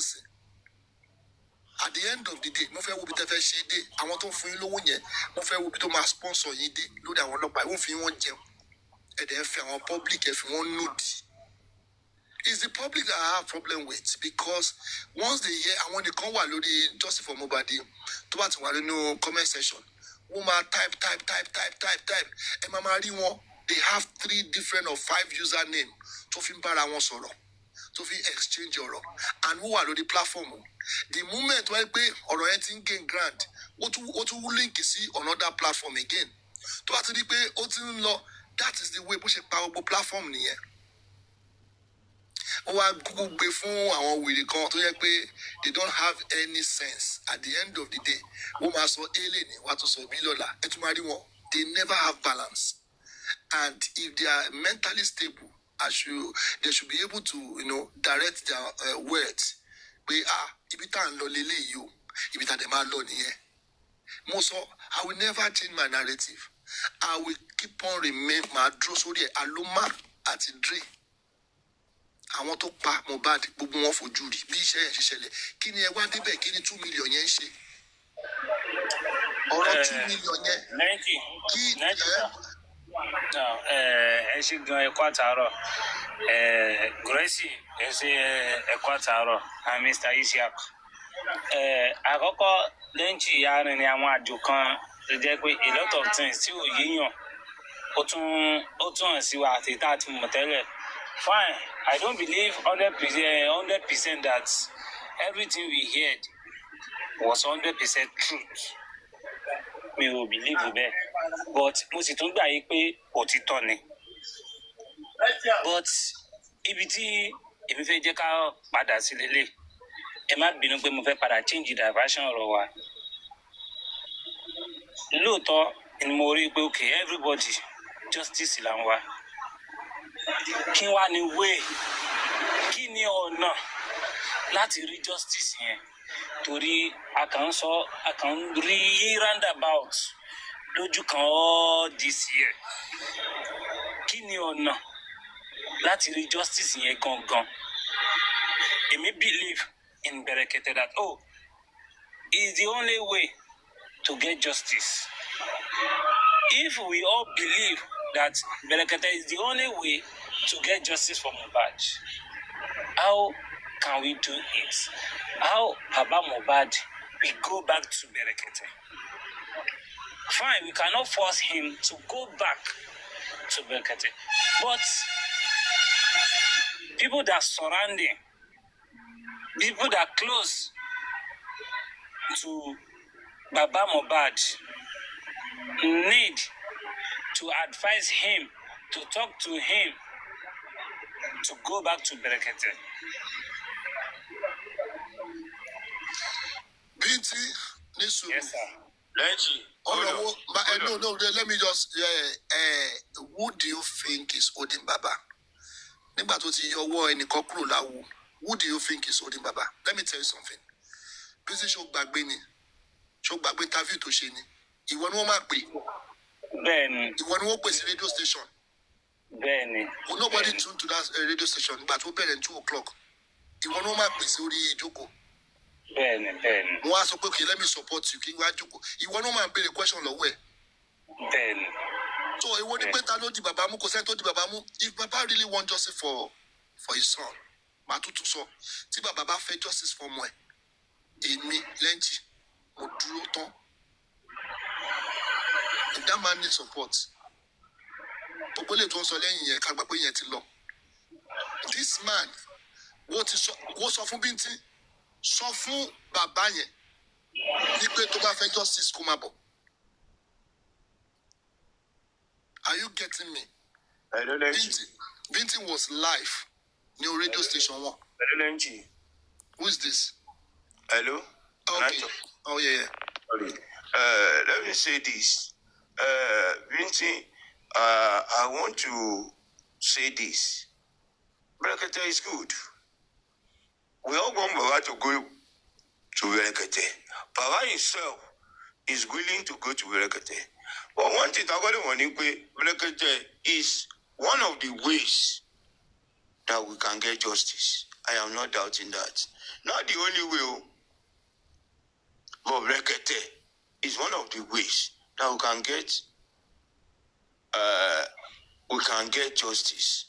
At the end of the day, mo fẹ́ wo bí tẹ́ fẹ́ ṣe dé. Àwọn tó ń fún yín lówó yẹn, mo fẹ́ wo bí tó máa sponsor yín dé lórí àwọn ọlọ́pàá. Wọ́n fi wọ́n jẹun. Ẹ̀dẹ̀ ń fi àwọn public ẹ̀ fi wọ́n nùdì. It's the public that I have problem with because once they hear, I want to come lórí justice for mobile, tó bá ti wà nínú comment section, wọ́n máa type. Ẹ máa rí wọn. They have 3 different or 5 username tó fi ń bára wọn sọ̀rọ̀. To be exchange ọ̀rọ̀ and who are on the platform. The moment when pé ọ̀rọ̀ yẹn ti ń gain ground, ó tún link sí another platform again. Tó bá ti di pé ó ti ń lọ, that is the way bó ṣe pa gbogbo platform nìyẹn. Ó wá Google gbé fún àwọn wèrè kan tó yẹ pé they don't have any sense. At the end of the day, wọ́n máa sọ ele ni wàá tún sọ bí lọ́la. Ẹ tún máa rí wọn. They never have balance. And if they are mentally stable, they should be able to, direct their words. If it ain't lolele you, if it ain't my lolly, I will never change my narrative. I will keep on remain my drosori aloma at the dream. I want to pack my bad gbogbo for Judy. Be share ṣẹlẹ̀. Kí ni ẹ wá débẹ̀ kí ni 2 million yẹn ṣe? Ọ̀rọ̀ 2 million yẹn. 90. No, ṣe gan ẹ̀kọ́ àtàárọ̀. Gurexy ṣe ẹ̀kọ́ àtàárọ̀. And Mr. Isiaq. Àkọ́kọ́ lẹ́ǹtì àárín ni àwọn àjò kan tó jẹ́ pé a lot of things tí ò yéèyàn ó tún hàn sí wa àti tá a ti mọ̀ tẹ́lẹ̀. Fine, I don't believe 100% that everything we heard was 100% truth. Mi ò believe bẹ́ẹ̀. But mo sì tún gbà yí pé òtítọ́ ni. But ibi tí èmi fẹ́ jẹ́ ká padà sí lélẹ̀, ẹ má bínú pé mo fẹ́ padà change diversion ọ̀rọ̀ wa. Lóòótọ́ ni mo rí pé okay, everybody justice là ń wá. kí wá ní way kí ni ọ̀nà láti rí justice yẹn torí a kàn rí roundabout lójú kan all this year kí ni ọ̀nà láti rí justice yẹn gangan èmi believe in Berekete that is the only way to get justice. If we all believe that Berekete is the only way to get justice for Mohbad, how can we do it? How Baba Mohbad will go back to Berekete? Fine, we cannot force him to go back to Berekete. But people that surrounding, people that close to Baba Mohbad need to advise him, to talk to him, to go back to Berekete. Binti, Nisu. Yes, sir. Lenchi. No, let me just, who do you think is holding Baba? Nígbà tó ti yọwọ́ ẹnìkan kúrò láwo, who do you think is holding Baba? Let me tell you something. Binti ṣó gbàgbé ni, ṣó gbàgbé interview tó ṣe ni. Ìwọ ni wọ́n máa pè. Bẹ́ẹ̀ni. Ìwọ ni wọ́n pè sí radio station. Bẹ́ẹ̀ni. Nobody tuned to that radio station nígbà tó bẹ̀rẹ̀ ní 2:00. Ìwọ ni wọ́n máa pè sí orí ìjókòó. Bẹ́ẹ̀ni. Wọ́n á sọ pé okay, let me support you kí wọ́n á jókòó. Ìwọ ni wọ́n máa béèrè question lọ́wọ́ ẹ̀. Bẹ́ẹ̀ni. So ìwọ ni pé ta ló di bàbá mú kò sẹ́ni tó di bàbá mú. If Baba really want justice for his son, màá tútù sọ. Tí bàbá bá fẹ́ justice for ọmọ ẹ̀, èmi Lenchi, mo dúró tán. If that man needs support, gbogbo lè tó ń sọ lẹ́yìn yẹn ká gbà pé yẹn ti lọ. This man, wọ́n sọ fún Binti, sọ fún bàbá yẹn ní pé tó bá fẹ́ justice kó máa bọ̀. Are you getting me? Hello, Lenchi. Binti was live new radio station one. Hello, Lenchi. Who is this? Hello. Okay. Oh yeah. Sorry. Let me say this. Binti, I want to say this. Berekete is good. We all want Baba to go to Berekete. Baba himself is willing to go to Berekete. But one thing I got to want Berekete is one of the ways that we can get justice. I am not doubting that. Not the only way, but Berekete is one of the ways that we can get justice.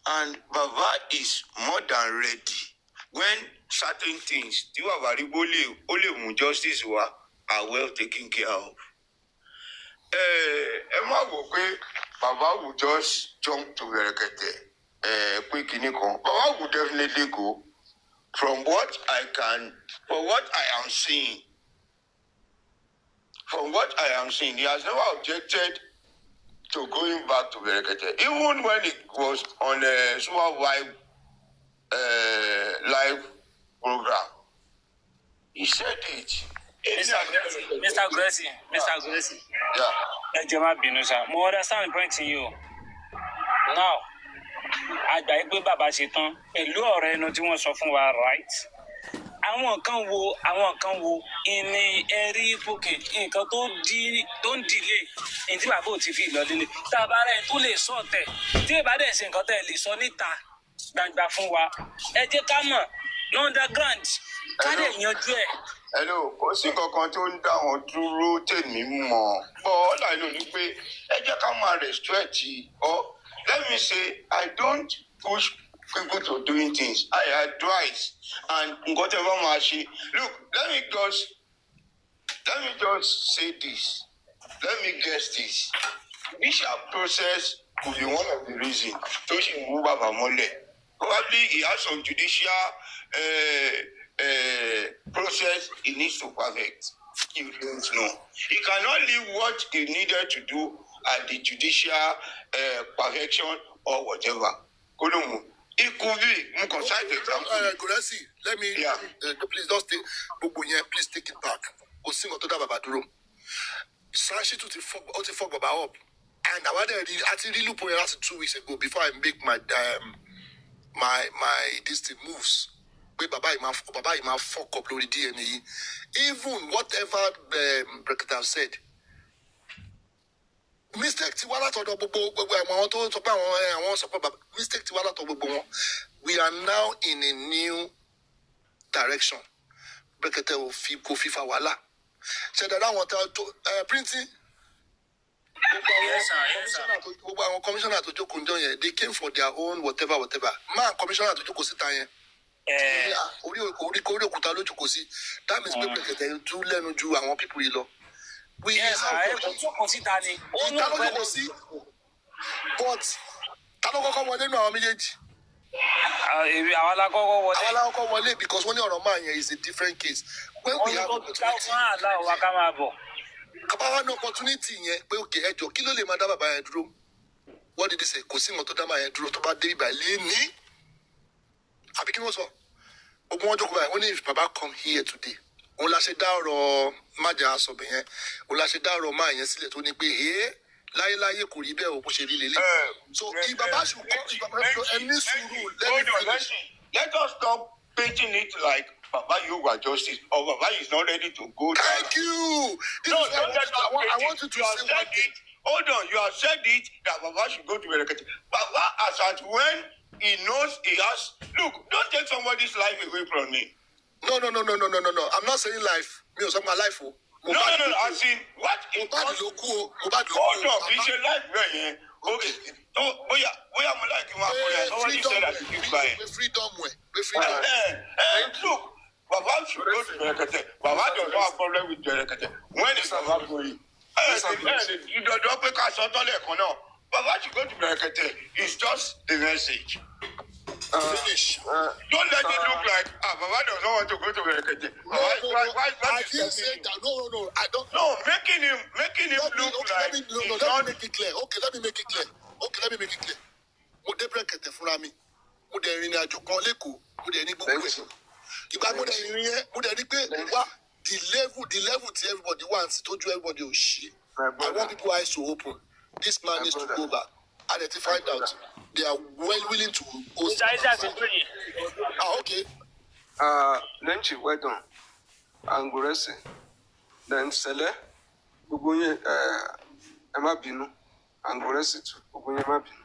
And Baba is more than ready. When certain things, justice are well taken care of. Baba will just jump to Berekete. Baba will definitely go. From what I am seeing, he has never objected to going back to Berekete. Even when it was on a Super live program, he said it. Mr. Gurexy. Yeah. Mo understand the point in you. Now, àgbà yìí pé bàbá ṣe tán pẹ̀lú ọ̀rọ̀ ẹnu tí wọ́n sọ fún wa right. Àwọn kan wo ìní ẹ̀rí ìpòkè nǹkan tó ń dìlé ní tí bàbá ò ti fi ìlọdílé. Tá a bá rẹ̀ tó lè sọ tẹ̀ tí ìbá dẹ̀ ṣe nǹkan tẹ̀ lè sọ níta gbangba fún wa. Ẹ jẹ́ ká mọ̀ underground ká dẹ̀ yanjú ẹ̀. Hello, kò sí kankan tó ń dá wọn dúró tèmi mọ̀. But I know ni pé ẹ jẹ́ ká máa restrict or let me say I don't push people to doing things. I advise and whatever máa ṣe. Look, let me just say this. Let me guess this. This process could be one of the reasons tó ṣe mú bàbá mọ́lẹ̀. Probably he has some judicial process he needs to perfect. You don't know. He cannot leave what he needed to do at the judicial perfection or whatever. It could be. Gurexy, let me. Yeah. Please don't stay. Please take it back. Kò sí nǹkan tó dá bàbá dúró. Sáṣí tún ti fọ́ bàbá up. And I actually look for it 2 weeks ago before I make my this thing moves. Wait, Baba, you fuck up the DNA. Even whatever Brekete have said. Mistake Tiwala to mistake Tiwala to we are now in a new direction. Brekete will FIFA wala. Said that I want to printing. Yes, commissioner to Joko Ndoye, they came for their own whatever. Man, commissioner to Joko Sitaye. That means Brekete do learn to our people. We yes, but because when you're a man is a different case. When we have opportunity, what did he say? Only if Baba come here today. On l'a said down Maja Sobe, on l'a said down Roma, yes, let only be here. Laila Kuribe or Pushiri. So if Baba should come, let us stop painting it like Baba, you were justice, or Baba is not ready to go. Thank you. No, I want you to say one thing. Hold on, you have said it that Baba should go to Berekete. Baba, as at when he knows he has. Look, don't take somebody's life away from me. No. I'm not saying life. Me, my life. No. I see what it was. Hold on, it's a life where okay. Oh, we are like you. Nobody said that you keep quiet. Freedom. Look, Baba should go to Berekete. Baba does not have a problem with Berekete. When is Baba going? You don't pick us on the Baba should go to Berekete. It's just the message. Finish. Don't let it look like Baba does not want to go to Berekete. Why I didn't say that. No. I don't. No, making him look like. Let me make it clear. Okay, let me make it clear. Mo de Berekete fúnra mi. Mo de rin àjò kan leko. Mo de ní gbogbo ẹ̀. Ìgbà mo de rin yẹn. Mo de ní pé wá the level to everybody wants. Told you everybody will shit. I want people eyes to open. This man needs to go back. And then to find out. They are well willing to host. Okay. Lenchi, well done. And gurexy. Then Sele, Bugunye, Emma Binu, and gurexy too. Bugunye Emma Binu.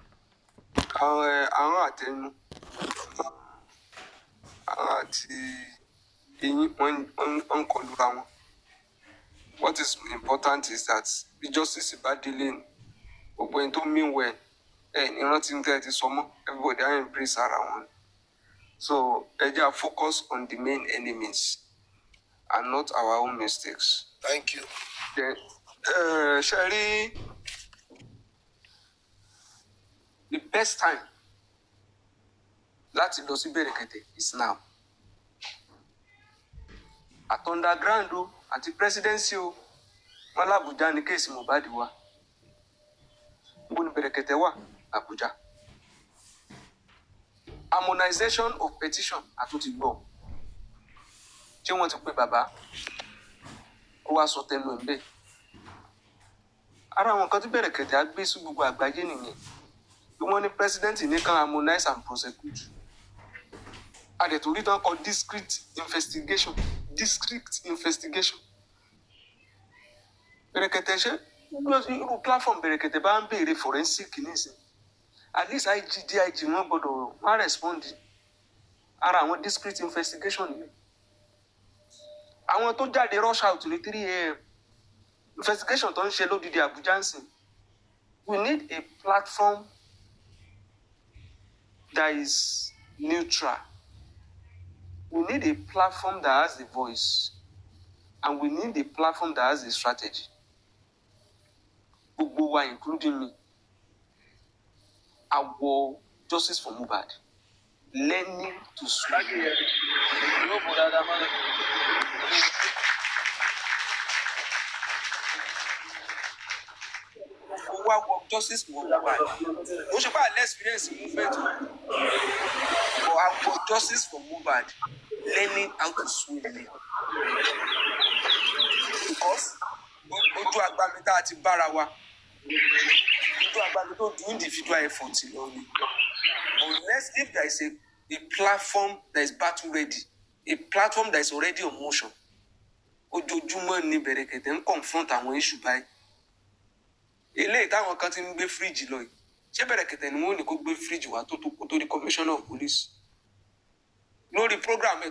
Àwọn àtẹnu. Àwọn àti eyín wọ́n kọlu ra wọn. What is important is that the justice is bad dealing. But when to mean when. You're not in there to summer, everybody are in praise around. So they are focused on the main enemies and not our own mistakes. Thank you. Then, Sherry, the best time that Jossy Berekete is now. At underground, at the presidency, Malabuja ni case Mohbad wa. Buni Berekete wa. Abuja. Harmonization of petition àtúntì gbọ́. Ṣé wọ́n ti pè bàbá? Ó wá sọ tẹnu ẹ̀ bẹ́ẹ̀. Ara àwọn kan tí Berekete á gbé sí gbogbo àgbáyé nìyẹn. Bí wọ́n ní president ní kan harmonize and prosecute. Àdètòrí tán kọ discreet investigation. Berekete ṣe irú platform Berekete bá ń béèrè forensic nísìn. At least DIG wọ́n gbọ́dọ̀ wọ́n respond. Ara àwọn discreet investigation yìí. Àwọn tó jáde rush out ní 3 a.m. Investigation tó ń ṣe lódìdí Abuja ń sìn. We need a platform that is neutral. We need a platform that has the voice. And we need a platform that has a strategy. Gbogbo wa, including me. Our justice for Mohbad. Learning to swim. Our justice for Mohbad. We should have less experience in movement. For our justice for Mohbad. Learning how to swim. Because ojú agbamita àti bára wa. tó agbára tó do individual effort lọ ni. Unless if there is a platform that is battle ready, a platform that is already on motion, ojoojúmọ́ ni bẹ̀rẹ̀kẹ̀tẹ̀ ń confront àwọn issue báyìí. Eléyìí táwọn kan ti ń gbé fíríjì lọ yìí, ṣé bẹ̀rẹ̀kẹ̀tẹ̀ ni wọ́n ní kó gbé fíríjì wá tó di commissioner of police? Lórí program ẹ̀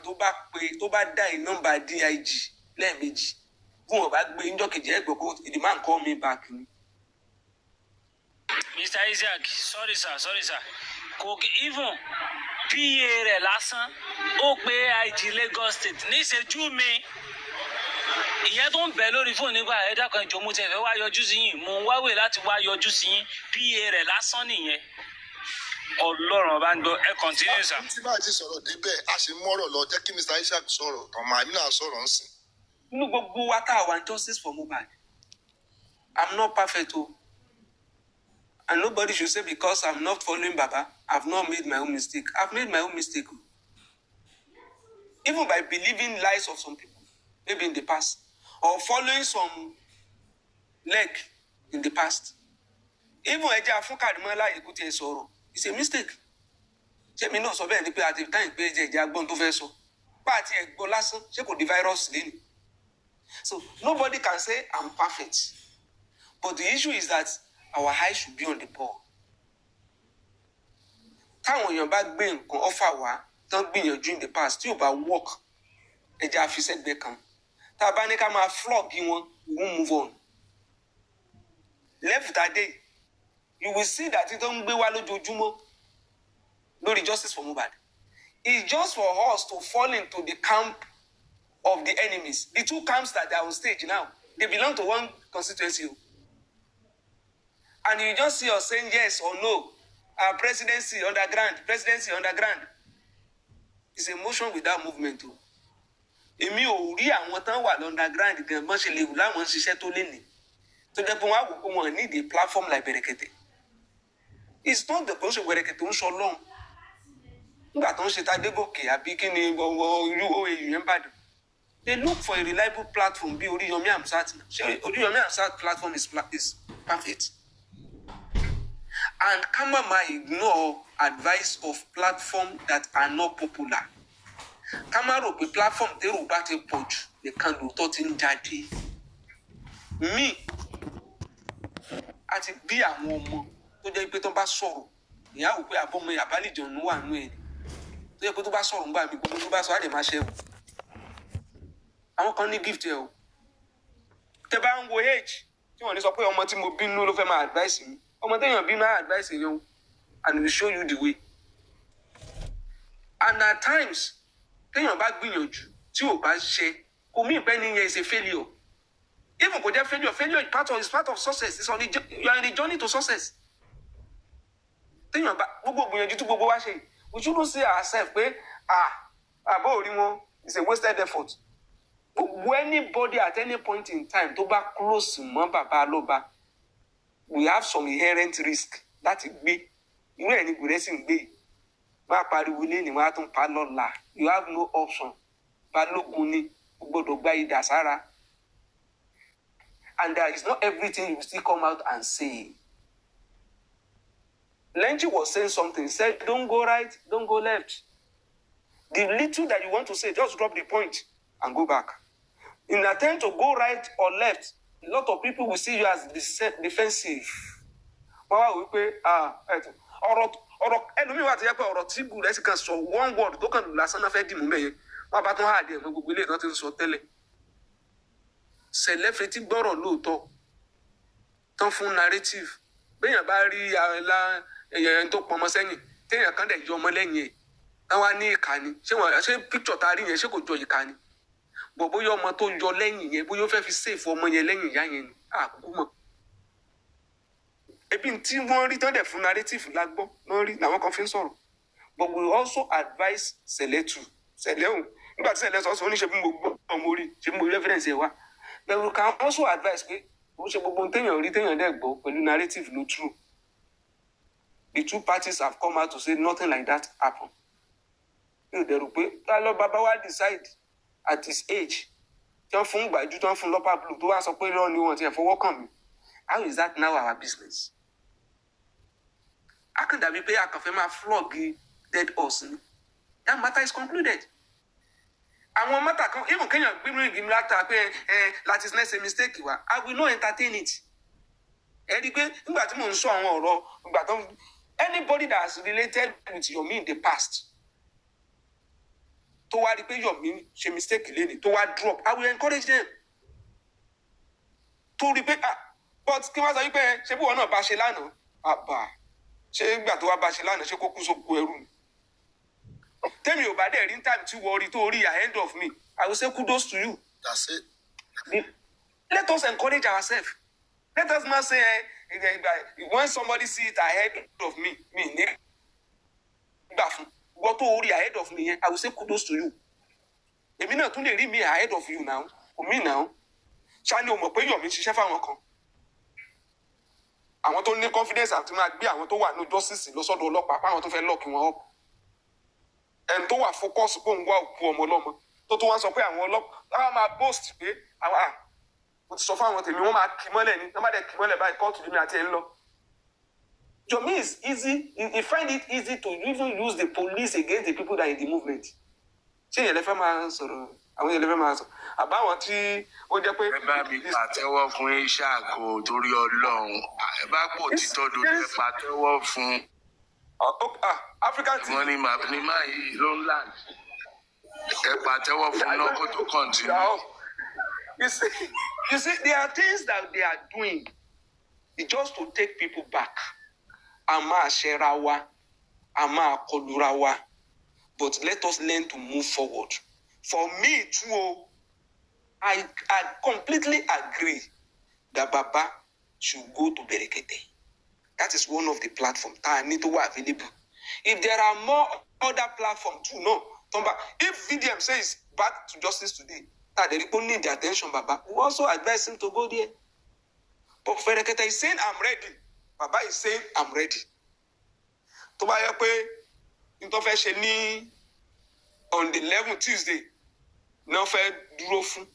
tó bá dá nọ́mbà DIG lẹ́ẹ̀mejì, bí wọ́n bá gbé níjọ́ kejì ẹgbẹ́ kó the man call me back ni. Mr. Isaac, sorry sir. Kò even PA rẹ̀ lásán ó pé IG Lagos State níṣẹ́jú mi. Ìyẹn tó ń bẹ lórí fóònù nígbà ẹ̀dá kan ìjọ mo ti fẹ́ wá yọjú sí yín, mo ń wáwè láti wá yọjú sí yín, PA rẹ̀ lásán nìyẹn. Ọlọ́run ọba ń gbọ́, ẹ continue sir. Tí bá ti sọ̀rọ̀ débẹ̀, a ṣe mọ́rọ̀ lọ, jẹ́ kí Mr. Isaac sọ̀rọ̀, ọmọ àmì náà sọ̀rọ̀ ń sìn. Inú gbogbo wa tá a wà justice for Mohbad. I'm not perfect o. And nobody should say because I'm not following Baba, I've not made my own mistake. I've made my own mistake. Even by believing lies of some people, maybe in the past, or following some leg in the past. Even ẹja fún Kàrímọ́lá ikú tí ẹ sọ̀rọ̀, it's a mistake. Ṣé mi náà sọ bẹ́ẹ̀ ni pé àti táyì pé ẹja agbọ́n tó fẹ́ sọ? Bá àti ẹ̀gbọ́n lásán, ṣé kò di virus lẹ́nu? So nobody can say I'm perfect. But the issue is that our eyes should be on the ball. Táwọn èèyàn bá gbé nǹkan offer wá, tán gbìyànjú in the past, tí ò bá work, ẹja àfisẹ́gbẹ́ kan. Tá a bá ní ká máa flog wọn, we won't move on. Left that day, you will see that it don't gbé wá lójoojúmọ́ lórí justice for Mohbad. It's just for us to fall into the camp of the enemies. The two camps that are on stage now, they belong to one constituency. And you just see us saying yes or no. Our presidency underground. It's a motion without movement. Èmi ò rí àwọn tán wà underground gan bọ́n ṣe lè wù láwọn ṣiṣẹ́ tó lé ní. Tó jẹ́ pé wọ́n á wò pé wọ́n need a platform like Bẹ̀rẹ̀kẹ̀tẹ̀. It's not the person Bẹ̀rẹ̀kẹ̀tẹ̀ ń sọ lọ́hùn. Nígbà tó ń ṣe Tadégòkè àbí kí ni irú OAU yẹn bàdàn. They look for a reliable platform bí Oríyọmí Hamzat. Oríyọmí Hamzat platform is perfect. And Kamama ignore advice of platforms that are not popular. Kamaro pe platform tẹ́rù bá ti pọ̀ jù nìkan lóòótọ́ ti ń jáde. Mi àti bí àwọn ọmọ tó jẹ́ pé tó bá sọ̀rọ̀ ìyá ò pé àbọ̀mọ àbálìjọ̀nù wà nú ẹ̀ tó jẹ́ pé tó bá sọ̀rọ̀ ńgbà mi gbogbo tó bá sọ á lè máa ṣe wò. Àwọn kan ní gift ẹ o. Tẹ bá ń wo age tí wọ́n ní sọ pé ọmọ tí mo bínú ló fẹ́ máa advice mi. Ọmọ téèyàn bínú á advice yẹn o, and we show you the way. And at times téèyàn bá gbìyànjú tí ò bá ṣe kò mí ìpẹ́ nìyẹn is a failure. Even kò jẹ́ failure is part of success. It's on you are in the journey to success. Téèyàn bá gbogbo gbìyànjú tí gbogbo wa ṣe, we shouldn't say ourselves pé àbọ̀ orí wọn is a wasted effort. Anybody at any point in time tó bá close mọ́ bàbá aloba, we have some inherent risk láti gbé. Irú ẹ̀ ní gurexy ń gbé yìí. Máa pariwo lé ní wọ́n á tún pa lọ́la. You have no option. Balógun ni o gbọ́dọ̀ gba idà sára. And there is not everything you still come out and say. Lenji was saying something. He said, don't go right, don't go left. The little that you want to say, just drop the point and go back. In an attempt to go right or left, a lot of people will see you as defensive. Wọ́n wá wí pé ọ̀rọ̀ ẹlòmíì wà tó yẹ pé ọ̀rọ̀ tí gurexy kan sọ one word tó kàn lásán náà fẹ́ dìmú mẹ́yẹn wọ́n bá tún háàdì ẹ̀mọ́ gbogbo ilé kan ti ń sọ tẹ́lẹ̀. Sẹ̀lẹ̀ fetí gbọ́rọ̀ lóòótọ́ tán fún narrative béèyàn bá rí ẹ̀yẹ̀ tó pọnmọ sẹ́yìn téèyàn kan dẹ̀ yọ ọmọ lẹ́yìn ẹ̀ táwọn á ní ìka ni ṣé picture tá a rí yẹn ṣé kò jọ ìka ni bọ̀ bóyá ọmọ tó yọ lẹ́yìn yẹn bóyá ó fẹ́ fi save ọmọ yẹn lẹ́yìn ìyá yẹn ni àkókò mọ̀. Ebi tí wọ́n rí tán dẹ̀ fún narrative lágbọ́ wọ́n rí làwọn kan fi ń sọ̀rọ̀. But we also advise Sẹ̀lẹ̀ òun nígbà tí Sẹ̀lẹ̀ sọ oníṣẹ́ bí mo gbọ́ ọmọ orí ṣe mo rí evidence ẹ̀ wá. But we can also advise pé ó ṣe gbogbo téèyàn rí téèyàn dẹ̀ gbọ́ pẹ̀lú narrative ló true. The two parties have come out to say nothing like that happened. Yóò dẹ̀rù pé tá lọ bàbá wa decide at his age tí wọ́n fún gbàjú tí wọ́n fún lọ́pàá blue tó wá sọ pé lọ́ọ̀ ni wọ́n ti ẹ̀ fọwọ́ kàn mí. How is that now our business? a kàn dàbí pé a kàn fẹ́ máa flog dead horse ni. That matter is concluded. Àwọn matter kan even kéèyàn gbígbó ìgbìmọ̀ láta pé láti ṣe mistake wa, I will not entertain it. Ẹ rí i pé nígbà tí mò ń sọ àwọn ọ̀rọ̀ ìgbà tó anybody that has related with Yomi in the past tó wá rí i pé Yomi ṣe mistake lẹ́ni tó wá drop, I will encourage them. Tó rí i pé but kí wọ́n sọ wípé ṣé bí wọn náà bá ṣe lánàá àbá ṣé ìgbà tó wá bá ṣe lánàá ṣé kó kú sóko ẹrú ni. Tẹ́mi ò bá dẹ̀ rí time tí wọ́n rí tó rí ahead of me, I will say kudos to you. That's it. Let us encourage ourselves. Let us not say when somebody see it ahead of me, what to rí ahead of me, I will say kudos to you. Èmi náà tún lè rí me ahead of you now. Me now. Ṣáni o mọ̀ pé Yomi ṣiṣẹ́ fáwọn kan. Àwọn tó ní confidence àti máa gbé àwọn tó wà ní justice lọ sọ́dọ̀ ọlọ́pàá fáwọn tó fẹ́ lock wọn up. Ẹni tó wà focus pé òun wá òkú ọmọ ọlọ́mọ tó wá sọ pé àwọn ọlọ́pàá máa boast pé àwọn mo ti sọ fún àwọn tèmi wọ́n máa kì mọ́lẹ̀ ni wọ́n bá dẹ̀ kì mọ́lẹ̀ báyìí kóòtù lèmi àti ẹ̀ ń lọ. Yomi is easy, he find it easy to even use the police against the people that are in the movement. Ṣé ìyẹn lè fẹ́ máa sọ̀rọ̀ àwọn ìyẹn lè fẹ́ máa sọ àbáwọn tí ó jẹ́ pé. Ẹ bá mi pàtẹ́wọ́ fún Ìṣàkó torí Ọlọ́run, ẹ bá pò títọ́ dodo ẹ pàtẹ́wọ́ fún. African team. Wọ́n ní máa yí ló ń land. Ẹ pàtẹ́wọ́ fún náà kó tó continue. You see, there are things that they are doing just to take people back. A máa ṣẹra wa, a máa kọlura wa. But let us learn to move forward. For me too, I completely agree that Baba should go to Berekete. That is one of the platforms that need to be available. If there are more other platforms too, no. If VDM says back to justice today, that the people need the attention, Baba, we also advise him to go there. But Berekete is saying, I'm ready. Baba is saying, I'm ready. Tó bá yẹ pé nítorí fẹ́ ṣe ní on the 11th Tuesday, náà fẹ́ dúró fún.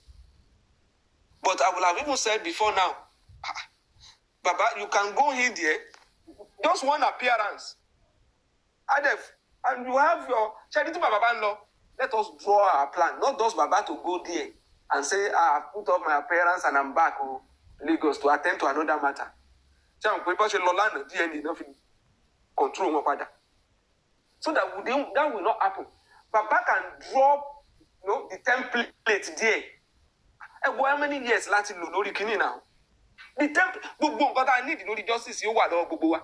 But I will have even said before now, Baba, you can go in there, just one appearance. And you have your charity Baba Banlo. Let us draw our plan, not just Baba to go there and say, I've put up my appearance and I'm back to Lagos to attend to another matter. So that will not happen. Baba can drop the template there. And how many years láti lò lórí kíní now? The template, gbogbo nǹkan tá a need lórí justice yóò wà lọ́wọ́ gbogbo wa.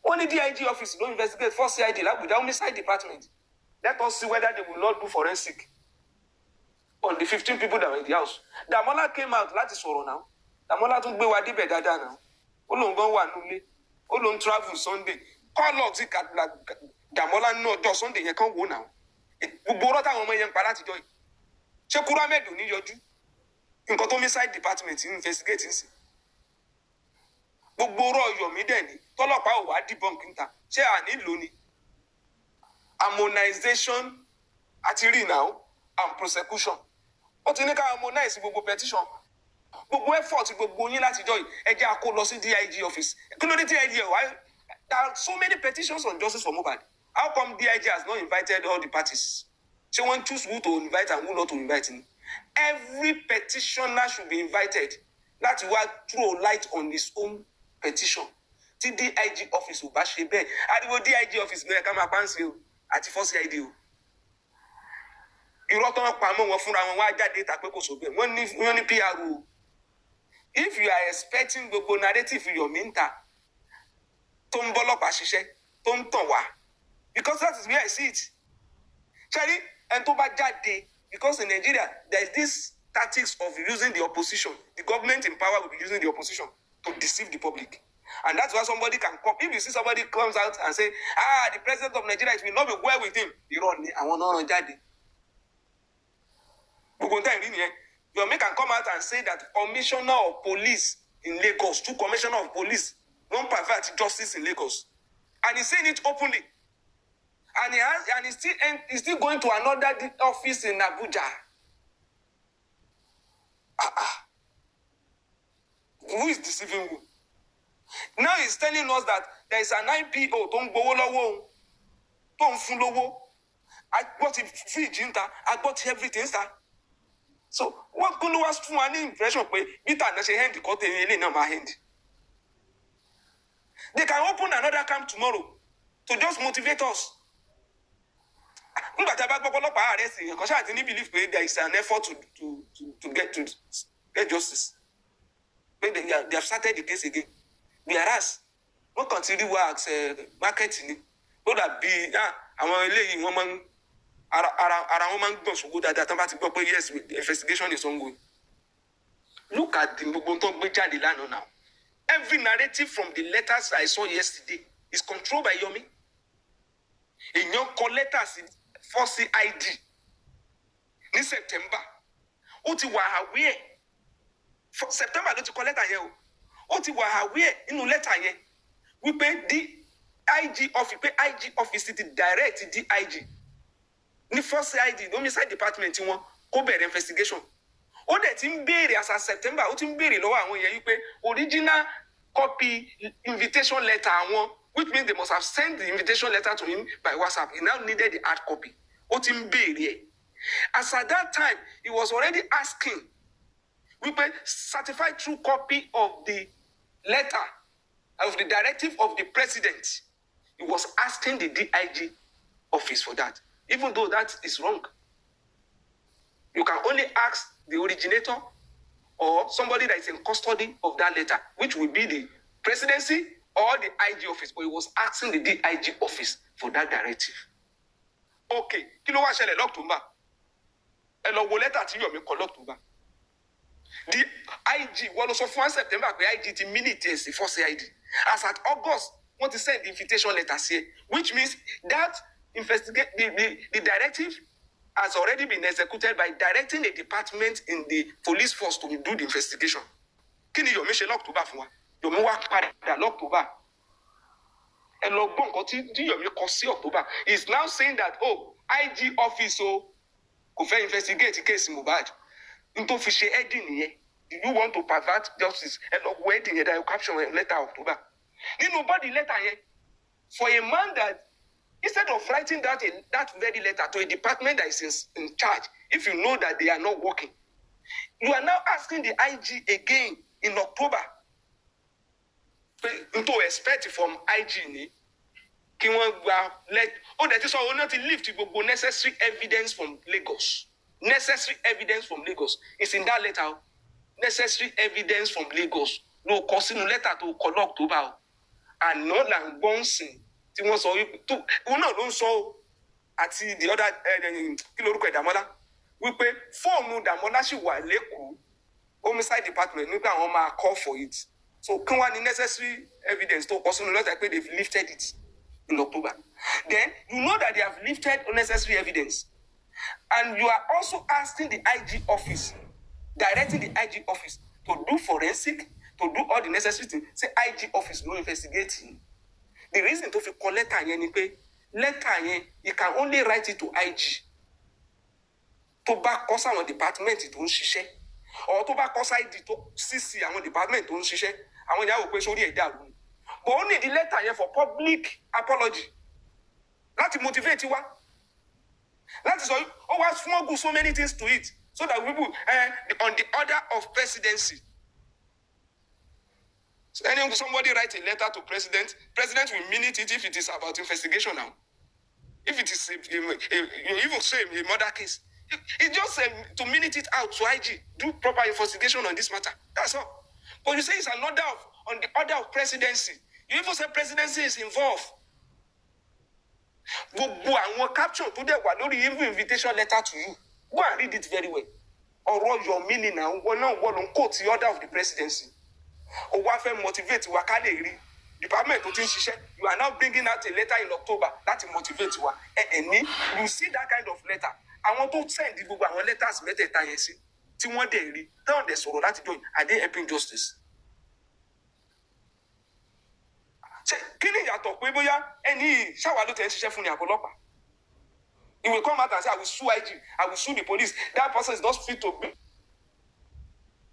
Only DIG office don't investigate for CID Abuja homicide department. Let us see whether they will not do forensic on the 15 people that were in the house. Damola came out láti sọ̀rọ̀ now. Damola tún gbé wa débẹ̀ dáadáa now. Ó lóun gan wà nílé. Ó lóun travel Sunday. Call log sí Damola ní ọjọ́ Sunday yẹn kan wò now. Gbogbo ọ̀rọ̀ táwọn ọmọ yẹn ń pa láti jọ yìí. Ṣé Kúrámẹ́dì ò ní yọjú? Nǹkan tó homicide department investigate ń sìn. Gbogbo ọ̀rọ̀ Yomi dẹ̀ ni tọ́lọ́pàá ò wá debunk níta. Ṣé àní lò ní? Harmonization àti rí now and prosecution. Ó ti ní ká harmonize gbogbo petition. Gbogbo effort gbogbo yín láti jọ yìí ẹ jẹ́ a kó lọ sí DIG office. Kí ló dé DIG why? There are so many petitions on justice for Mohbad. How come DIG has not invited all the parties? Ṣé wọ́n choose who to invite and who not to invite ni? Every petitioner should be invited. Láti wá throw light on his own petition. Tí DIG office ò bá ṣe bẹ́ẹ̀. Ariwo DIG office bẹ́ẹ̀ ká máa pàǹsì o àti fọ́sí ID o. Irọ́ tó ń pamọ́ wọn fúnra wọn wá jáde tàpé kò sọ bẹ́ẹ̀. Wọ́n ní PR o. If you are expecting gbogbo narrative Yomi ń ta tó ń bọ́lọ́pàá ṣiṣẹ́ tó ń tàn wá, because that is where I see it. Ṣẹ́rí ẹni tó bá jáde, because in Nigeria there is this tactics of using the opposition. The government in power will be using the opposition to deceive the public. And that's why somebody can come. If you see somebody comes out and say, the president of Nigeria, it will not be well with him. Àwọn náà jáde. Yomi can come out and say that commissioner of police in Lagos, two commissioner of police, don't pervert justice in Lagos. And he's saying it openly. And he's still going to another office in Abuja. Who is deceiving who? Now he's telling us that there is an IPO tó ń gbowó lọ́wọ́ òun, tó ń fún lówó. I got it fridge ń ta, I got everything ń ta. So what kún ló wá fún wa ní impression pé Peter náà ṣe hand kọ́ tẹ̀yìn ilé náà máa hand. They can open another camp tomorrow to just motivate us. Nígbà tí a bá gbọ́ ọlọ́pàá arrest èèyàn kan ṣáà ti ní belief pé there is an effort to get justice. When they have started the case again. Whereas wọ́n kàn ti rí wa as market ni. Ó dàbí àwọn eléyìí wọ́n máa ń ara wọn máa ń gbọ̀n ṣògo dáadáa tán bá ti gbọ́ pé yes the investigation is ongoing. Look at the gbogbo tó gbé jáde lánàá now. Every narrative from the letters I saw yesterday is controlled by Yomi. Èèyàn kọ letters for CID ní September. Ó ti wà aware. September ló ti kọ letter yẹn o. Ó ti wà aware nínú letter yẹn wípé IG office ti direct DIG ní for CID the homicide department wọn kó bẹ̀rẹ̀ investigation. Ó dẹ̀ ti ń béèrè as of September ó ti ń béèrè lọ́wọ́ àwọn yẹn wípé original copy invitation letter àwọn, which means they must have sent the invitation letter to him by WhatsApp. He now needed the hard copy. Ó ti ń béèrè. As at that time, he was already asking wípé certified true copy of the letter of the directive of the president. He was asking the DIG office for that, even though that is wrong. You can only ask the originator or somebody that is in custody of that letter, which will be the presidency or the IG office. But he was asking the DIG office for that directive. Okay, kí ló wá ṣẹlẹ̀ l'October? Ẹ lọ wo letter tí Yomi kọ l'October. The IG wọ́n lọ sọ fún September pé IG ti minute sí for CID. As at August, wọ́n ti send invitation letters here, which means that the directive has already been executed by directing a department in the police force to do the investigation. Kí ni Yomi ṣe l'October fún wa? Yomi wá padà l'October. Ẹ lọ gbọ́ nǹkan tí Yomi kọ sí October. He is now saying that IG office kò fẹ́ investigate case Mohbad. N tó fi ṣe heading nìyẹn. Do you want to pervert justice? Ẹ lọ wo heading yẹn that you caption letter October. Nínú body letter yẹn, for a man that instead of writing that very letter to a department that is in charge, if you know that they are not working, you are now asking the IG again in October to expect from IG ni kí wọ́n gba dẹ̀ ti sọ òun náà ti lift gbogbo necessary evidence from Lagos. Necessary evidence from Lagos is in that letter. Necessary evidence from Lagos ló kọ sínú letter tó kọ l'October. Àná là ń gbọ́n sìn tí wọ́n sọ wípé òun náà ló ń sọ àti the other kí lórúkọ Dàmọ́lá wípé fóònù Dàmọ́lá sì wà lẹ́kọ̀ọ́ homicide department nígbà àwọn máa call for it. So kí wọ́n ní necessary evidence tó kọ sínú lọ́tà pé they've lifted it in October. Then you know that they have lifted unnecessary evidence. And you are also asking the IG office, directing the IG office to do forensic, to do all the necessary things. Say IG office no investigating. The reason to fi call letter yẹn ni pé letter yẹn you can only write it to IG. Tó bá kọ sáwọn department tó ń ṣiṣẹ́, or tó bá kọ ID tó CC àwọn department tó ń ṣiṣẹ́, àwọn ìyàwó pé sórí ẹ̀ dàrú. But only the letter yẹn for public apology. Láti motivate wa. Láti sọ ó wá smuggle so many things to it so that people on the order of presidency. So somebody write a letter to president will minute it if it is about investigation now. If it is even say a murder case, it's just to minute it out to IG, do proper investigation on this matter. That's all. But you say it's on the order of presidency. You even say presidency is involved. Gbogbo àwọn caption tó dẹ̀ wà lórí even invitation letter to you. Go and read it very well. Ọ̀rọ̀ Yomi ni now wọ́n ló ń quote the order of the presidency. Ó wá fẹ́ motivate wa ká lè rí. Department tó ti ń ṣiṣẹ́. You are now bringing out a letter in October láti motivate wa. You see that kind of letter. Àwọn tó send gbogbo àwọn letters mẹ́tẹ̀ẹ̀ta yẹn sí. Tí wọ́n dẹ̀ rí. Táwọn dẹ̀ sọ̀rọ̀ láti join. Are they helping justice? Kí ni ìyàtọ̀ pé bóyá ẹni ṣáwa ló tẹ̀ ń ṣiṣẹ́ fún ni àbọ̀lọ́pàá? He will come out and say, I will sue IG, I will sue the police. That person is not fit to be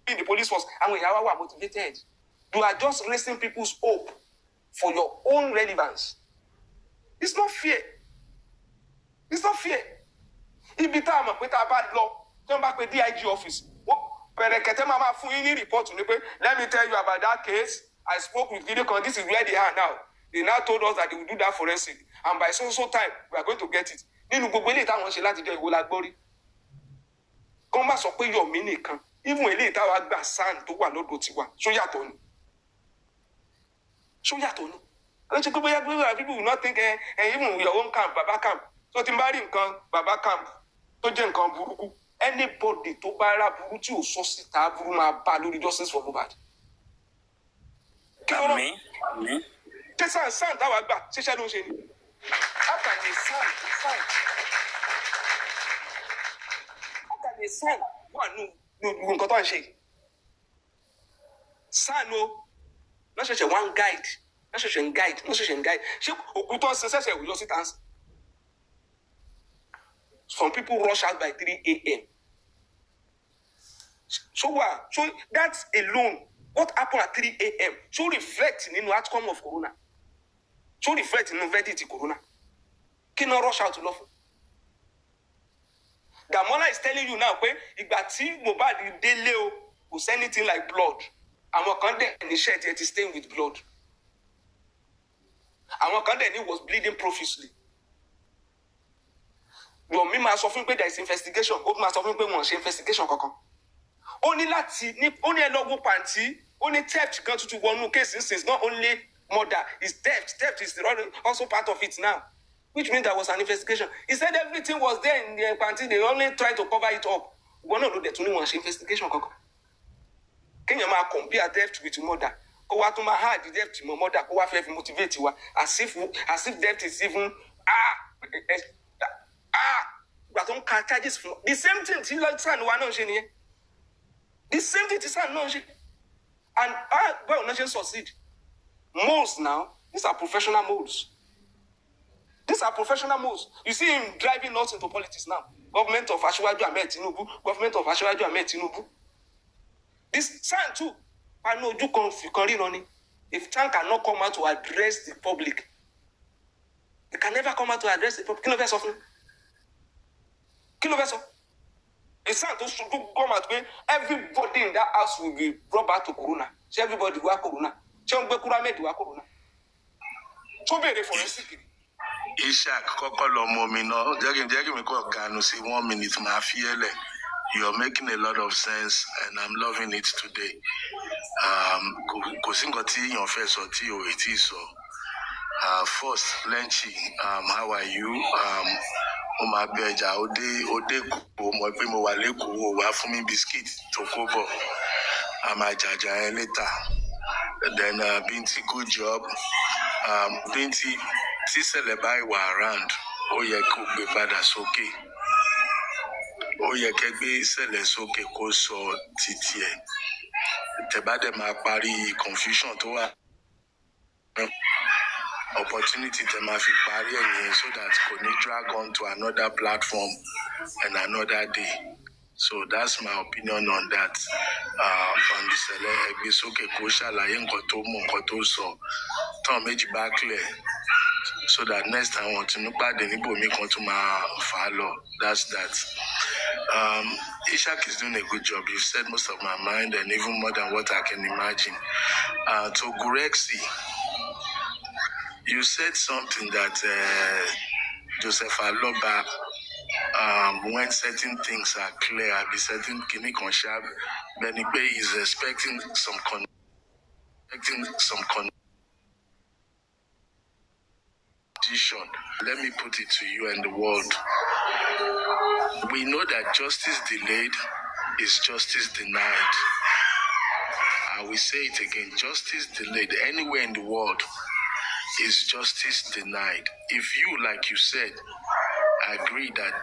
in the police force. And we are motivated. You are just raising people's hope for your own relevance. It's not fair. It's not fair. Ibi tá a mọ̀ pé tá a bá lọ, tí wọ́n bá pe DIG office, pẹ̀rẹ̀kẹ̀tẹ̀ máa máa fún yín ní report ní pé, let me tell you about that case. I spoke with Videocon. This is where they are now. They now told us that they will do that forensic. And by so time, we are going to get it. Nínú gbogbo eléyìí táwọn ṣe láti jẹ́ ìwò la gbọ́ rí. Kọ́ má sọ pé Yomi nìkan. Even eléyìí táwa gbà sand tó wà lọ́dọ̀ tiwa. Ṣó yàtọ̀ ni? Ṣó yàtọ̀ ni? Don't you go back? People will not think, even your own camp, Baba camp. So Timbari nǹkan, Baba camp, tó jẹ́ nǹkan burúkú. Anybody tó bá rà burú tí ò sọ síta burú máa bá lórí justice for Mohbad. Àmín. Ṣé sàn táwa gbà ṣiṣẹ́ ló ń ṣe ni? How can a sàn wà nù nǹkan tó ń ṣe? Sàn o, lọ́sẹ̀ṣẹ̀ one guide. Not such a guide. Ṣé òkú tó ń ṣe ṣẹ̀ṣẹ̀ wò lọ sí tàǹsì? Some people rush out by 3 a.m. So that alone, what happened at 3 a.m. So reflect in the outcome of corona. So reflect in the verdict of corona. Can not rush out to love. Damola is telling you now, ìgbà tí Mohbad délé o, kò sí anything like blood. Àwọn kan dẹ̀ ní shirt yẹn ti stain with blood. Àwọn kan dẹ̀ ní was bleeding profusely. Yomi máa sọ fún pé there is investigation. Ó máa sọ fún pé wọ́n ṣe investigation kankan. Ó ní ẹ lọ wo pàǹtí. Ó ní theft kan tuntun wọnú case since not only murder, it's theft. Theft is also part of it now. Which means there was an investigation. He said everything was there in the pàǹtí. They only tried to cover it up. Wọ́n náà ló dẹ̀ tún ní wọ́n ṣe investigation kankan. Kéèyàn máa compare theft with murder. Kó wá tún máa hard the debt mọ́ murder. Kó wá fẹ́ fi motivate wa. As if debt is even but don't can charges for the same thing tí Sàn wa náà ṣe nìyẹn. The same thing tí Sàn náà ṣe. And well, not just succeed. Moles now, these are professional moles. You see him driving us into politics now. Government of Asiwaju Ahmed Tinubu. This Sàn too. If Sàn cannot come out to address the public, he can never come out to address the public. It's Sàn to come out where everybody in that house will be brought back to corona. So everybody will have corona. So corona. So very forensic. Ishak kọ́kọ́ lọ mọ mi náà jẹ́ mi kọ́ ganu sí 1 minute máa fi ẹlẹ̀. You're making a lot of sense and I'm loving it today. Kò sí nǹkan tí èèyàn fẹ́ sọ tí o ò tí sọ. First, Lenchi, how are you? Mo máa bẹ ẹja òde kò mọ̀ pé mo wà lẹ́kọ̀ọ́ o wá fún mi biscuit tó kó bọ̀. A máa jàjà ẹ later. Then Binti, good job. Binti, tí ṣẹlẹ̀ báyìí wà around, ó yẹ kó gbé padà sókè. Ó yẹ kẹ́ gbé ṣẹlẹ̀ sókè kó sọ títí ẹ̀. Tẹ́ bá dẹ̀ máa parí confusion tó wà. Opportunity tẹ́ máa fi parí ẹ̀ nìyẹn so that kò ní drag on to another platform and another day. So that's my opinion on that. On the ṣẹlẹ̀ ẹgbẹ́ sókè kó ṣàlàyé nǹkan tó mọ̀ nǹkan tó sọ. Tán méjì bá clear. So that next time wọ́n tún pàdé níbòmí kan tún máa fà á lọ. That's that. Ishak is doing a good job. You've said most of my mind and even more than what I can imagine. To gurexy, you said something that Joseph Aloba, when certain things are clear, I'll be certain Kini Konshab, Benipe is expecting some Let me put it to you and the world. We know that justice delayed is justice denied. I will say it again, justice delayed anywhere in the world is justice denied. If you, like you said, agree that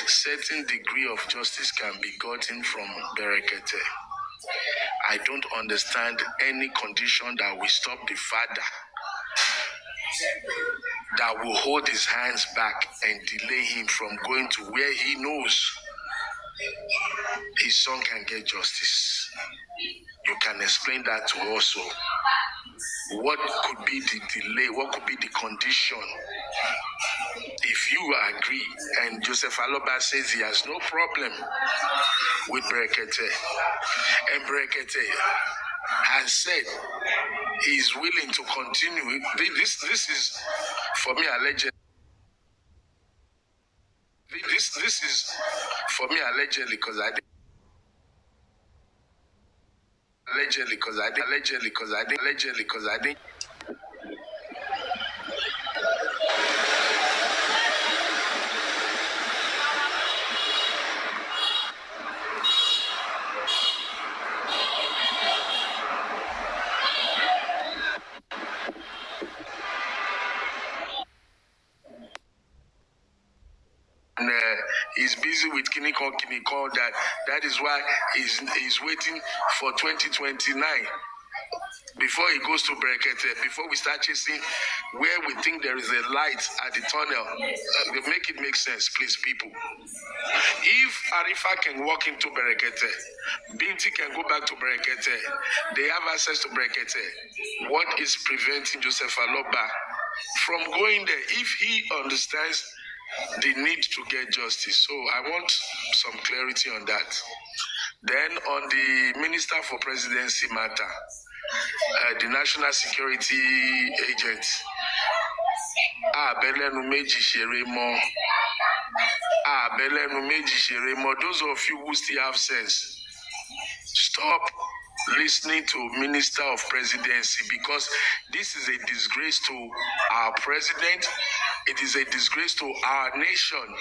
a certain degree of justice can be gotten from Berekete, I don't understand any condition that will stop the father, that will hold his hands back and delay him from going to where he knows his son can get justice. You can explain that to us. What could be the delay? What could be the condition? If you agree, and Joseph Aloba says he has no problem with Brekete, and Brekete has said he's willing to continue. This is, for me, allegedly. This is, for me, allegedly, because I think. Allegedly, because I think. And he's busy with Kiniko. That is why he's waiting for 2029 before he goes to Brekete, before we start chasing where we think there is a light at the tunnel. Make it make sense, please, people. If Arifa can walk into Brekete, Binti can go back to Brekete, they have access to Brekete. What is preventing Joseph Aloba from going there if he understands the need to get justice? So I want some clarity on that. Then on the Minister for Presidency matter, the National Security Agent, those of you who still have sense, stop listening to Minister of Presidency, because this is a disgrace to our president. It is a disgrace to our nation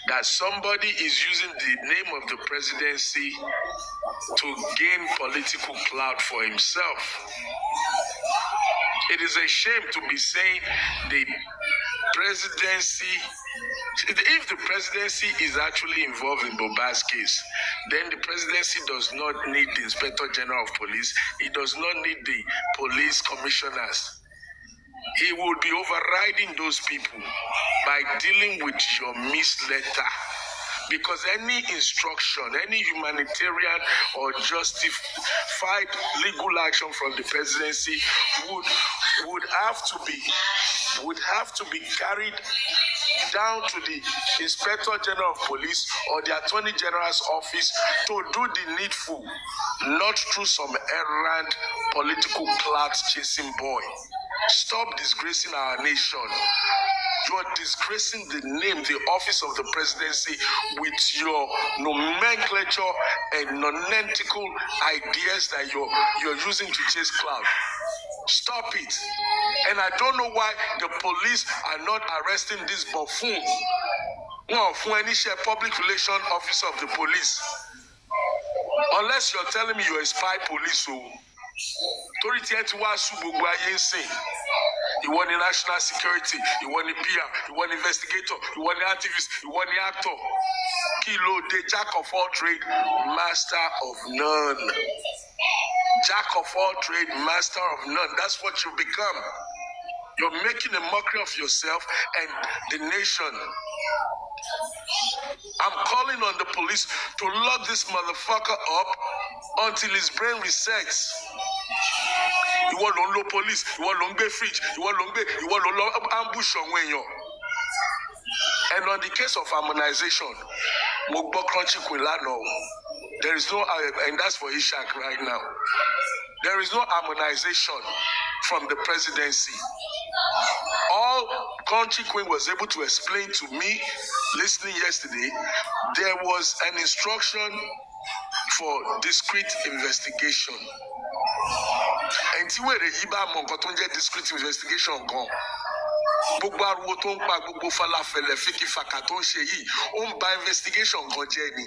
that somebody is using the name of the presidency to gain political clout for himself. It is a shame to be saying the presidency. If the presidency is actually involved in Boba's case, then the presidency does not need the Inspector General of Police. It does not need the police commissioners. He will be overriding those people by dealing with your letter. Because any instruction, any humanitarian or justified legal action from the presidency would have to be carried down to the Inspector General of Police or the Attorney General's office to do the needful, not through some errant political clout chasing boy. Stop disgracing our nation. You are disgracing the name, the office of the presidency with your nomenclature and nonentical ideas that you're using to chase clout. Stop it. And I don't know why the police are not arresting this buffoon. No, for any public relation officer of the police. Unless you're telling me you're a spy police. You want the national security, you want the PR, you want the investigator, you want the activist, you want the actor. Kilo, the jack of all trade, master of none. Jack of all trade, master of none. That's what you become. You're making a mockery of yourself and the nation. I'm calling on the police to lock this motherfucker up until his brain resets. You want low police, you want long fridge, you want ambush on when you're. And on the case of harmonization, there is no, and that's for Ishak right now. There is no harmonization from the presidency. All Country Queen was able to explain to me, listening yesterday, there was an instruction for discreet investigation. And discreet investigation gone. Gbogbo ariwo tó ń pa gbogbo falafẹlẹ fíkìfàkà tó ń ṣe yìí ó ń ba investigation gan jẹ́ ni.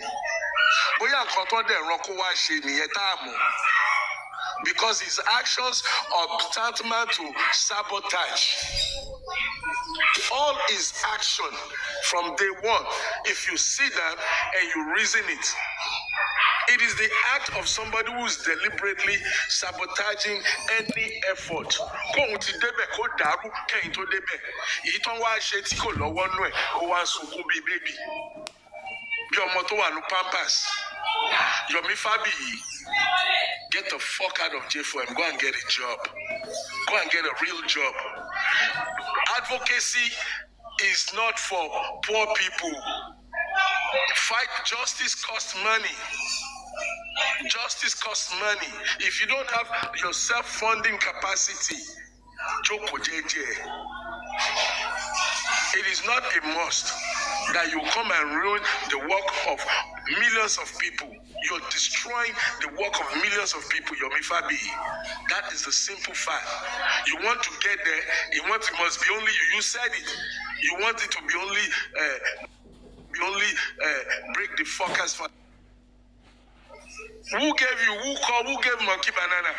Bóyá nǹkan tó dẹ̀ rán kó wá ṣe nìyẹn tá a mọ̀. Because his actions are tantamount to sabotage. All his action from day one, if you sit down and you reason it, it is the act of somebody who is deliberately sabotaging any effort. Kóhun ti débẹ̀ kó dàrú kẹ́yìn tó débẹ̀. Èyí tó ń wá ṣe tí kò lọ́wọ́ nú ẹ̀ kó wá sunkún bíi bébì. bí ọmọ tó wà ní Pampers. Yomi Fabiyi, get the fuck out of jail for him. Go and get a job. Go and get a real job. Advocacy is not for poor people. Fight justice costs money. Justice costs money. If you don't have your self-funding capacity, Joko JJ. It is not a must that you come and ruin the work of millions of people. You're destroying the work of millions of people, Yomi Fabiyi. That is the simple fact. You want to get there, it must be only you. You said it. You want it to be only break the fuckers for. Who gave monkey banana?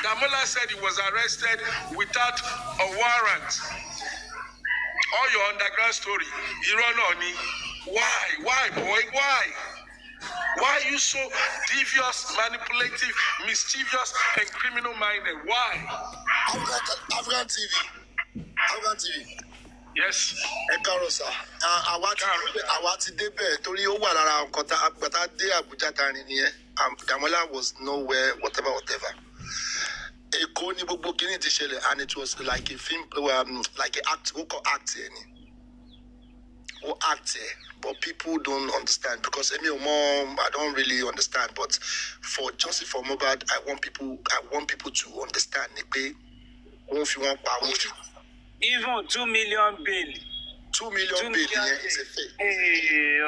Damola said he was arrested without a warrant. All your underground story, Irononi. Why, boy? Why? Why are you so devious, manipulative, mischievous, and criminal-minded? Why? Afghan TV. Yes. Ekarosa. Àwa ti débẹ̀ torí ó wà lára nǹkan tá dé Abuja ta ni nìyẹn. Damola was nowhere, whatever. Èkó ni gbogbo kìíní ti ṣẹlẹ̀, and it was like a film, like an act, who call act but people don't understand because I don't really understand. But for Jossy, for Mohbad, I want people to understand. Even 2 million bail. 2 million bail, yeah, it's a fake. Hey,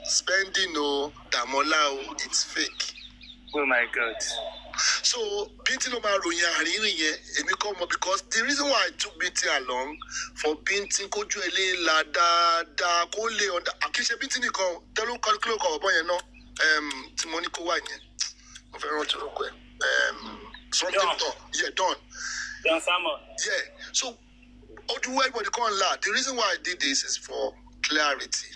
spending, no, Damola, it's fake. Oh my God. So, Bintin because the reason why I took Bintin along for Bintin Kojuele Lada da Kole on the Akisha Bintin Telu Kalkulo Timonico Wine. Something done. Yeah, done. Yeah, so the reason why I did this is for clarity.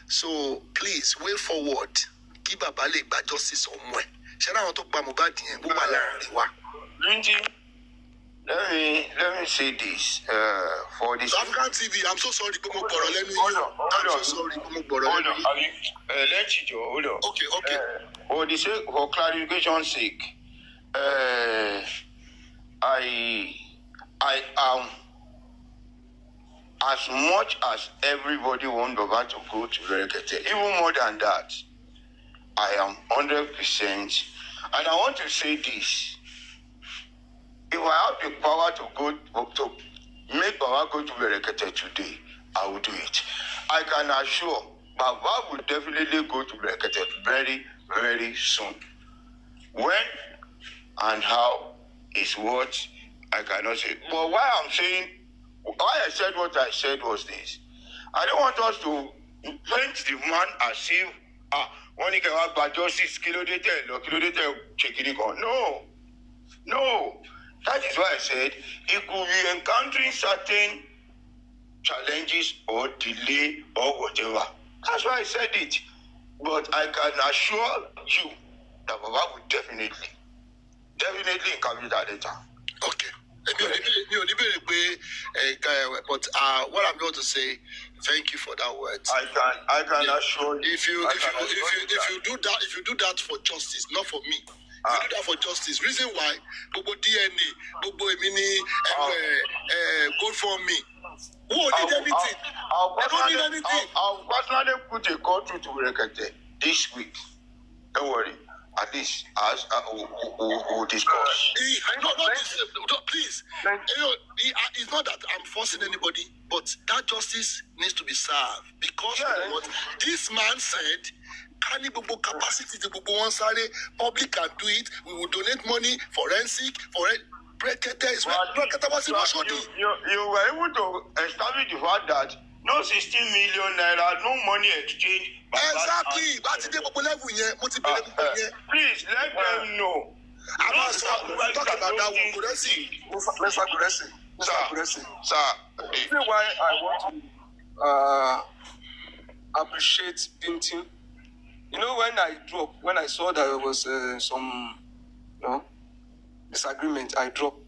So please, way forward. Give a ballet by justice somewhere. Let me say this. For this African TV, I'm so sorry. Hold on. Okay. For the sake, for clarification's sake, I am, as much as everybody wants Baba to go to Rekete, even more than that, I am 100%, and I want to say this. If I have the power to make Baba go to Rekete today, I will do it. I can assure Baba will definitely go to Rekete very, very soon. When and how is what I cannot say. But why I said what I said was this. I don't want us to paint the man as if when he can have justice, no. That is why I said he could be encountering certain challenges or delay or whatever. That's why I said it. But I can assure you that Baba will definitely encounter that later. Okay. But what I'm going to say, thank you for that word. I can assure you. If you do that for justice, not for me. You do that for justice. Reason why Bobo DNA, Bobo Emini, go for me. Who did anything? I don't need anything. I'll personally put a call to Rekete this week. Don't worry. At least as we'll discuss. Please. It's not that I'm forcing anybody, but that justice needs to be served. Because what this man said, capacity to public can do it. We will donate money, forensic, Brekete is what Brekete was supposed to do. You were able to establish the fact that no 16 million naira, no money exchange. Exactly. Please let them know. I'm not talking about that one. Gurexy. Sir. The reason why I want to appreciate bintin. You know, when I saw that there was some, disagreement, I dropped.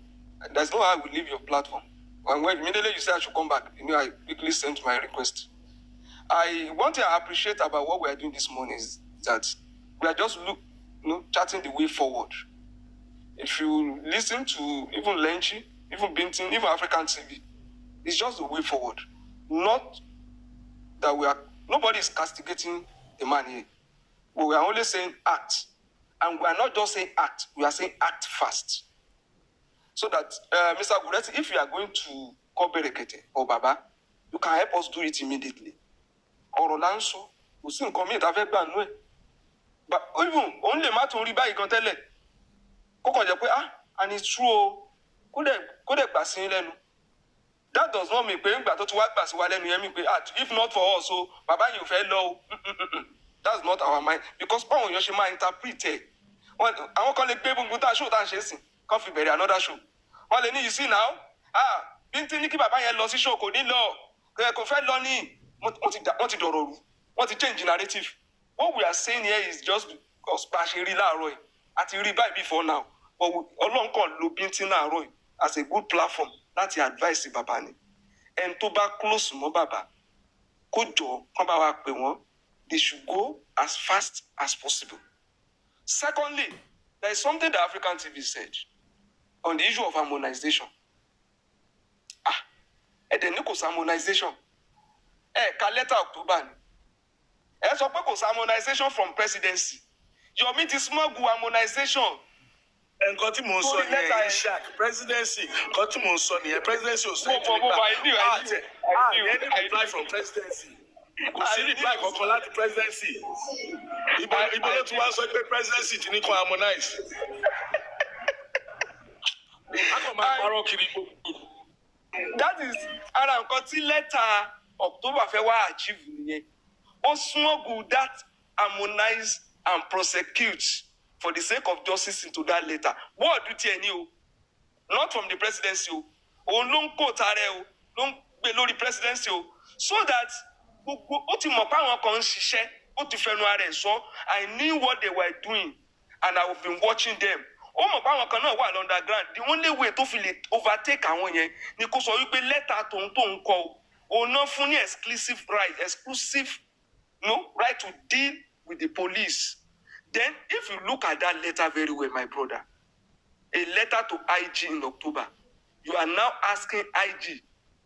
There's no how I will leave your platform. And when immediately you said I should come back, I quickly sent my request. One thing I appreciate about what we are doing this morning is that we are just charting the way forward. If you listen to even Lenchi, even Bintin, even African TV, it's just the way forward. Not that nobody is castigating the man here. But we are only saying act. And we are not just saying act, we are saying act fast. So that, Mr. Gurexy, if you are going to call Berekete or Baba, you can help us do it immediately. Or Olanso, we still commit avec Banwe. But even only matter on riba, you can tell it. And it's true. That does not mean if not for us, so Baba, you fell low. That's not our mind. Because Paul Yoshima interpreted. I won't call it people good show than chasing. Coffee berry, another show. All they need you see now. Bintin Niki Baba and Lossy show could law. They confess Lonnie. Want to change the narrative. What we are saying here is just because Bashiri La Roy. At you rebuy before now. But along call Bintin La Roy as a good platform. That's the advice to Babani. And to back close Mo Baba. Kojo, they should go as fast as possible. Secondly, there is something the African TV said on the issue of harmonization. And then Nikos harmonization. Kaleta October. So harmonization from presidency. Yomi this small harmonization. And got him on Sonny presidency. Got him on Sonny presidency. I apply from presidency. Kò sí reply kankan láti presidency. Ibo ló ti wá sọ pé presidency ti ní kó harmonize. That is ara nǹkan tí lẹ́tà October fẹ́ wá achieve nìyẹn. Ó smuggle that harmonize and prosecute for the sake of justice into that letter. What do you tell? Not from the presidency. Ó ló ń kó tare o, ló ń gbé lórí presidency o. So that I knew what they were doing and I have been watching them. Underground. The only way to feel it overtake ni kò sọ wípé letter tó ń kọ o no fún ní exclusive right to deal with the police. Then if you look at that letter very well, my brother, a letter to IG in October, you are now asking IG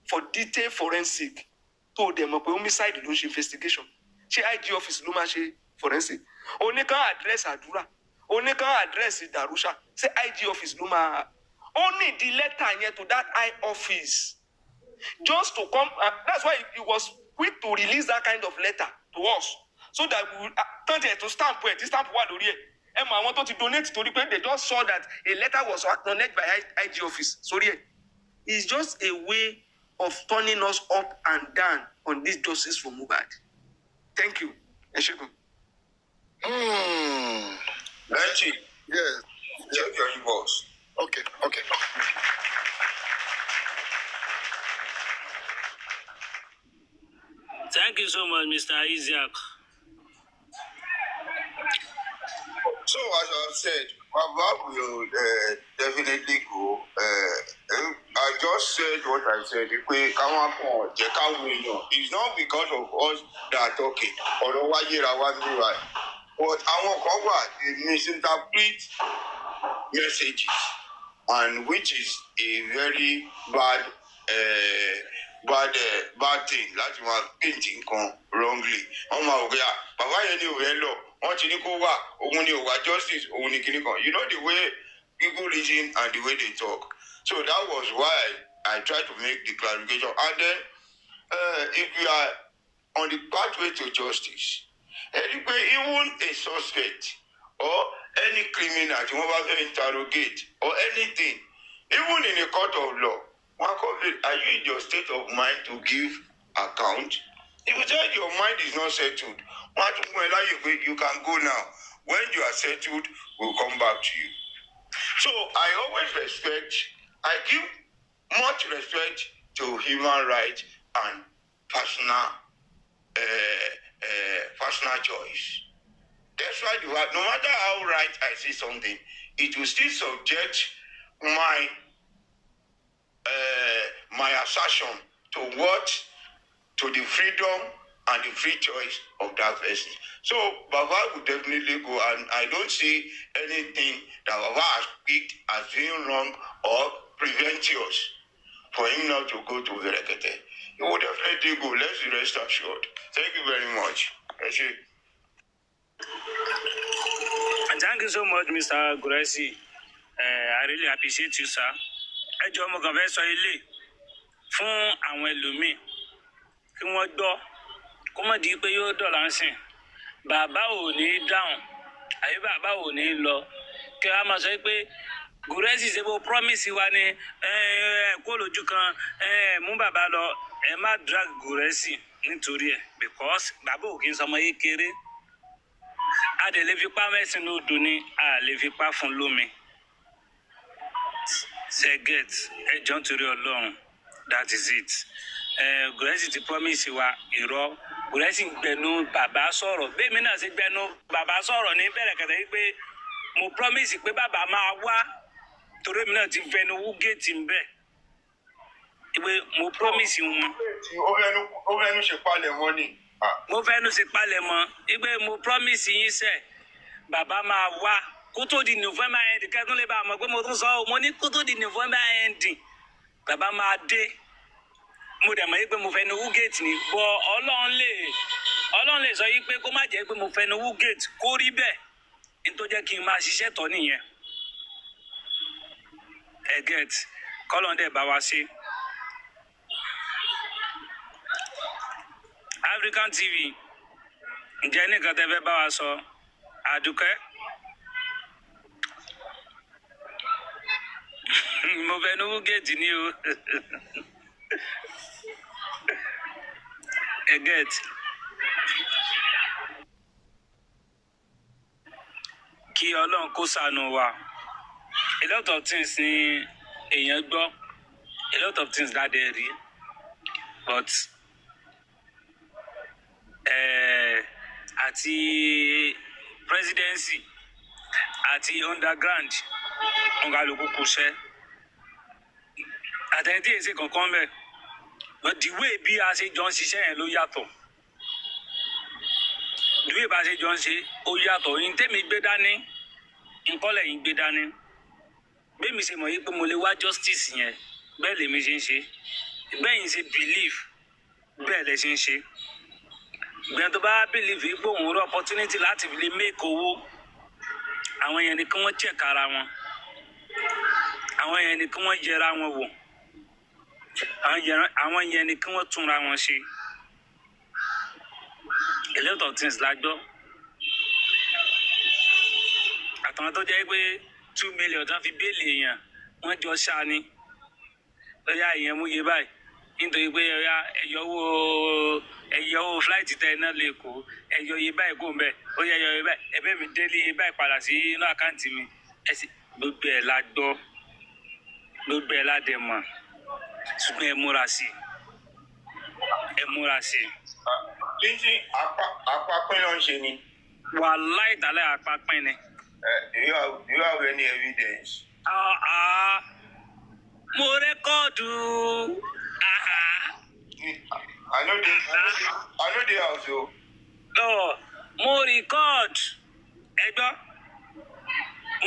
for detailed forensic. Told them about homicide investigation. She IG office ló máa ṣe forensic. Only can address Adura. Only can address Darusha. Say IG office ló máa. Only the letter here to that I office. Just to come. That's why he was quick to release that kind of letter to us. So that we will turn it to stamp it. This stamp what Dorie. I wanted to donate to the people. They just saw that a letter was acknowledged by IG office. Sorry. It's just a way of turning us up and down on this justice for Mohbad. Thank you. Eshegun. Lenchi. Yes. Check your inbox. Okay. Thank you so much, Mr. Isaac. So, as I've said, Baba will definitely go. I just said what I said. It's not because of us that are talking. But they misinterpret messages, and which is a very bad thing. That's why painting wrongly. Baba justice. You know the way people reason and the way they talk. So that was why I tried to make the clarification. And then, if we are on the pathway to justice, anyway, even a suspect or any criminal you want to interrogate or anything, even in a court of law, are you in your state of mind to give account? If you say your mind is not settled, you can go now. When you are settled, we'll come back to you. So I always I give much respect to human rights and personal personal choice. That's why no matter how right I see something, it will still subject my assertion to the freedom and the free choice of that person. So Baba would definitely go, and I don't see anything that Baba has picked as being wrong or preventious for him not to go to Verekete. He would definitely go. Let's rest assured. Thank you very much. Thank you so much, Mr. Gurexy. I really appreciate you, sir. Ẹ jọ̀ọ́ mo kàn fẹ́ sọ ilé fún àwọn ẹlòmíì kí wọ́n gbọ́ kó má di pé yóò dọ̀là ń sìn. Bàbá ò ní dáhùn àbí bàbá ò ní lọ kí wọ́n máa sọ pé Gurexy ṣe bó promise wa ni kó lójú kan mú bàbá lọ ẹ má drag Gurexy nítorí ẹ̀ because bàbá ò kí ń sọmọ yé kéré. A dẹ̀ lè fipá mẹ́sìn lódò ni a lè fipá fún lómi. Ṣẹ́gẹ̀t ẹjọ́ nítorí Ọlọ́run that is it. Gurexy ti promise wa irọ́ Gurexy gbẹnu bàbá sọ̀rọ̀ bẹ́ẹ̀ mi náà ṣe gbẹnu bàbá sọ̀rọ̀ ní Bẹ̀rẹ̀kẹ̀tẹ̀ wípé mo promise pé bàbá máa wá torí mi náà ti fẹnu wú géètì ń bẹ̀ pé mo promise wọn. Ó fẹ́nu ṣe palẹ̀ mọ́ ni. Mo fẹ́nu ṣe palẹ̀ mọ́ wípé mo promise yín sẹ́ bàbá máa wá kó tó di November end kẹ́tún lè bá a mọ̀ pé mo tún sọ ọ́ mo ní kó tó di November end bàbá máa dé mo dẹ̀ mọ̀ yí pé mo fẹnu wú géètì ni bọ́ Ọlọ́run lè sọ yí pé kó má jẹ́ pé mo fẹnu wú géètì kó rí bẹ́ẹ̀ nítorí jẹ́ kí n máa ṣiṣẹ́ tọ́ nìyẹn. Ẹ gẹ́t kọ́lọ́n dẹ̀ bá wa ṣe. African TV ǹjẹ́ nìkan tẹ́ fẹ́ bá wa sọ Àdùkẹ́ mo fẹnu wú géètì ni o. Ẹ gẹ́t kí Ọlọ́run kó ṣàánú wa a lot of things ni èèyàn gbọ́ a lot of things láti rí but àti presidency àti underground ọ̀gálùkù kùsẹ́ àtẹ̀yìntì èsì kankan bẹ́ẹ̀ but the way bí a ṣe jọ ń ṣiṣẹ́ yẹn ló yàtọ̀ the way bá a ṣe jọ ń ṣe ó yàtọ̀ ní tèmi gbé dání nǹkan lẹ́yìn gbé dání bẹ́ẹ̀ mi ṣe mọ̀ yí pé mo lè wá justice yẹn bẹ́ẹ̀ lèmi ṣe ń ṣe bẹ́ẹ̀ yìí ṣe believe bẹ́ẹ̀ lẹ ṣe ń ṣe gbẹ̀yìn tó bá believe yìí pé òun rí opportunity láti fi lè make owó àwọn yẹn ni kí wọ́n check ara wọn àwọn yẹn ni kí wọ́n yẹra wọn wò àwọn yẹn ni kí wọ́n túnra wọn ṣe a lot of things la gbọ́ àtàwọn tó jẹ́ pé 2 million tán fi béèlì èèyàn wọ́n jọ ṣá ni lọ́yà èèyàn mú iye báyìí nítorí pé ẹ̀yọ́ fúláìtì tẹ iná lè kó ẹ̀yọ́ iye báyìí kó mbẹ́ ó yẹ ẹ̀yọ́ iye báyìí ẹ̀bẹ́ mi délé iye báyìí padà sí inú àkáǹtì mi ẹ̀sìn gbogbo ẹ̀ la gbọ́ gbogbo ẹ̀ la dẹ̀ mọ̀ ṣùgbọ́n ẹ múra sí ẹ múra sí. Bintin apapin ló ń ṣe ni. Wàláhì tàláhì apapin ni. Do you have any evidence? Mo rẹ́kọ̀dù. I know they have so. No, mo record. Ẹ gbọ́,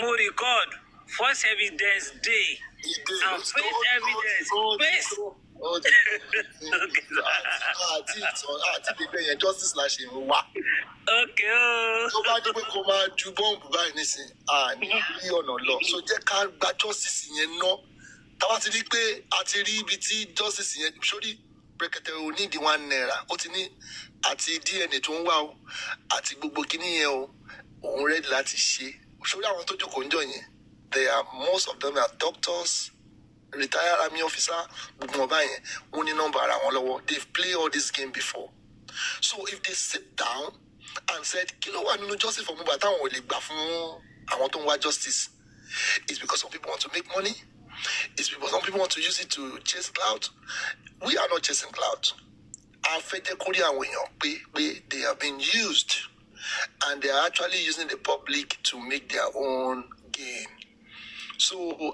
mo record first evidence day and first evidence face. àti bíbẹ yẹn justice la ṣe ń wá. tó bá dé pé kó máa ju bọ́ǹbù báyìí nísìnyí àní bí ọ̀nà lọ so jẹ́ ká gba justice yẹn ná táwa ti rí pé a ti rí ibi tí justice yẹn sórí Brekete ò ní di £1 ó ti ní àti DNA tó ń wá o àti gbogbo kíní yẹn o òun ready láti ṣe sórí àwọn tó jókòó ń jọ yẹn most of them are doctors, retired army officer, gbogbo ọba yẹn wọ́n ní nọ́mbà ara wọn lọ́wọ́. They've played all this game before. So if they sit down and said kí ló wà nínú justice for Mohbad táwọn ò lè gbà fún àwọn tó ń wá justice, it's because some people want to make money, it's because some people want to use it to chase clout. We are not chasing clout. afẹ́jẹ́kórí àwọn èèyàn pé they have been used and they are actually using the public to make their own gain. So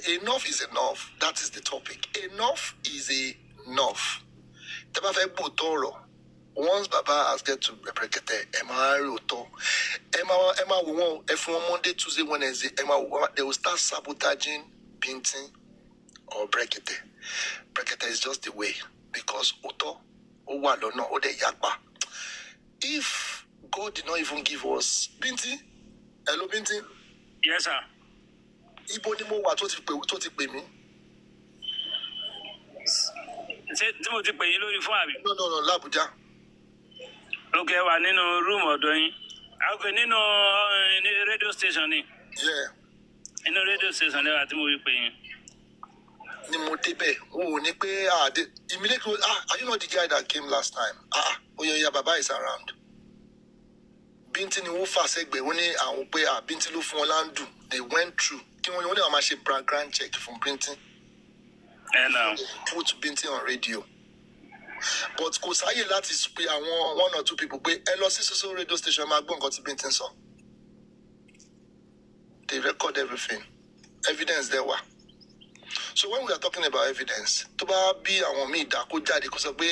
enough is enough. That is the topic. Enough is enough. Tẹ́bá fẹ́ gbòòtọ́ ọ̀rọ̀. Once Baba has get to Brekete, Emma Roto, Emma won't, if on Monday, Tuesday, Wednesday, they will start sabotaging bintin or Brekete. Brekete is just the way because Oto, Owalo, no, Ode Yakba. If God did not even give us bintin, hello bintin. Yes, sir. Ibo ni mo wà tó ti pè mí. Ṣé tí mo ti pè yín lórí fún àbí? No, l'Abuja. Okay, wà nínú room ọ̀dọ̀ yín. Okay, nínú radio station ni. Yeah. Nínú radio station lẹ́wà tí mo rí pè yín. Ni mo débẹ̀, o ní pé immediately are you not the guy that came last time? Oya Baba is around. Bintin ni wọ́n fà sẹ́gbẹ̀ẹ́, wọ́n ní àwọn pé Bintin ló fún wọn láńdù. They went through. Kí wọ́n ní àwọn máa ṣe background check fún Bintin. Put Bintin on radio. But kò sáyè láti pe àwọn 1 or 2 people pé ẹ lọ sí social radio station máa gbọ́ nǹkan tí Bintin sọ. They record everything. Evidence there wà. So when we are talking about evidence, tó bá bí àwọn míì dá kó jáde kó sọ pé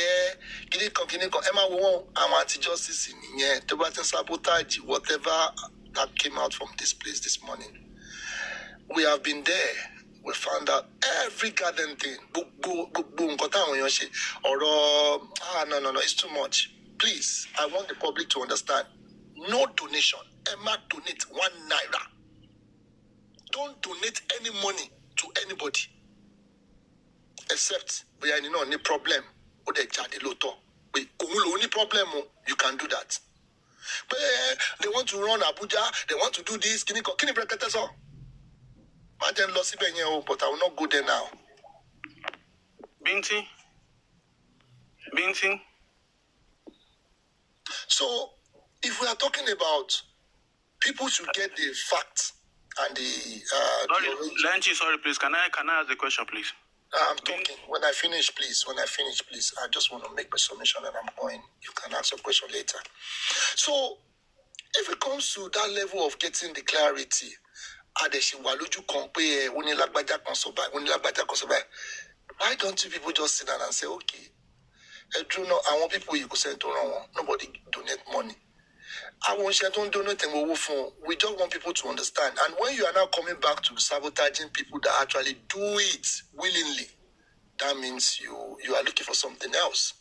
kíní kan ẹ máa wo wọn àwọn àti justice nìyẹn tó bá ti ń sabotage whatever that came out from this place this morning. We have been there. We found out every garden thing. Gbogbo nǹkan táwọn èèyàn ṣe ọ̀rọ̀ no, it's too much. Please, I want the public to understand. No donation. Ẹ má donate 1 naira. Don't donate any money to anybody. Except bóyá ẹni náà ní problem. Ó dẹ̀ jáde lóòótọ́. Pé òun lòun ní problem o. You can do that. But they want to run Abuja. They want to do this. Kí ni Brekete sọ? But I will not go there now. Bintin. So, if we are talking about people should get the facts and the sorry, please. Can I ask the question, please? I'm talking. When I finish, please. I just want to make my submission and I'm going. You can ask a question later. So, if it comes to that level of getting the clarity, why don't you people just sit down and say, okay, I want people you could send to wrong. Nobody donate money. We just want people to understand. And when you are now coming back to sabotaging people that actually do it willingly, that means you are looking for something else.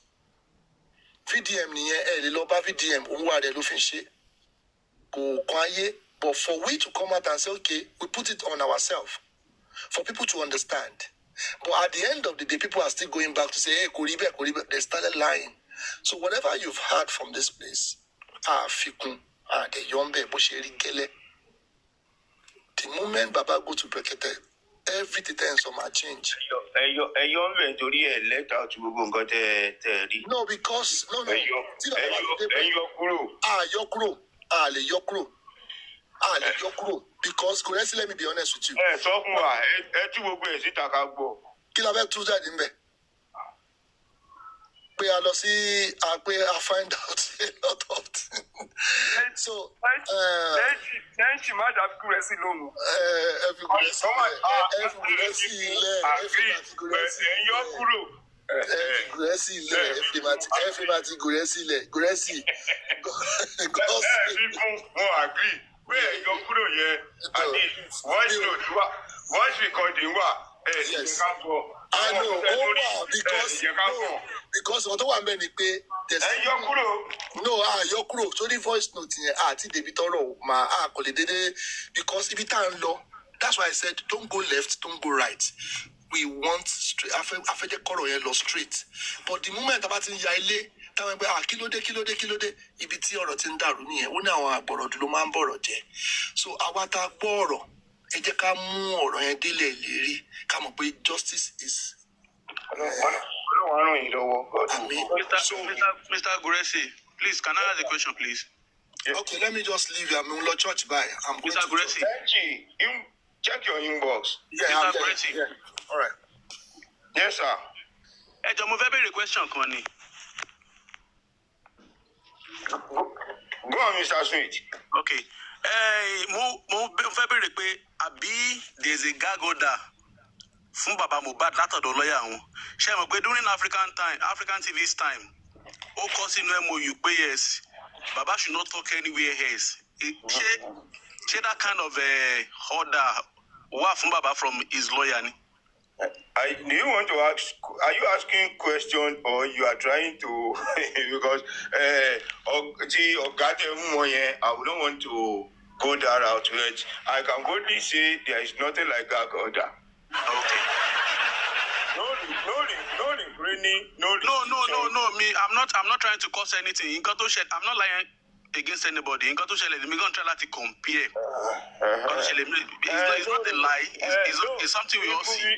But for we to come out and say, okay, we put it on ourselves, for people to understand. But at the end of the day, people are still going back to say, hey, Koribe, they started lying. So whatever you've heard from this place, the moment Baba go to Brekete, everything ends on my change. No, because because Gurexy, let me be honest with you. I find out a lot of things. So voice recording yes. I know, because what I mean is so the voice note because if it ain't low, that's why I said don't go left, don't go right. We want straight. After the color yellow straight. But the moment about in Yaile, kilode, ibiti or tindaru ni one hour borrow to man borrow. So awata borrow. Ejeka mu oro yen dele leri. Come up with justice is. Mr. Gurexy, please, can I ask a question, please? Okay, let me just leave you. I'm in church by. Mr. Gurexy. Check your inbox. Yeah, Mr. Gurexy. Yeah. All right. Yes, sir. Mo fẹ́ béèrè question kan ni. Go on, Mr. Smith. Okay. Mo fẹ́ bèrè pé àbí there is a gag order fún bàbá Mohbad látọ̀dọ̀ lọ́yà wọn. Ṣé ẹ mọ̀ pé during African TV's time, ó kọ sínú MOU pé yes, bàbá should not talk anywhere else. Ṣé that kind of order wà fún bàbá from his lawyer ni? Do you want to ask? Are you asking question or you are trying to? Because I wouldn't want to go that route. But I can boldly say there is nothing like that order. Okay. No refraining, no. Me, I'm not trying to cause anything. I'm not lying against anybody. Nǹkan tó ṣẹlẹ̀, me gonna try to compare. It's not a lie. It's something we all see.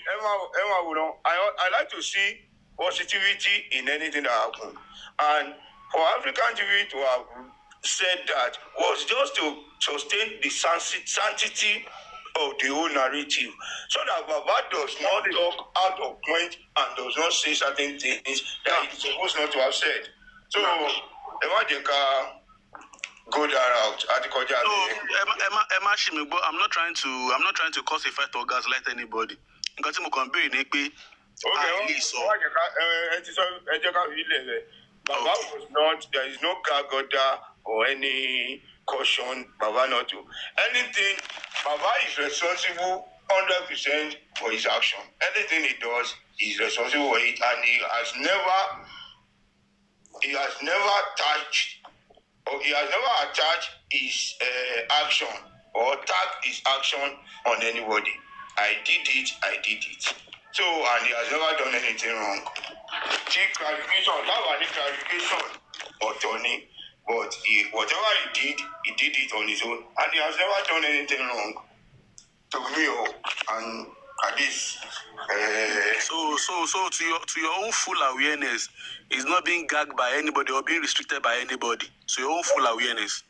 I like to see positivity in anything that happens. And for African TV to have said that was just to sustain the sanctity of the whole narrative, so that Baba does not talk out of point and does not say certain things that he's supposed not to have said. So, go that route. I'm not trying to cause a fight or gaslight anybody. Nǹkan tí mo kàn béèrè ni pé Baba was not, there is no gag order or any caution Baba not to. Anything, Baba is responsible 100% for his action. Anything he does, he's responsible for it, and he has never attached his action or tagged his action on anybody. I did it. So, and he has never done anything wrong. Clarification, Tony. But whatever he did it on his own, and he has never done anything wrong to me. And at this, so to your own full awareness, is not being gagged by anybody or being restricted by anybody. To your own full awareness.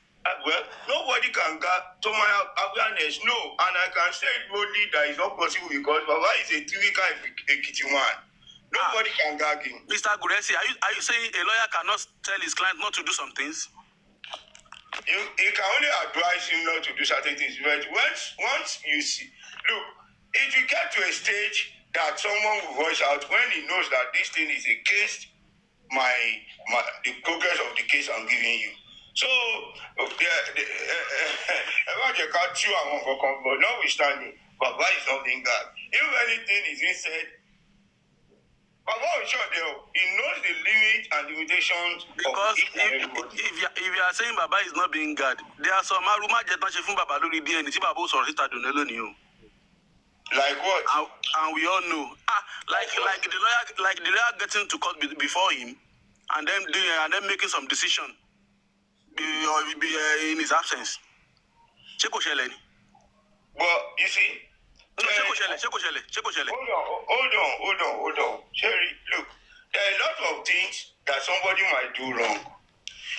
Well, nobody can gag to my awareness, no, and I can say it boldly that it's not possible because Baba is a typical Ekiti man. Nobody can gag him. Mr. Gurexy, are you saying a lawyer cannot tell his client not to do some things? He can only advise him not to do certain things. But once you see, look, if you get to a stage that someone will voice out when he knows that this thing is against the progress of the case I'm giving you. So, but notwithstanding, Baba is not being gagged. If anything is being said, Baba is sure he knows the limit and limitations. Because if you are saying Baba is not being gagged, there are some aruma jetan shefun Baba lórí DNA tí Baba sọ̀rọ̀ síta dùn lónìí o. Like what? And we all know. Like the lawyer getting to court before him, and then making some decision in his absence. Ṣé kò ṣẹlẹ̀ ni? But you see. No, ṣé kò ṣẹlẹ̀. Hold on. Sherry, look, there are a lot of things that somebody might do wrong.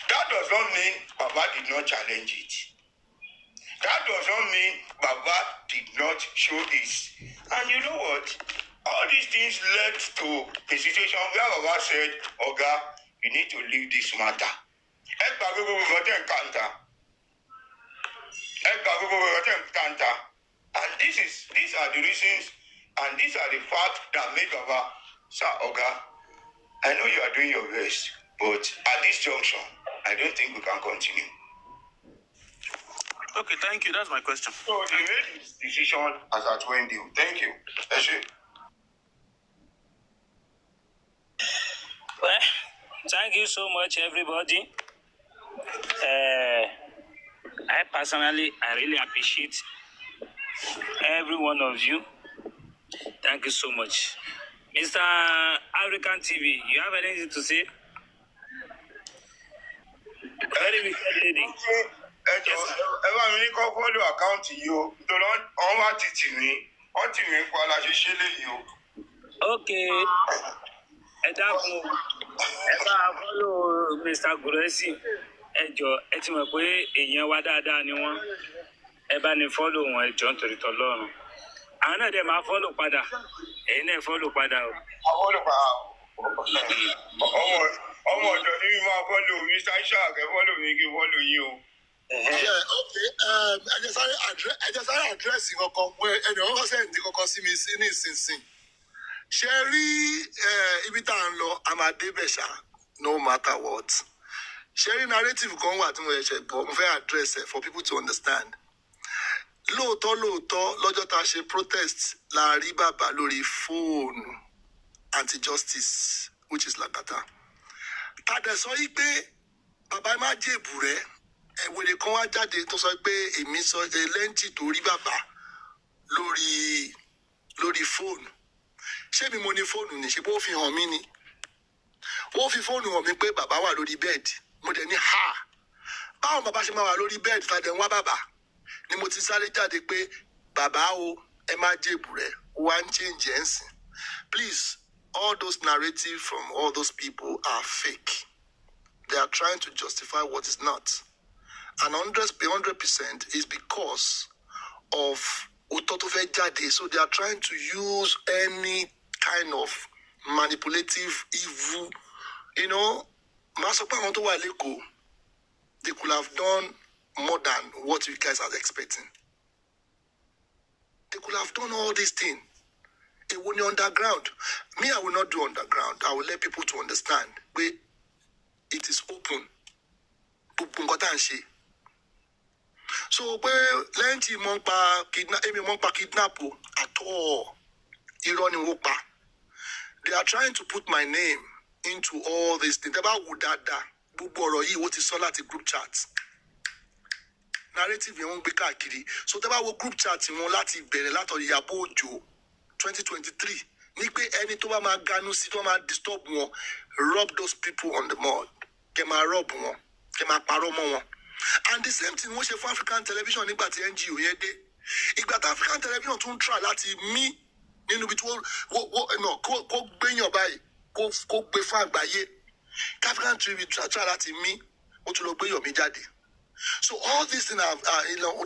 That does not mean Baba did not challenge it. That does not mean Baba did not show this. And you know what? All these things led to a situation where Baba said, Oga, you need to leave this matter. And these are the reasons and these are the facts that make Baba say, Oga, I know you are doing your best, but at this junction, I don't think we can continue. Okay, thank you. That's my question. So he made his decision as at when due. Thank you. Well, thank you so much, everybody. I really appreciate every one of you. Thank you so much. Mr. African TV, you have anything to say? Very wicked lady. Mi ní kọ́ fọ́lù àkáǹtì yìí o, nítorí wọ́n wá títì mí, wọ́n tì mí pa la ṣe ṣe léyìí o. Ok, ẹ dákun, ẹ bá a fọ́lù Mr. Gurexy, ẹ jọ ẹ ti mọ̀ pé èèyàn wa dáadáa ni wọ́n, ẹ bá ní fọ́lù wọn ẹ jọ nítorí tọ́lọ́run. Àwọn náà dẹ̀ máa fọ́lù padà, ẹ̀yin náà fọ́lù padà o. Fọ́lù padà, ọmọ ọ̀dọ̀ ni mi máa fọ́lù follow Mr. Ishaq, follow me, follow you. Yeah, okay. I just address kankan where ẹni ọkọ sẹ́yìn tí kankan sí mi sí ní ìsinsìn. Ṣé rí ibi tá à ń lọ, a máa débẹ̀ ṣá, no matter what. Ṣé rí narrative kan wà tí mo ṣẹ̀ṣẹ̀ gbọ́, mo fẹ́ address it for people to understand. Lóòótọ́ lọ́jọ́ tá a ṣe protest la rí bàbá lórí fóònù anti-justice which is Lagata. Tàdé sọ yí pé bàbá ẹ má jèbù rẹ̀. Wèrè kan wá jáde tó sọ pé èmi sọ lẹ́ǹtì tó rí bàbá lórí fóònù. Ṣé mi mo ní fóònù ni? Ṣé bó fi hàn mí ni? Ó fi fóònù hàn mí pé bàbá wà lórí bẹ́ẹ̀dì. Mo dẹ̀ ní ha! Báwo bàbá ṣe máa wà lórí bẹ́ẹ̀dì tàdé ń wá bàbá? Ni mo ti sáré jáde pé bàbá o, ẹ má jèbù rẹ̀, wá ń change ẹ̀ ń sìn. Please, all those narratives from all those people are fake. They are trying to justify what is not. And 100% is because of Ototofe Jade. So they are trying to use any kind of manipulative, evil, Masopa Onto Waleko, they could have done more than what you guys are expecting. They could have done all these things. It won't be underground. Me, I will not do underground. I will let people to understand. But it is open. So pé lẹ́yìn tí mo ń pa kidnap at all, irọ́ ni wọ́n pa. They are trying to put my name into all these things. Tẹ́bá wò dáadáa, gbogbo ọ̀rọ̀ yìí wọ́n ti sọ láti group chat. Narrative yẹn wọ́n gbé káàkiri. So tẹ́bá wo group chat wọn láti bẹ̀rẹ̀ látọ̀rí Ìyábọ̀ Òjó 2023 ní pé ẹni tó bá máa ganu sí tó máa disturb wọn, rub those people on the mud. Kẹ́ máa rub wọn, kẹ́ máa parọ́ mọ́ wọn. And the same thing wọ́n ṣe fún African television nígbà tí NGO yẹn dé. Ìgbà tí African television tún try láti mí nínú ibi tí kó gbéyàn báyìí, kó gbé fún àgbáyé. African TV try láti mí, ó tún lọ gbé Yomi jáde. So all these things are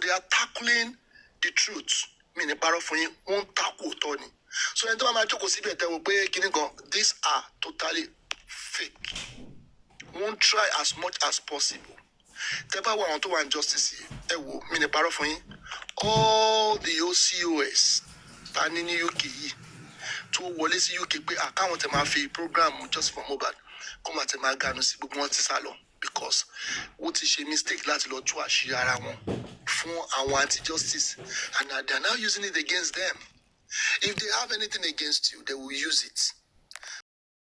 they are tackling the truth. Mi ní parọ́ fún yín, wọ́n ń takò òótọ́ ni. So ẹni tó bá máa jókòó síbẹ̀ tẹ́wọ́ pé kíní kan, these are totally fake. Wọ́n try as much as possible. Tẹ́bá wọ àwọn tó wà ní justice yìí, ẹ wò mí ní parọ́ fún yín. All the OCOS ta ní ní UK yìí tó wọlé sí UK pé àkáwọn tẹ máa fi program just for mobile kó máa tẹ máa ganu sí gbogbo wọn ti sá lọ because wọ́n ti ṣe mistake láti lọ tú àṣírí ara wọn fún àwọn anti-justice and they are now using it against them. If they have anything against you, they will use it.